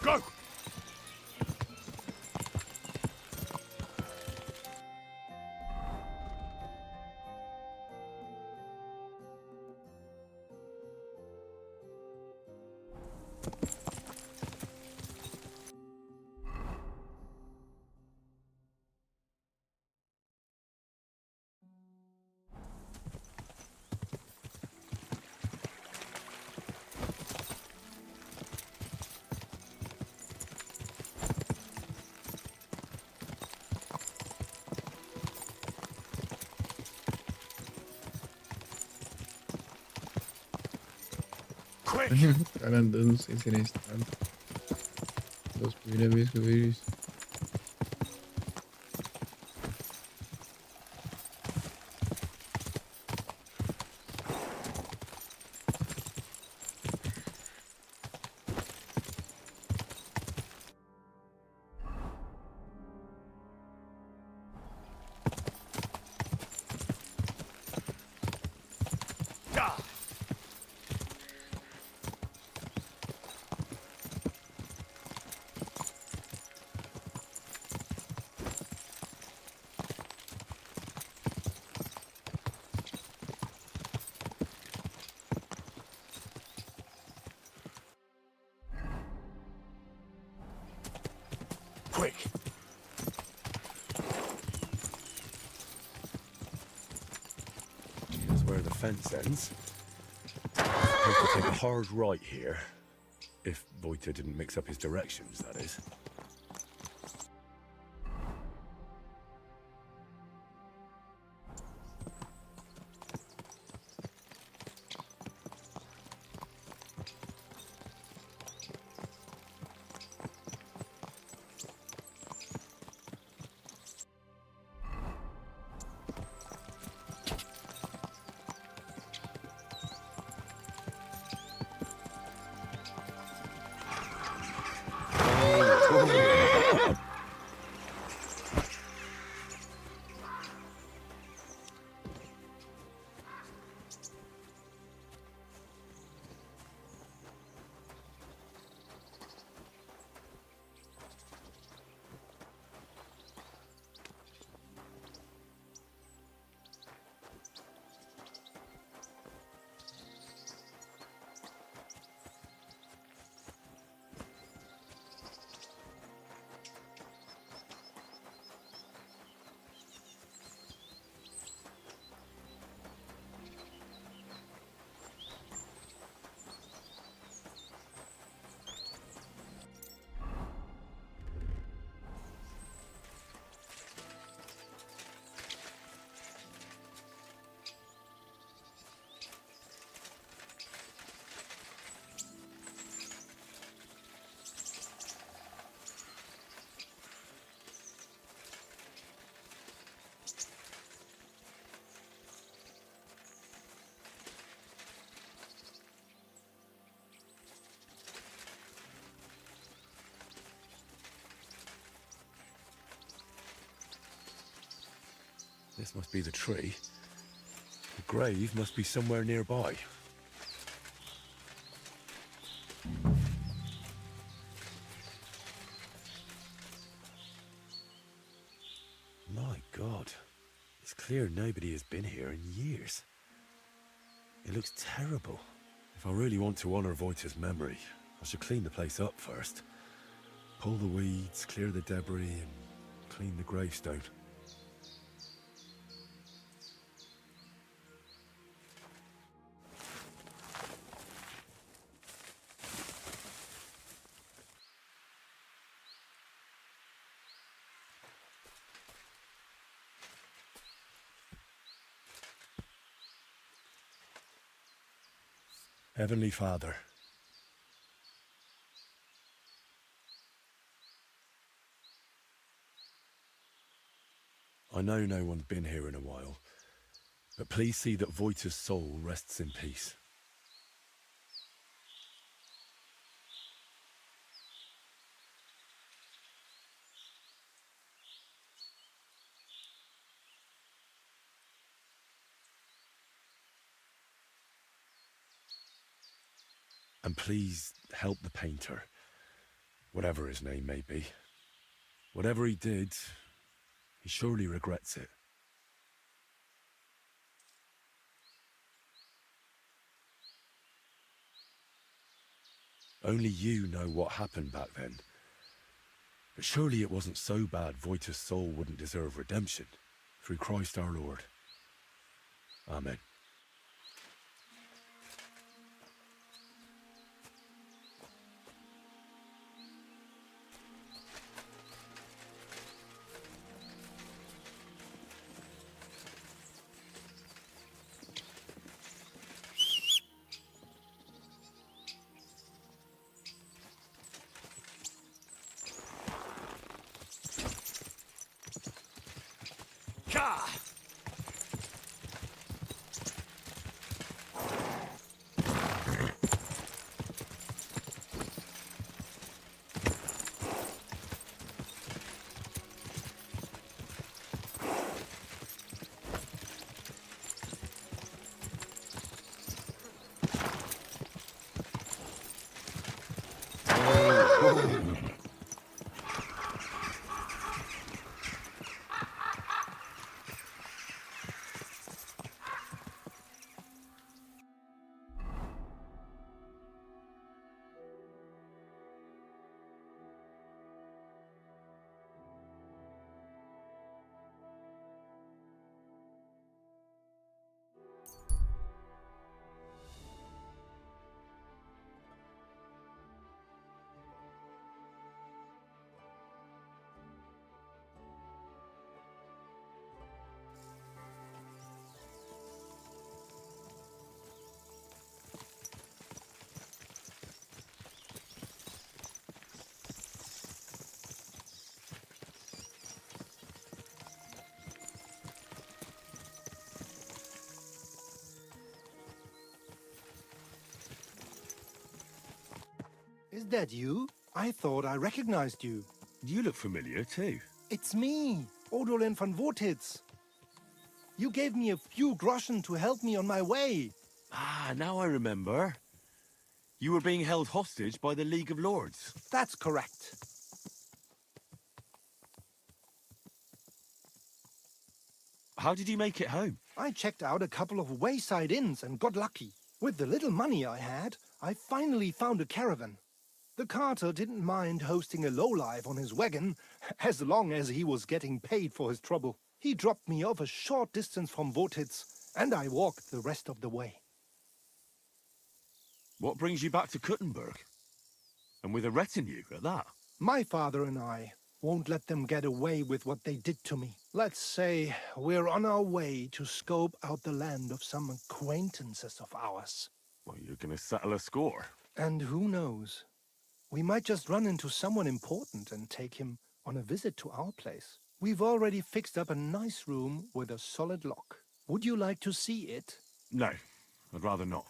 Speaker 10: Go!
Speaker 5: Cara andando sem ser na estrada. Da primeira vez que eu vejo isso.
Speaker 10: Quick!
Speaker 24: Here's where the fence ends. We have to take a hard right here. If Voita didn't mix up his directions, that is. This must be the tree. The grave must be somewhere nearby. My God. It's clear nobody has been here in years. It looks terrible. If I really want to honor Voita's memory, I should clean the place up first. Pull the weeds, clear the debris, and clean the gravestone. Heavenly Father, I know no one's been here in a while, but please see that Voita's soul rests in peace. And please help the painter, whatever his name may be. Whatever he did, he surely regrets it. Only you know what happened back then. But surely it wasn't so bad Voita's soul wouldn't deserve redemption. Through Christ our Lord. Amen.
Speaker 19: Is that you? I thought I recognized you.
Speaker 11: You look familiar too.
Speaker 19: It's me, Odolin van Vortitz. You gave me a few groschen to help me on my way.
Speaker 11: Ah, now I remember. You were being held hostage by the League of Lords.
Speaker 19: That's correct.
Speaker 11: How did you make it home?
Speaker 19: I checked out a couple of wayside inns and got lucky. With the little money I had, I finally found a caravan. The carter didn't mind hosting a lowlife on his wagon, as long as he was getting paid for his trouble. He dropped me off a short distance from Vortitz, and I walked the rest of the way.
Speaker 11: What brings you back to Kuttenberg? And with a retinue at that?
Speaker 19: My father and I won't let them get away with what they did to me. Let's say we're on our way to scope out the land of some acquaintances of ours.
Speaker 11: Well, you're gonna settle a score.
Speaker 19: And who knows? We might just run into someone important and take him on a visit to our place. We've already fixed up a nice room with a solid lock. Would you like to see it?
Speaker 11: No, I'd rather not.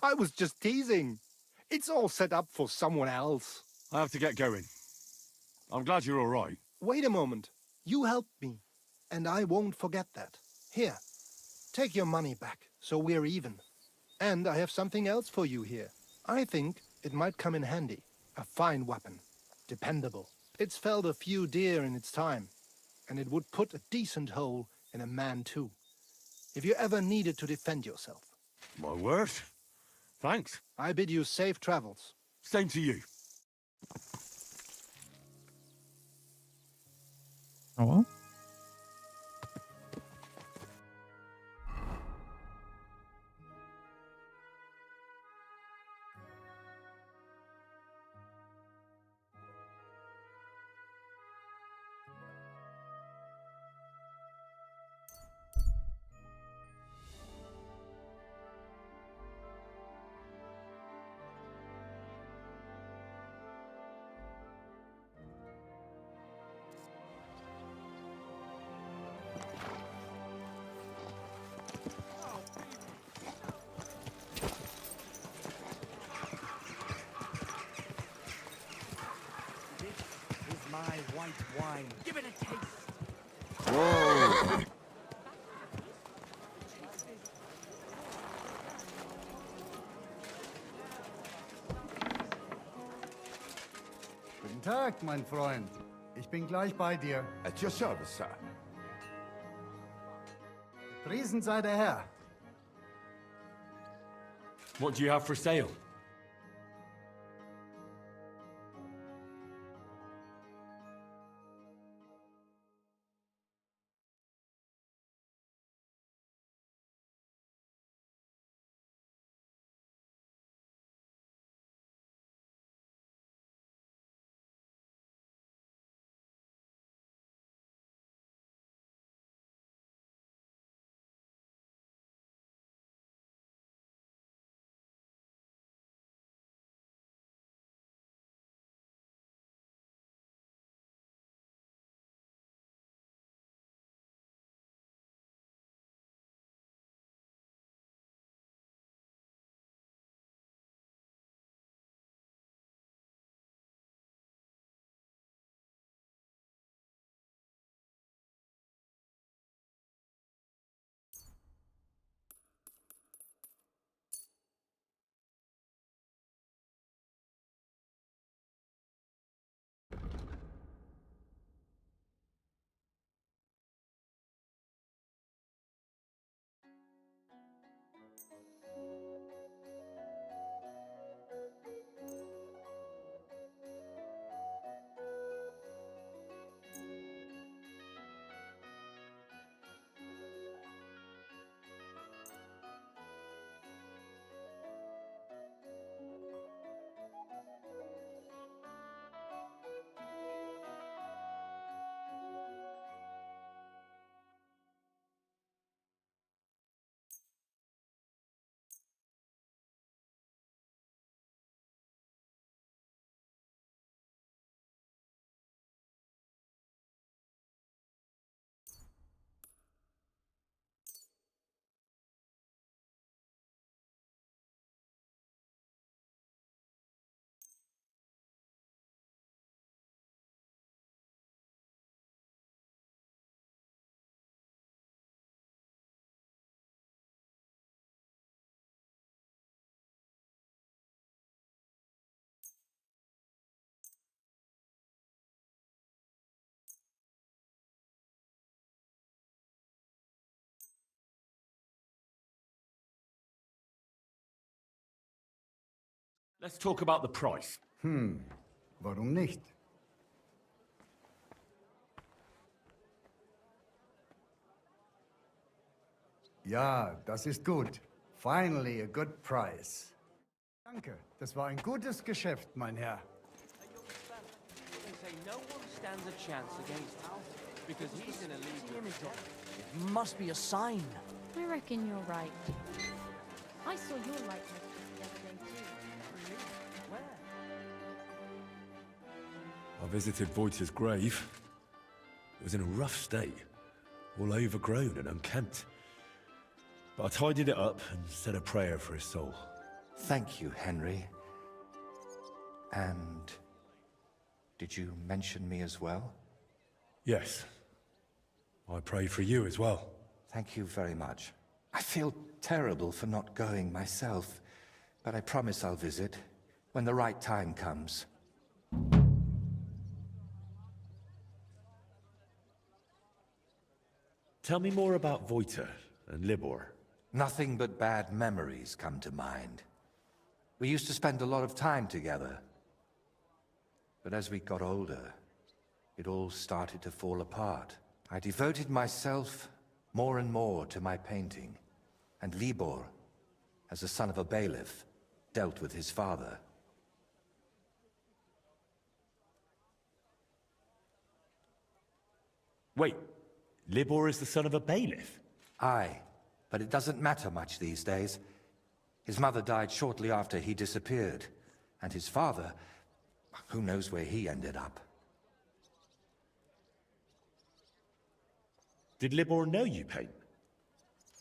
Speaker 19: I was just teasing. It's all set up for someone else.
Speaker 11: I have to get going. I'm glad you're all right.
Speaker 19: Wait a moment. You helped me, and I won't forget that. Here, take your money back, so we're even. And I have something else for you here. I think it might come in handy. A fine weapon. Dependable. It's felled a few deer in its time, and it would put a decent hole in a man too, if you ever needed to defend yourself.
Speaker 11: My word. Thanks.
Speaker 19: I bid you safe travels.
Speaker 11: Same to you.
Speaker 5: Oh.
Speaker 6: My white wine. Give it a taste.
Speaker 11: Whoa!
Speaker 3: Tag, mein Freund. Ich bin gleich bei dir.
Speaker 17: At your service, sir.
Speaker 3: Priesen sei der Herr.
Speaker 24: What do you have for sale? Let's talk about the price.
Speaker 3: Warum nicht? Ja, das ist gut. Finally a good price. Danke, das war ein gutes Geschäft, mein Herr.
Speaker 23: They say no one stands a chance against Alfred because he's in a league of his own.
Speaker 6: It must be a sign.
Speaker 20: I reckon you're right. I saw your likeness the other day too.
Speaker 23: Where?
Speaker 24: I visited Voita's grave. It was in a rough state, all overgrown and unkempt. But I tidied it up and said a prayer for his soul.
Speaker 1: Thank you, Henry. And did you mention me as well?
Speaker 24: Yes. I prayed for you as well.
Speaker 1: Thank you very much. I feel terrible for not going myself, but I promise I'll visit when the right time comes.
Speaker 24: Tell me more about Voita and Libor.
Speaker 1: Nothing but bad memories come to mind. We used to spend a lot of time together. But as we got older, it all started to fall apart. I devoted myself more and more to my painting, and Libor, as the son of a bailiff, dealt with his father.
Speaker 24: Wait, Libor is the son of a bailiff?
Speaker 1: Aye, but it doesn't matter much these days. His mother died shortly after he disappeared, and his father, who knows where he ended up.
Speaker 24: Did Libor know you paint?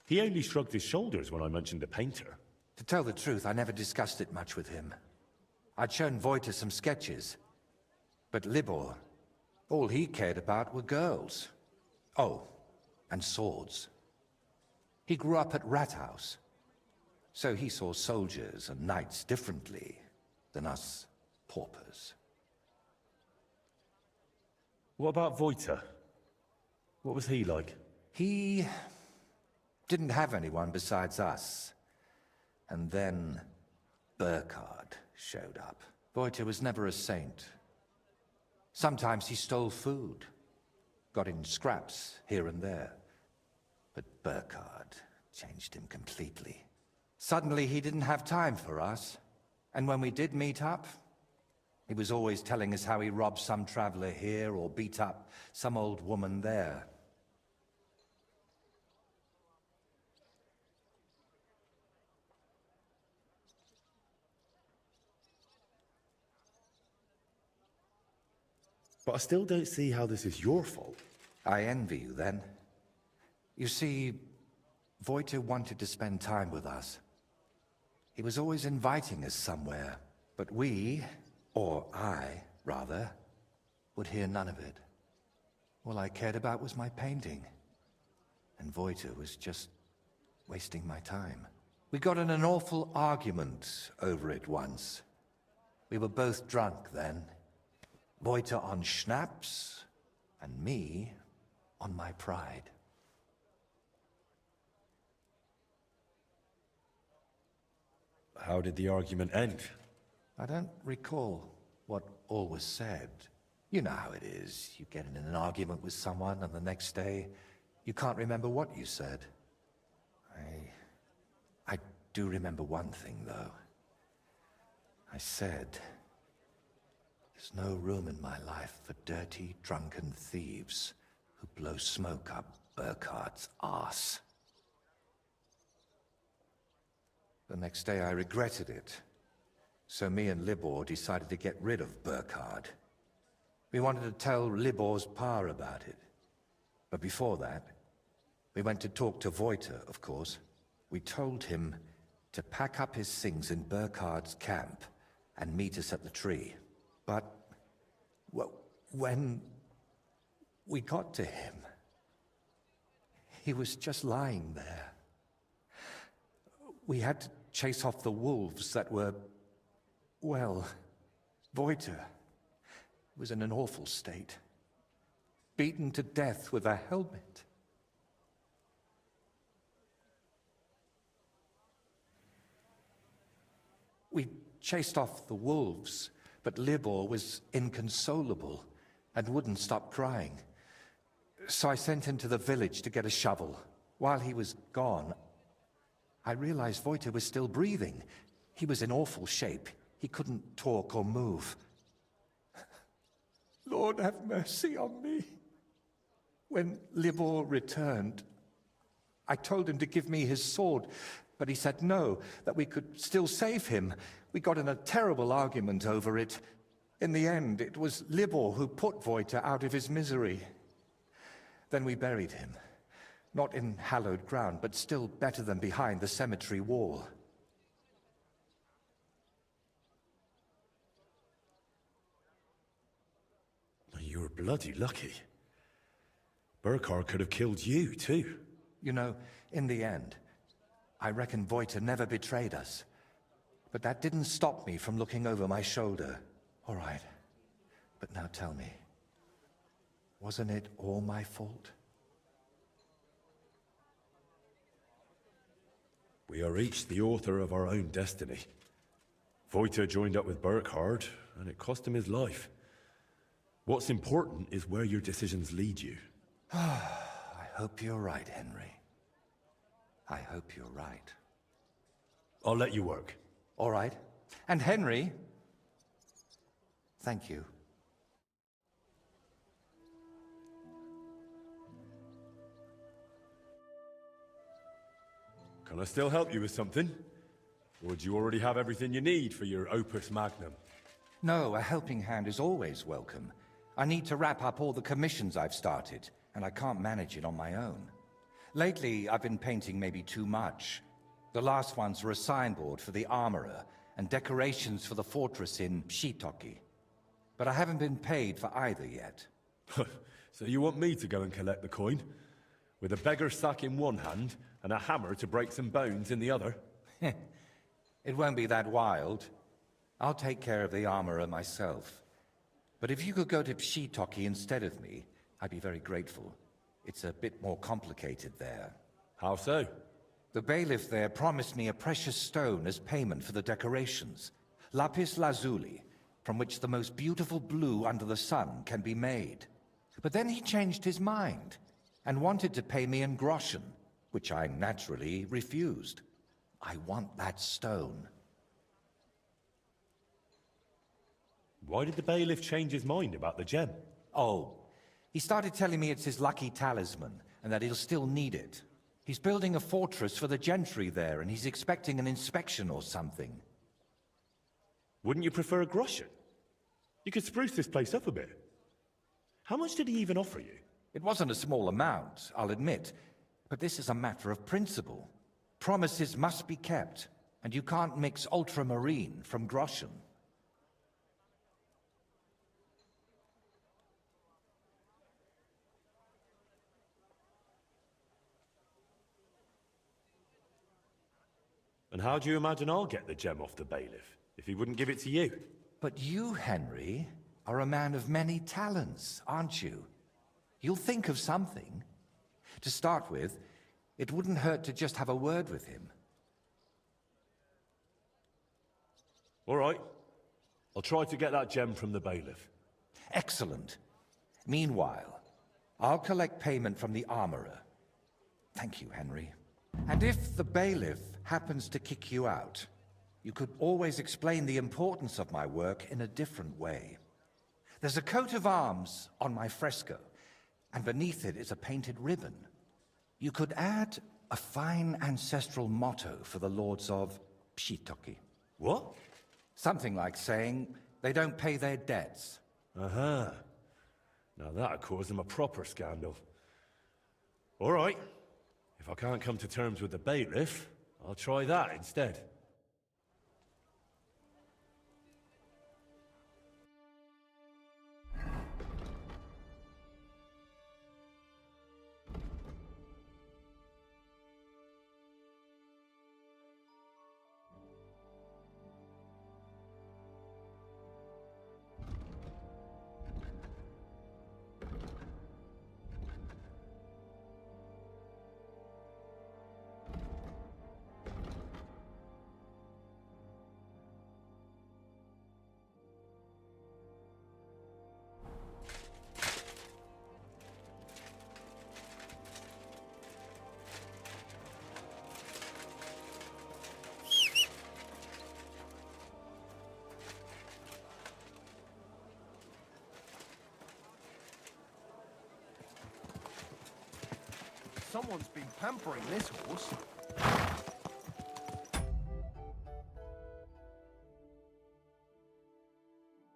Speaker 24: He only shrugged his shoulders when I mentioned a painter.
Speaker 1: To tell the truth, I never discussed it much with him. I'd shown Voita some sketches. But Libor, all he cared about were girls. Oh, and swords. He grew up at Rathouse, so he saw soldiers and knights differently than us paupers.
Speaker 24: What about Voita? What was he like?
Speaker 1: He didn't have anyone besides us. And then Burkhard showed up. Voita was never a saint. Sometimes he stole food, got in scraps here and there. But Burkhard changed him completely. Suddenly he didn't have time for us. And when we did meet up, he was always telling us how he robbed some traveler here or beat up some old woman there.
Speaker 24: But I still don't see how this is your fault.
Speaker 1: I envy you, then. You see, Voita wanted to spend time with us. He was always inviting us somewhere, but we, or I, rather, would hear none of it. All I cared about was my painting, and Voita was just wasting my time. We got in an awful argument over it once. We were both drunk then. Voita on schnapps, and me on my pride.
Speaker 24: How did the argument end?
Speaker 1: I don't recall what all was said. You know how it is. You get in an argument with someone, and the next day, you can't remember what you said. I do remember one thing, though. I said, there's no room in my life for dirty, drunken thieves who blow smoke up Burkhard's arse. The next day I regretted it. So me and Libor decided to get rid of Burkhard. We wanted to tell Libor's pa about it. But before that, we went to talk to Voita, of course. We told him to pack up his things in Burkhard's camp and meet us at the tree. But, well, when we got to him, he was just lying there. We had to chase off the wolves that were, well, Voita was in an awful state. Beaten to death with a helmet. We chased off the wolves, but Libor was inconsolable and wouldn't stop crying. So I sent him to the village to get a shovel. While he was gone, I realized Voita was still breathing. He was in awful shape. He couldn't talk or move. Lord, have mercy on me. When Libor returned, I told him to give me his sword, but he said no, that we could still save him. We got in a terrible argument over it. In the end, it was Libor who put Voita out of his misery. Then we buried him. Not in hallowed ground, but still better than behind the cemetery wall.
Speaker 24: You were bloody lucky. Burkhard could have killed you, too.
Speaker 1: You know, in the end, I reckon Voita never betrayed us. But that didn't stop me from looking over my shoulder. All right. But now tell me, wasn't it all my fault?
Speaker 24: We are each the author of our own destiny. Voita joined up with Burkhard, and it cost him his life. What's important is where your decisions lead you.
Speaker 1: I hope you're right, Henry. I hope you're right.
Speaker 24: I'll let you work.
Speaker 1: All right. And Henry, thank you.
Speaker 24: Can I still help you with something? Or do you already have everything you need for your opus magnum?
Speaker 1: No, a helping hand is always welcome. I need to wrap up all the commissions I've started, and I can't manage it on my own. Lately, I've been painting maybe too much. The last ones were a signboard for the armorer, and decorations for the fortress in Shitoki. But I haven't been paid for either yet.
Speaker 24: So you want me to go and collect the coin? With a beggar's sack in one hand, and a hammer to break some bones in the other?
Speaker 1: It won't be that wild. I'll take care of the armorer myself. But if you could go to Pshitoki instead of me, I'd be very grateful. It's a bit more complicated there.
Speaker 24: How so?
Speaker 1: The bailiff there promised me a precious stone as payment for the decorations. Lapis lazuli, from which the most beautiful blue under the sun can be made. But then he changed his mind and wanted to pay me in groschen, which I naturally refused. I want that stone.
Speaker 24: Why did the bailiff change his mind about the gem?
Speaker 1: Oh, he started telling me it's his lucky talisman and that he'll still need it. He's building a fortress for the gentry there and he's expecting an inspection or something.
Speaker 24: Wouldn't you prefer a groschen? You could spruce this place up a bit. How much did he even offer you?
Speaker 1: It wasn't a small amount, I'll admit, but this is a matter of principle. Promises must be kept, and you can't mix ultramarine from groschen.
Speaker 24: And how do you imagine I'll get the gem off the bailiff, if he wouldn't give it to you?
Speaker 1: But you, Henry, are a man of many talents, aren't you? You'll think of something. To start with, it wouldn't hurt to just have a word with him.
Speaker 24: All right. I'll try to get that gem from the bailiff.
Speaker 1: Excellent. Meanwhile, I'll collect payment from the armorer. Thank you, Henry. And if the bailiff happens to kick you out, you could always explain the importance of my work in a different way. There's a coat of arms on my fresco, and beneath it is a painted ribbon. You could add a fine ancestral motto for the lords of Pshitoki.
Speaker 24: What?
Speaker 1: Something like saying they don't pay their debts.
Speaker 24: Uh-huh. Now that'd cause them a proper scandal. All right. If I can't come to terms with the bailiff, I'll try that instead.
Speaker 6: Someone's been pampering this horse.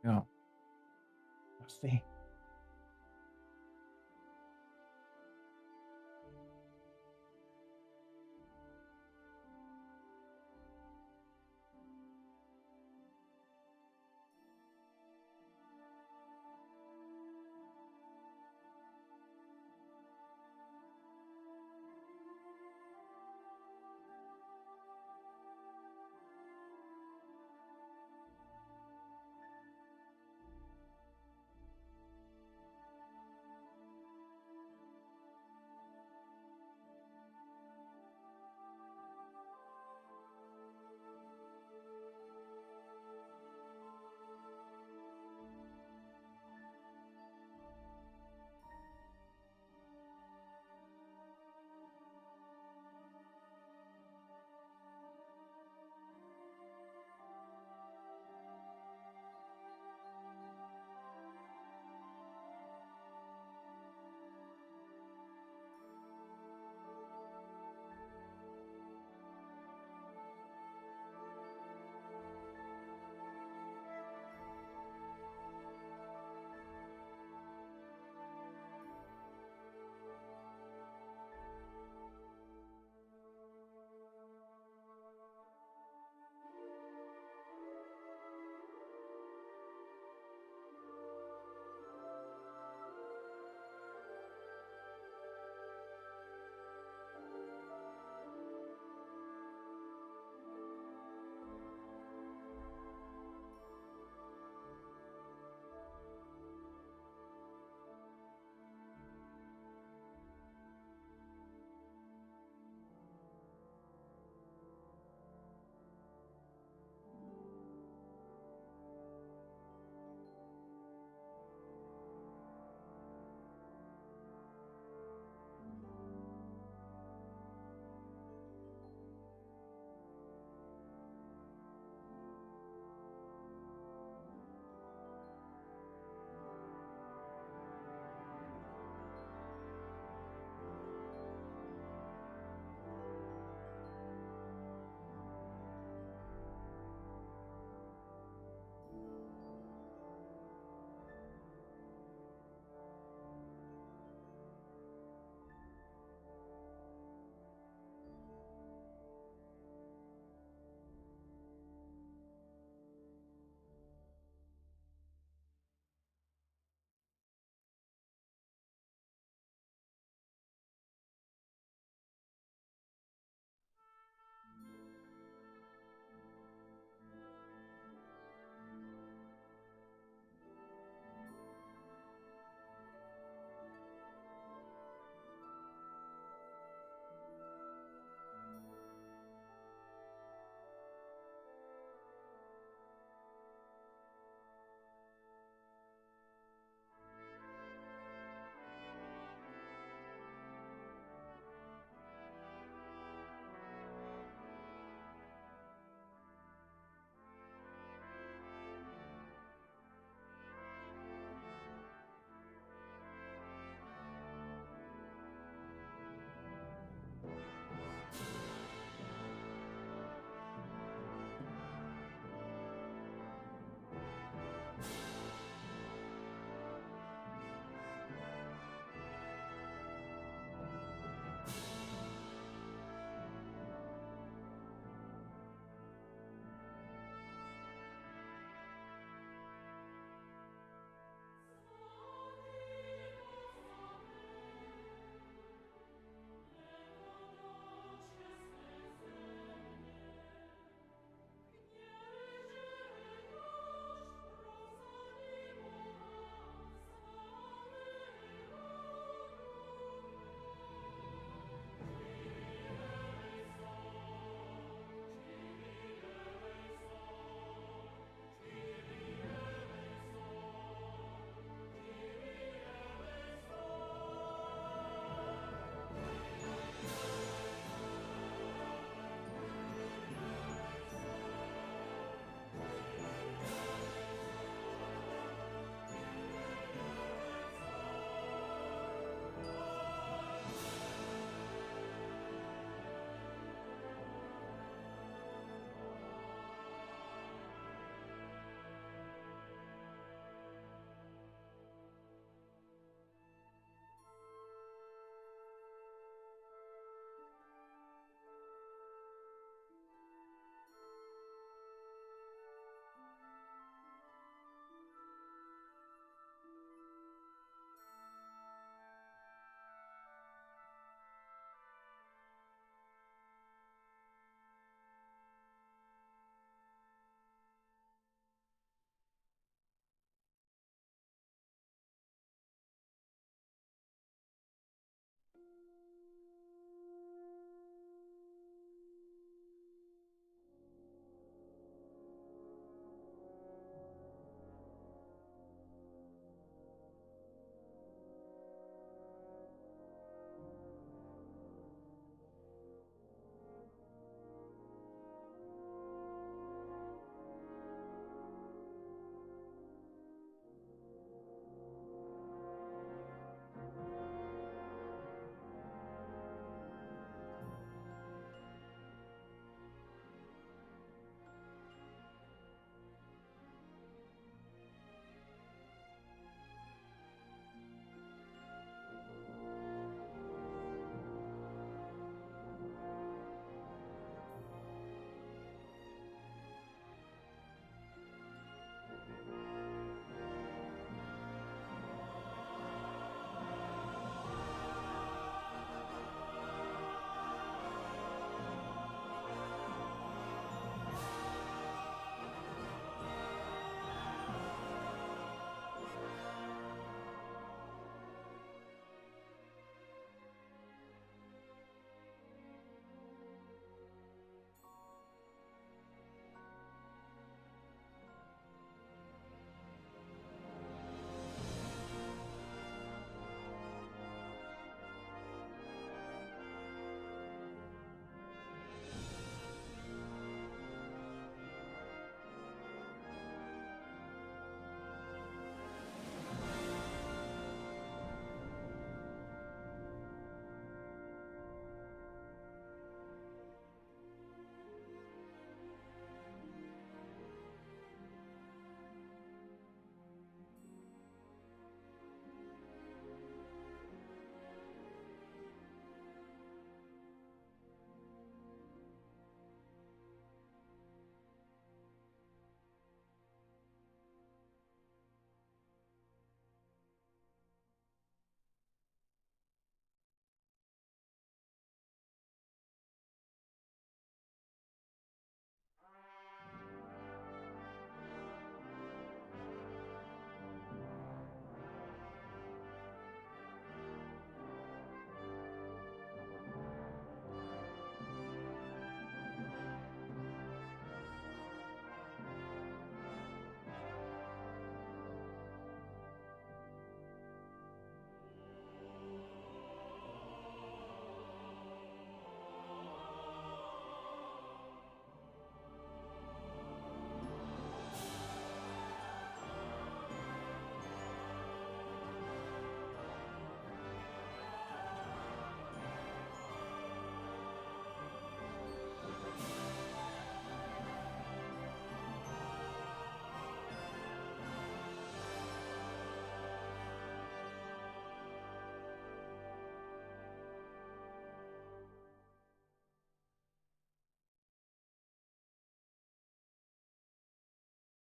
Speaker 5: No. Let's see.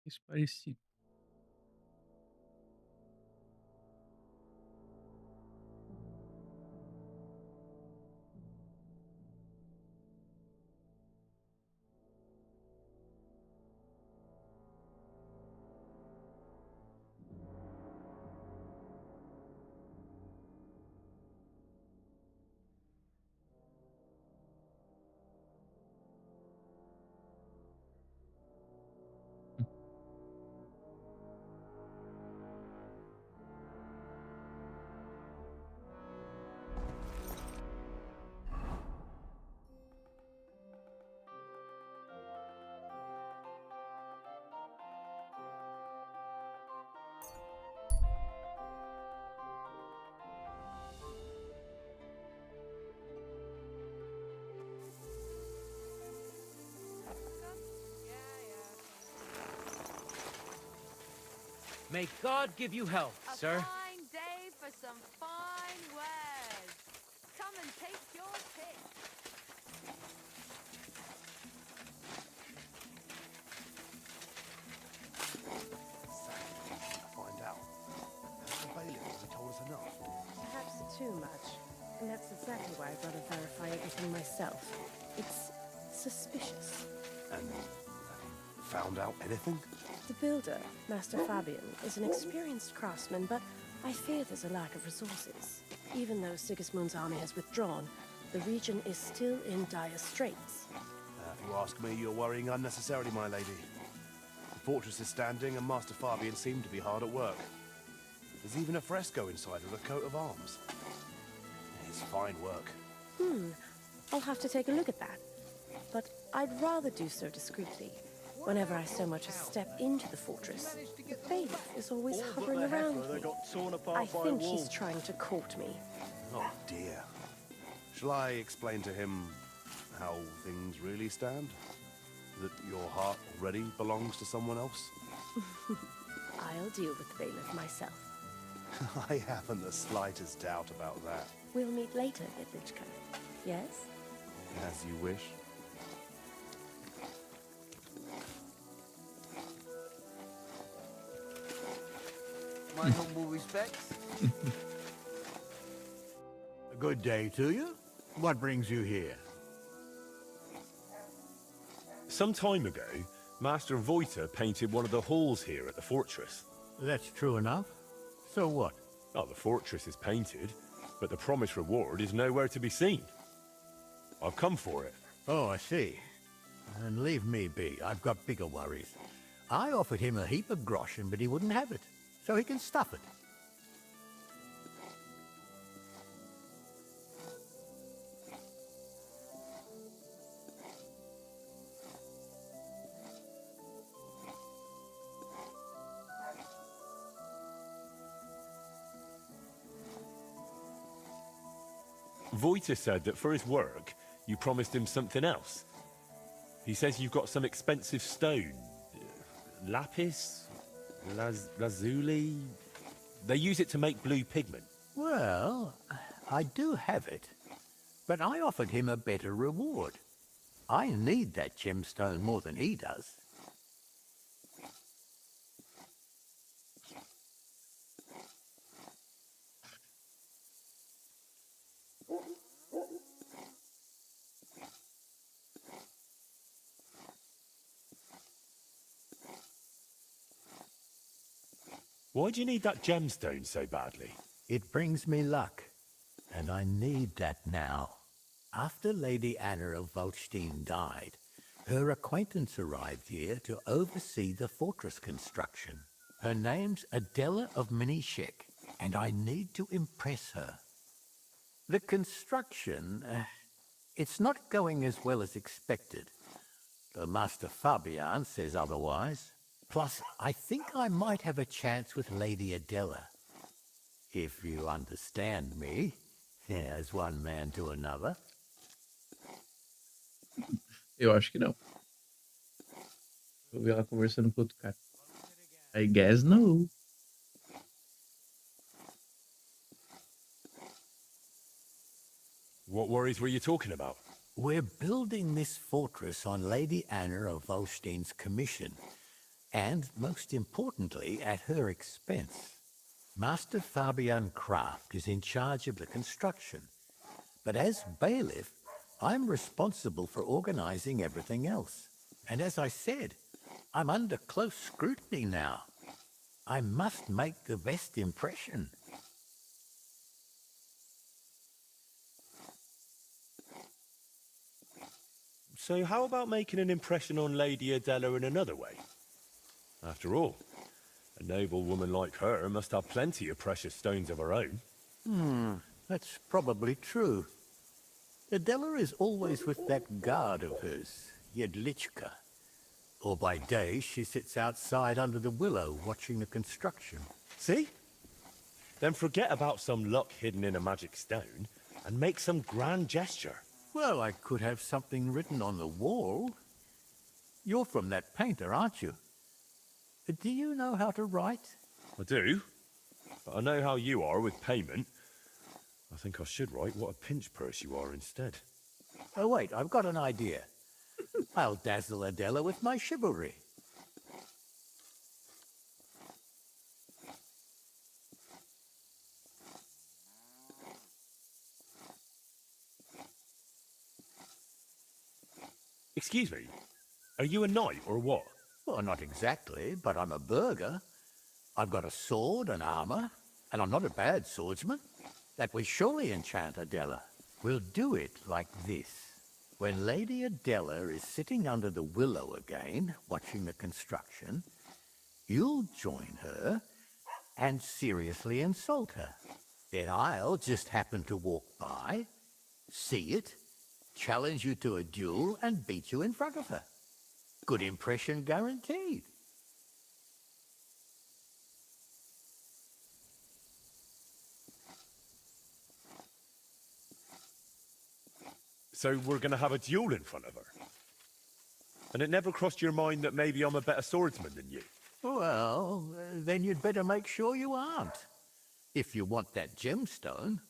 Speaker 5: Isso parecido.
Speaker 4: May God give you health, sir.
Speaker 18: Fine day for some fine wares. Come and take your pick.
Speaker 7: Find out. The bailiff hasn't told us enough.
Speaker 8: Perhaps too much. And that's exactly why I'd rather verify everything myself. It's suspicious.
Speaker 7: And found out anything?
Speaker 8: The builder, Master Fabian, is an experienced craftsman, but I fear there's a lack of resources. Even though Sigismund's army has withdrawn, the region is still in dire straits.
Speaker 7: If you ask me, you're worrying unnecessarily, my lady. The fortress is standing, and Master Fabian seemed to be hard at work. There's even a fresco inside with a coat of arms. It's fine work.
Speaker 8: I'll have to take a look at that. But I'd rather do so discreetly. Whenever I so much as step into the fortress, the bailiff is always hovering around me. I think he's trying to court me.
Speaker 7: Oh dear. Shall I explain to him how things really stand? That your heart already belongs to someone else?
Speaker 8: I'll deal with the bailiff myself.
Speaker 7: I haven't the slightest doubt about that.
Speaker 8: We'll meet later, Vidlichka. Yes?
Speaker 7: As you wish.
Speaker 6: My humble respects.
Speaker 12: A good day to you. What brings you here?
Speaker 24: Some time ago, Master Voita painted one of the halls here at the fortress.
Speaker 12: That's true enough. So what?
Speaker 24: Oh, the fortress is painted, but the promised reward is nowhere to be seen. I've come for it.
Speaker 12: Oh, I see. And leave me be. I've got bigger worries. I offered him a heap of groschen, but he wouldn't have it. So he can stuff it.
Speaker 24: Voita said that for his work, you promised him something else. He says you've got some expensive stone. Lapis? Lazuli? They use it to make blue pigment.
Speaker 12: Well, I do have it. But I offered him a better reward. I need that gemstone more than he does.
Speaker 24: Why do you need that gemstone so badly?
Speaker 12: It brings me luck, and I need that now. After Lady Anna of Volstein died, her acquaintance arrived here to oversee the fortress construction. Her name's Adela of Minishek, and I need to impress her. The construction, it's not going as well as expected. The Master Fabian says otherwise. Plus, I think I might have a chance with Lady Adela. If you understand me, as one man to another.
Speaker 5: Eu acho que não. Eu vi ela conversando com outro cara. I guess no.
Speaker 24: What worries were you talking about?
Speaker 12: We're building this fortress on Lady Anna of Volstein's commission. And, most importantly, at her expense. Master Fabian Kraft is in charge of the construction, but as bailiff, I'm responsible for organizing everything else. And as I said, I'm under close scrutiny now. I must make the best impression.
Speaker 24: So how about making an impression on Lady Adela in another way? After all, a noble woman like her must have plenty of precious stones of her own.
Speaker 12: That's probably true. Adela is always with that guard of hers, Jedlichka. Or by day, she sits outside under the willow watching the construction.
Speaker 24: See? Then forget about some luck hidden in a magic stone and make some grand gesture.
Speaker 12: Well, I could have something written on the wall. You're from that painter, aren't you? Do you know how to write?
Speaker 24: I do, but I know how you are with payment. I think I should write what a pinch purse you are instead.
Speaker 12: Oh, wait, I've got an idea. I'll dazzle Adela with my chivalry.
Speaker 24: Excuse me, are you a knight or what?
Speaker 12: Well, not exactly, but I'm a burgher. I've got a sword and armor, and I'm not a bad swordsman. That will surely enchant Adela. We'll do it like this. When Lady Adela is sitting under the willow again, watching the construction, you'll join her and seriously insult her. Then I'll just happen to walk by, see it, challenge you to a duel, and beat you in front of her. Good impression guaranteed.
Speaker 24: So we're going to have a duel in front of her? And it never crossed your mind that maybe I'm a better swordsman than you?
Speaker 12: Well, then you'd better make sure you aren't, if you want that gemstone.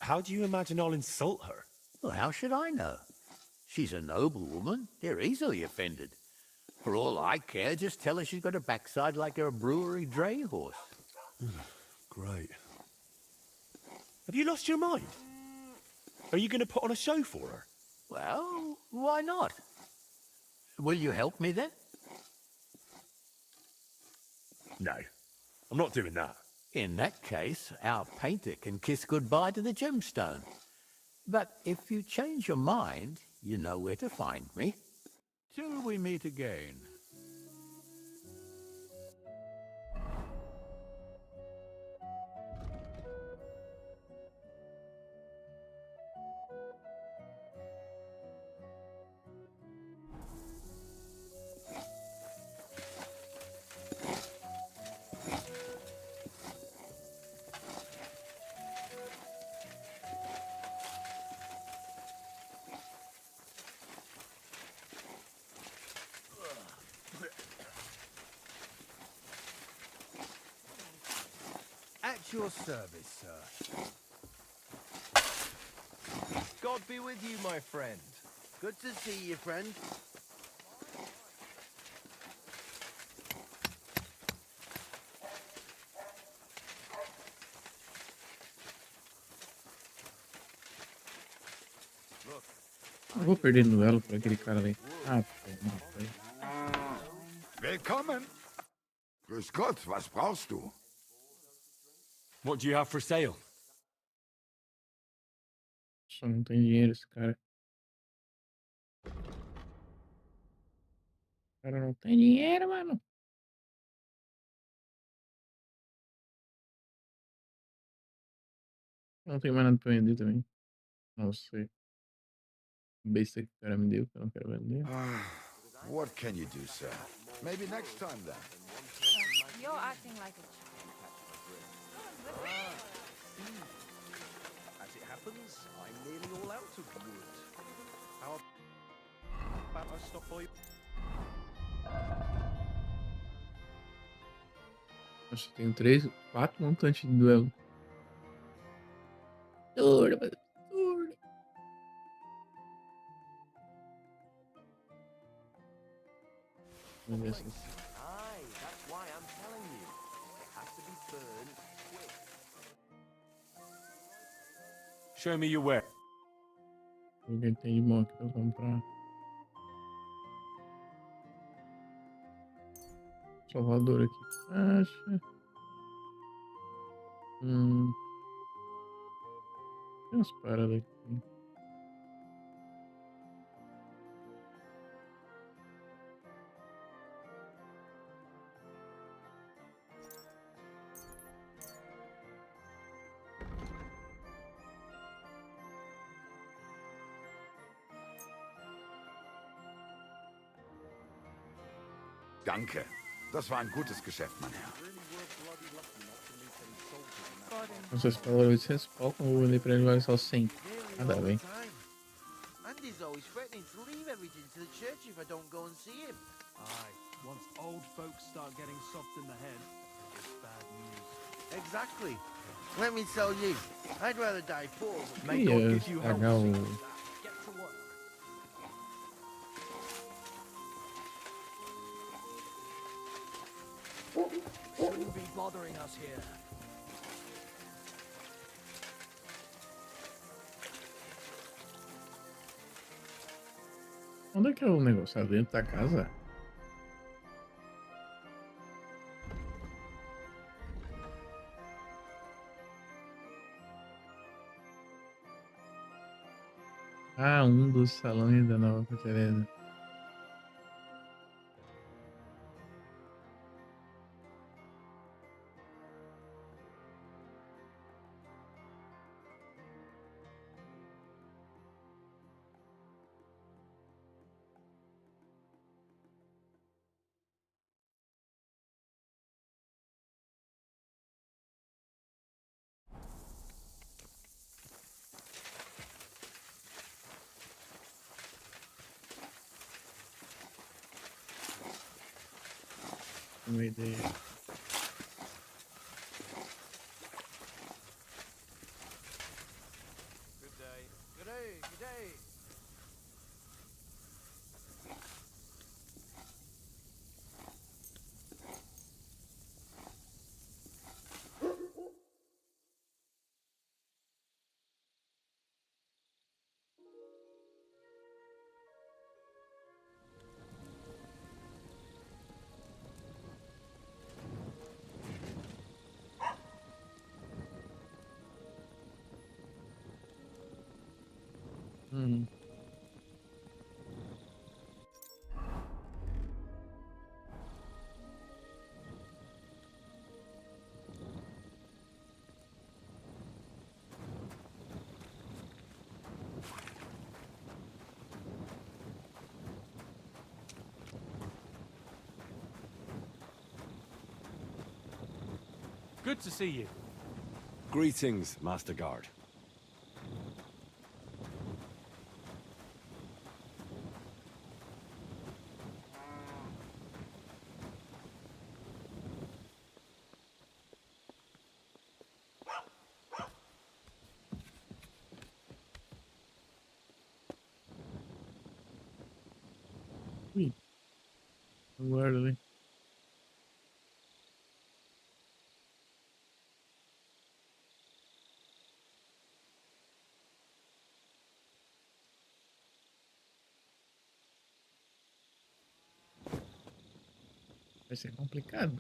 Speaker 24: How do you imagine I'll insult her?
Speaker 12: Well, how should I know? She's a noble woman. They're easily offended. For all I care, just tell her she's got a backside like a brewery dray horse.
Speaker 24: Great. Have you lost your mind? Are you going to put on a show for her?
Speaker 12: Well, why not? Will you help me then?
Speaker 24: No, I'm not doing that.
Speaker 12: In that case, our painter can kiss goodbye to the gemstone. But if you change your mind, you know where to find me. Till we meet again.
Speaker 15: At your service, sir. God be with you, my friend. Good to see you, friend.
Speaker 5: Eu vou perder no duelo por aquele cara ali. Ah, pô, não foi.
Speaker 17: Willkommen. Grüß Gott, was brauchst du?
Speaker 24: What do you have for sale?
Speaker 5: Só não tem dinheiro esse cara. O cara não tem dinheiro, mano. Não tem mais nada pra vender também. Não sei. Besta que o cara me deu, que eu não quero vender.
Speaker 17: What can you do, sir? Maybe next time then.
Speaker 18: You're acting like a child.
Speaker 15: As it happens, I'm nearly all out of wood. How
Speaker 7: I stop by you?
Speaker 5: Nossa, tenho 4 montantes de duelo. Absurdo, mas absurdo. Vamos ver assim.
Speaker 6: Aye, that's why I'm telling you. It has to be burned quick.
Speaker 10: Show me your way.
Speaker 5: O que tem de bom aqui pra comprar? Salvador aqui. Acha. Tem umas paradas aqui.
Speaker 13: Danke. Das war ein gutes Geschäft, mein Herr.
Speaker 5: Não sei se falou 800 pau, como eu vou vender pra ele vale só 100. Nada bem.
Speaker 6: Andy's always threatening to leave everything to the church if I don't go and see him.
Speaker 7: Aye, once old folks start getting soft in the head, it's bad news.
Speaker 6: Exactly. Let me tell you, I'd rather die poor.
Speaker 5: May God give you help.
Speaker 6: Get to work. Shouldn't be bothering us here.
Speaker 5: Onde é que é o negócio? Dentro da casa? Ah, um dos salões da nova Fortaleza. Uma ideia.
Speaker 6: Good day. Good day. Good day.
Speaker 4: Good to see you.
Speaker 24: Greetings, Master Guard.
Speaker 5: Ui. Guarda ali. Vai ser complicado.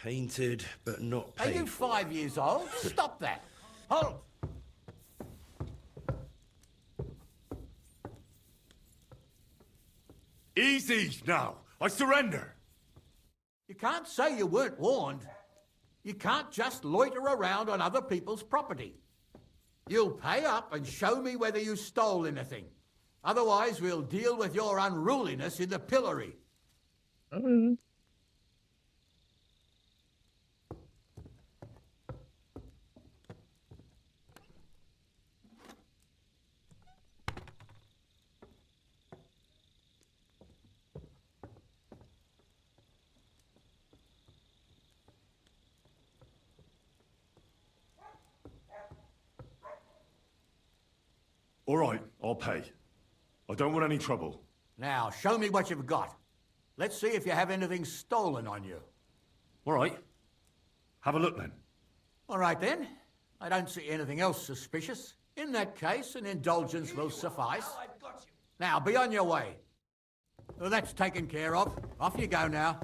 Speaker 24: Painted, but not
Speaker 6: Are
Speaker 24: paid
Speaker 6: you
Speaker 24: for.
Speaker 6: 5 years old? Stop that. Halt!
Speaker 24: Easy now! I surrender!
Speaker 6: You can't say you weren't warned. You can't just loiter around on other people's property. You'll pay up and show me whether you stole anything. Otherwise, we'll deal with your unruliness in the pillory.
Speaker 24: All right, I'll pay. I don't want any trouble.
Speaker 6: Now, show me what you've got. Let's see if you have anything stolen on you.
Speaker 24: All right. Have a look then.
Speaker 6: All right then. I don't see anything else suspicious. In that case, an indulgence will suffice. Now, be on your way. Well, that's taken care of. Off you go now.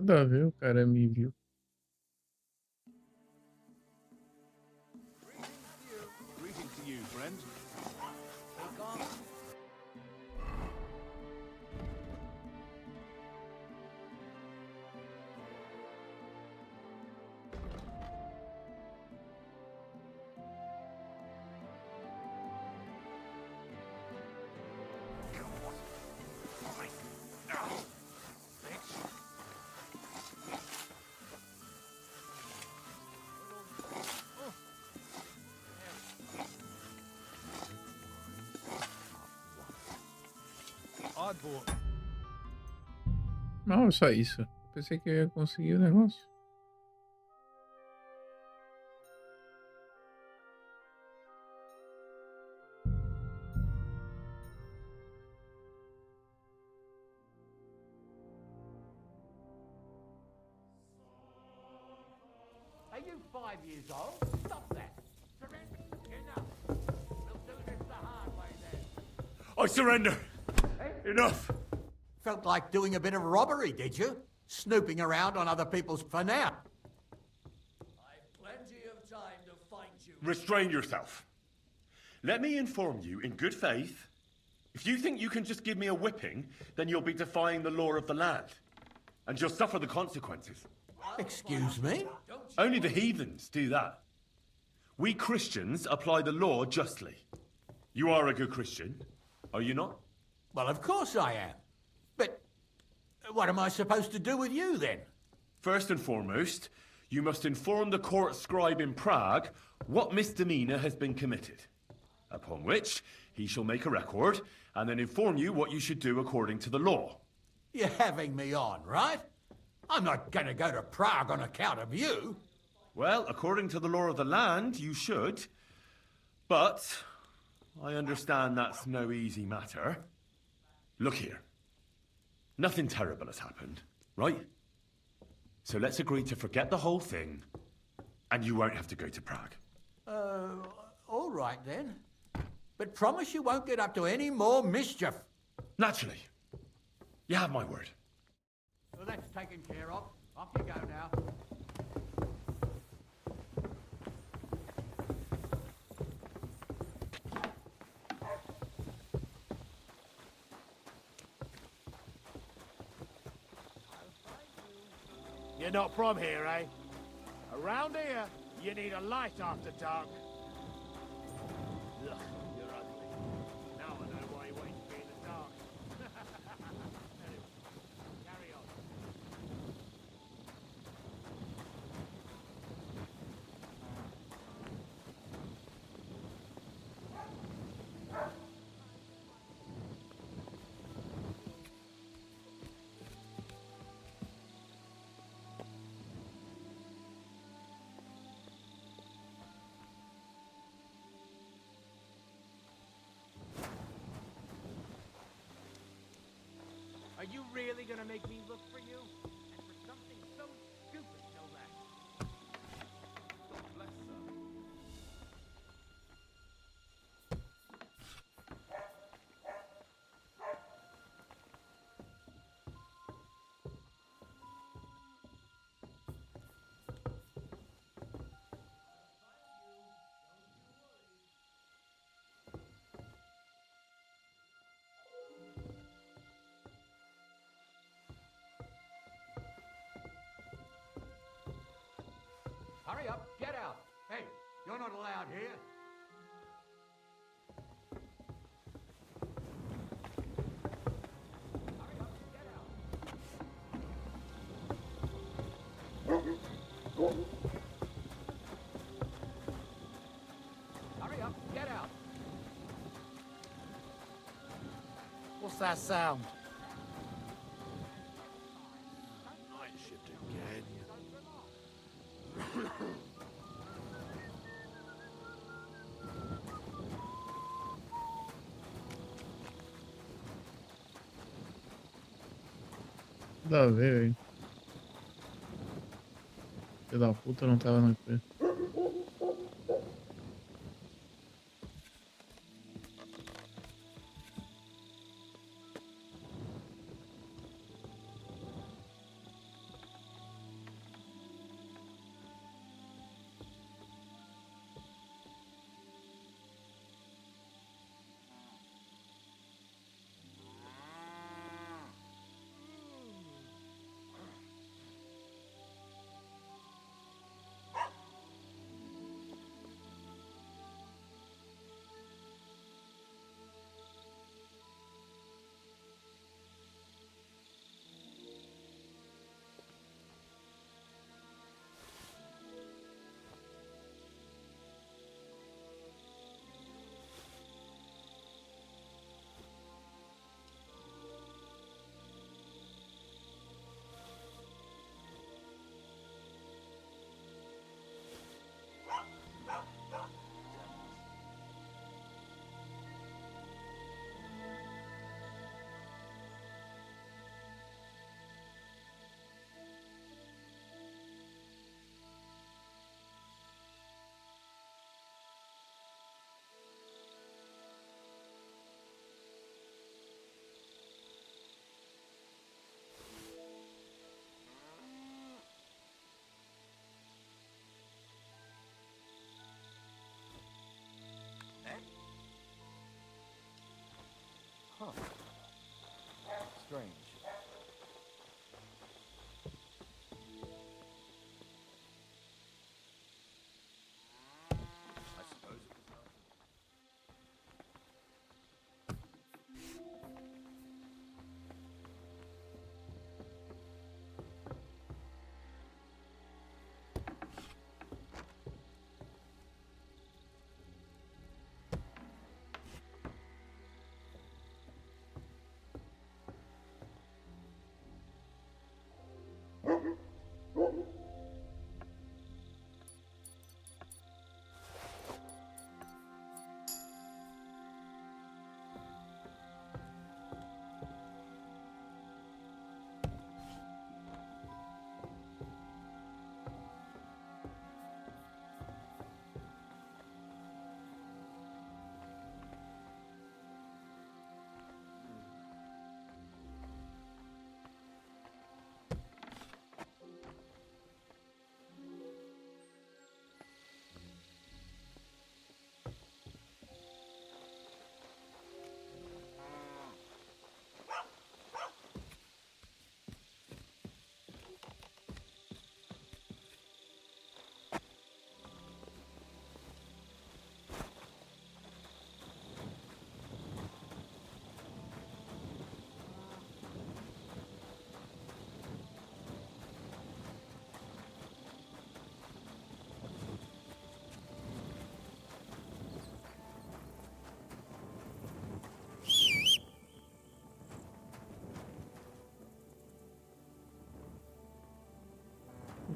Speaker 5: Nada a ver, o cara me viu.
Speaker 7: Greetings to you, friend.
Speaker 5: Não, só isso. Pensei que eu ia conseguir o negócio.
Speaker 6: Are you 5 years old? Stop that. Surrender. Enough. We'll do this the hard way then.
Speaker 24: I surrender! Enough!
Speaker 6: Felt like doing a bit of robbery, did you? Snooping around on other people's for now.
Speaker 9: I've plenty of time to find you.
Speaker 24: Restrain yourself. Let me inform you in good faith. If you think you can just give me a whipping, then you'll be defying the law of the land. And you'll suffer the consequences.
Speaker 6: Excuse me?
Speaker 24: Only the heathens do that. We Christians apply the law justly. You are a good Christian, are you not?
Speaker 6: Well, of course I am. But what am I supposed to do with you then?
Speaker 24: First and foremost, you must inform the court scribe in Prague what misdemeanor has been committed. Upon which, he shall make a record and then inform you what you should do according to the law.
Speaker 6: You're having me on, right? I'm not going to go to Prague on account of you.
Speaker 24: Well, according to the law of the land, you should. But I understand that's no easy matter. Look here. Nothing terrible has happened, right? So let's agree to forget the whole thing, and you won't have to go to Prague.
Speaker 6: All right then. But promise you won't get up to any more mischief.
Speaker 24: Naturally. You have my word.
Speaker 6: Well, that's taken care of. Off you go now.
Speaker 15: You're not from here, eh? Around here, you need a light after dark. Ugh, you're ugly. Now I know why you wait to be in the dark. Anyway, carry on. you really gonna make me look for you? And for something so stupid, no less. God bless, sir.
Speaker 9: Hurry up, get out. Hey, you're not allowed here.
Speaker 15: Hurry up, get out. What's that sound?
Speaker 7: Night shift again.
Speaker 5: Nada a ver, hein? Filho da puta não tava na coisa.
Speaker 15: Huh. Strange. I suppose it was helpful.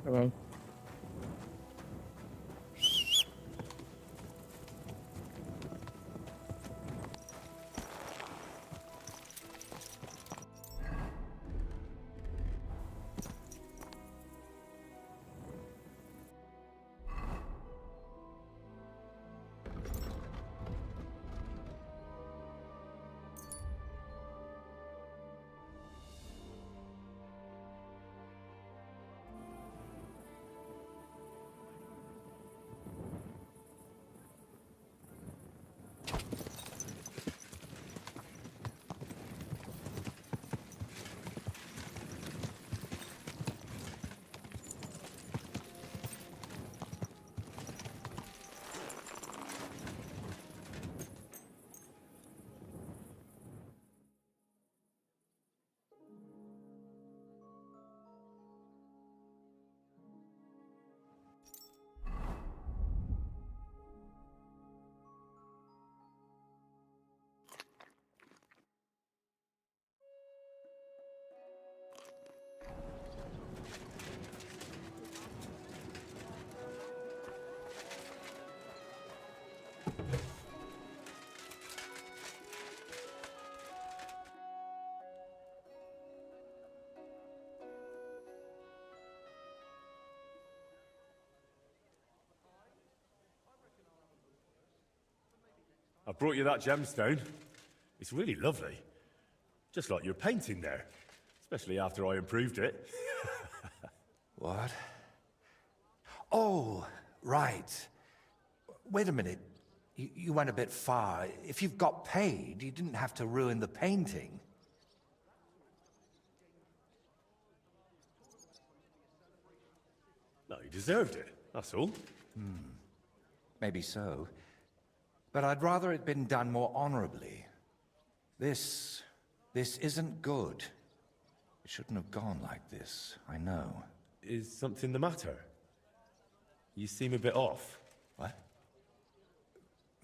Speaker 5: Hello.
Speaker 24: I brought you that gemstone. It's really lovely. Just like your painting there. Especially after I improved it.
Speaker 1: What? Oh, right. Wait a minute. You went a bit far. If you've got paid, you didn't have to ruin the painting.
Speaker 24: No, you deserved it, that's all.
Speaker 1: Maybe so. But I'd rather it been done more honorably. This isn't good. It shouldn't have gone like this, I know.
Speaker 24: Is something the matter? You seem a bit off.
Speaker 1: What?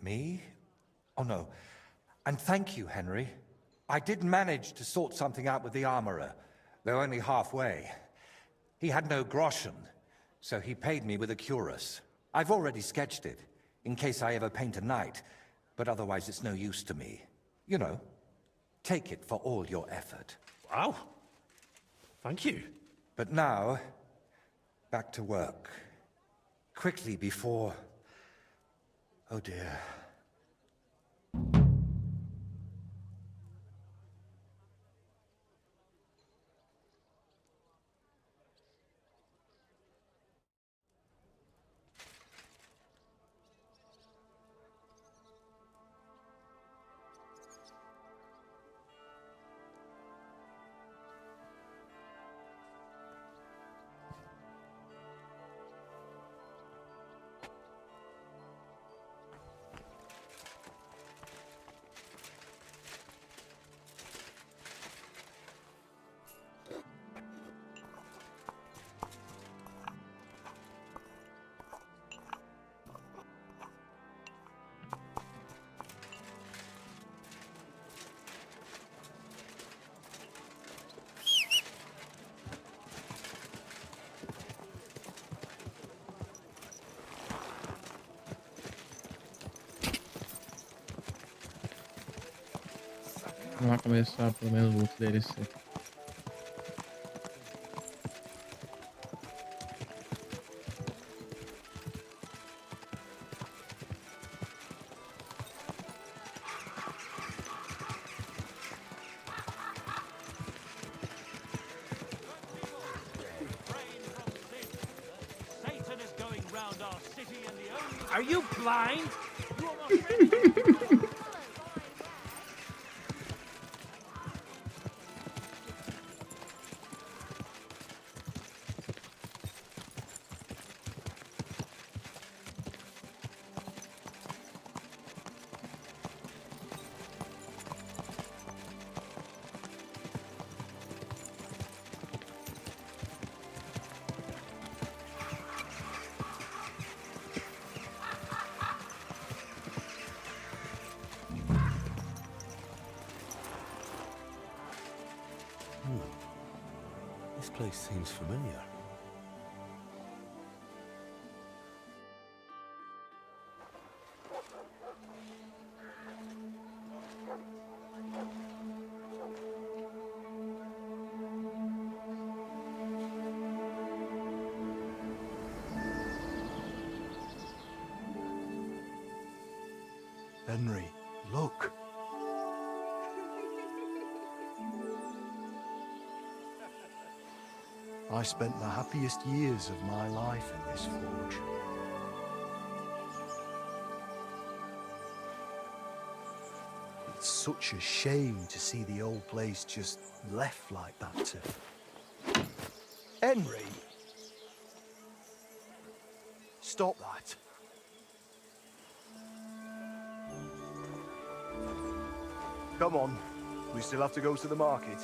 Speaker 1: Me? Oh no. And thank you, Henry. I did manage to sort something out with the armorer, though only halfway. He had no groschen, so he paid me with a cuirass. I've already sketched it, in case I ever paint a knight, but otherwise it's no use to me. You know, take it for all your effort.
Speaker 24: Wow. Thank you.
Speaker 1: But now, back to work. Quickly before... Oh dear.
Speaker 5: Vamos lá começar pelo menos o DLC.
Speaker 15: Are you blind?
Speaker 24: This place seems familiar.
Speaker 19: Henry, look. I spent the happiest years of my life in this forge. It's such a shame to see the old place just left like that to... Henry! Stop that. Come on, we still have to go to the market.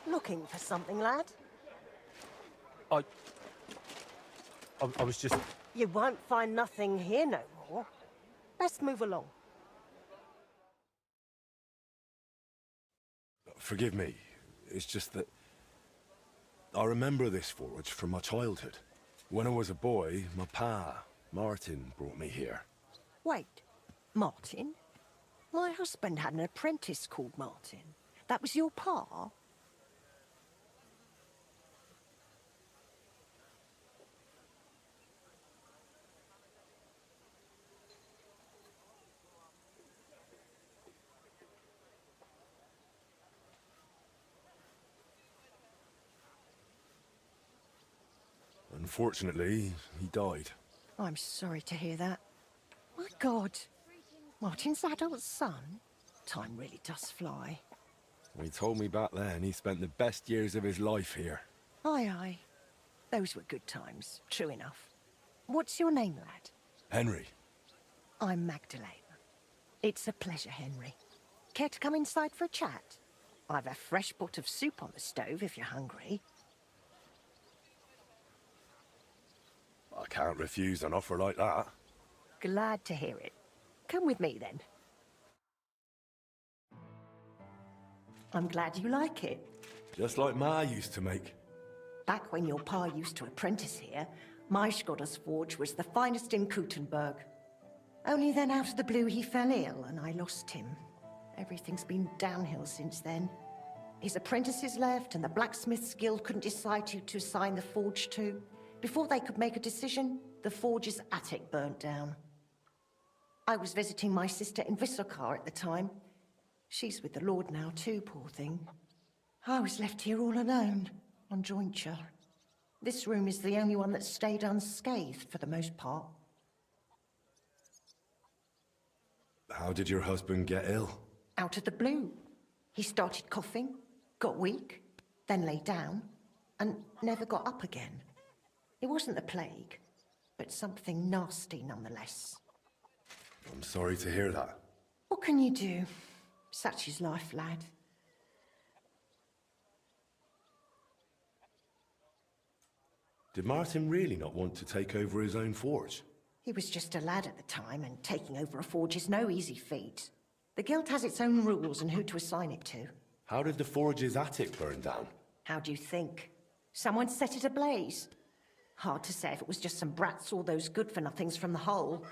Speaker 8: Looking for something, lad?
Speaker 24: I was just...
Speaker 8: You won't find nothing here no more. Let's move along.
Speaker 24: Forgive me.
Speaker 2: It's just that I remember this forge from my childhood. When I was a boy, my pa, Martin, brought me here.
Speaker 14: Wait, Martin? My husband had an apprentice called Martin. That was your pa?
Speaker 2: Unfortunately, he died.
Speaker 14: I'm sorry to hear that. My God. Martin's adult son? Time really does fly.
Speaker 2: He told me back then he spent the best years of his life here.
Speaker 14: Aye, aye. Those were good times, true enough. What's your name, lad?
Speaker 2: Henry.
Speaker 14: I'm Magdalena. It's a pleasure, Henry. Care to come inside for a chat? I've a fresh pot of soup on the stove if you're hungry.
Speaker 2: I can't refuse an offer like that.
Speaker 14: Glad to hear it. Come with me, then. I'm glad you like it.
Speaker 2: Just like Ma used to make.
Speaker 14: Back when your pa used to apprentice here, my Skodder's forge was the finest in Kuttenberg. Only then out of the blue he fell ill and I lost him. Everything's been downhill since then. His apprentices left and the blacksmith's guild couldn't decide who to assign the forge to. Before they could make a decision, the forge's attic burnt down. I was visiting my sister in Visokar at the time. She's with the Lord now too, poor thing. I was left here all alone, on jointure. This room is the only one that stayed unscathed for the most part.
Speaker 2: How did your husband get ill?
Speaker 14: Out of the blue. He started coughing, got weak, then lay down, and never got up again. It wasn't the plague, but something nasty nonetheless.
Speaker 2: I'm sorry to hear that.
Speaker 14: What can you do? Such is life, lad.
Speaker 2: Did Martin really not want to take over his own forge?
Speaker 14: He was just a lad at the time, and taking over a forge is no easy feat. The guild has its own rules and who to assign it to.
Speaker 2: How did the forge's attic burn down?
Speaker 14: How do you think? Someone set it ablaze. Hard to say if it was just some brats or those good-for-nothings from the hole.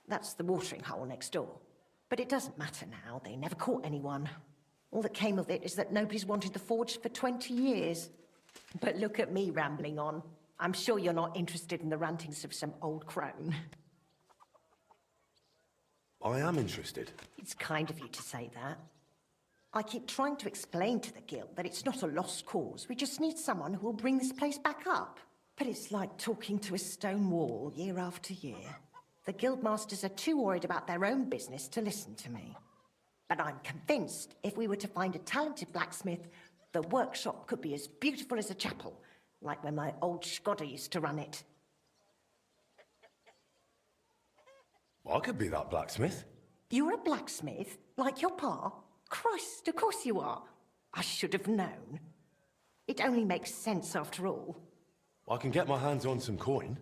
Speaker 14: That's the watering hole next door. But it doesn't matter now, they never caught anyone. All that came of it is that nobody's wanted the forge for 20 years. But look at me rambling on. I'm sure you're not interested in the rantings of some old crone.
Speaker 2: I am interested.
Speaker 14: It's kind of you to say that. I keep trying to explain to the guild that it's not a lost cause. We just need someone who will bring this place back up. But it's like talking to a stone wall year after year. The guildmasters are too worried about their own business to listen to me. But I'm convinced if we were to find a talented blacksmith, the workshop could be as beautiful as a chapel, like when my old Skodder used to run it.
Speaker 2: I could be that blacksmith.
Speaker 14: You're a blacksmith? Like your pa? Christ, of course you are. I should have known. It only makes sense after all.
Speaker 2: I can get my hands on some coin.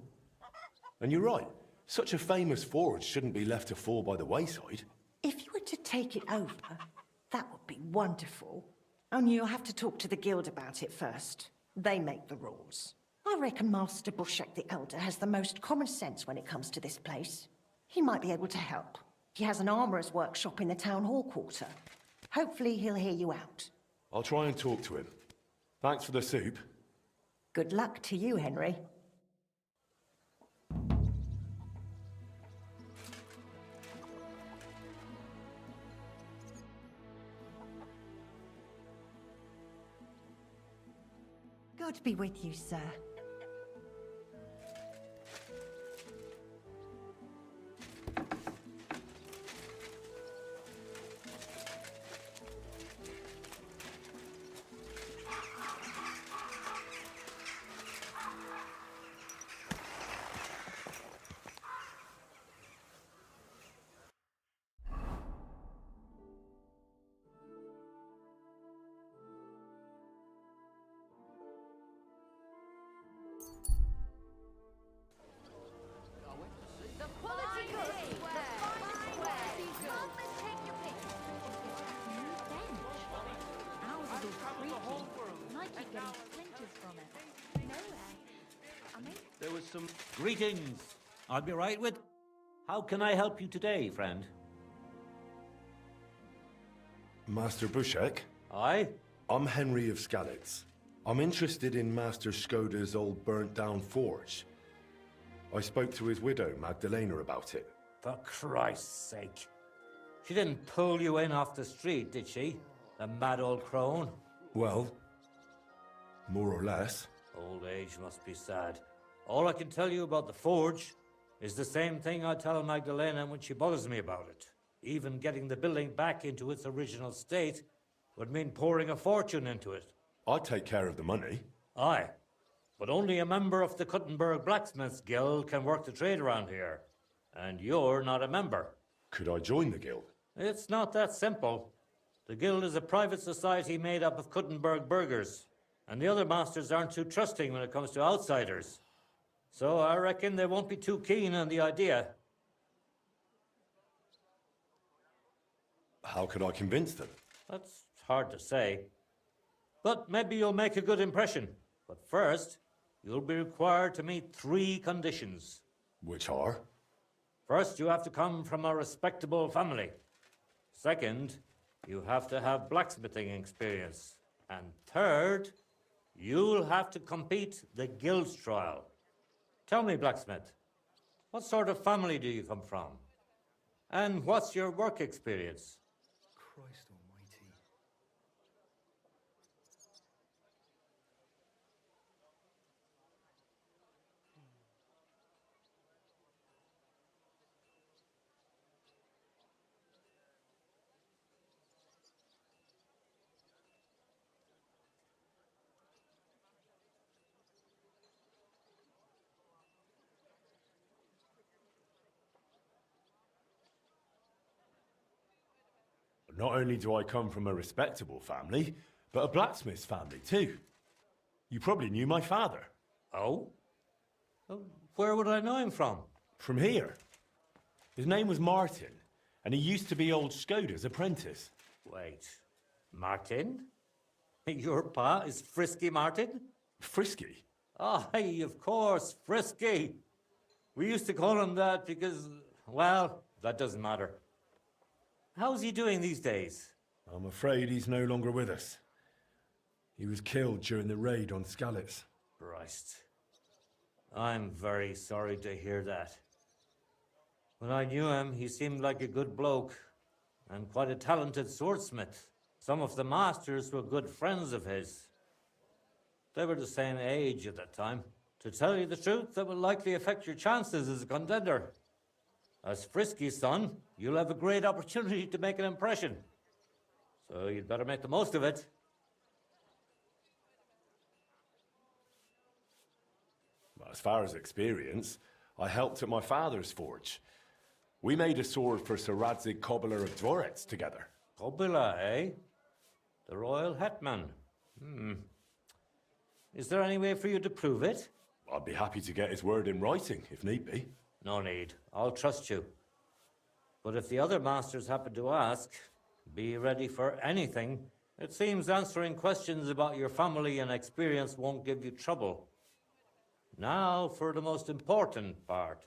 Speaker 2: And you're right, such a famous forge shouldn't be left to fall by the wayside.
Speaker 14: If you were to take it over, that would be wonderful. Only you'll have to talk to the guild about it first. They make the rules. I reckon Master Bushek the Elder has the most common sense when it comes to this place. He might be able to help. He has an armourer's workshop in the town hall quarter. Hopefully he'll hear you out.
Speaker 2: I'll try and talk to him. Thanks for the soup.
Speaker 14: Good luck to you, Henry. God be with you, sir.
Speaker 15: with some...
Speaker 11: Greetings. I'll be right with... How can I help you today, friend?
Speaker 2: Master Bushek?
Speaker 11: Aye?
Speaker 2: I'm Henry of Skalitz. I'm interested in Master Skoda's old burnt-down forge. I spoke to his widow, Magdalena, about it.
Speaker 11: For Christ's sake. She didn't pull you in off the street, did she? The mad old crone?
Speaker 2: Well, more or less.
Speaker 11: Old age must be sad. All I can tell you about the forge is the same thing I tell Magdalena when she bothers me about it. Even getting the building back into its original state would mean pouring a fortune into it.
Speaker 2: I'd take care of the money.
Speaker 11: Aye, but only a member of the Kuttenberg Blacksmiths Guild can work the trade around here. And you're not a member.
Speaker 2: Could I join the guild?
Speaker 11: It's not that simple. The guild is a private society made up of Kuttenberg burghers, and the other masters aren't too trusting when it comes to outsiders. So I reckon they won't be too keen on the idea.
Speaker 2: How could I convince them?
Speaker 11: That's hard to say. But maybe you'll make a good impression. But first, you'll be required to meet 3 conditions.
Speaker 2: Which are?
Speaker 11: First, you have to come from a respectable family. Second, you have to have blacksmithing experience. And third, you'll have to compete the guild trial. Tell me, blacksmith, what sort of family do you come from? And what's your work experience?
Speaker 3: Christ almighty.
Speaker 24: Not only do I come from a respectable family, but a blacksmith's family too. You probably knew my father.
Speaker 11: Oh? Where would I know him from?
Speaker 24: From here. His name was Martin, and he used to be old Skoda's apprentice.
Speaker 11: Wait, Martin? Your pa is Frisky Martin?
Speaker 24: Frisky?
Speaker 11: Aye, of course, Frisky. We used to call him that because, well, that doesn't matter. How's he doing these days?
Speaker 2: I'm afraid he's no longer with us. He was killed during the raid on Skalitz.
Speaker 11: Christ. I'm very sorry to hear that. When I knew him, he seemed like a good bloke and quite a talented swordsmith. Some of the masters were good friends of his. They were the same age at that time. To tell you the truth, that will likely affect your chances as a contender. As Frisky's son, you'll have a great opportunity to make an impression. So you'd better make the most of it.
Speaker 2: As far as experience, I helped at my father's forge. We made a sword for Sir Radzig Kobyla of Dvorets together.
Speaker 11: Kobyla, eh? The royal hetman. Is there any way for you to prove it?
Speaker 2: I'd be happy to get his word in writing, if need be.
Speaker 11: No need. I'll trust you. But if the other masters happen to ask, be ready for anything. It seems answering questions about your family and experience won't give you trouble. Now for the most important part.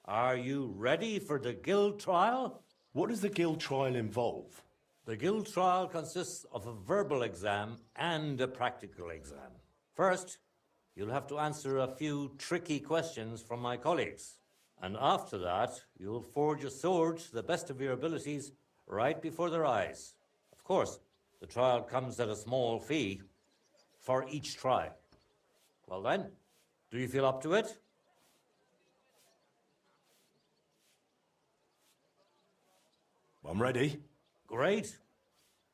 Speaker 11: Are you ready for the guild trial?
Speaker 2: What does the guild trial involve?
Speaker 11: The guild trial consists of a verbal exam and a practical exam. First, you'll have to answer a few tricky questions from my colleagues. And after that, you'll forge a sword to the best of your abilities right before their eyes. Of course, the trial comes at a small fee for each try. Well then, do you feel up to it?
Speaker 2: I'm ready.
Speaker 11: Great.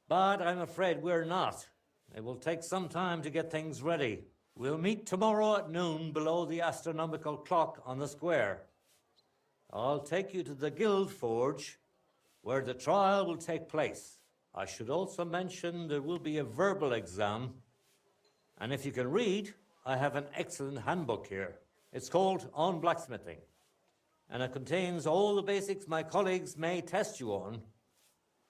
Speaker 11: But I'm afraid we're not. It will take some time to get things ready. We'll meet tomorrow at noon below the astronomical clock on the square. I'll take you to the Guild Forge, where the trial will take place. I should also mention there will be a verbal exam. And if you can read, I have an excellent handbook here. It's called On Blacksmithing. And it contains all the basics my colleagues may test you on.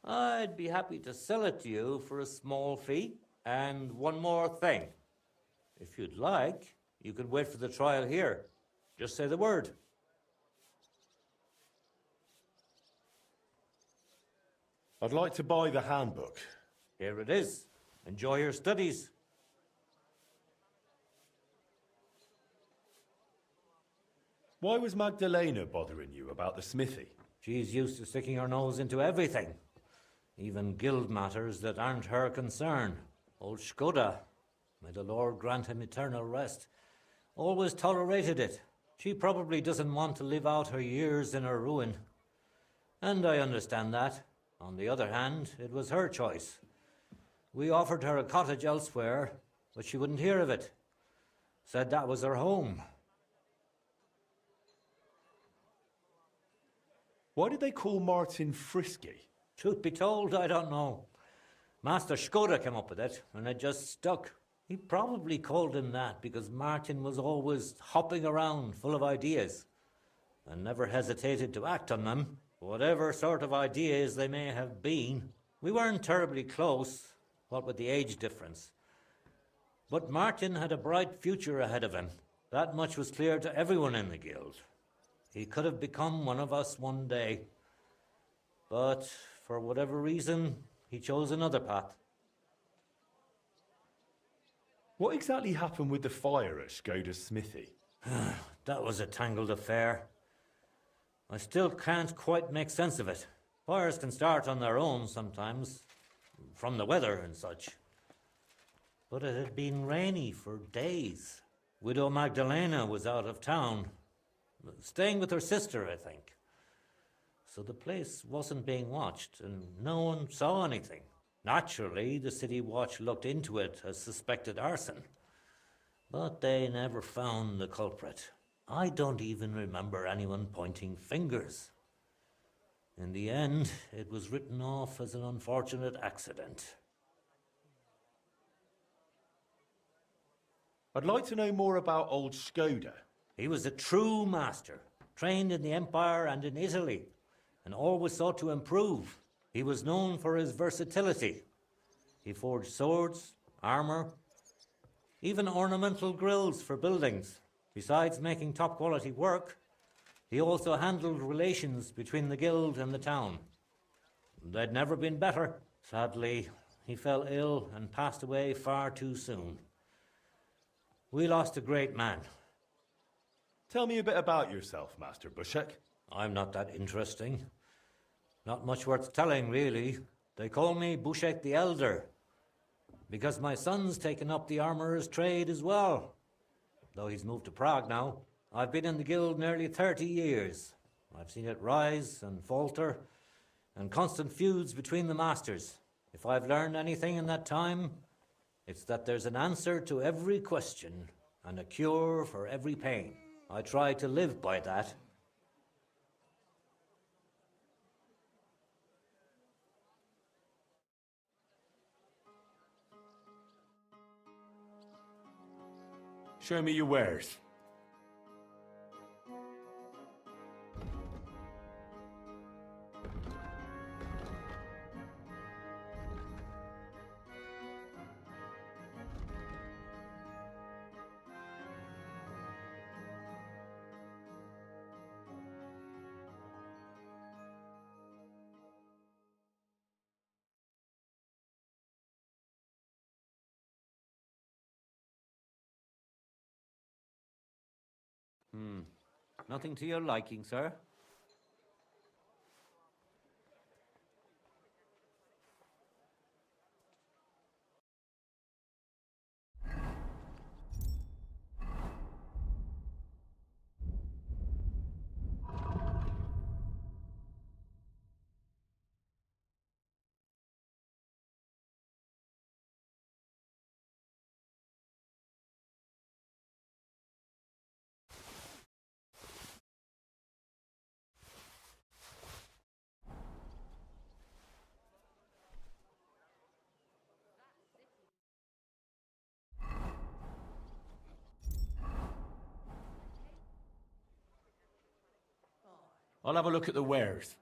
Speaker 11: I'd be happy to sell it to you for a small fee. And one more thing. If you'd like, you can wait for the trial here. Just say the word.
Speaker 24: I'd like to buy the handbook.
Speaker 11: Here it is. Enjoy your studies.
Speaker 24: Why was Magdalena bothering you about the smithy?
Speaker 11: She's used to sticking her nose into everything, even guild matters that aren't her concern. Old Skoda, may the Lord grant him eternal rest, always tolerated it. She probably doesn't want to live out her years in her ruin. And I understand that. On the other hand, it was her choice. We offered her a cottage elsewhere, but she wouldn't hear of it. Said that was her home.
Speaker 24: Why did they call Martin Frisky?
Speaker 11: Truth be told, I don't know. Master Skoda came up with it, and it just stuck. He probably called him that because Martin was always hopping around, full of ideas, and never hesitated to act on them, whatever sort of ideas they may have been. We weren't terribly close, what with the age difference. But Martin had a bright future ahead of him. That much was clear to everyone in the guild. He could have become one of us one day. But for whatever reason, he chose another path.
Speaker 24: What exactly happened with the fire at Skoda's smithy?
Speaker 11: That was a tangled affair. I still can't quite make sense of it. Fires can start on their own sometimes, from the weather and such. But it had been rainy for days. Widow Magdalena was out of town, staying with her sister, I think. So the place wasn't being watched, and no one saw anything. Naturally, the city watch looked into it as suspected arson. But they never found the culprit. I don't even remember anyone pointing fingers. In the end, it was written off as an unfortunate accident.
Speaker 24: I'd like to know more about old Skoda.
Speaker 11: He was a true master, trained in the Empire and in Italy, and always sought to improve. He was known for his versatility. He forged swords, armor, even ornamental grills for buildings. Besides making top-quality work, he also handled relations between the guild and the town. They'd never been better. Sadly, he fell ill and passed away far too soon. We lost a great man.
Speaker 24: Tell me a bit about yourself, Master Bushek.
Speaker 11: I'm not that interesting. Not much worth telling, really. They call me Bushek the Elder, because my son's taken up the armorer's trade as well. Though he's moved to Prague now. I've been in the guild nearly 30 years. I've seen it rise and falter, and constant feuds between the masters. If I've learned anything in that time, it's that there's an answer to every question and a cure for every pain. I try to live by that.
Speaker 24: Show me your wares.
Speaker 11: Nothing to your liking, sir?
Speaker 24: I'll have a look at the wares.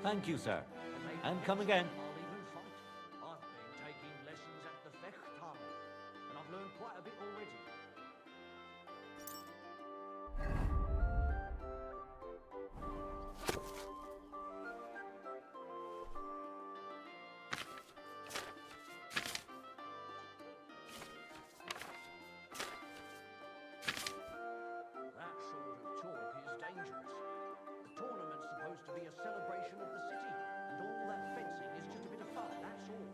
Speaker 11: Thank you, sir. And come again.
Speaker 6: I've been taking lessons at the Fechtal, and I've learned quite a bit already. That sort of talk is dangerous. The tournament's supposed to be a celebration of the city, and all that fencing is just a bit of fun, that's all.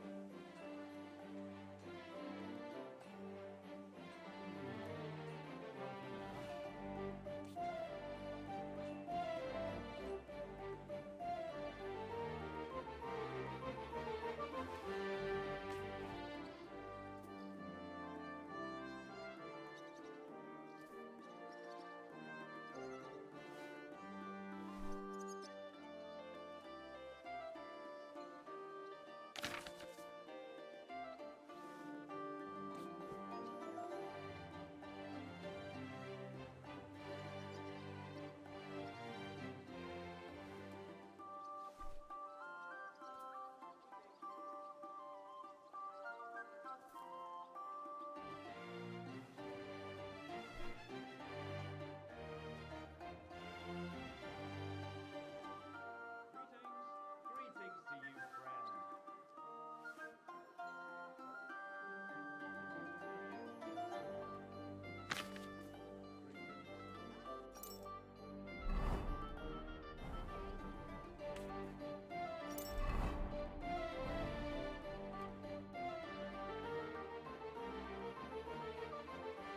Speaker 6: Greetings to you, friend.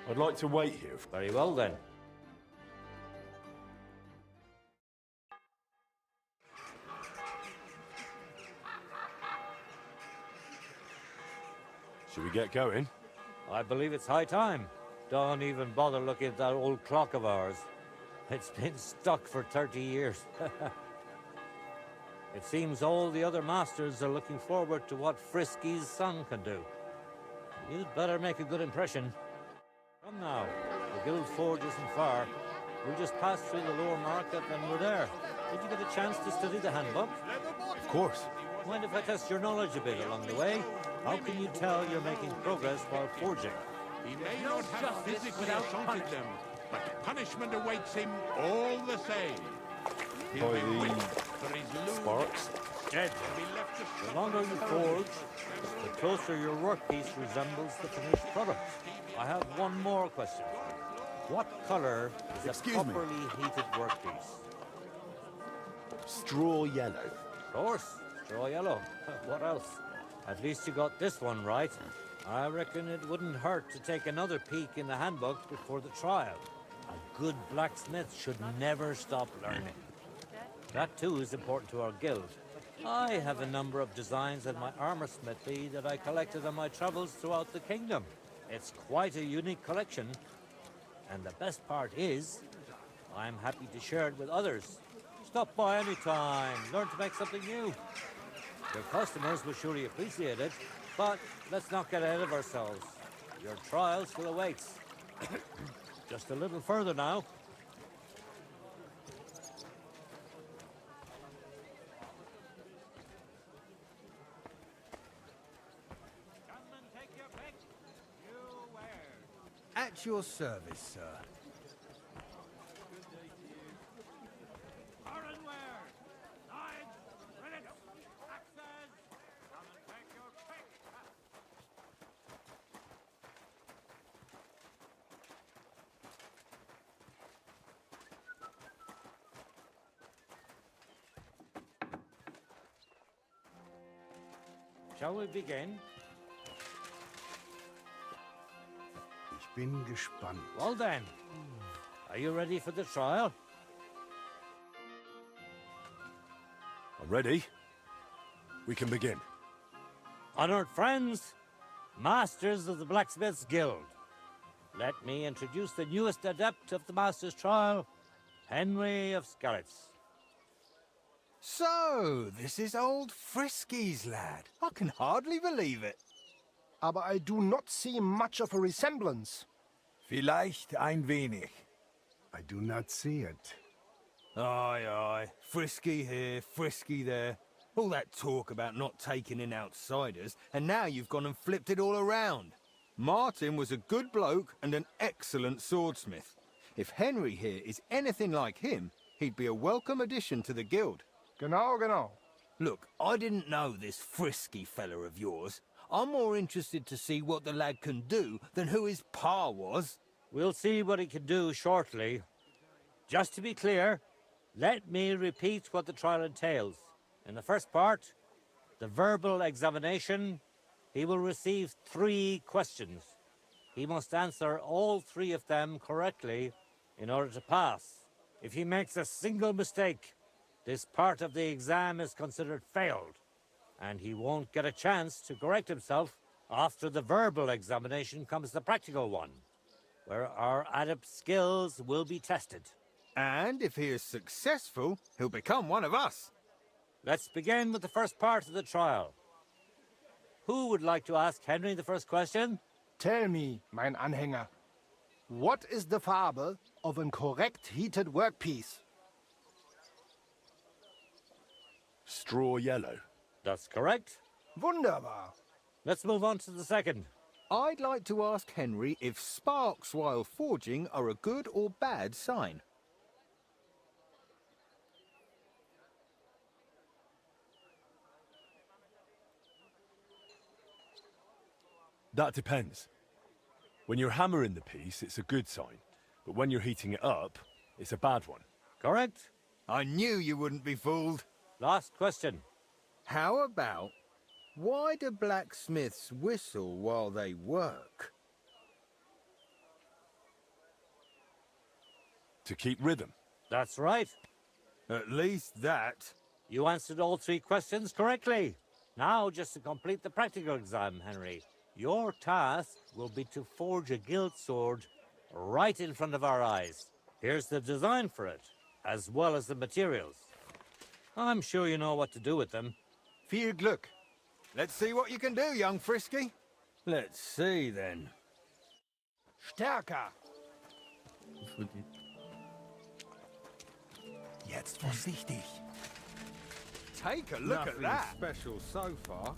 Speaker 24: I'd like to wait here.
Speaker 11: Very well, then.
Speaker 24: Should we get going?
Speaker 11: I believe it's high time. Don't even bother looking at that old clock of ours. It's been stuck for 30 years. It seems all the other masters are looking forward to what Frisky's son can do. You'd better make a good impression. Come now, the guild forge isn't far. We'll just pass through the lower market and we're there. Did you get a chance to study the handbook?
Speaker 2: Of course.
Speaker 11: Mind if I test your knowledge a bit along the way? How can you tell you're making progress while forging?
Speaker 16: He may not have physically assaulted them, but punishment awaits him all the same. He'll be whipped for his loot.
Speaker 24: Sparks?
Speaker 11: Dead. The longer you forge, the closer your workpiece resembles the finished product. I have one more question. What color is
Speaker 2: Excuse
Speaker 11: a
Speaker 2: me.
Speaker 11: properly heated workpiece?
Speaker 2: Straw yellow.
Speaker 11: Of course, straw yellow. What else? At least you got this one right. I reckon it wouldn't hurt to take another peek in the handbook before the trial. A good blacksmith should never stop learning. That too is important to our guild. I have a number of designs in my armor smithy that I collected on my travels throughout the kingdom. It's quite a unique collection. And the best part is, I'm happy to share it with others. Stop by any time, learn to make something new. Your customers will surely appreciate it, but let's not get ahead of ourselves. Your trial still awaits. Just a little further now.
Speaker 3: At your service, sir.
Speaker 11: Shall we begin?
Speaker 3: Ich bin gespannt.
Speaker 11: Well then, are you ready for the trial?
Speaker 2: I'm ready. We can begin.
Speaker 11: Honored friends, masters of the Blacksmiths Guild, let me introduce the newest adept of the Master's Trial, Henry of Skalitz.
Speaker 20: So, this is old Frisky's lad. I can hardly believe it.
Speaker 19: Aber I do not see much of a resemblance.
Speaker 20: Vielleicht ein wenig.
Speaker 3: I do not see it.
Speaker 20: Aye, aye. Frisky here, frisky there. All that talk about not taking in outsiders, and now you've gone and flipped it all around. Martin was a good bloke and an excellent swordsmith. If Henry here is anything like him, he'd be a welcome addition to the guild.
Speaker 19: Genau, genau.
Speaker 20: Look, I didn't know this frisky fella of yours. I'm more interested to see what the lad can do than who his pa was.
Speaker 11: We'll see what he can do shortly. Just to be clear, let me repeat what the trial entails. In the first part, the verbal examination, he will receive 3 questions. He must answer all 3 of them correctly in order to pass. If he makes a single mistake, this part of the exam is considered failed, and he won't get a chance to correct himself. After the verbal examination comes the practical one, where our adept skills will be tested.
Speaker 20: And if he is successful, he'll become one of us.
Speaker 11: Let's begin with the first part of the trial. Who would like to ask Henry the first question?
Speaker 19: Tell me, mein Anhänger, what is the Farbe of a correct heated workpiece?
Speaker 2: Straw yellow.
Speaker 11: That's correct.
Speaker 19: Wunderbar.
Speaker 11: Let's move on to the second.
Speaker 20: I'd like to ask Henry if sparks while forging are a good or bad sign.
Speaker 2: That depends. When you're hammering the piece, it's a good sign. But when you're heating it up, it's a bad one.
Speaker 11: Correct.
Speaker 20: I knew you wouldn't be fooled.
Speaker 11: Last question.
Speaker 20: How about, why do blacksmiths whistle while they work?
Speaker 2: To keep rhythm.
Speaker 11: That's right.
Speaker 20: At least that.
Speaker 11: You answered all 3 questions correctly. Now, just to complete the practical exam, Henry, your task will be to forge a guild sword right in front of our eyes. Here's the design for it, as well as the materials. I'm sure you know what to do with them.
Speaker 20: Viel Glück. Let's see what you can do, young Frisky. Let's see, then.
Speaker 19: Stärker.
Speaker 5: Fudido.
Speaker 20: Jetzt vorsichtig. Take a look at that. Special so far.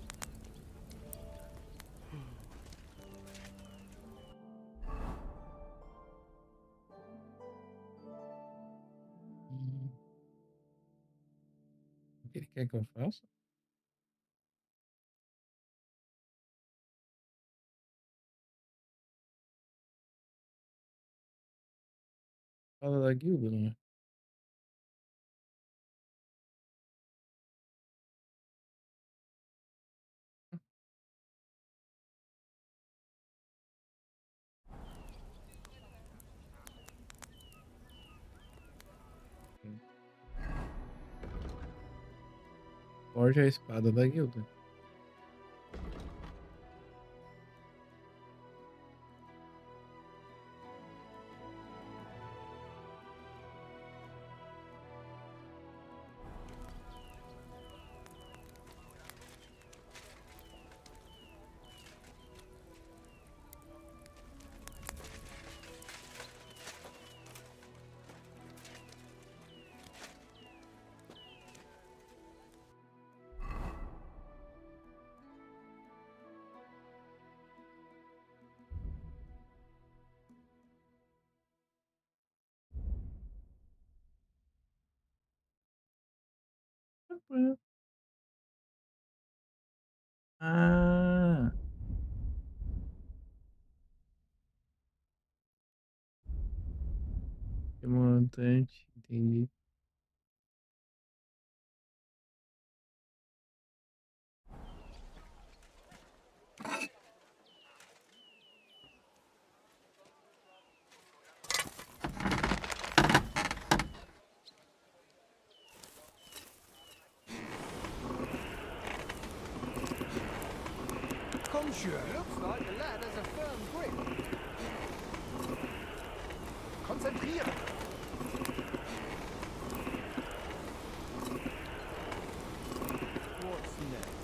Speaker 5: O que ele quer que eu faça? Fala da guilda, não é? Forja a espada da guilda. Ah! Que montante, entendi.
Speaker 19: Monsieur, looks like the lad has a firm grip. Konzentrieren. What's next?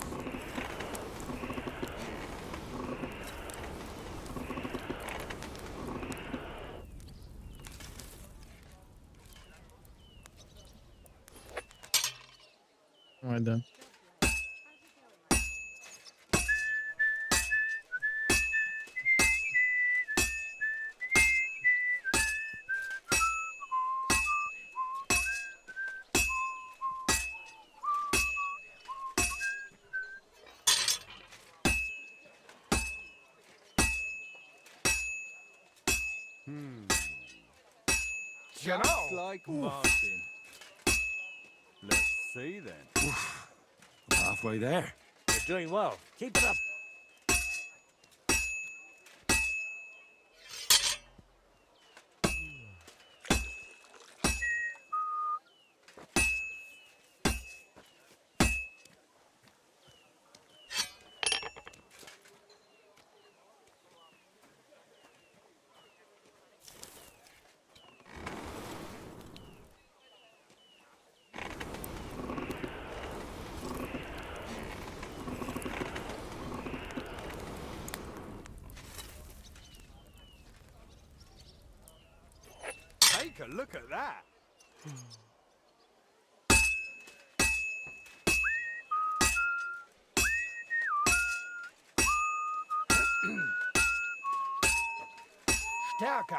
Speaker 5: Não vai dar.
Speaker 20: Just like Martin. Let's see then.
Speaker 2: Halfway there.
Speaker 11: You're doing well. Keep it up.
Speaker 20: Take a look at that. Stärker.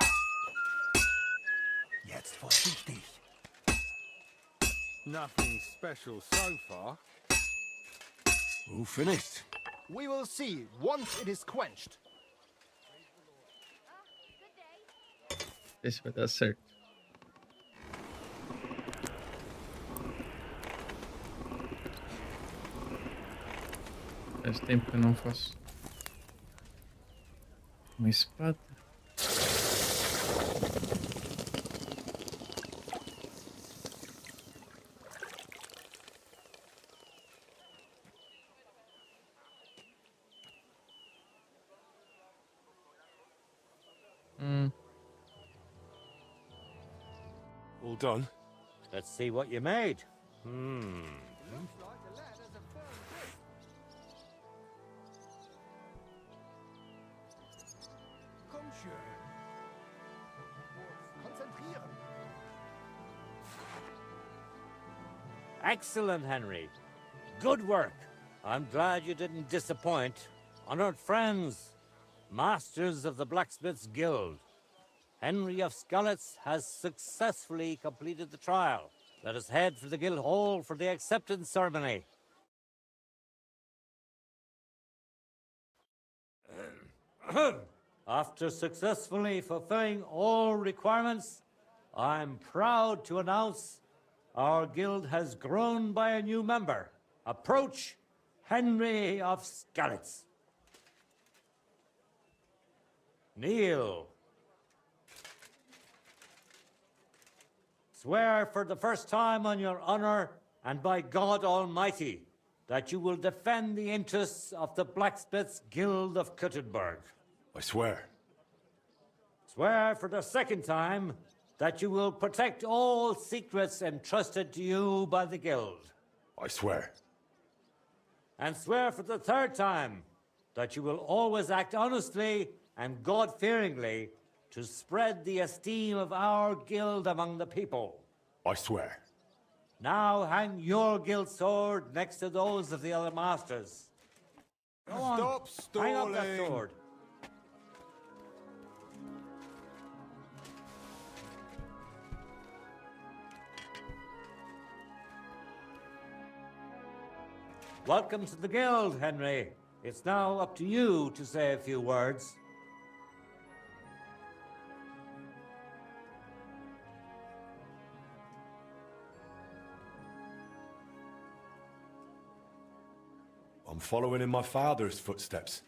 Speaker 20: Jetzt vorsichtig. Nothing special so far.
Speaker 2: All finished.
Speaker 19: We will see once it is quenched.
Speaker 5: Esse vai dar certo. Faz tempo que eu não faço uma espada.
Speaker 2: All done?
Speaker 11: Let's see what you made.
Speaker 19: Komm schön. Konzentrieren.
Speaker 11: Excellent, Henry. Good work. I'm glad you didn't disappoint. Honored friends, masters of the Blacksmith's Guild, Henry of Skalitz has successfully completed the trial. Let us head for the guild hall for the acceptance ceremony. After successfully fulfilling all requirements, I'm proud to announce our guild has grown by a new member. Approach Henry of Skalitz. Kneel. Swear for the first time on your honor and by God Almighty that you will defend the interests of the Blacksmiths Guild of Kuttenberg.
Speaker 2: I swear.
Speaker 11: Swear for the second time that you will protect all secrets entrusted to you by the Guild.
Speaker 2: I swear.
Speaker 11: And swear for the third time that you will always act honestly and God-fearingly to spread the esteem of our guild among the people.
Speaker 2: I swear.
Speaker 11: Now hang your guild sword next to those of the other masters. Go on.
Speaker 20: Stop stalling.
Speaker 11: Hang up that sword. Welcome to the guild, Henry. It's now up to you to say a few words.
Speaker 2: I'm following in my father's footsteps.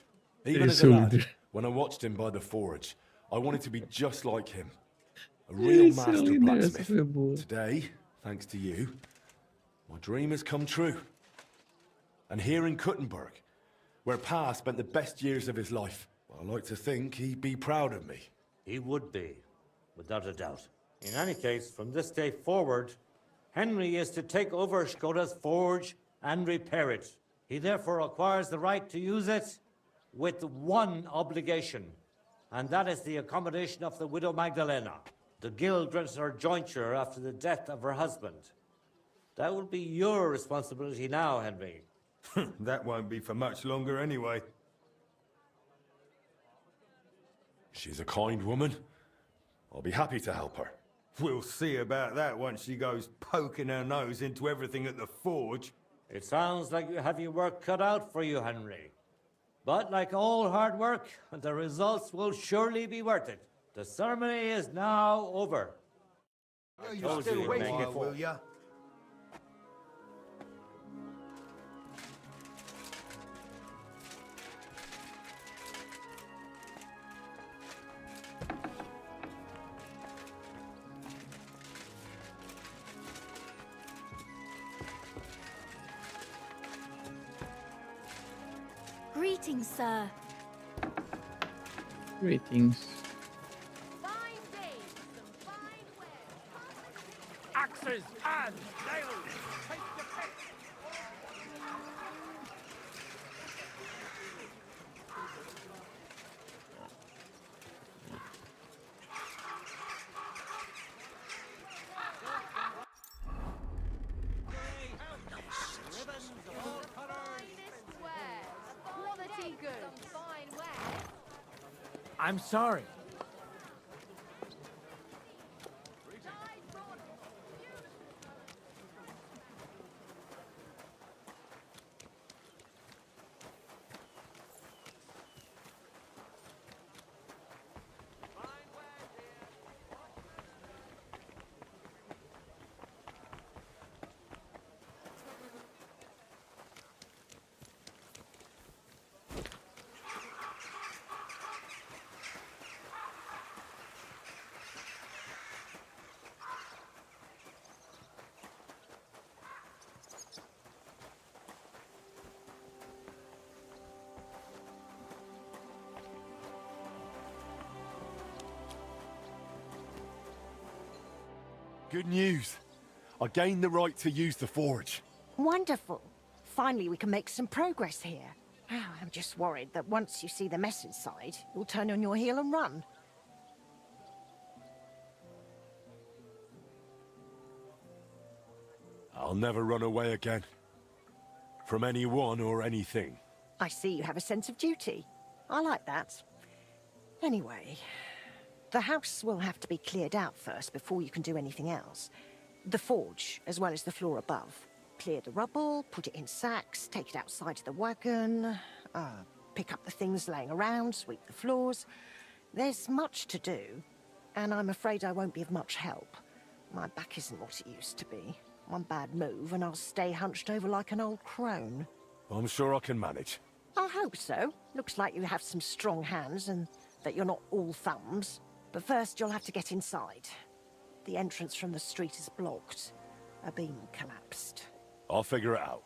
Speaker 5: Ele
Speaker 2: Even as a lad,
Speaker 5: líder.
Speaker 2: when I watched him by the forge, I wanted to be just like him. A real
Speaker 5: Esse é o
Speaker 2: master
Speaker 5: líder, essa
Speaker 2: blacksmith.
Speaker 5: foi boa.
Speaker 2: Today, thanks to you, my dream has come true. And here in Kuttenberg, where Pa spent the best years of his life, I like to think he'd be proud of me.
Speaker 11: He would be, without a doubt. In any case, from this day forward, Henry is to take over Skoda's forge and repair it. He therefore acquires the right to use it with one obligation, and that is the accommodation of the widow Magdalena. The guild grants her jointure after the death of her husband. That will be your responsibility now, Henry.
Speaker 20: That won't be for much longer anyway.
Speaker 2: She's a kind woman. I'll be happy to help her.
Speaker 20: We'll see about that once she goes poking her nose into everything at the Forge.
Speaker 11: It sounds like you have your work cut out for you, Henry. But like all hard work, the results will surely be worth it. The ceremony is now over.
Speaker 20: You're still waiting it, will ya?
Speaker 12: Greetings, sir.
Speaker 5: Greetings.
Speaker 15: Axes and nails! Take the pick!
Speaker 4: I'm sorry.
Speaker 2: Good news. I gained the right to use the Forge.
Speaker 14: Wonderful. Finally, we can make some progress here. I'm just worried that once you see the mess inside, you'll turn on your heel and run.
Speaker 2: I'll never run away again. From anyone or anything.
Speaker 14: I see you have a sense of duty. I like that. Anyway, the house will have to be cleared out first before you can do anything else. The forge, as well as the floor above. Clear the rubble, put it in sacks, take it outside to the wagon, pick up the things laying around, sweep the floors. There's much to do, and I'm afraid I won't be of much help. My back isn't what it used to be. One bad move and I'll stay hunched over like an old crone.
Speaker 2: I'm sure I can manage.
Speaker 14: I hope so. Looks like you have some strong hands and that you're not all thumbs. But first you'll have to get inside. The entrance from the street is blocked. A beam collapsed.
Speaker 2: I'll figure it out.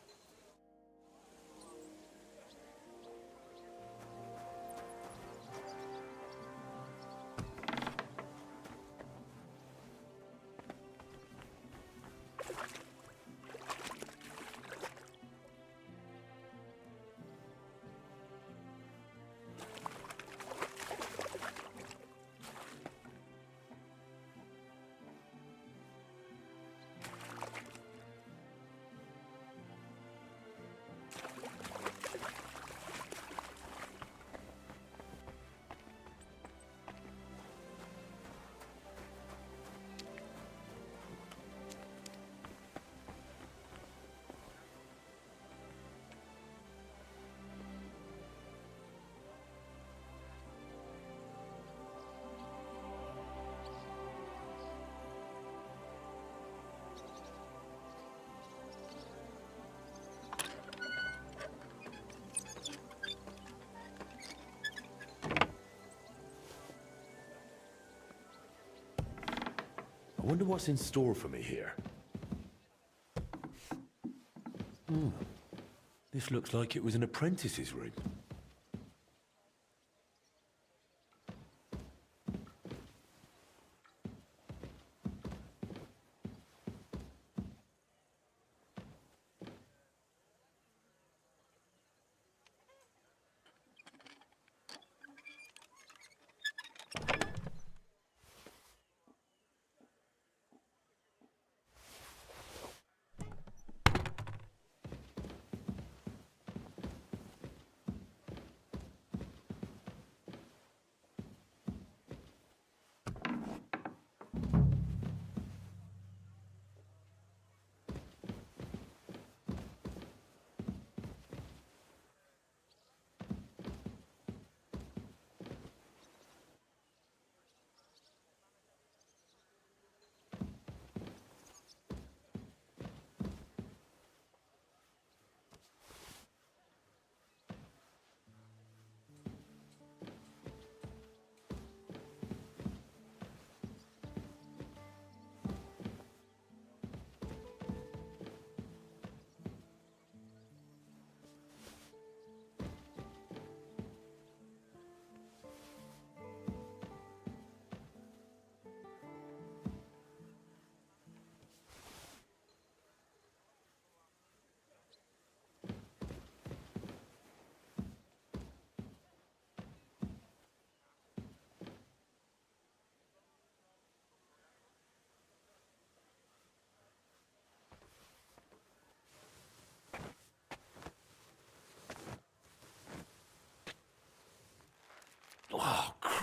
Speaker 2: I wonder what's in store for me here. This looks like it was an apprentice's room.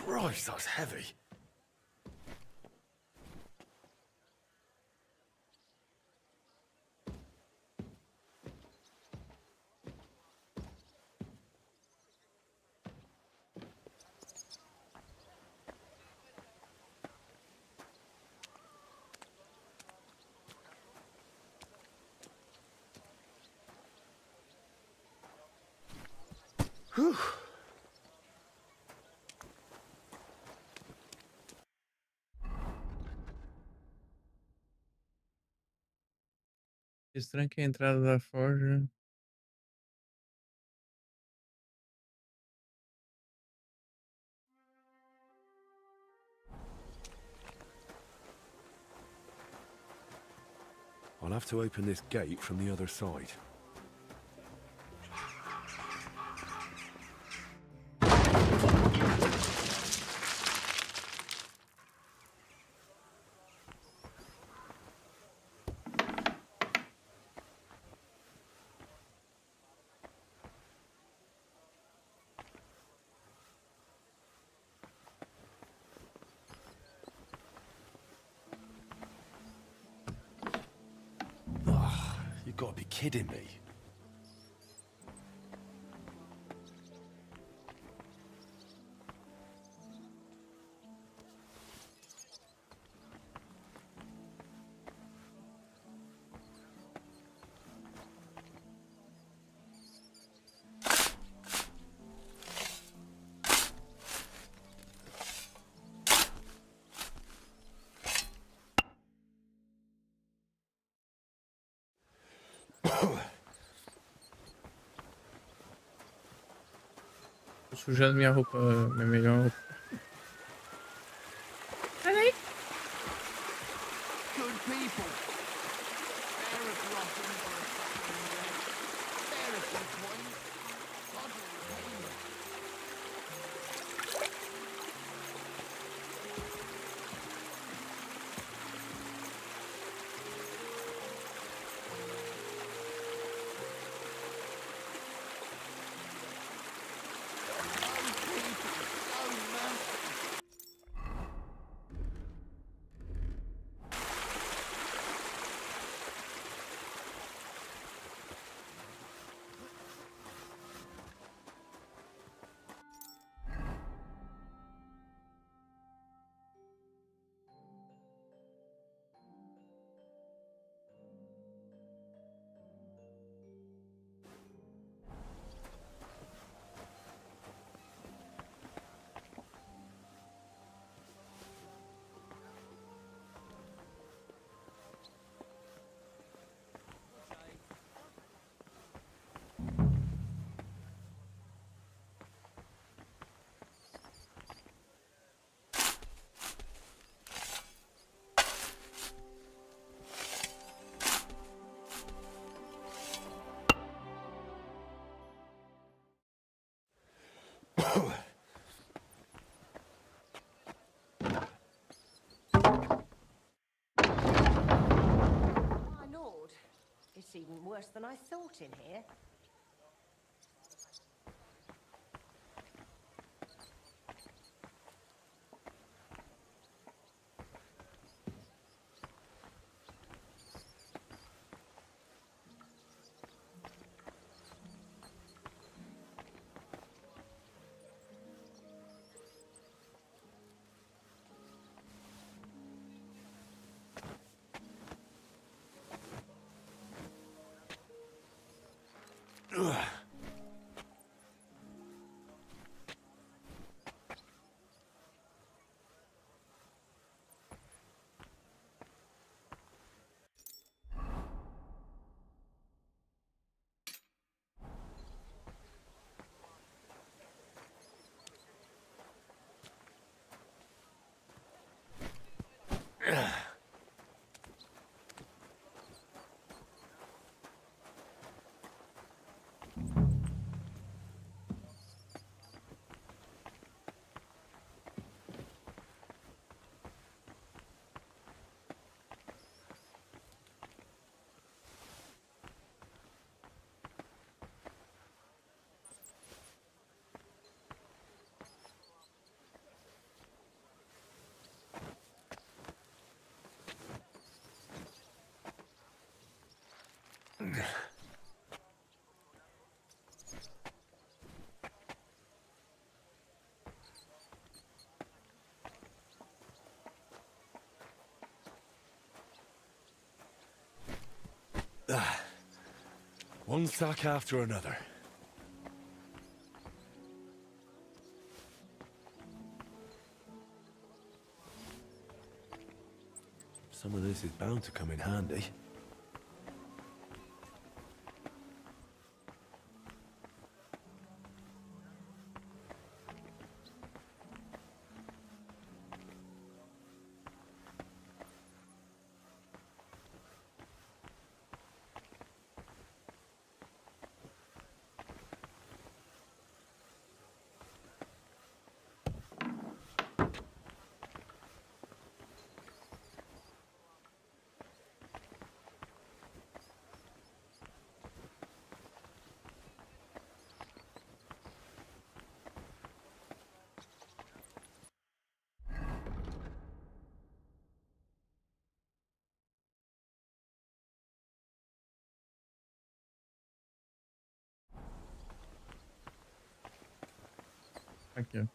Speaker 2: Christ, that's heavy. Whew.
Speaker 5: Estranho que a entrada da Forja.
Speaker 2: I'll have to open this gate from the other side. You've got to be kidding me.
Speaker 5: Tô sujando minha roupa, minha melhor roupa.
Speaker 6: Good people. Fair of rotten for a suffering wretch. Fair of good coin. God will repay you.
Speaker 14: My lord, it's even worse than I thought in here.
Speaker 2: One sack after another. Some of this is bound to come in handy.
Speaker 5: Thank you.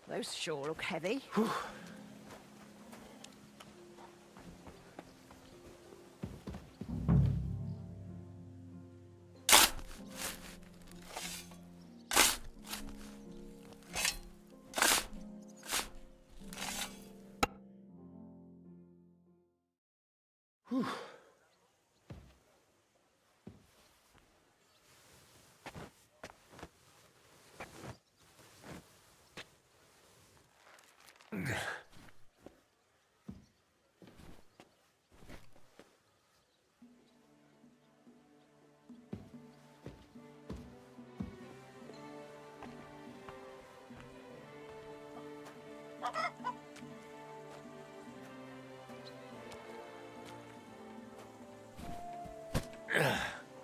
Speaker 14: Those sure look heavy.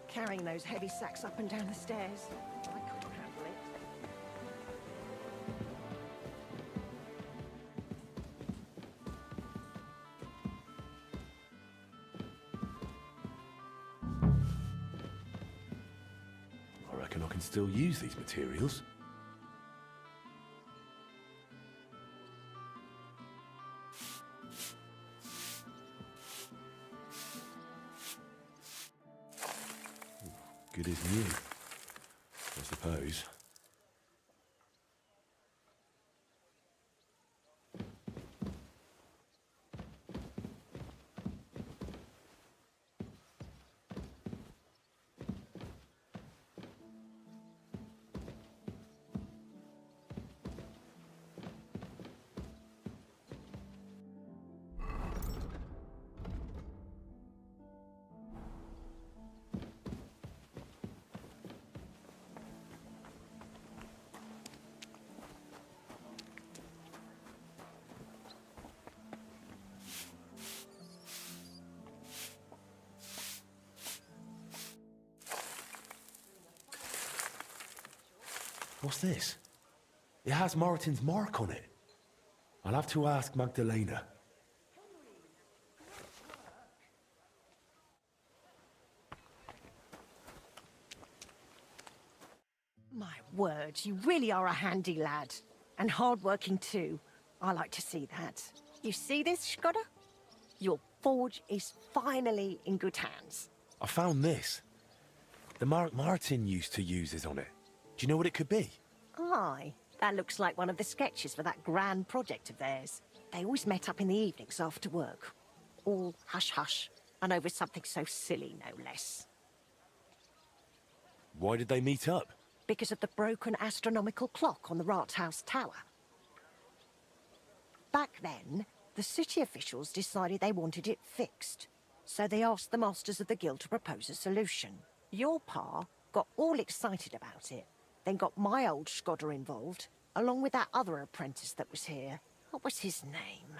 Speaker 14: Carrying those heavy sacks up and down the stairs. I couldn't handle it.
Speaker 2: I reckon I can still use these materials. Good as new, I suppose. What's this? It has Martin's mark on it. I'll have to ask Magdalena.
Speaker 14: My word, you really are a handy lad. And hard-working too. I like to see that. You see this, Skoda? Your forge is finally in good hands.
Speaker 2: I found this. The mark Martin used to use is on it. Do you know what it could be?
Speaker 14: Aye, that looks like one of the sketches for that grand project of theirs. They always met up in the evenings after work. All hush-hush, and over something so silly, no less.
Speaker 2: Why did they meet up?
Speaker 14: Because of the broken astronomical clock on the Rathaus Tower. Back then, the city officials decided they wanted it fixed. So they asked the masters of the guild to propose a solution. Your pa got all excited about it, then got my old Skodder involved, along with that other apprentice that was here. What was his name?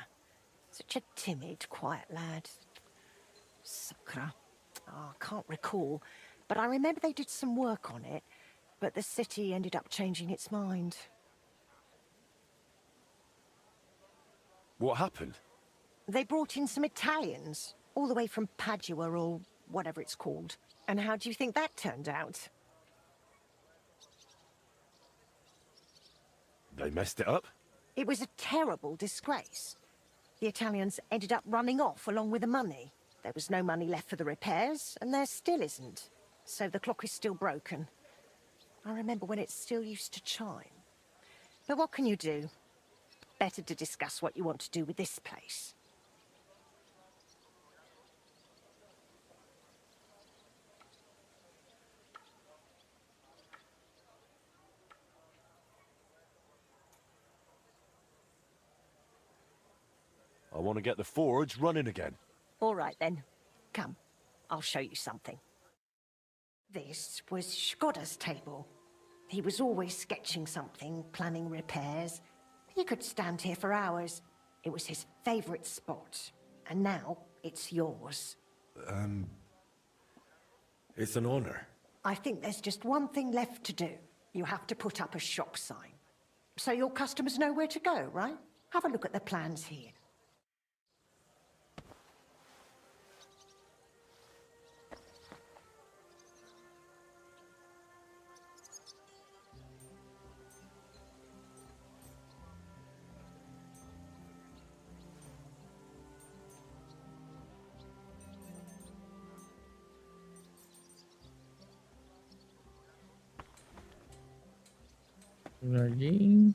Speaker 14: Such a timid, quiet lad. Sakra. Oh, I can't recall, but I remember they did some work on it, but the city ended up changing its mind.
Speaker 2: What happened?
Speaker 14: They brought in some Italians, all the way from Padua or whatever it's called. And how do you think that turned out?
Speaker 2: They messed it up?
Speaker 14: It was a terrible disgrace. The Italians ended up running off along with the money. There was no money left for the repairs, and there still isn't. So the clock is still broken. I remember when it still used to chime. But what can you do? Better to discuss what you want to do with this place.
Speaker 2: I want to get the forge running again.
Speaker 14: All right, then. Come, I'll show you something. This was Skodder's table. He was always sketching something, planning repairs. He could stand here for hours. It was his favorite spot. And now, it's yours.
Speaker 2: It's an honor.
Speaker 14: I think there's just one thing left to do. You have to put up a shop sign. So your customers know where to go, right? Have a look at the plans here.
Speaker 5: Por allí.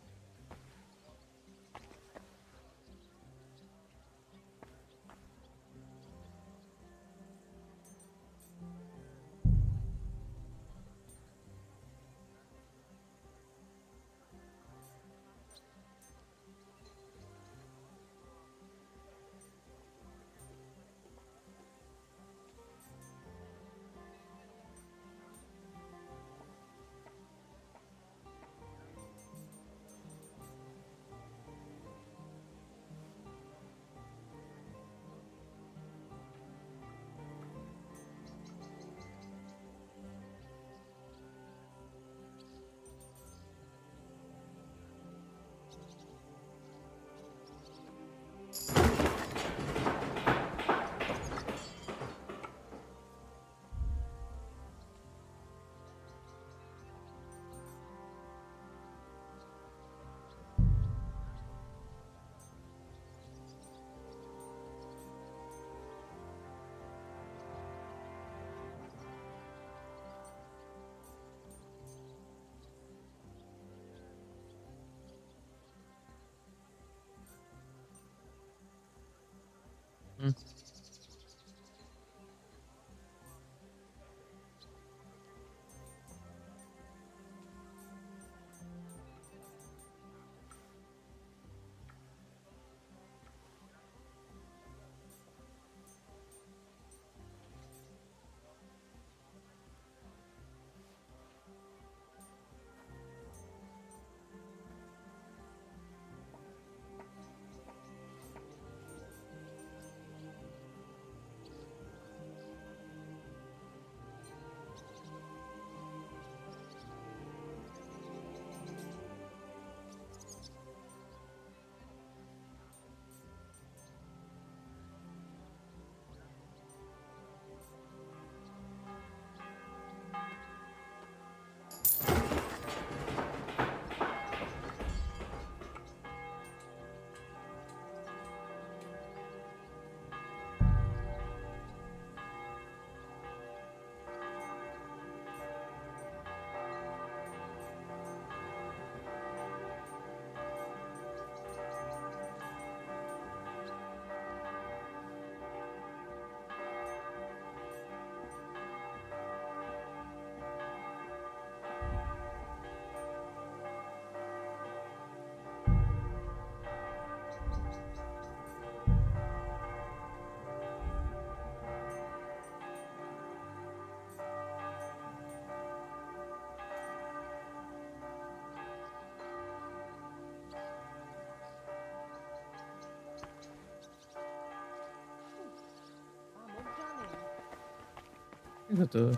Speaker 5: Tengo todo.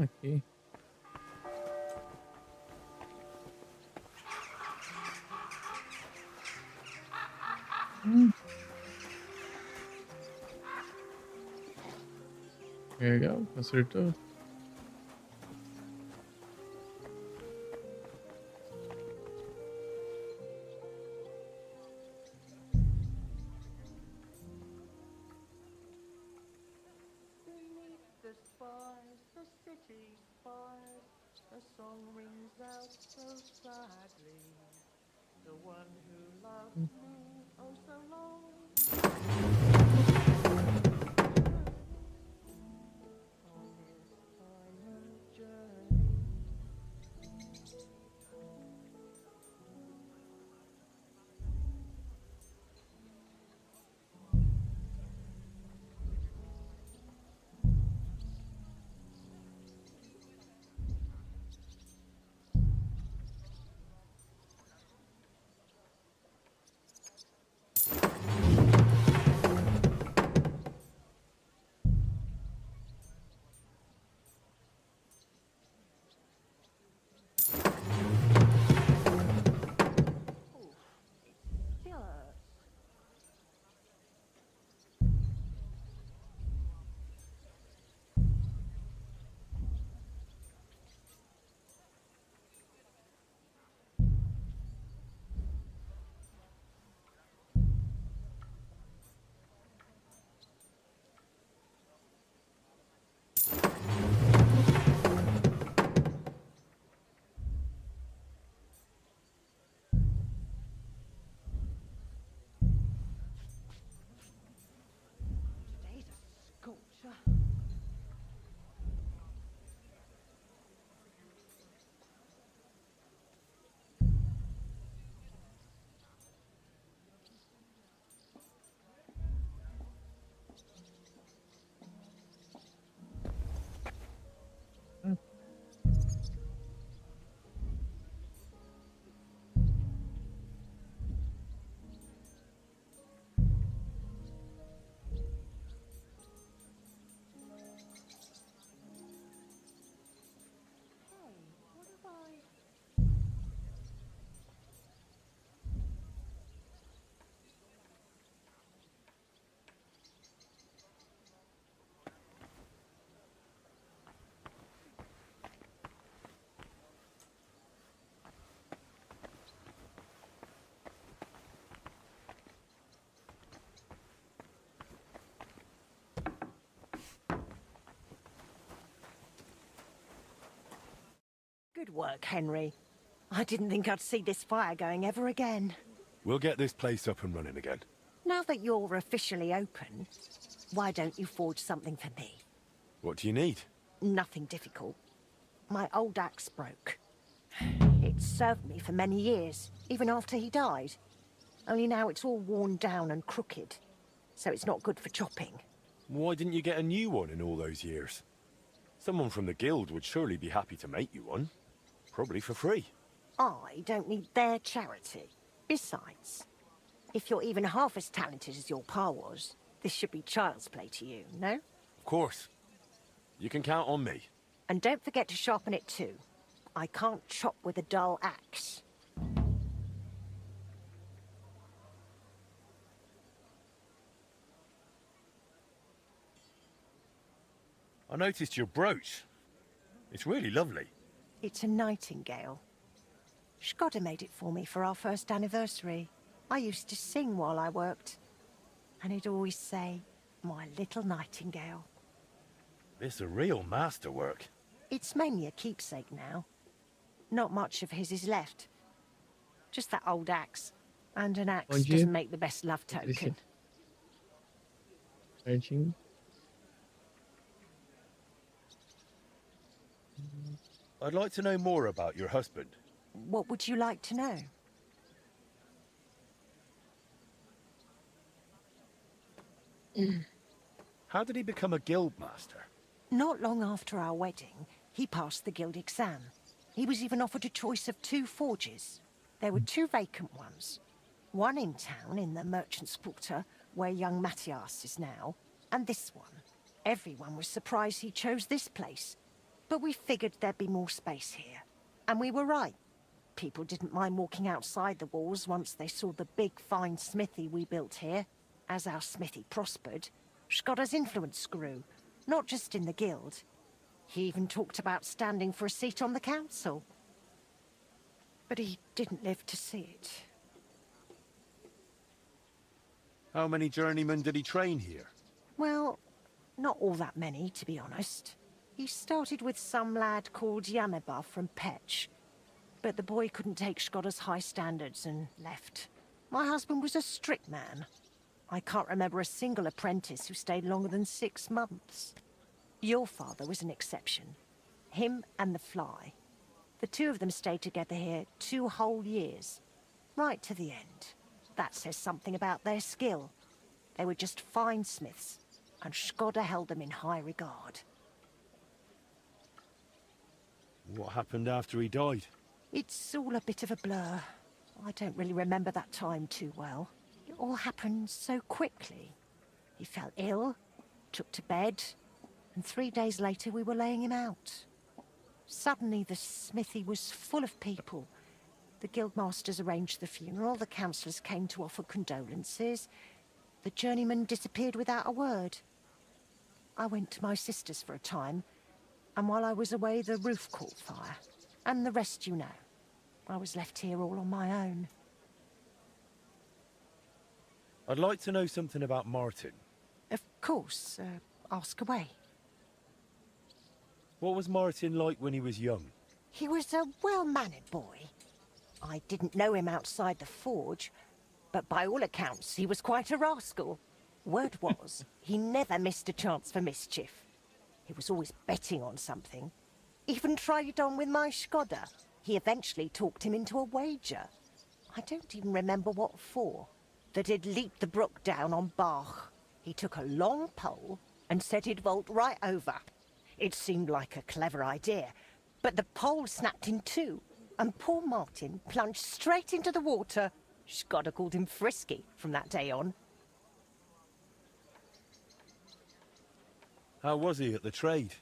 Speaker 5: Aquí. Legal, acertou.
Speaker 6: The spies, the city spies, a song rings out so sadly. The one who loved me oh so long. On his final journey.
Speaker 14: Good work, Henry. I didn't think I'd see this fire going ever again.
Speaker 2: We'll get this place up and running again.
Speaker 14: Now that you're officially open, why don't you forge something for me?
Speaker 2: What do you need?
Speaker 14: Nothing difficult. My old axe broke. It served me for many years, even after he died. Only now it's all worn down and crooked, so it's not good for chopping.
Speaker 2: Why didn't you get a new one in all those years? Someone from the guild would surely be happy to make you one. Probably for free.
Speaker 14: I don't need their charity. Besides, if you're even half as talented as your pa was, this should be child's play to you, no?
Speaker 2: Of course. You can count on me.
Speaker 14: And don't forget to sharpen it too. I can't chop with a dull axe.
Speaker 2: I noticed your brooch. It's really lovely.
Speaker 14: It's a nightingale. Shkoda made it for me for our first anniversary. I used to sing while I worked. And he'd always say, "My little nightingale."
Speaker 2: It's a real masterwork.
Speaker 14: It's mainly a keepsake now. Not much of his is left. Just that old axe. And an axe doesn't make the best love token.
Speaker 5: Searching.
Speaker 2: I'd like to know more about your husband.
Speaker 14: What would you like to know?
Speaker 2: How did he become a guild master?
Speaker 14: Not long after our wedding, he passed the guild exam. He was even offered a choice of 2 forges. There were 2 vacant ones. One in town, in the Merchant's Quarter, where young Matthias is now, and this one, Everyone was surprised he chose this place. But we figured there'd be more space here. And we were right. People didn't mind walking outside the walls once they saw the big, fine smithy we built here. As our smithy prospered, Skoda's influence grew, not just in the guild. He even talked about standing for a seat on the council. But he didn't live to see it.
Speaker 2: How many journeymen did he train here?
Speaker 14: Well, not all that many, to be honest. He started with some lad called Yanaba from Petch. But the boy couldn't take Skoda's high standards and left. My husband was a strict man. I can't remember a single apprentice who stayed longer than 6 months. Your father was an exception. Him and the Fly. The two of them stayed together here 2 whole years. Right to the end. That says something about their skill. They were just fine smiths, and Skoda held them in high regard.
Speaker 2: What happened after he died?
Speaker 14: It's all a bit of a blur. I don't really remember that time too well. It all happened so quickly. He fell ill, took to bed, and 3 days later we were laying him out. Suddenly the smithy was full of people. The guildmasters arranged the funeral, the councillors came to offer condolences. The journeyman disappeared without a word. I went to my sister's for a time, and while I was away the roof caught fire. And the rest you know. I was left here all on my own.
Speaker 2: I'd like to know something about Martin.
Speaker 14: Of course, ask away.
Speaker 2: What was Martin like when he was young?
Speaker 14: He was a well-mannered boy. I didn't know him outside the forge, but by all accounts he was quite a rascal. Word was, he never missed a chance for mischief. He was always betting on something. Even tried it on with my Skoda. He eventually talked him into a wager. I don't even remember what for. That he'd leaped the brook down on Bach. He took a long pole and said he'd vault right over. It seemed like a clever idea, but the pole snapped in two, and poor Martin plunged straight into the water. Skoda called him Frisky from that day on.
Speaker 2: How was he at the trade?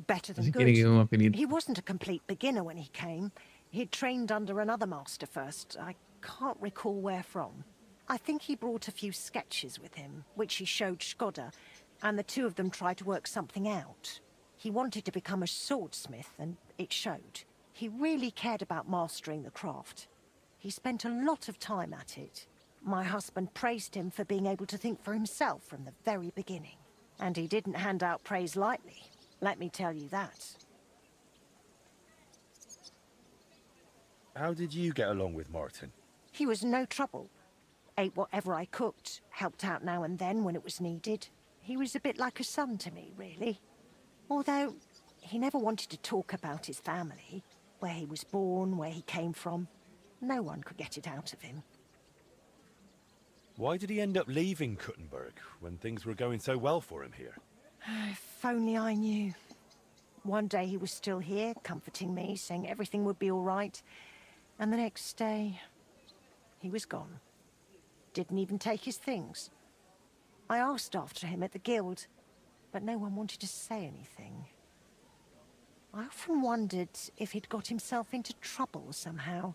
Speaker 14: Better than
Speaker 5: Así
Speaker 14: good.
Speaker 5: quiere que un apellido.
Speaker 14: He wasn't a complete beginner when he came. He'd trained under another master first. I can't recall where from. I think he brought a few sketches with him, which he showed Skoda, and the two of them tried to work something out. He wanted to become a swordsmith, and it showed. He really cared about mastering the craft. He spent a lot of time at it. My husband praised him for being able to think for himself from the very beginning. And he didn't hand out praise lightly. Let me tell you that.
Speaker 2: How did you get along with Martin?
Speaker 14: He was no trouble. Ate whatever I cooked, helped out now and then when it was needed. He was a bit like a son to me, really. Although, he never wanted to talk about his family, where he was born, where he came from. No one could get it out of him.
Speaker 2: Why did he end up leaving Kuttenberg when things were going so well for him here?
Speaker 14: If only I knew. One day he was still here, comforting me, saying everything would be all right. And the next day, he was gone. Didn't even take his things. I asked after him at the guild, but no one wanted to say anything. I often wondered if he'd got himself into trouble somehow.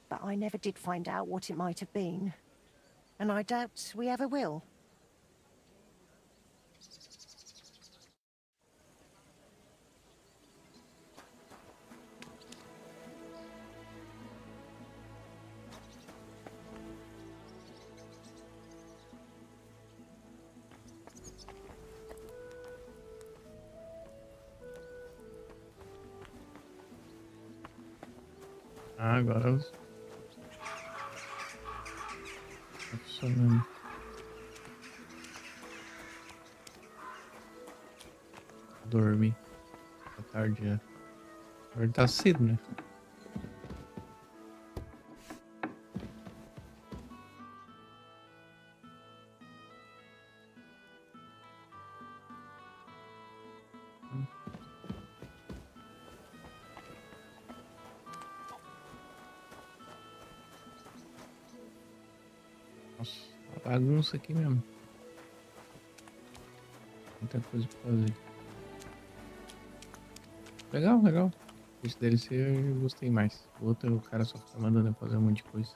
Speaker 14: But I never did find out what it might have been. And I doubt we ever will.
Speaker 5: Ah, agora os. Tá funcionando. Dormi. Tá tarde já. Agora tá cedo, né? Nossa, bagunça aqui mesmo. Muita coisa pra fazer. Legal, legal. Esse DLC eu gostei mais. O outro, o cara só fica mandando eu fazer um monte de coisa.